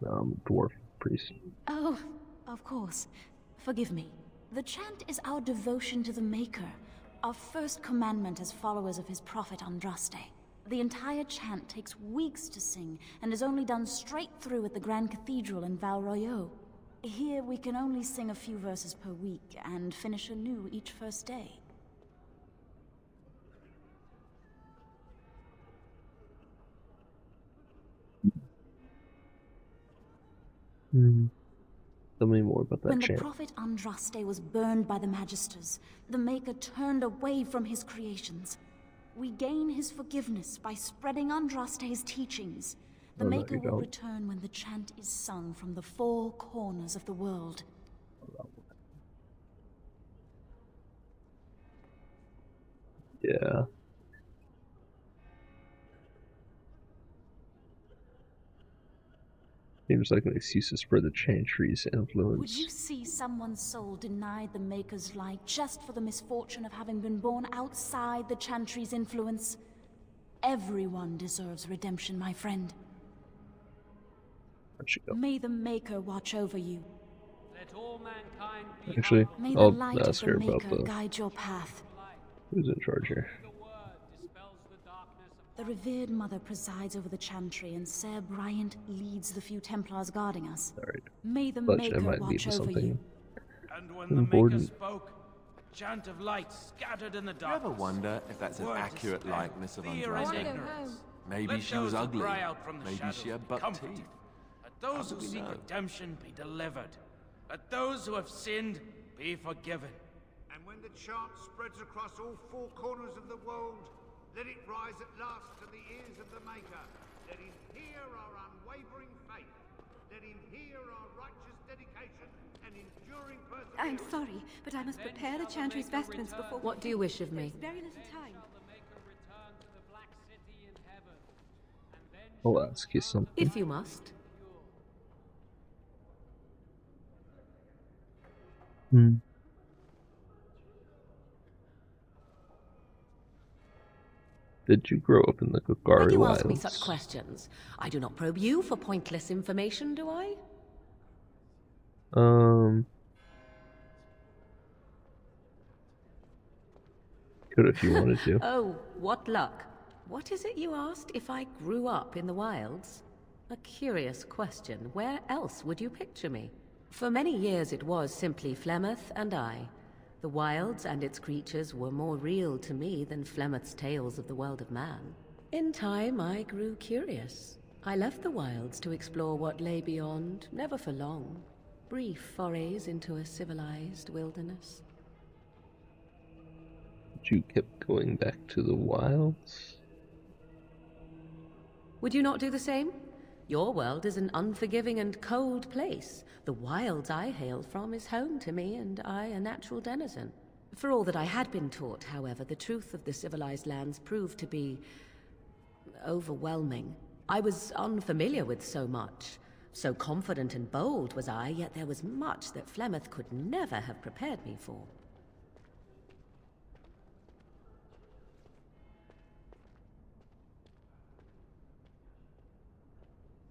No, I'm a dwarf priest. Oh, of course. Forgive me. The chant is our devotion to the Maker, our first commandment as followers of his prophet Andraste. The entire chant takes weeks to sing, and is only done straight through at the Grand Cathedral in Val Royeaux. Here we can only sing a few verses per week, and finish anew each first day. Tell me more about that When chant. the prophet Andraste was burned by the Magisters, the Maker turned away from his creations. We gain his forgiveness by spreading Andraste's teachings. The Oh, no, Maker you will don't. return when the chant is sung from the four corners of the world. Yeah. Seems like an excuse to spread the chantry's Would influence. you see someone's soul denied the Maker's light just for the misfortune of having been born outside the chantry's influence? Everyone deserves redemption, my friend. Where'd she go? May the Maker watch over you. Let all mankind be Actually, May the I'll light ask of her the about Maker the guide your path. who's in charge here. The revered mother presides over the chantry, and Sir Bryant leads the few Templars guarding us. Alright. May the But it Maker might watch lead to over you. something And when the Maker important. spoke, a chant of light scattered in the Do you ever darkness. wonder if that's an Word accurate dispelled likeness of fear and Andraste? ignorance. Maybe Let she was those who ugly. cry out from the Maybe shadows she had be buck comforted. teeth. Let those How who do we seek know? redemption be delivered. Let those who have sinned be forgiven. And when the chant spreads across all four corners of the world, let it rise at last to the ears of the Maker. Let him hear our unwavering faith. Let him hear our righteous dedication and enduring perseverance. I'm sorry, but I must prepare the chantry's vestments before... What do you wish of me? There's very little time. I'll ask you something. If you must. Did you grow up in the Why Kukari do you Wilds? ask me such questions? I do not probe you for pointless information, do I? Could if you wanted to. Oh, what luck. What is it you asked if I grew up in the wilds? A curious question. Where else would you picture me? For many years it was simply Flemeth and I. The wilds and its creatures were more real to me than Flemeth's tales of the world of man. In time I grew curious. I left the wilds to explore what lay beyond, never for long. Brief forays into a civilized wilderness. But you kept going back to the wilds? Would you not do the same? Your world is an unforgiving and cold place. The wilds I hail from is home to me, and I a natural denizen. For all that I had been taught, however, the truth of the civilized lands proved to be overwhelming. I was unfamiliar with so much. So confident and bold was I, yet there was much that Flemeth could never have prepared me for.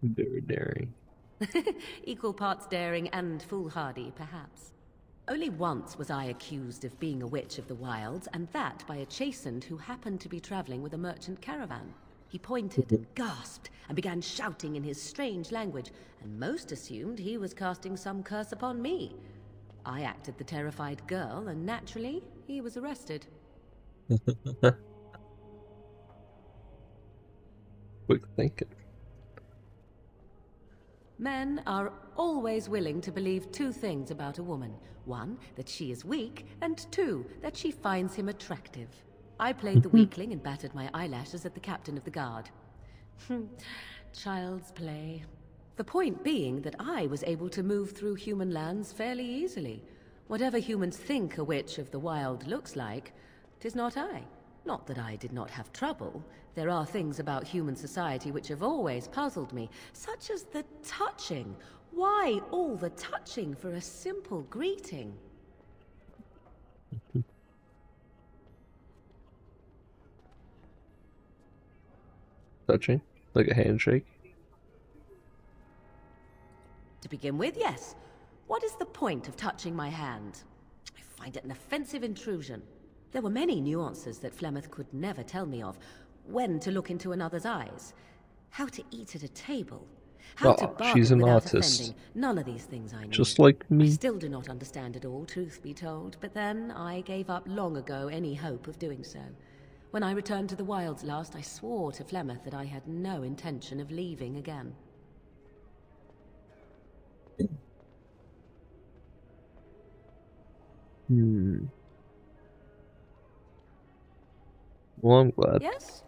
Very daring. Equal parts daring and foolhardy, perhaps. Only once was I accused of being a witch of the wilds, and that by a chastened who happened to be traveling with a merchant caravan. He pointed and gasped, and began shouting in his strange language, and most assumed he was casting some curse upon me. I acted the terrified girl, and naturally, he was arrested. Quick thinking. Men are always willing to believe two things about a woman. One, that she is weak, and two, that she finds him attractive. I played the weakling and battered my eyelashes at the captain of the guard. Child's play. The point being that I was able to move through human lands fairly easily. Whatever humans think a witch of the wild looks like, 'tis not I. Not that I did not have trouble. There are things about human society which have always puzzled me, such as the touching. Why all the touching for a simple greeting? Touching? Like a handshake? To begin with, yes. What is the point of touching my hand? I find it an offensive intrusion. There were many nuances that Flemeth could never tell me of. When to look into another's eyes. How to eat at a table. How to bargain she's an without artist. offending. None of these things I knew. Just like me. I still do not understand it all, truth be told, but then I gave up long ago any hope of doing so. When I returned to the wilds last, I swore to Flemeth that I had no intention of leaving again. Well, I'm glad. Yes?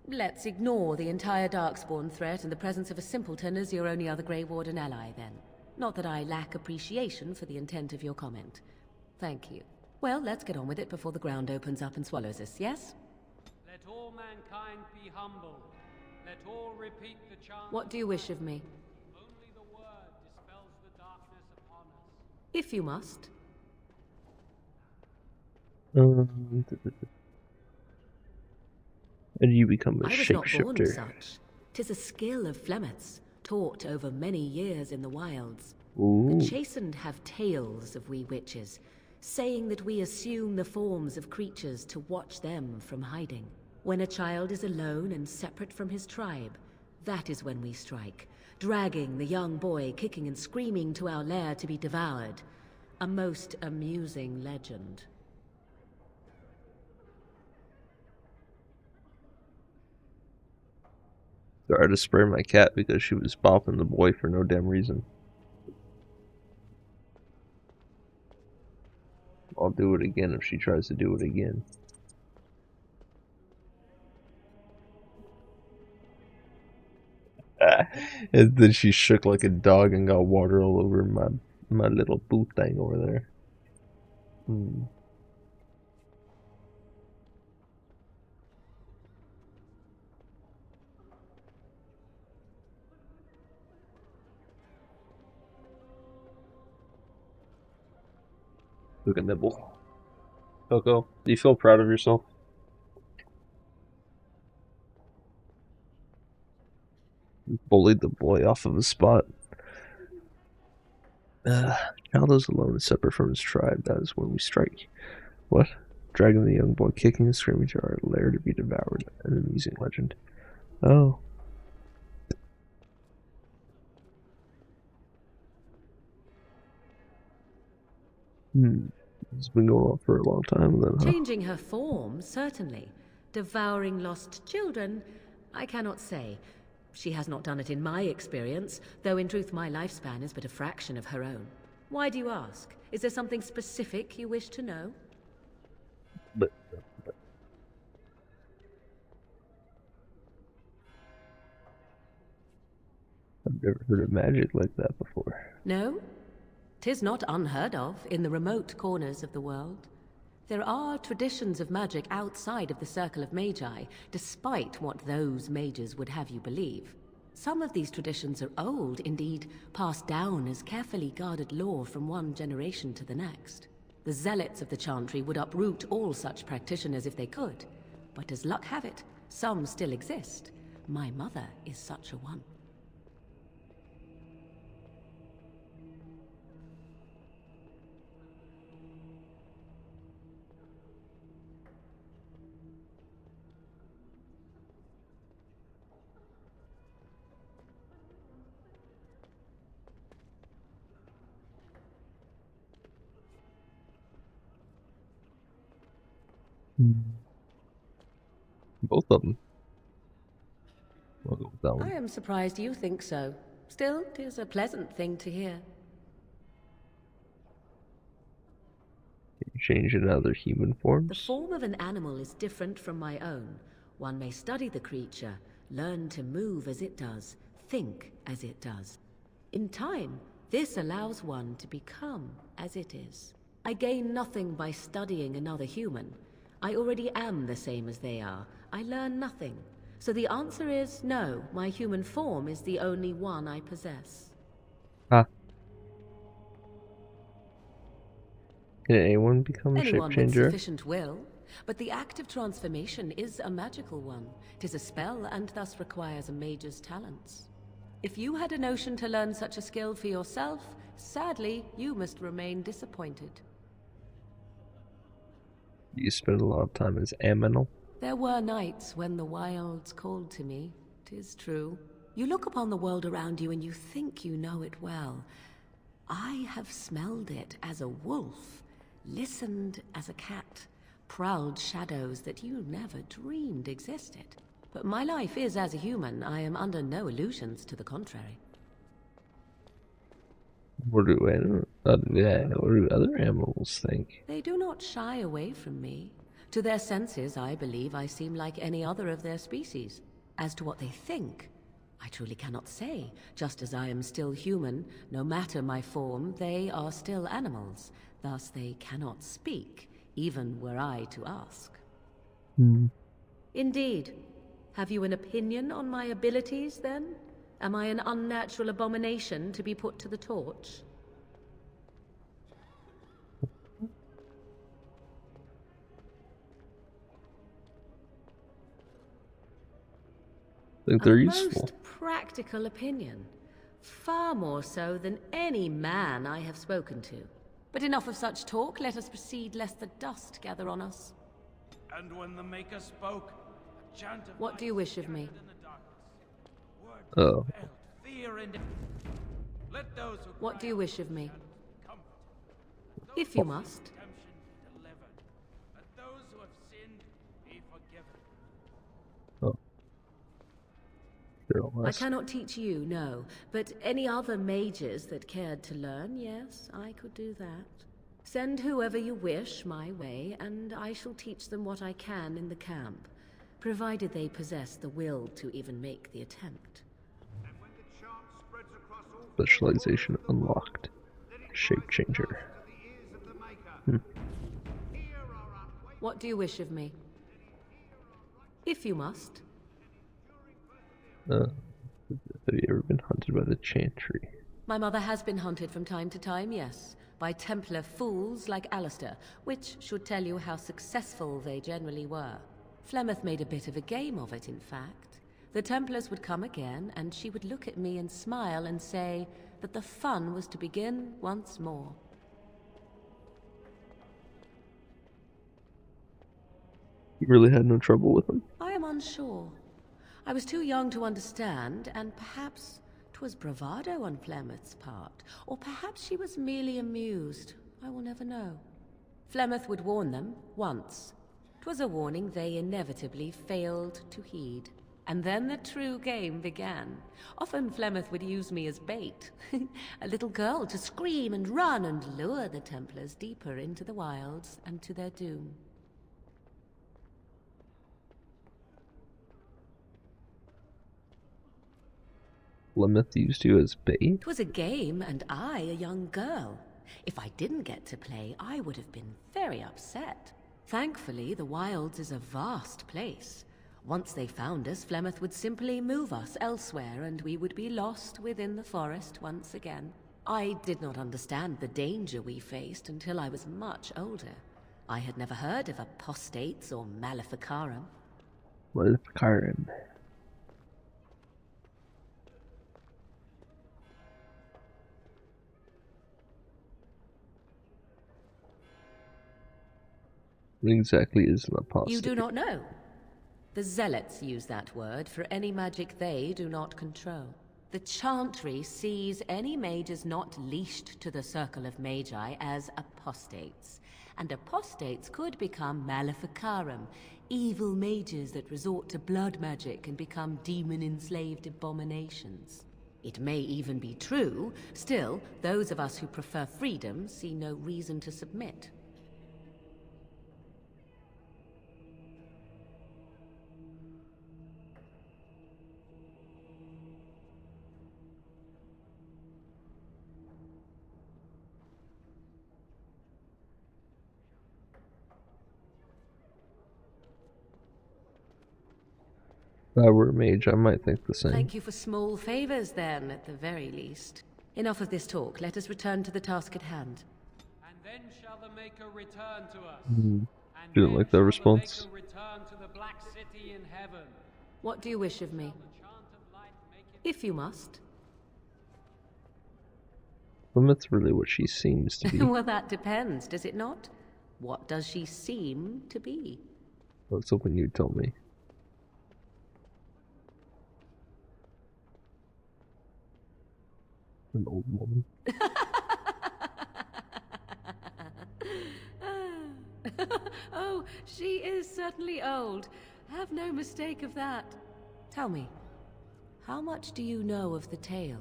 Let's ignore the entire Darkspawn threat and the presence of a simpleton as your only other Grey Warden ally, then. Not that I lack appreciation for the intent of your comment. Thank you. Well, let's get on with it before the ground opens up and swallows us, yes? Let all mankind be humble. Let all repeat the chant. What do you wish of me? Only the word dispels the darkness upon us. If you must. And you become a I was not born shapeshifter. such. 'Tis a skill of Flemeth's, taught over many years in the wilds. Ooh. The chastened have tales of we witches, saying that we assume the forms of creatures to watch them from hiding. When a child is alone and separate from his tribe, that is when we strike, dragging the young boy kicking and screaming to our lair to be devoured. A most amusing legend. Sorry to spray my cat because she was bopping the boy for no damn reason. I'll do it again if she tries to do it again. And then she shook like a dog and got water all over my little boot thing over there. Look at nibble. Coco, do you feel proud of yourself? You bullied the boy off of his spot. Child is alone and separate from his tribe. That is when we strike. What? Dragging the young boy kicking and screaming to our lair to be devoured. An amusing legend. Oh. It's been going on for a long time then, huh? Changing her form, certainly. Devouring lost children, I cannot say. She has not done it in my experience, though in truth my lifespan is but a fraction of her own. Why do you ask? Is there something specific you wish to know? But I've never heard of magic like that before. No? 'Tis not unheard of in the remote corners of the world. There are traditions of magic outside of the circle of magi, despite what those mages would have you believe. Some of these traditions are old, indeed, passed down as carefully guarded lore from one generation to the next. The zealots of the chantry would uproot all such practitioners if they could, but as luck have it, some still exist. My mother is such a one. Both of them. I'll go with that one. I am surprised you think so. Still, 'tis a pleasant thing to hear. Can you change into other human forms? The form of an animal is different from my own. One may study the creature, learn to move as it does, think as it does. In time, this allows one to become as it is. I gain nothing by studying another human. I already am the same as they are. I learn nothing. So the answer is no, my human form is the only one I possess. Can anyone become a Anyone with shape-changer? sufficient will, but the act of transformation is a magical one. 'Tis a spell and thus requires a mage's talents. If you had a notion to learn such a skill for yourself, sadly, you must remain disappointed. You spend a lot of time as Aminal. There were nights when the wilds called to me, 'tis true. You look upon the world around you and you think you know it well. I have smelled it as a wolf, listened as a cat, prowled shadows that you never dreamed existed. But my life is as a human. I am under no illusions to the contrary. What do other animals think? They do not shy away from me. To their senses, I believe I seem like any other of their species. As to what they think, I truly cannot say. Just as I am still human, no matter my form, they are still animals. Thus they cannot speak, even were I to ask. Indeed. Have you an opinion on my abilities, then? Am I an unnatural abomination to be put to the torch? I think they're a useful. Most practical opinion. Far more so than any man I have spoken to. But enough of such talk. Let us proceed, lest the dust gather on us. And when the Maker spoke, What do you wish of me? Oh. What do you wish of me? If you must. Oh. I cannot teach you, no. But any other mages that cared to learn, yes, I could do that. Send whoever you wish my way, and I shall teach them what I can in the camp, provided they possess the will to even make the attempt. Specialization unlocked. Shape changer. What do you wish of me? If you must. Have you ever been hunted by the Chantry? My mother has been hunted from time to time, yes, by Templar fools like Alistair, which should tell you how successful they generally were. Flemeth made a bit of a game of it, in fact. The Templars would come again, and she would look at me and smile and say that the fun was to begin once more. You really had no trouble with them? I am unsure. I was too young to understand, and perhaps 'twas bravado on Flemeth's part, or perhaps she was merely amused. I will never know. Flemeth would warn them, once. 'Twas a warning they inevitably failed to heed. And then the true game began. Often Flemeth would use me as bait. A little girl to scream and run and lure the Templars deeper into the wilds and to their doom. Flemeth used you as bait? It was a game, and I a young girl. If I didn't get to play, I would have been very upset. Thankfully, the wilds is a vast place. Once they found us, Flemeth would simply move us elsewhere, and we would be lost within the forest once again. I did not understand the danger we faced until I was much older. I had never heard of apostates or maleficarum. Maleficarum. What exactly is an apostate? You do not know. The Zealots use that word for any magic they do not control. The Chantry sees any mages not leashed to the Circle of Magi as apostates. And apostates could become maleficarum, evil mages that resort to blood magic and become demon-enslaved abominations. It may even be true. Still, those of us who prefer freedom see no reason to submit. If I were a mage, I might think the same. Thank you for small favors, then, at the very least. Enough of this talk. Let us return to the task at hand. And then shall the Maker return to us. Didn't like that response. Return to the Black City in heaven. What do you wish of me? If you must. Flemeth's really what she seems to be. Well, that depends, does it not? What does she seem to be? I was hoping you'd tell me. An old woman. Oh, she is certainly old. Have no mistake of that. Tell me, how much do you know of the tale?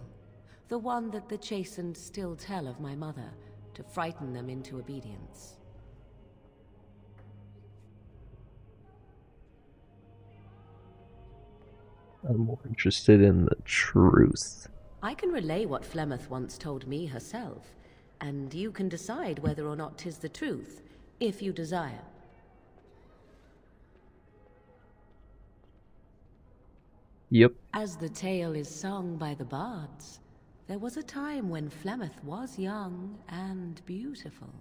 The one that the chastened still tell of my mother, to frighten them into obedience. I'm more interested in the truth. I can relay what Flemeth once told me herself, and you can decide whether or not 'tis the truth, if you desire. Yep. As the tale is sung by the bards, there was a time when Flemeth was young and beautiful,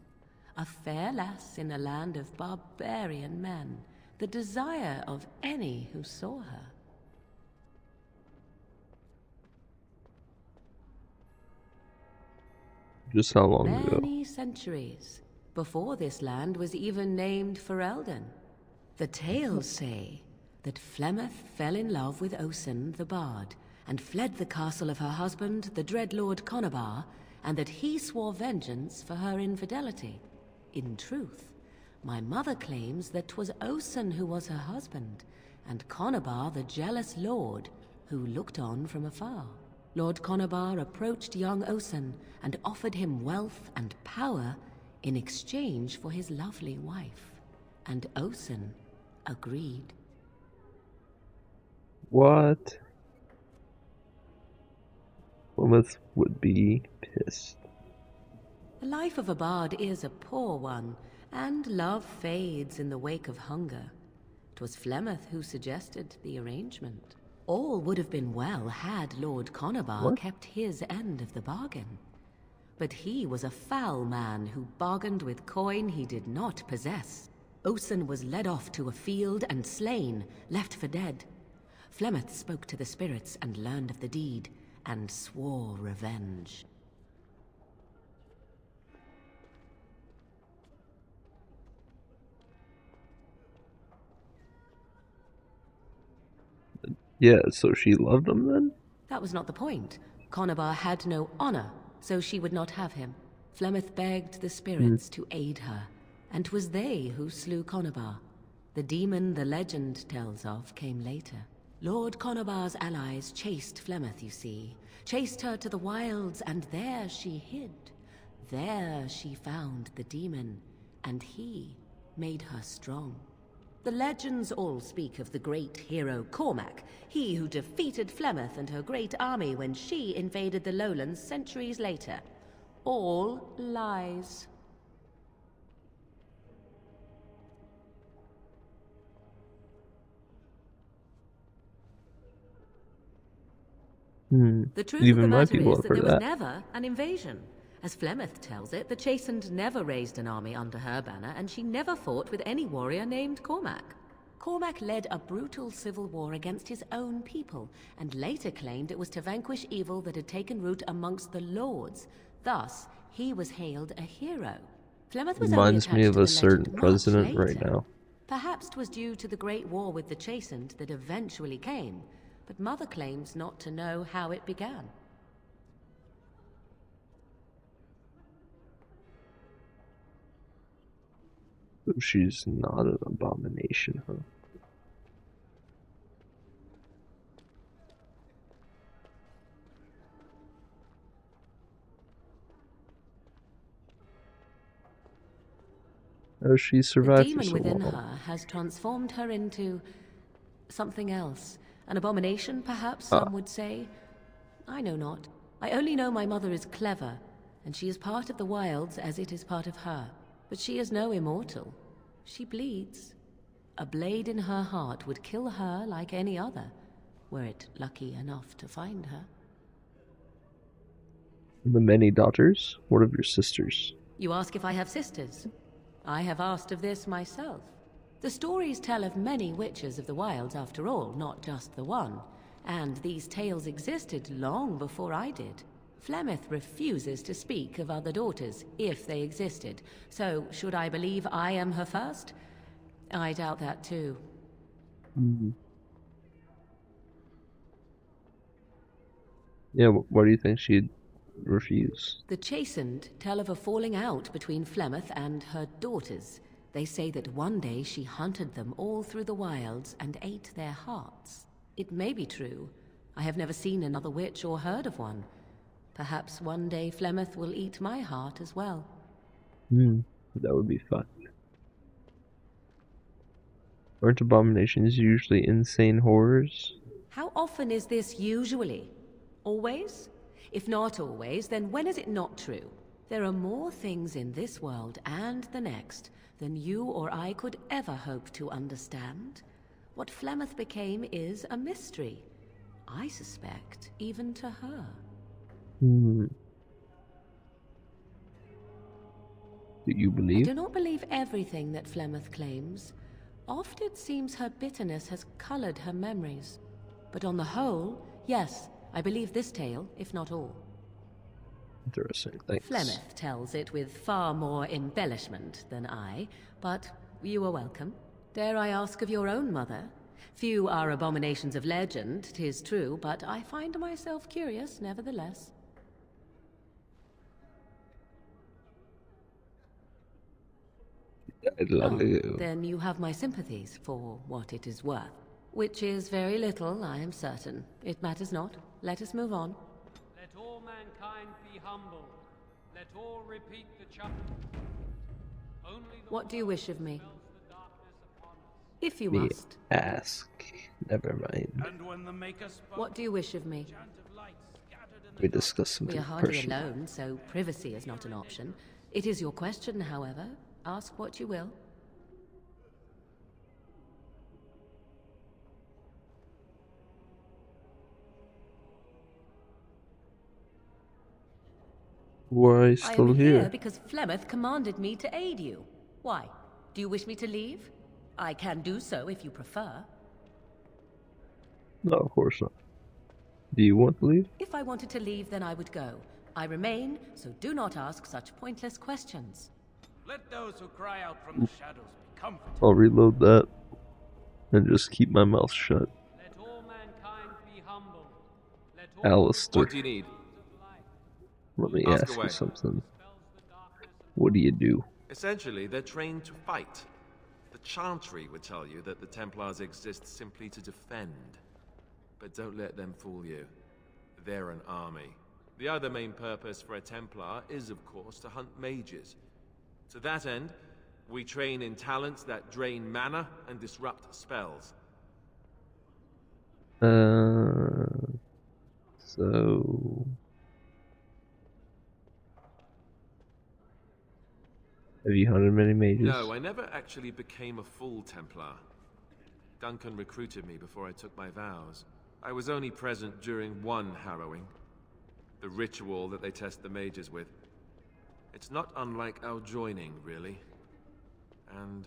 a fair lass in a land of barbarian men, the desire of any who saw her. Just how long ago? Many centuries, before this land was even named Ferelden. The tales say that Flemeth fell in love with Osen the Bard, and fled the castle of her husband, the dread Lord Conobar, and that he swore vengeance for her infidelity. In truth, my mother claims that 'twas Osen who was her husband, and Conobar the jealous lord, who looked on from afar. Lord Conobar approached young Osen and offered him wealth and power in exchange for his lovely wife, and Osen agreed. What? Wilmeth would be pissed. The life of a bard is a poor one, and love fades in the wake of hunger. 'Twas Flemeth who suggested the arrangement. All would have been well had Lord Conobar kept his end of the bargain. But he was a foul man who bargained with coin he did not possess. Osen was led off to a field and slain, left for dead. Flemeth spoke to the spirits and learned of the deed, and swore revenge. Yeah, so she loved him then? That was not the point. Conobar had no honor, so she would not have him. Flemeth begged the spirits to aid her, and 'twas they who slew Conobar. The demon the legend tells of came later. Lord Conobar's allies chased Flemeth, you see. Chased her to the wilds, and there she hid. There she found the demon, and he made her strong. The legends all speak of the great hero Cormac, he who defeated Flemeth and her great army when she invaded the lowlands centuries later. All lies. The truth of the matter is that there was never an invasion. As Flemeth tells it, the Chastened never raised an army under her banner, and she never fought with any warrior named Cormac. Cormac led a brutal civil war against his own people, and later claimed it was to vanquish evil that had taken root amongst the lords. Thus, he was hailed a hero. Flemeth was reminds me of a certain president right now. Perhaps 'twas due to the great war with the Chastened that eventually came, but Mother claims not to know how it began. She's not an abomination, huh? Oh, she survived The demon for so within long. her has transformed her into something else. An abomination, perhaps some would say. I know not. I only know my mother is clever, and she is part of the wilds as it is part of her. But she is no immortal. She bleeds. A blade in her heart would kill her like any other, were it lucky enough to find her. The many daughters? What of your sisters? You ask if I have sisters? I have asked of this myself. The stories tell of many witches of the wilds after all, not just the one. And these tales existed long before I did. Flemeth refuses to speak of other daughters, if they existed. So, should I believe I am her first? I doubt that too. Yeah, why do you think she'd refuse? The Chastened tell of a falling out between Flemeth and her daughters. They say that one day she hunted them all through the wilds and ate their hearts. It may be true. I have never seen another witch or heard of one. Perhaps one day Flemeth will eat my heart as well. That would be fun. Aren't abominations usually insane horrors? How often is this usually? Always? If not always, then when is it not true? There are more things in this world and the next than you or I could ever hope to understand. What Flemeth became is a mystery. I suspect, even to her. Do you believe? I do not believe everything that Flemeth claims. Oft it seems her bitterness has colored her memories. But on the whole, yes, I believe this tale, if not all. Interesting, thanks. Flemeth tells it with far more embellishment than I, but you are welcome. Dare I ask of your own mother? Few are abominations of legend, 'tis true, but I find myself curious nevertheless. Then you have my sympathies for what it is worth. Which is very little, I am certain. It matters not. Let us move on. Let all mankind be humble. Let all repeat the chant. What do you wish of me? If you Me must. ask. Never mind. And when the Maker spoke, What do you wish of me? We discuss We something are hardly personal. alone, so privacy is not an option. It is your question, however. Ask what you will. Why I am still here here? because Flemeth commanded me to aid you. Why? Do you wish me to leave? I can do so if you prefer. No, of course not. Do you want to leave? If I wanted to leave, then I would go. I remain, so do not ask such pointless questions. let those who cry out from the shadows be comforted. I'll reload that and just keep my mouth shut. Let all mankind be humble. Let all Alistair, What do you need? let me Ask ask away. you something. What do you do? Essentially, they're trained to fight. The Chantry would tell you that the Templars exist simply to defend. But don't let them fool you. They're an army. The other main purpose for a Templar is, of course, to hunt mages. To that end, we train in talents that drain mana and disrupt spells. So... Have you hunted many mages? No, I never actually became a full Templar. Duncan recruited me before I took my vows. I was only present during one harrowing. The ritual that they test the mages with. It's not unlike our joining, really. And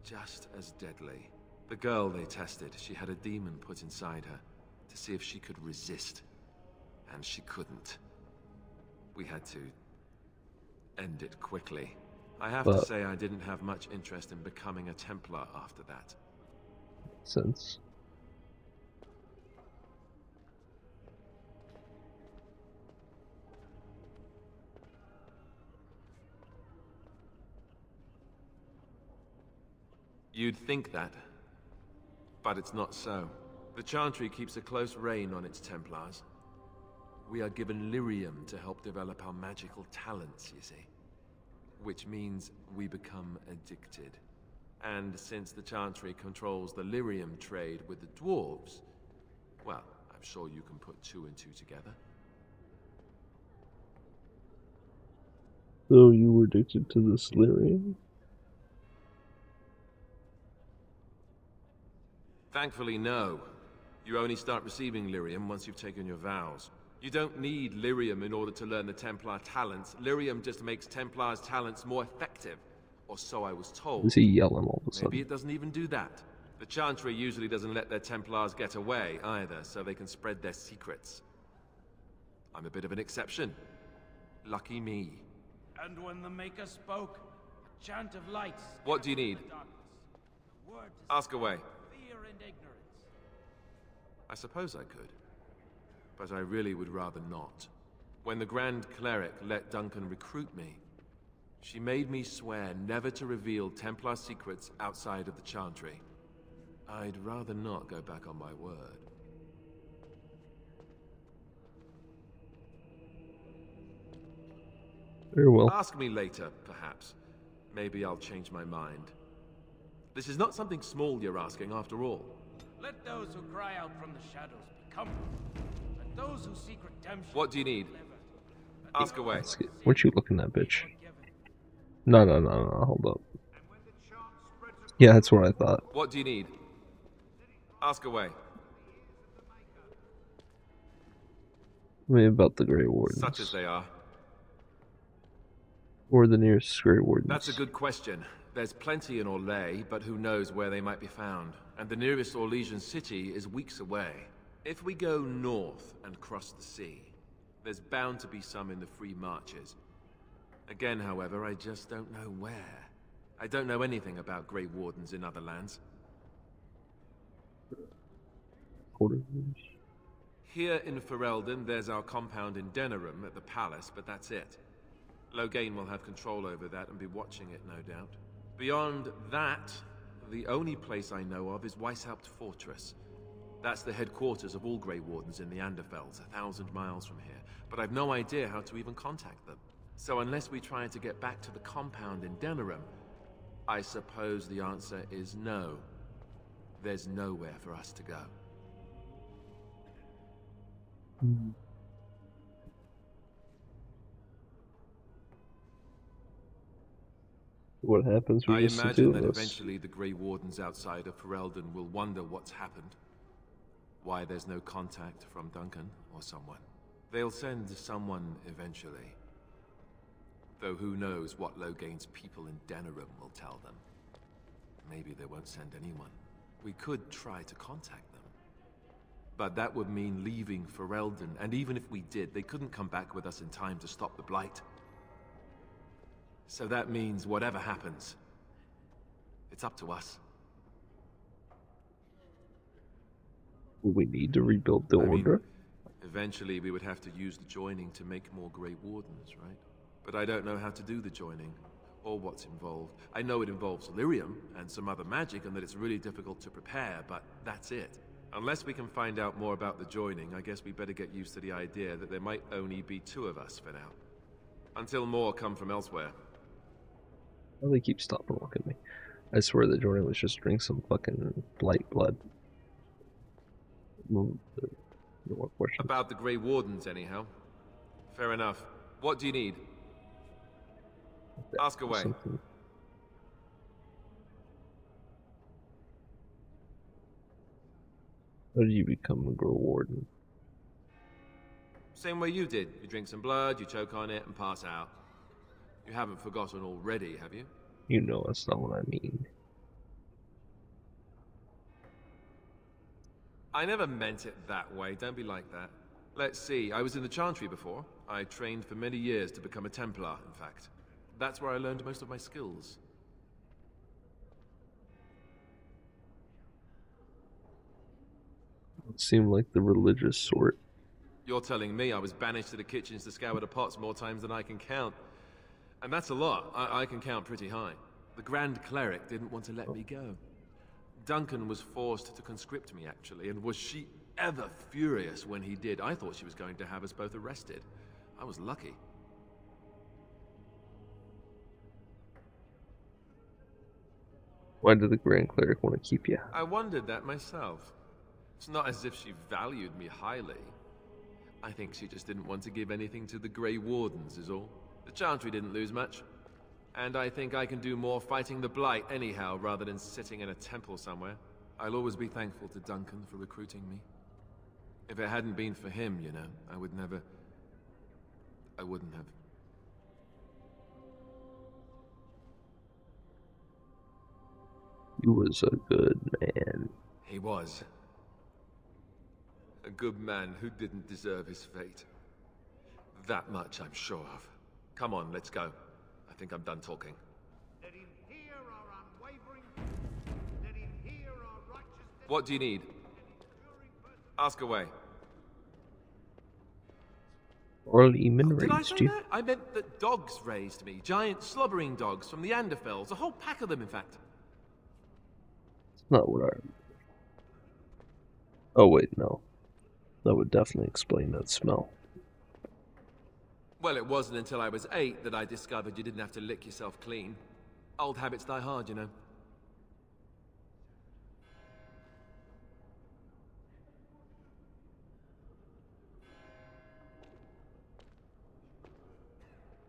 just as deadly. The girl they tested, she had a demon put inside her to see if she could resist. And she couldn't. We had to end it quickly. I have to say I didn't have much interest in becoming a Templar after that. Sense. You'd think that, but it's not so. The Chantry keeps a close rein on its Templars. We are given lyrium to help develop our magical talents, you see. Which means we become addicted. And since the Chantry controls the lyrium trade with the dwarves, well, I'm sure you can put two and two together. So you were addicted to this lyrium? Thankfully, no. You only start receiving lyrium once you've taken your vows. You don't need lyrium in order to learn the Templar talents. Lyrium just makes Templars' talents more effective. Or so I was told. Is he yelling all of a sudden? Maybe it doesn't even do that. The Chantry usually doesn't let their Templars get away, either, so they can spread their secrets. I'm a bit of an exception. Lucky me. And when the Maker spoke, a chant of light. What do you need? Ask away. Fear and ignorance. I suppose I could. But I really would rather not. When the Grand Cleric let Duncan recruit me, she made me swear never to reveal Templar secrets outside of the Chantry. I'd rather not go back on my word. Very well. Ask me later, perhaps. Maybe I'll change my mind. This is not something small you're asking, after all. Let those who cry out from the shadows be comforted. Let those who seek redemption. What do you need? Ask away. What you looking at, bitch? No, hold up. Yeah, that's what I thought. What do you need? Ask away. Me about the Grey Wardens. Such as they are. Or the nearest Grey Wardens. That's a good question. There's plenty in Orlais, but who knows where they might be found. And the nearest Orlesian city is weeks away. If we go north and cross the sea, there's bound to be some in the Free Marches. Again, however, I just don't know where. I don't know anything about Grey Wardens in other lands. headquarters. Here in Ferelden, there's our compound in Denerim at the palace, but that's it. Loghain will have control over that and be watching it, no doubt. Beyond that, the only place I know of is Weishaupt Fortress. That's the headquarters of all Grey Wardens in the Anderfells, 1,000 miles from here. But I've no idea how to even contact them. So unless we try to get back to the compound in Denerim, I suppose the answer is no. There's nowhere for us to go. What happens when I you just imagine do that this? eventually the Grey Wardens outside of Ferelden will wonder what's happened. Why there's no contact from Duncan or someone. They'll send someone eventually. Though who knows what Loghain's people in Denerim will tell them. Maybe they won't send anyone. We could try to contact them. But that would mean leaving Ferelden, and even if we did, they couldn't come back with us in time to stop the Blight. So that means whatever happens, it's up to us. We need to rebuild the Order. Eventually we would have to use the joining to make more Grey Wardens, right? But I don't know how to do the joining, or what's involved. I know it involves lyrium and some other magic, and that it's really difficult to prepare, but that's it. Unless we can find out more about the joining, I guess we better get used to the idea that there might only be 2 of us for now. Until more come from elsewhere. Why do they keep stopping and looking at me? I swear the joining was just drink some fucking blight blood. No more questions. About the Grey Wardens, anyhow. Fair enough. What do you need? Ask away. Something. How did you become a Grey Warden? Same way you did. You drink some blood, you choke on it, and pass out. You haven't forgotten already, have you? You know that's not what I mean. I never meant it that way. Don't be like that. Let's see. I was in the Chantry before. I trained for many years to become a Templar, in fact. That's where I learned most of my skills. It seemed like the religious sort. You're telling me I was banished to the kitchens to scour the pots more times than I can count. And that's a lot. I can count pretty high. The Grand Cleric didn't want to let me go. Duncan was forced to conscript me, actually, and was she ever furious when he did. I thought she was going to have us both arrested. I was lucky. Why did the Grand Cleric want to keep you? I wondered that myself. It's not as if she valued me highly. I think she just didn't want to give anything to the Grey Wardens, is all. The Chantry didn't lose much. And I think I can do more fighting the Blight anyhow, rather than sitting in a temple somewhere. I'll always be thankful to Duncan for recruiting me. If it hadn't been for him, you know, I wouldn't have. He was a good man. He was. A good man who didn't deserve his fate. That much I'm sure of. Come on, let's go. I think I'm done talking. Let him hear our unwavering. Let him hear our righteous. What do you need? Ask away. Oral Eamon Did I raised say you. that? I meant that dogs raised me. Giant slobbering dogs from the Anderfells. A whole pack of them, in fact. It's not what I. Oh wait, no. That would definitely explain that smell. Well, it wasn't until I was 8 that I discovered you didn't have to lick yourself clean. Old habits die hard, you know.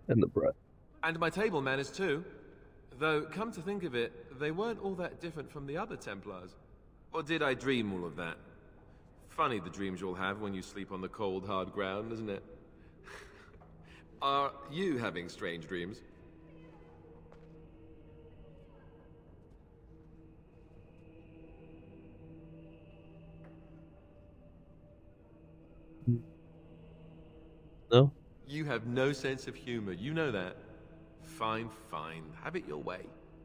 And the breath. And my table manners too. Though, come to think of it, they weren't all that different from the other Templars. Or did I dream all of that? Funny the dreams you'll have when you sleep on the cold, hard ground, isn't it? Are you having strange dreams? No? You have no sense of humor, you know that. Fine, fine. Have it your way.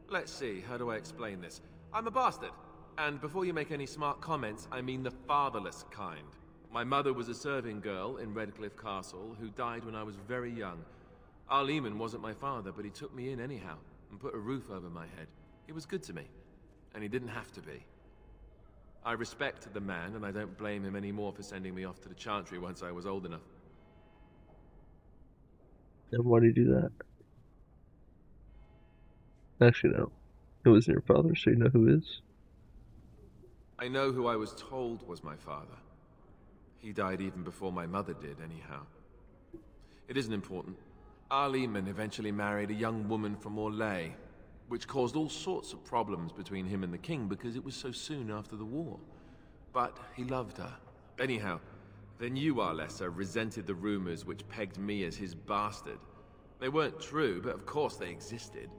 Let's see, how do I explain this? I'm a bastard. And before you make any smart comments, I mean the fatherless kind. My mother was a serving girl in Redcliffe Castle who died when I was very young. Arleman wasn't my father, but he took me in anyhow and put a roof over my head. He was good to me, and he didn't have to be. I respect the man, and I don't blame him anymore for sending me off to the Chantry once I was old enough. And why did you do that? Actually, no. It wasn't your father, so you know who is? I know who I was told was my father. He died even before my mother did, anyhow. It isn't important. Arleman eventually married a young woman from Orlais, which caused all sorts of problems between him and the king because it was so soon after the war. But he loved her. Anyhow, the new Arlessa resented the rumors which pegged me as his bastard. They weren't true, but of course they existed.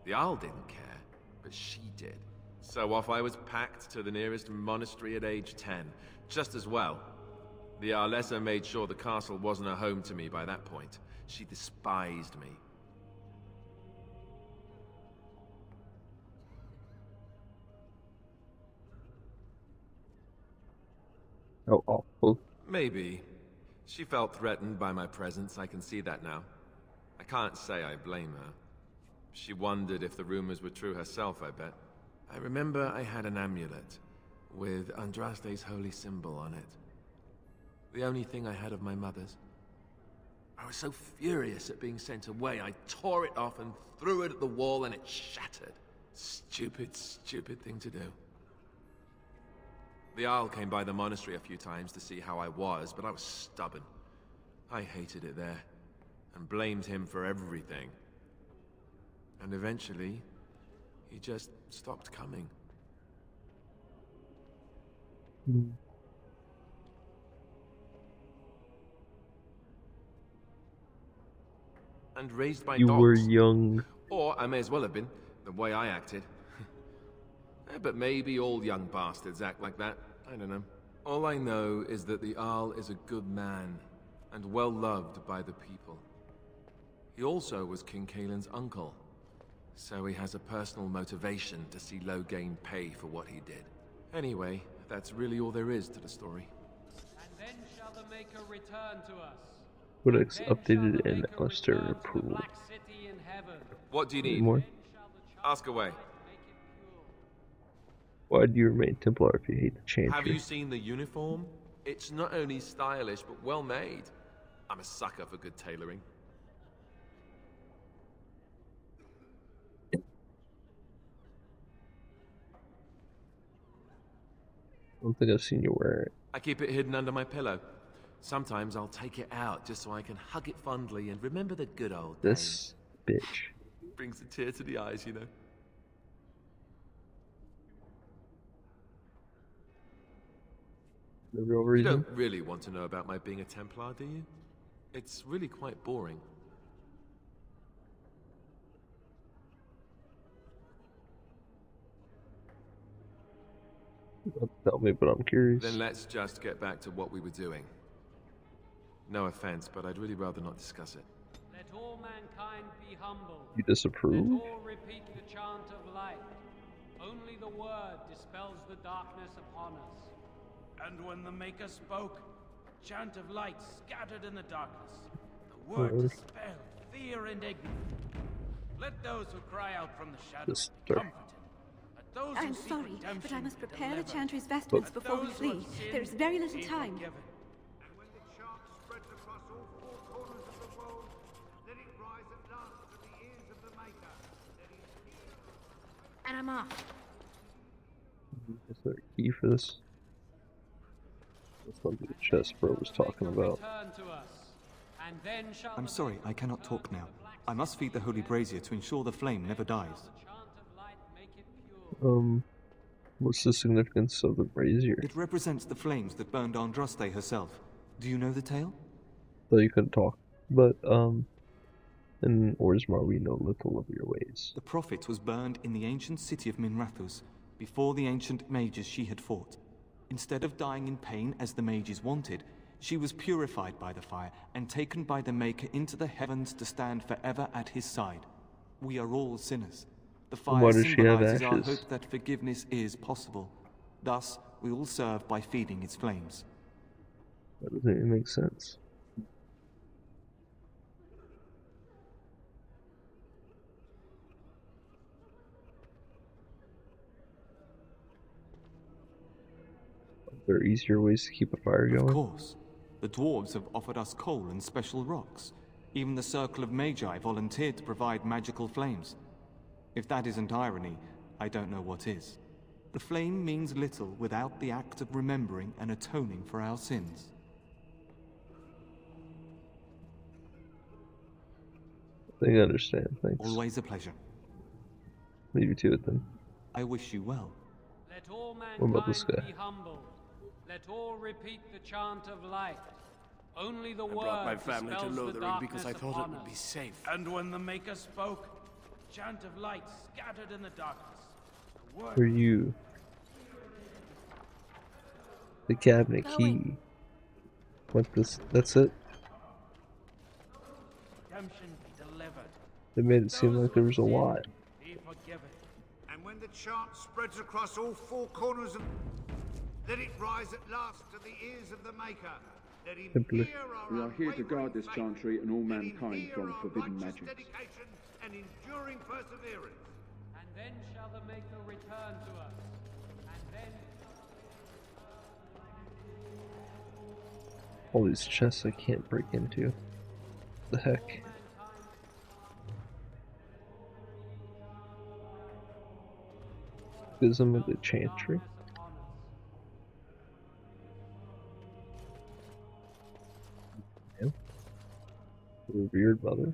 The Arl didn't care, but she did. So off I was packed to the nearest monastery at age 10. Just as well. The Arlessa made sure the castle wasn't a home to me by that point. She despised me. Oh, awful. Maybe. She felt threatened by my presence, I can see that now. I can't say I blame her. She wondered if the rumors were true herself, I bet. I remember I had an amulet with Andraste's holy symbol on it. The only thing I had of my mother's. I was so furious at being sent away, I tore it off and threw it at the wall and it shattered. Stupid, stupid thing to do. The Arl came by the monastery a few times to see how I was, but I was stubborn. I hated it there, and blamed him for everything. And eventually, he just stopped coming. And raised by You dogs. were young. Or I may as well have been, the way I acted. But maybe all young bastards act like that. I don't know. All I know is that the Arl is a good man, and well loved by the people. He also was King Kaelin's uncle, so he has a personal motivation to see Loghain pay for what he did. Anyway, that's really all there is to the story. And then shall the Maker return to us. Codex updated and Alistair approved. What do you need? More? Ask away. Why do you remain Templar if you hate the Chantry? Have you seen the uniform? It's not only stylish, but well made. I'm a sucker for good tailoring. I don't think I've seen you wear it. I keep it hidden under my pillow. Sometimes I'll take it out just so I can hug it fondly and remember the good old days. This bitch. Brings a tear to the eyes, you know. The real You reason? don't really want to know about my being a Templar, do you? It's really quite boring. Don't tell me, but I'm curious. Then let's just get back to what we were doing. No offense, but I'd really rather not discuss it. Let all mankind be humble. You disapprove? Let all repeat the chant of light. Only the word dispels the darkness upon us. And when the Maker spoke, a chant of light scattered in the darkness. The word Word. dispelled fear and ignorance. Let those who cry out from the shadows Just be comforted. Let those who I'm seek sorry, but I redemption must be prepare the delivered. Chantry's vestments Let before we those who have flee. sinned There is very little be time. forgiven. And when the chant spreads across all four corners of the world, let it rise at last to the ears of the Maker. Let him hear. And I'm off. Is there a key for this? That's not the chest bro was talking about. Return to us. And then shall I'm the sorry, Maker I cannot return talk to now. the black I must feed the holy brazier to ensure the flame never dies. the chant of light make it pure. What's the significance of the brazier? It represents the flames that burned Andraste herself. Do you know the tale? Though you couldn't talk. But, in Orzammar we know little of your ways. The prophet was burned in the ancient city of Minrathous, before the ancient mages she had fought. Instead of dying in pain as the mages wanted, she was purified by the fire and taken by the Maker into the heavens to stand forever at his side. We are all sinners. The Why fire does she have symbolizes our ashes? hope that forgiveness is possible. Thus, we all serve by feeding its flames. That doesn't even make sense. Are there easier ways to keep a fire going? Of course. The dwarves have offered us coal and special rocks. Even the Circle of Magi volunteered to provide magical flames. If that isn't irony, I don't know what is. The flame means little without the act of remembering and atoning for our sins. I think I understand, thanks. Always a pleasure. Leave you to it then. I wish you well. Let all What about this mankind guy? be humble. Let all repeat the chant of light. Only the I word brought my family to dispels the Lothering because I darkness thought it upon would be us. safe. And when the Maker spoke, a chant of light scattered in the darkness. The word For you. The cabinet Going. key. What this? That's it? redemption be delivered. They made it seem like there was a lot. Be forgiven. And when the chant spreads across all four corners of... Let it rise at last to the ears of the Maker. Let him Simply. hear our We are here to guard this faith. chantry and all Let him mankind hear from our forbidden righteous magics. dedication and enduring perseverance. And then shall the Maker return to us. And then... All these chests I can't break into. The heck? Schism of the Chantry? Yeah. Revered Mother.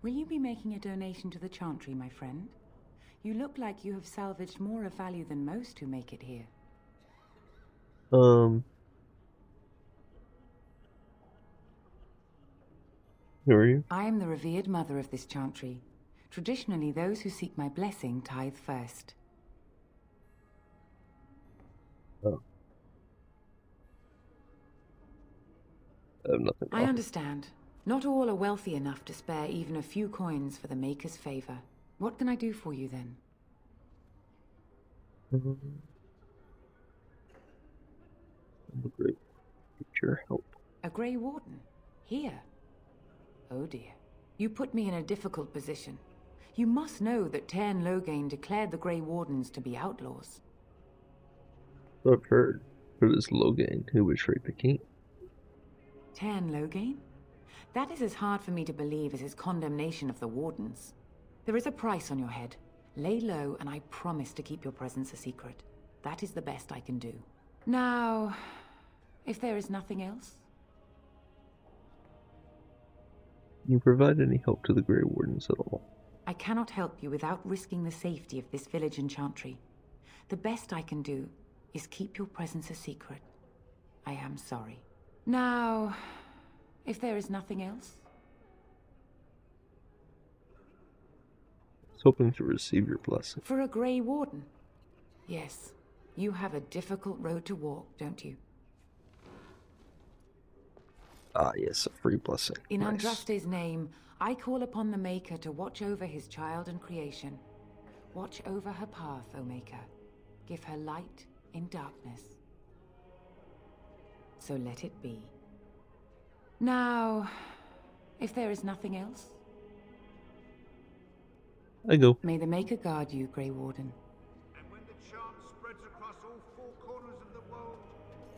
Will you be making a donation to the Chantry, my friend? You look like you have salvaged more of value than most who make it here. Who are you? I am the revered mother of this Chantry. Traditionally, those who seek my blessing tithe first. Oh. I have nothing to I offer. understand. Not all are wealthy enough to spare even a few coins for the Maker's favor. What can I do for you then? I'm a great future help. A Grey Warden? Here? Oh dear. You put me in a difficult position. You must know that Tairn Loghain declared the Grey Wardens to be outlaws. I've heard. But it's Loghain who betrayed the king. Tairn Loghain? That is as hard for me to believe as his condemnation of the Wardens. There is a price on your head. Lay low, and I promise to keep your presence a secret. That is the best I can do. Now, if there is nothing else... Can you provide any help to the Grey Wardens at all? I cannot help you without risking the safety of this village and Chantry. The best I can do is keep your presence a secret. I am sorry. Now, if there is nothing else... I was hoping to receive your blessing. For a Grey Warden? Yes. You have a difficult road to walk, don't you? Ah, yes, a free blessing. In Nice. Andraste's name, I call upon the Maker to watch over his child and creation. Watch over her path, O Maker. Give her light in darkness. So let it be. Now, if there is nothing else... I go. May the Maker guard you, Grey Warden. And when the chant spreads across all four corners of the world,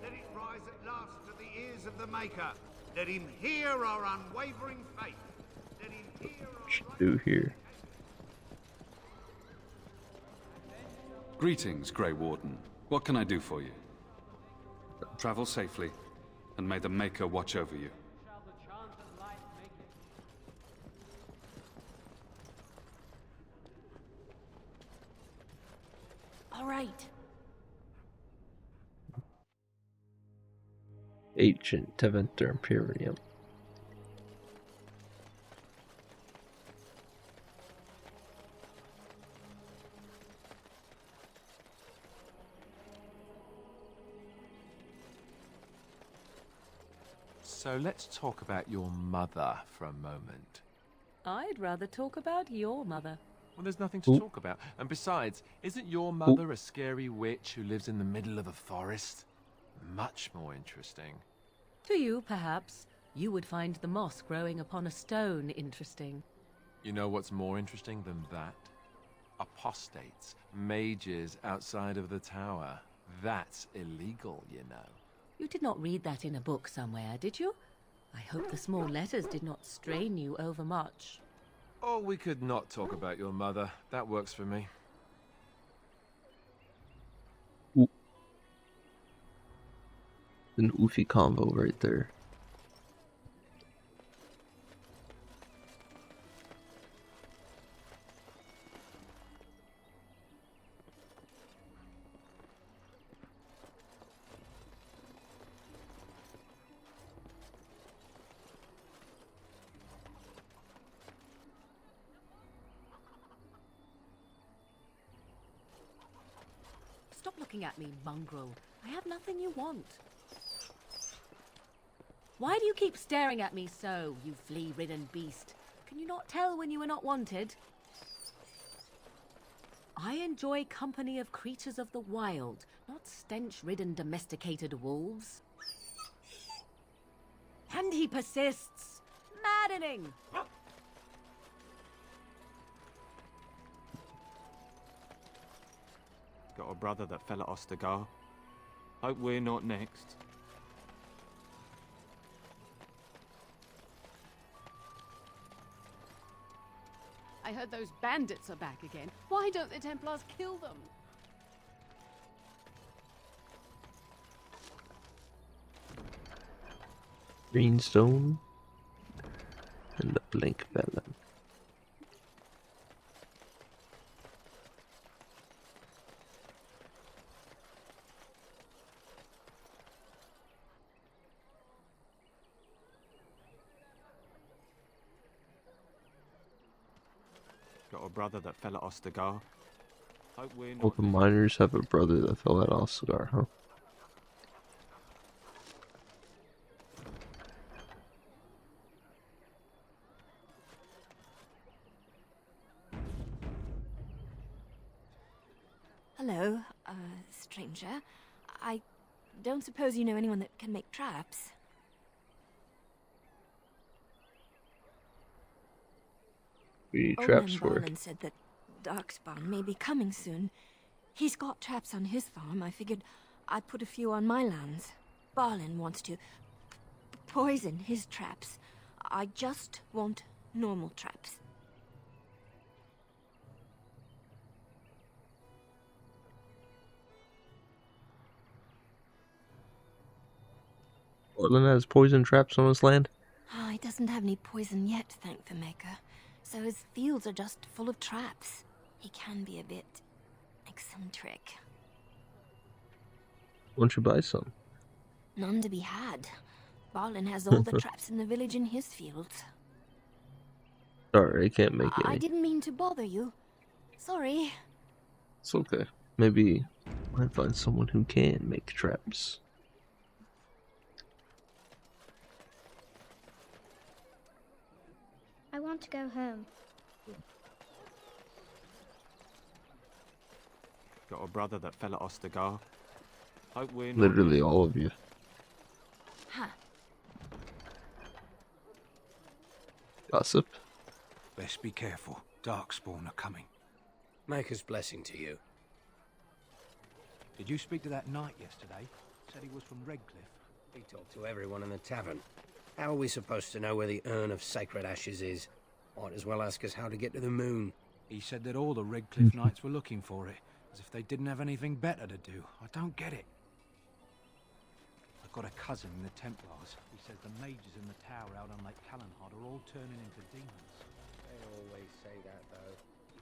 let it rise at last to the ears of the Maker. Let him hear our unwavering faith. Let him hear our Should do here. Greetings, Grey Warden. What can I do for you? Travel safely, and may the Maker watch over you. Shall the chant of light make it? All right. Ancient Teventer Imperium. So let's talk about your mother for a moment. I'd rather talk about your mother. Well, there's nothing to talk about. And besides, isn't your mother a scary witch who lives in the middle of a forest? Much more interesting. To you, perhaps. You would find the moss growing upon a stone interesting. You know what's more interesting than that? Apostates, mages outside of the tower. That's illegal, you know. You did not read that in a book somewhere, did you? I hope the small letters did not strain you overmuch. Oh, we could not talk about your mother. That works for me. An oofy combo right there. Stop looking at me, mongrel. I have nothing you want. Why do you keep staring at me so, you flea-ridden beast? Can you not tell when you are not wanted? I enjoy company of creatures of the wild, not stench-ridden domesticated wolves. And he persists. Maddening! Got a brother that fell at Ostagar. Hope we're not next. I heard those bandits are back again. Why don't the Templars kill them? Greenstone and the Blink Felon. Got a brother that fell at Ostagar. Hope we're not All the miners have a brother that fell at Oscar, huh? Hello, stranger. I don't suppose you know anyone that can make traps? Traps for Barlin said that Darkspawn may be coming soon. He's got traps on his farm. I figured I'd put a few on my lands. Barlin wants to poison his traps. I just want normal traps. Portland has poison traps on his land? He doesn't have any poison yet, thank the Maker. So his fields are just full of traps. He can be a bit eccentric. Why don't you buy some? None to be had. Barlin has all the traps in the village in his fields. Sorry, I can't make I any. didn't mean to bother you. Sorry. It's okay. Maybe I might find someone who can make traps. I want to go home. Got a brother that fell at Ostagar. Hope we're not Literally all of you. Huh. Gossip. Best be careful. Darkspawn are coming. Maker's blessing to you. Did you speak to that knight yesterday? Said he was from Redcliffe. He talked to everyone in the tavern. How are we supposed to know where the urn of sacred ashes is? Might as well ask us how to get to the moon. He said that all the Redcliffe knights were looking for it, as if they didn't have anything better to do. I don't get it. I've got a cousin in the Templars. He says the mages in the tower out on Lake Callanhard are all turning into demons. They always say that, though.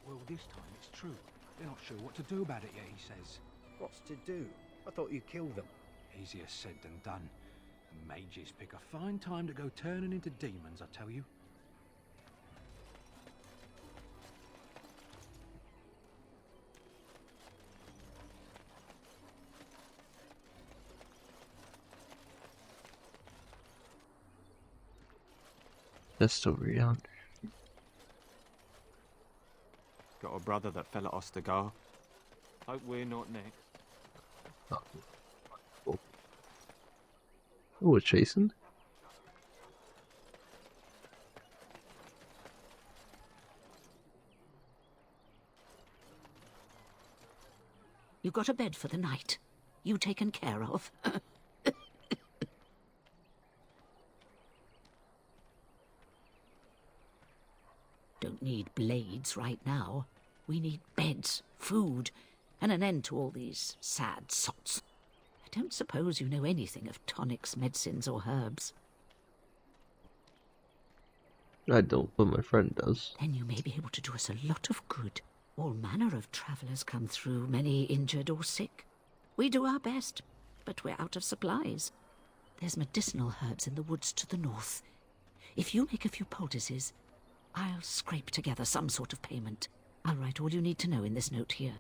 Well, this time it's true. They're not sure what to do about it yet, he says. What's to do? I thought you killed them. Easier said than done. The mages pick a fine time to go turning into demons, I tell you. Just over yonder. got a brother that fell at Ostagar. Hope we're not next. Oh, we're chasing? You got a bed for the night. You taken care of. Don't need blades right now. We need beds, food, and an end to all these sad sots. I don't suppose you know anything of tonics, medicines, or herbs. I don't, but my friend does. Then you may be able to do us a lot of good. All manner of travellers come through, many injured or sick. We do our best, but we're out of supplies. There's medicinal herbs in the woods to the north. If you make a few poultices, I'll scrape together some sort of payment. I'll write all you need to know in this note here.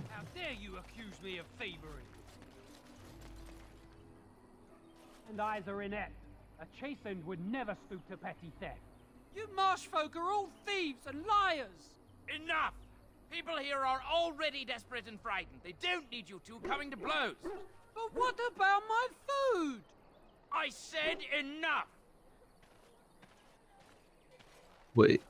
How dare you accuse me of thievery? And eyes are inept. A chastened would never stoop to petty theft. You marsh folk are all thieves and liars! Enough! People here are already desperate and frightened. They don't need you two coming to blows. But what about my food? I said enough! Wait.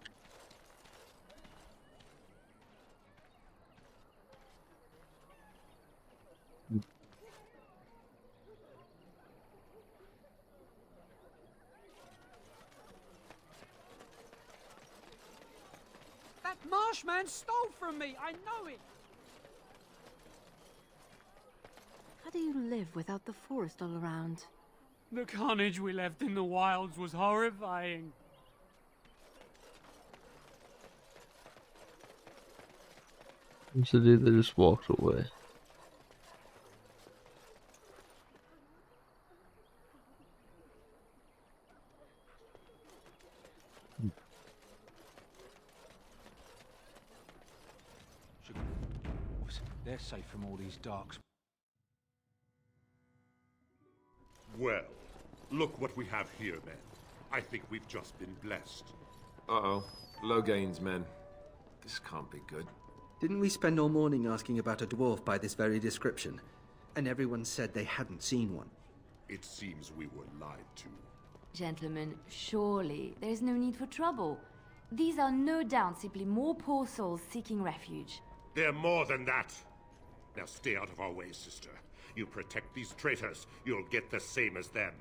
That marshman stole from me, I know it! How do you live without the forest all around? The carnage we left in the wilds was horrifying. So they just walked away. They're safe from all these darks. Well, look what we have here, then. I think we've just been blessed. Uh-oh. Logain's men. This can't be good. Didn't we spend all morning asking about a dwarf by this very description? And everyone said they hadn't seen one. It seems we were lied to. Gentlemen, surely there's no need for trouble. These are no doubt simply more poor souls seeking refuge. They're more than that. Now stay out of our way, sister. You protect these traitors, you'll get the same as them.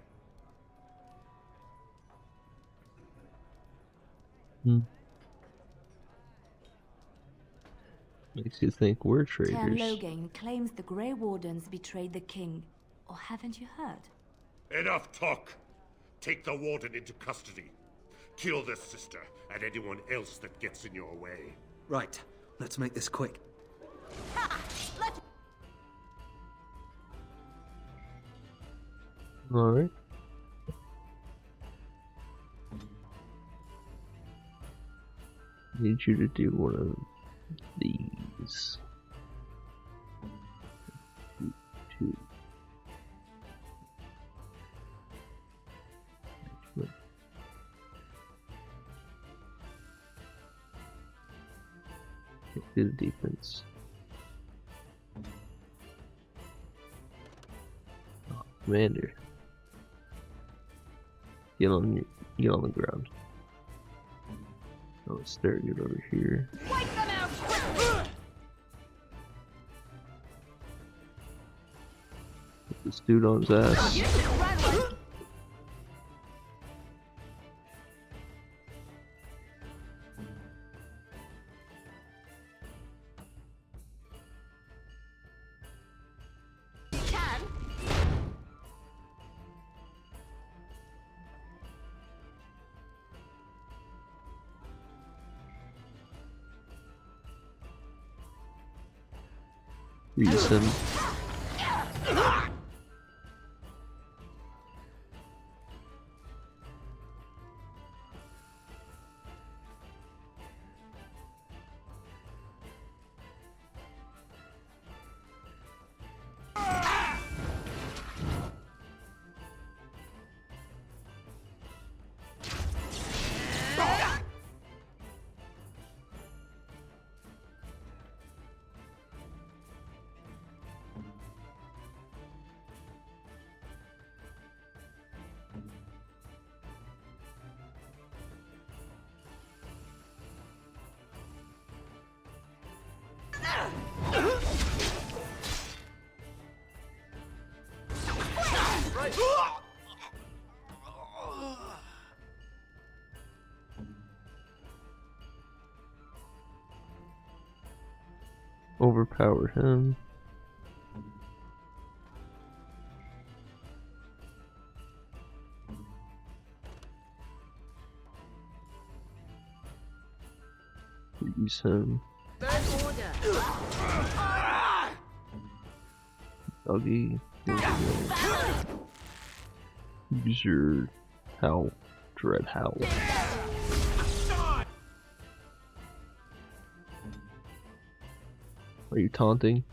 Makes you think we're Tern traitors. Logain claims the Grey Wardens betrayed the king. Or haven't you heard? Enough talk! Take the warden into custody. Kill this sister and anyone else that gets in your way. Right, let's make this quick. Alright. Need you to do one of these. Two. Do the defense. Oh, Commander. Get on the ground. Oh, stare it over here. Wipe them out quickly! Put this dude on his ass. Freeze him. overpower him. Use him. Doggy. Use your howl. Dread howl. Are you taunting?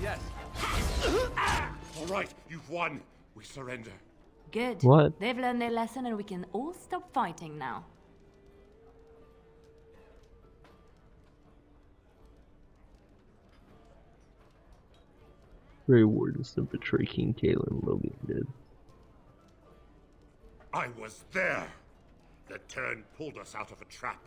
Yes. All right, you've won. We surrender. Good. What? They've learned their lesson and we can all stop fighting now. Grey Wardens to betray King Kalen Logan did. I was there. The turn pulled us out of a trap.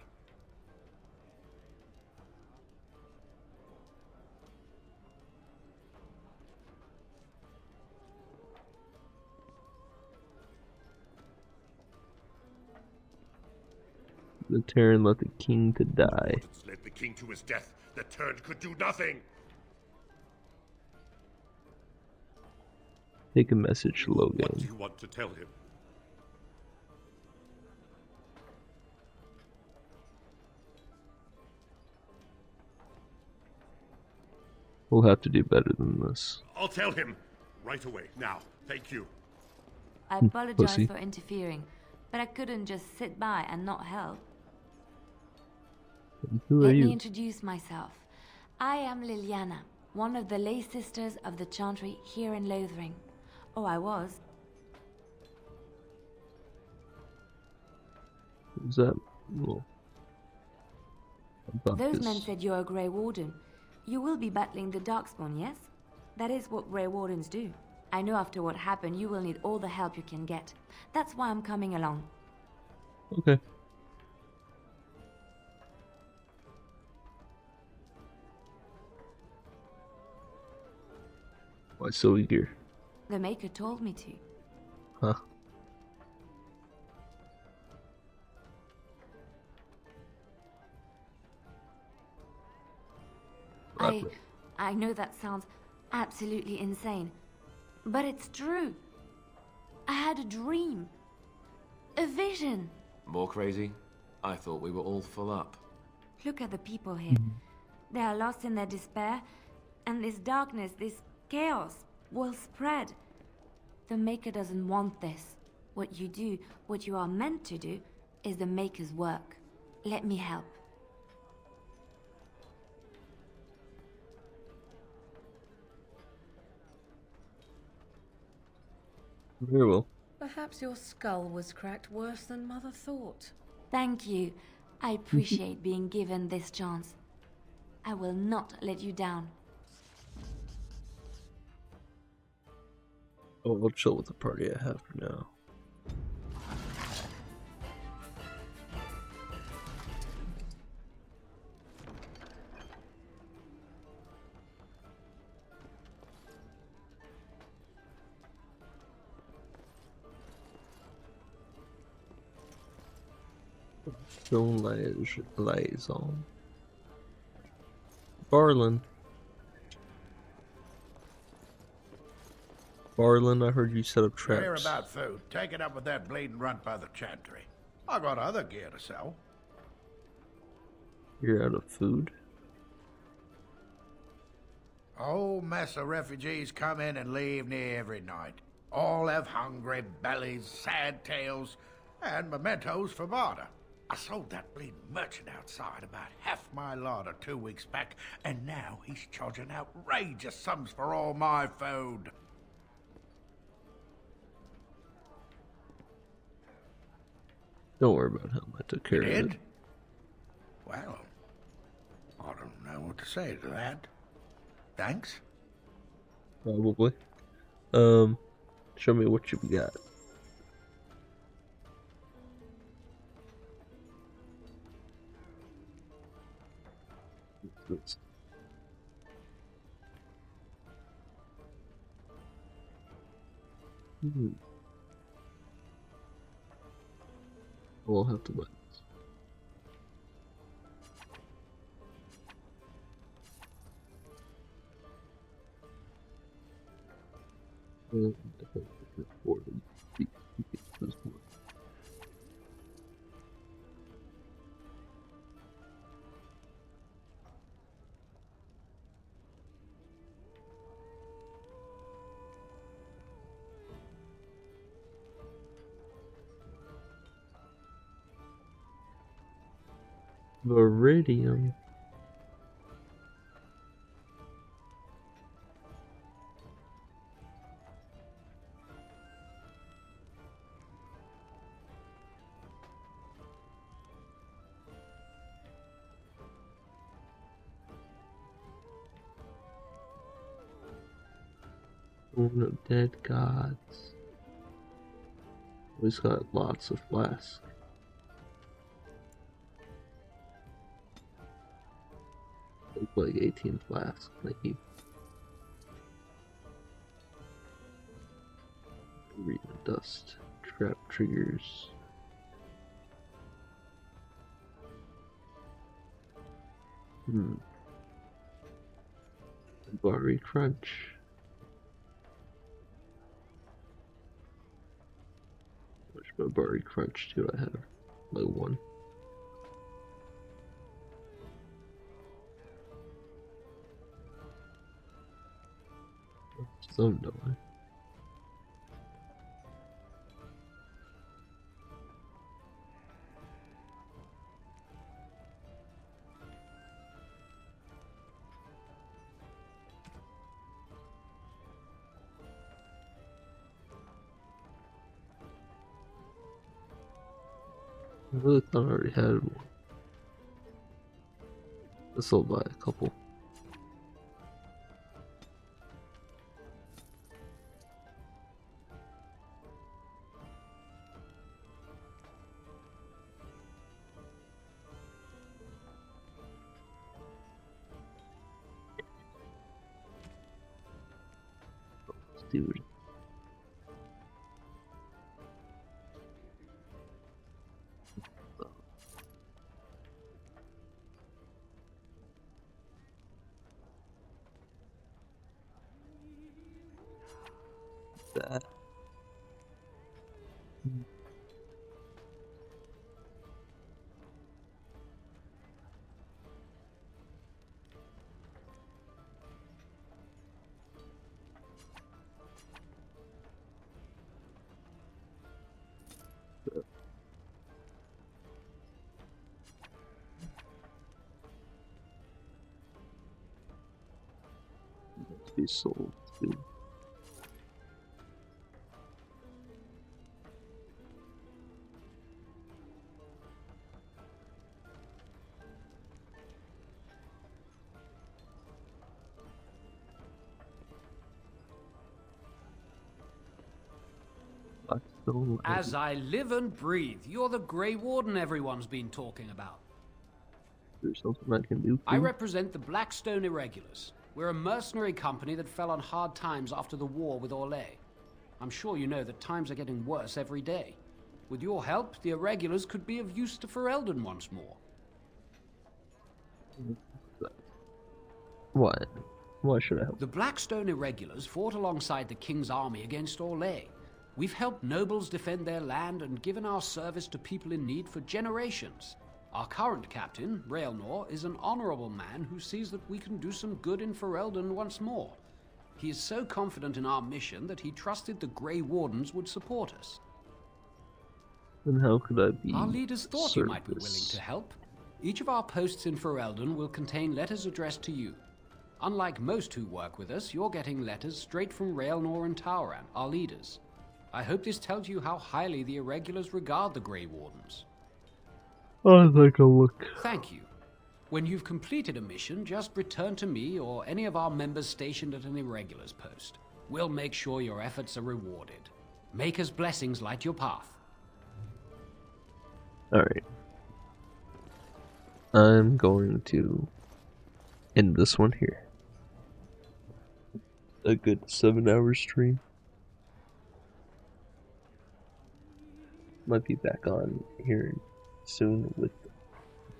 The Terran led the king to die. Wardens led the king to his death. The turn could do nothing. Take a message, Logan. What do you want to tell him? We'll have to do better than this. I'll tell him. Right away. Now. Thank you. I apologize Pussy. for interfering, but I couldn't just sit by and not help. Who are Let me you? introduce myself. I am Liliana, one of the lay sisters of the Chantry here in Lothering. Oh, I was. Is that? Well, about Those this. men said you're a Grey Warden. You will be battling the Darkspawn, yes? That is what Grey Wardens do. I know after what happened, you will need all the help you can get. That's why I'm coming along. Okay. Why so eager? The Maker told me to. Huh? I know that sounds absolutely insane, but it's true. I had a dream. A vision. More crazy? I thought we were all full up. Look at the people here. They are lost in their despair, and this darkness, this chaos, will spread. The Maker doesn't want this. What you do, what you are meant to do, is the Maker's work. Let me help. Very well. Perhaps your skull was cracked worse than Mother thought. Thank you. I appreciate being given this chance. I will not let you down. Oh, we'll chill with the party I have for now. Stone liaison. Barlin. Barlin, I heard you set up You're here traps. about food. Take it up with that bleeding runt by the chantry. I got other gear to sell. You're out of food? Whole mess of refugees come in and leave near every night. All have hungry bellies, sad tales, and mementos for barter. I sold that bleeding merchant outside about half my larder 2 weeks back, and now he's charging outrageous sums for all my food. Don't worry about him. I took care of it. Well, I don't know what to say to that. Thanks. Probably. Show me what you got. We'll have to wait. Viridium. One of dead gods. We've got lots of flasks. Like 18 flasks, thank you. Arena dust, trap triggers. Barry crunch. How much Barry crunch do I have? Like 1. Some don't I? I really thought I already had one. This will buy a couple. Dude. That. Be sold too. As I live and breathe, you're the Grey Warden everyone's been talking about. There's something I can do. I represent the Blackstone Irregulars. We're a mercenary company that fell on hard times after the war with Orlais. I'm sure you know that times are getting worse every day. With your help, the Irregulars could be of use to Ferelden once more. What? Why should I help? The Blackstone Irregulars fought alongside the King's army against Orlais. We've helped nobles defend their land and given our service to people in need for generations. Our current captain, Raelnor, is an honorable man who sees that we can do some good in Ferelden once more. He is so confident in our mission that he trusted the Grey Wardens would support us. Then how could I be Our leaders thought you might be willing to help. Each of our posts in Ferelden will contain letters addressed to you. Unlike most who work with us, you're getting letters straight from Raelnor and Tauran, our leaders. I hope this tells you how highly the Irregulars regard the Grey Wardens. I'll take a look. Thank you. When you've completed a mission, just return to me or any of our members stationed at an Irregulars post. We'll make sure your efforts are rewarded. Maker's blessings light your path. Alright. I'm going to end this one here. A good 7-hour stream. Might be back on here soon with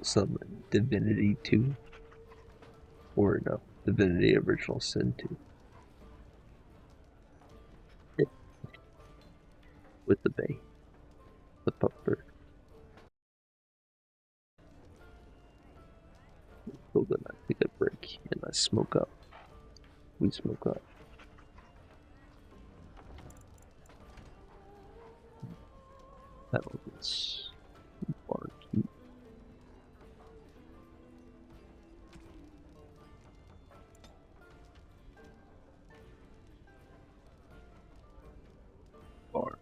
some Divinity 2. Or no, Divinity Original Sin 2. With the bay. The pupper. So then I take a break and I smoke up. We smoke up. That was barkeep. Bar.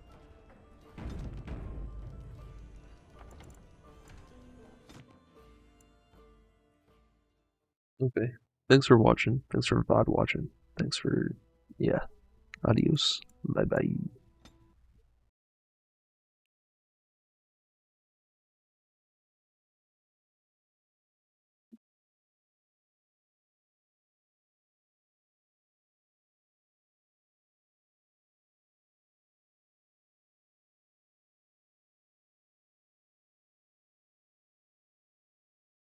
Okay. Thanks for watching. Thanks for VOD watching. Thanks for, yeah. Adios. Bye bye.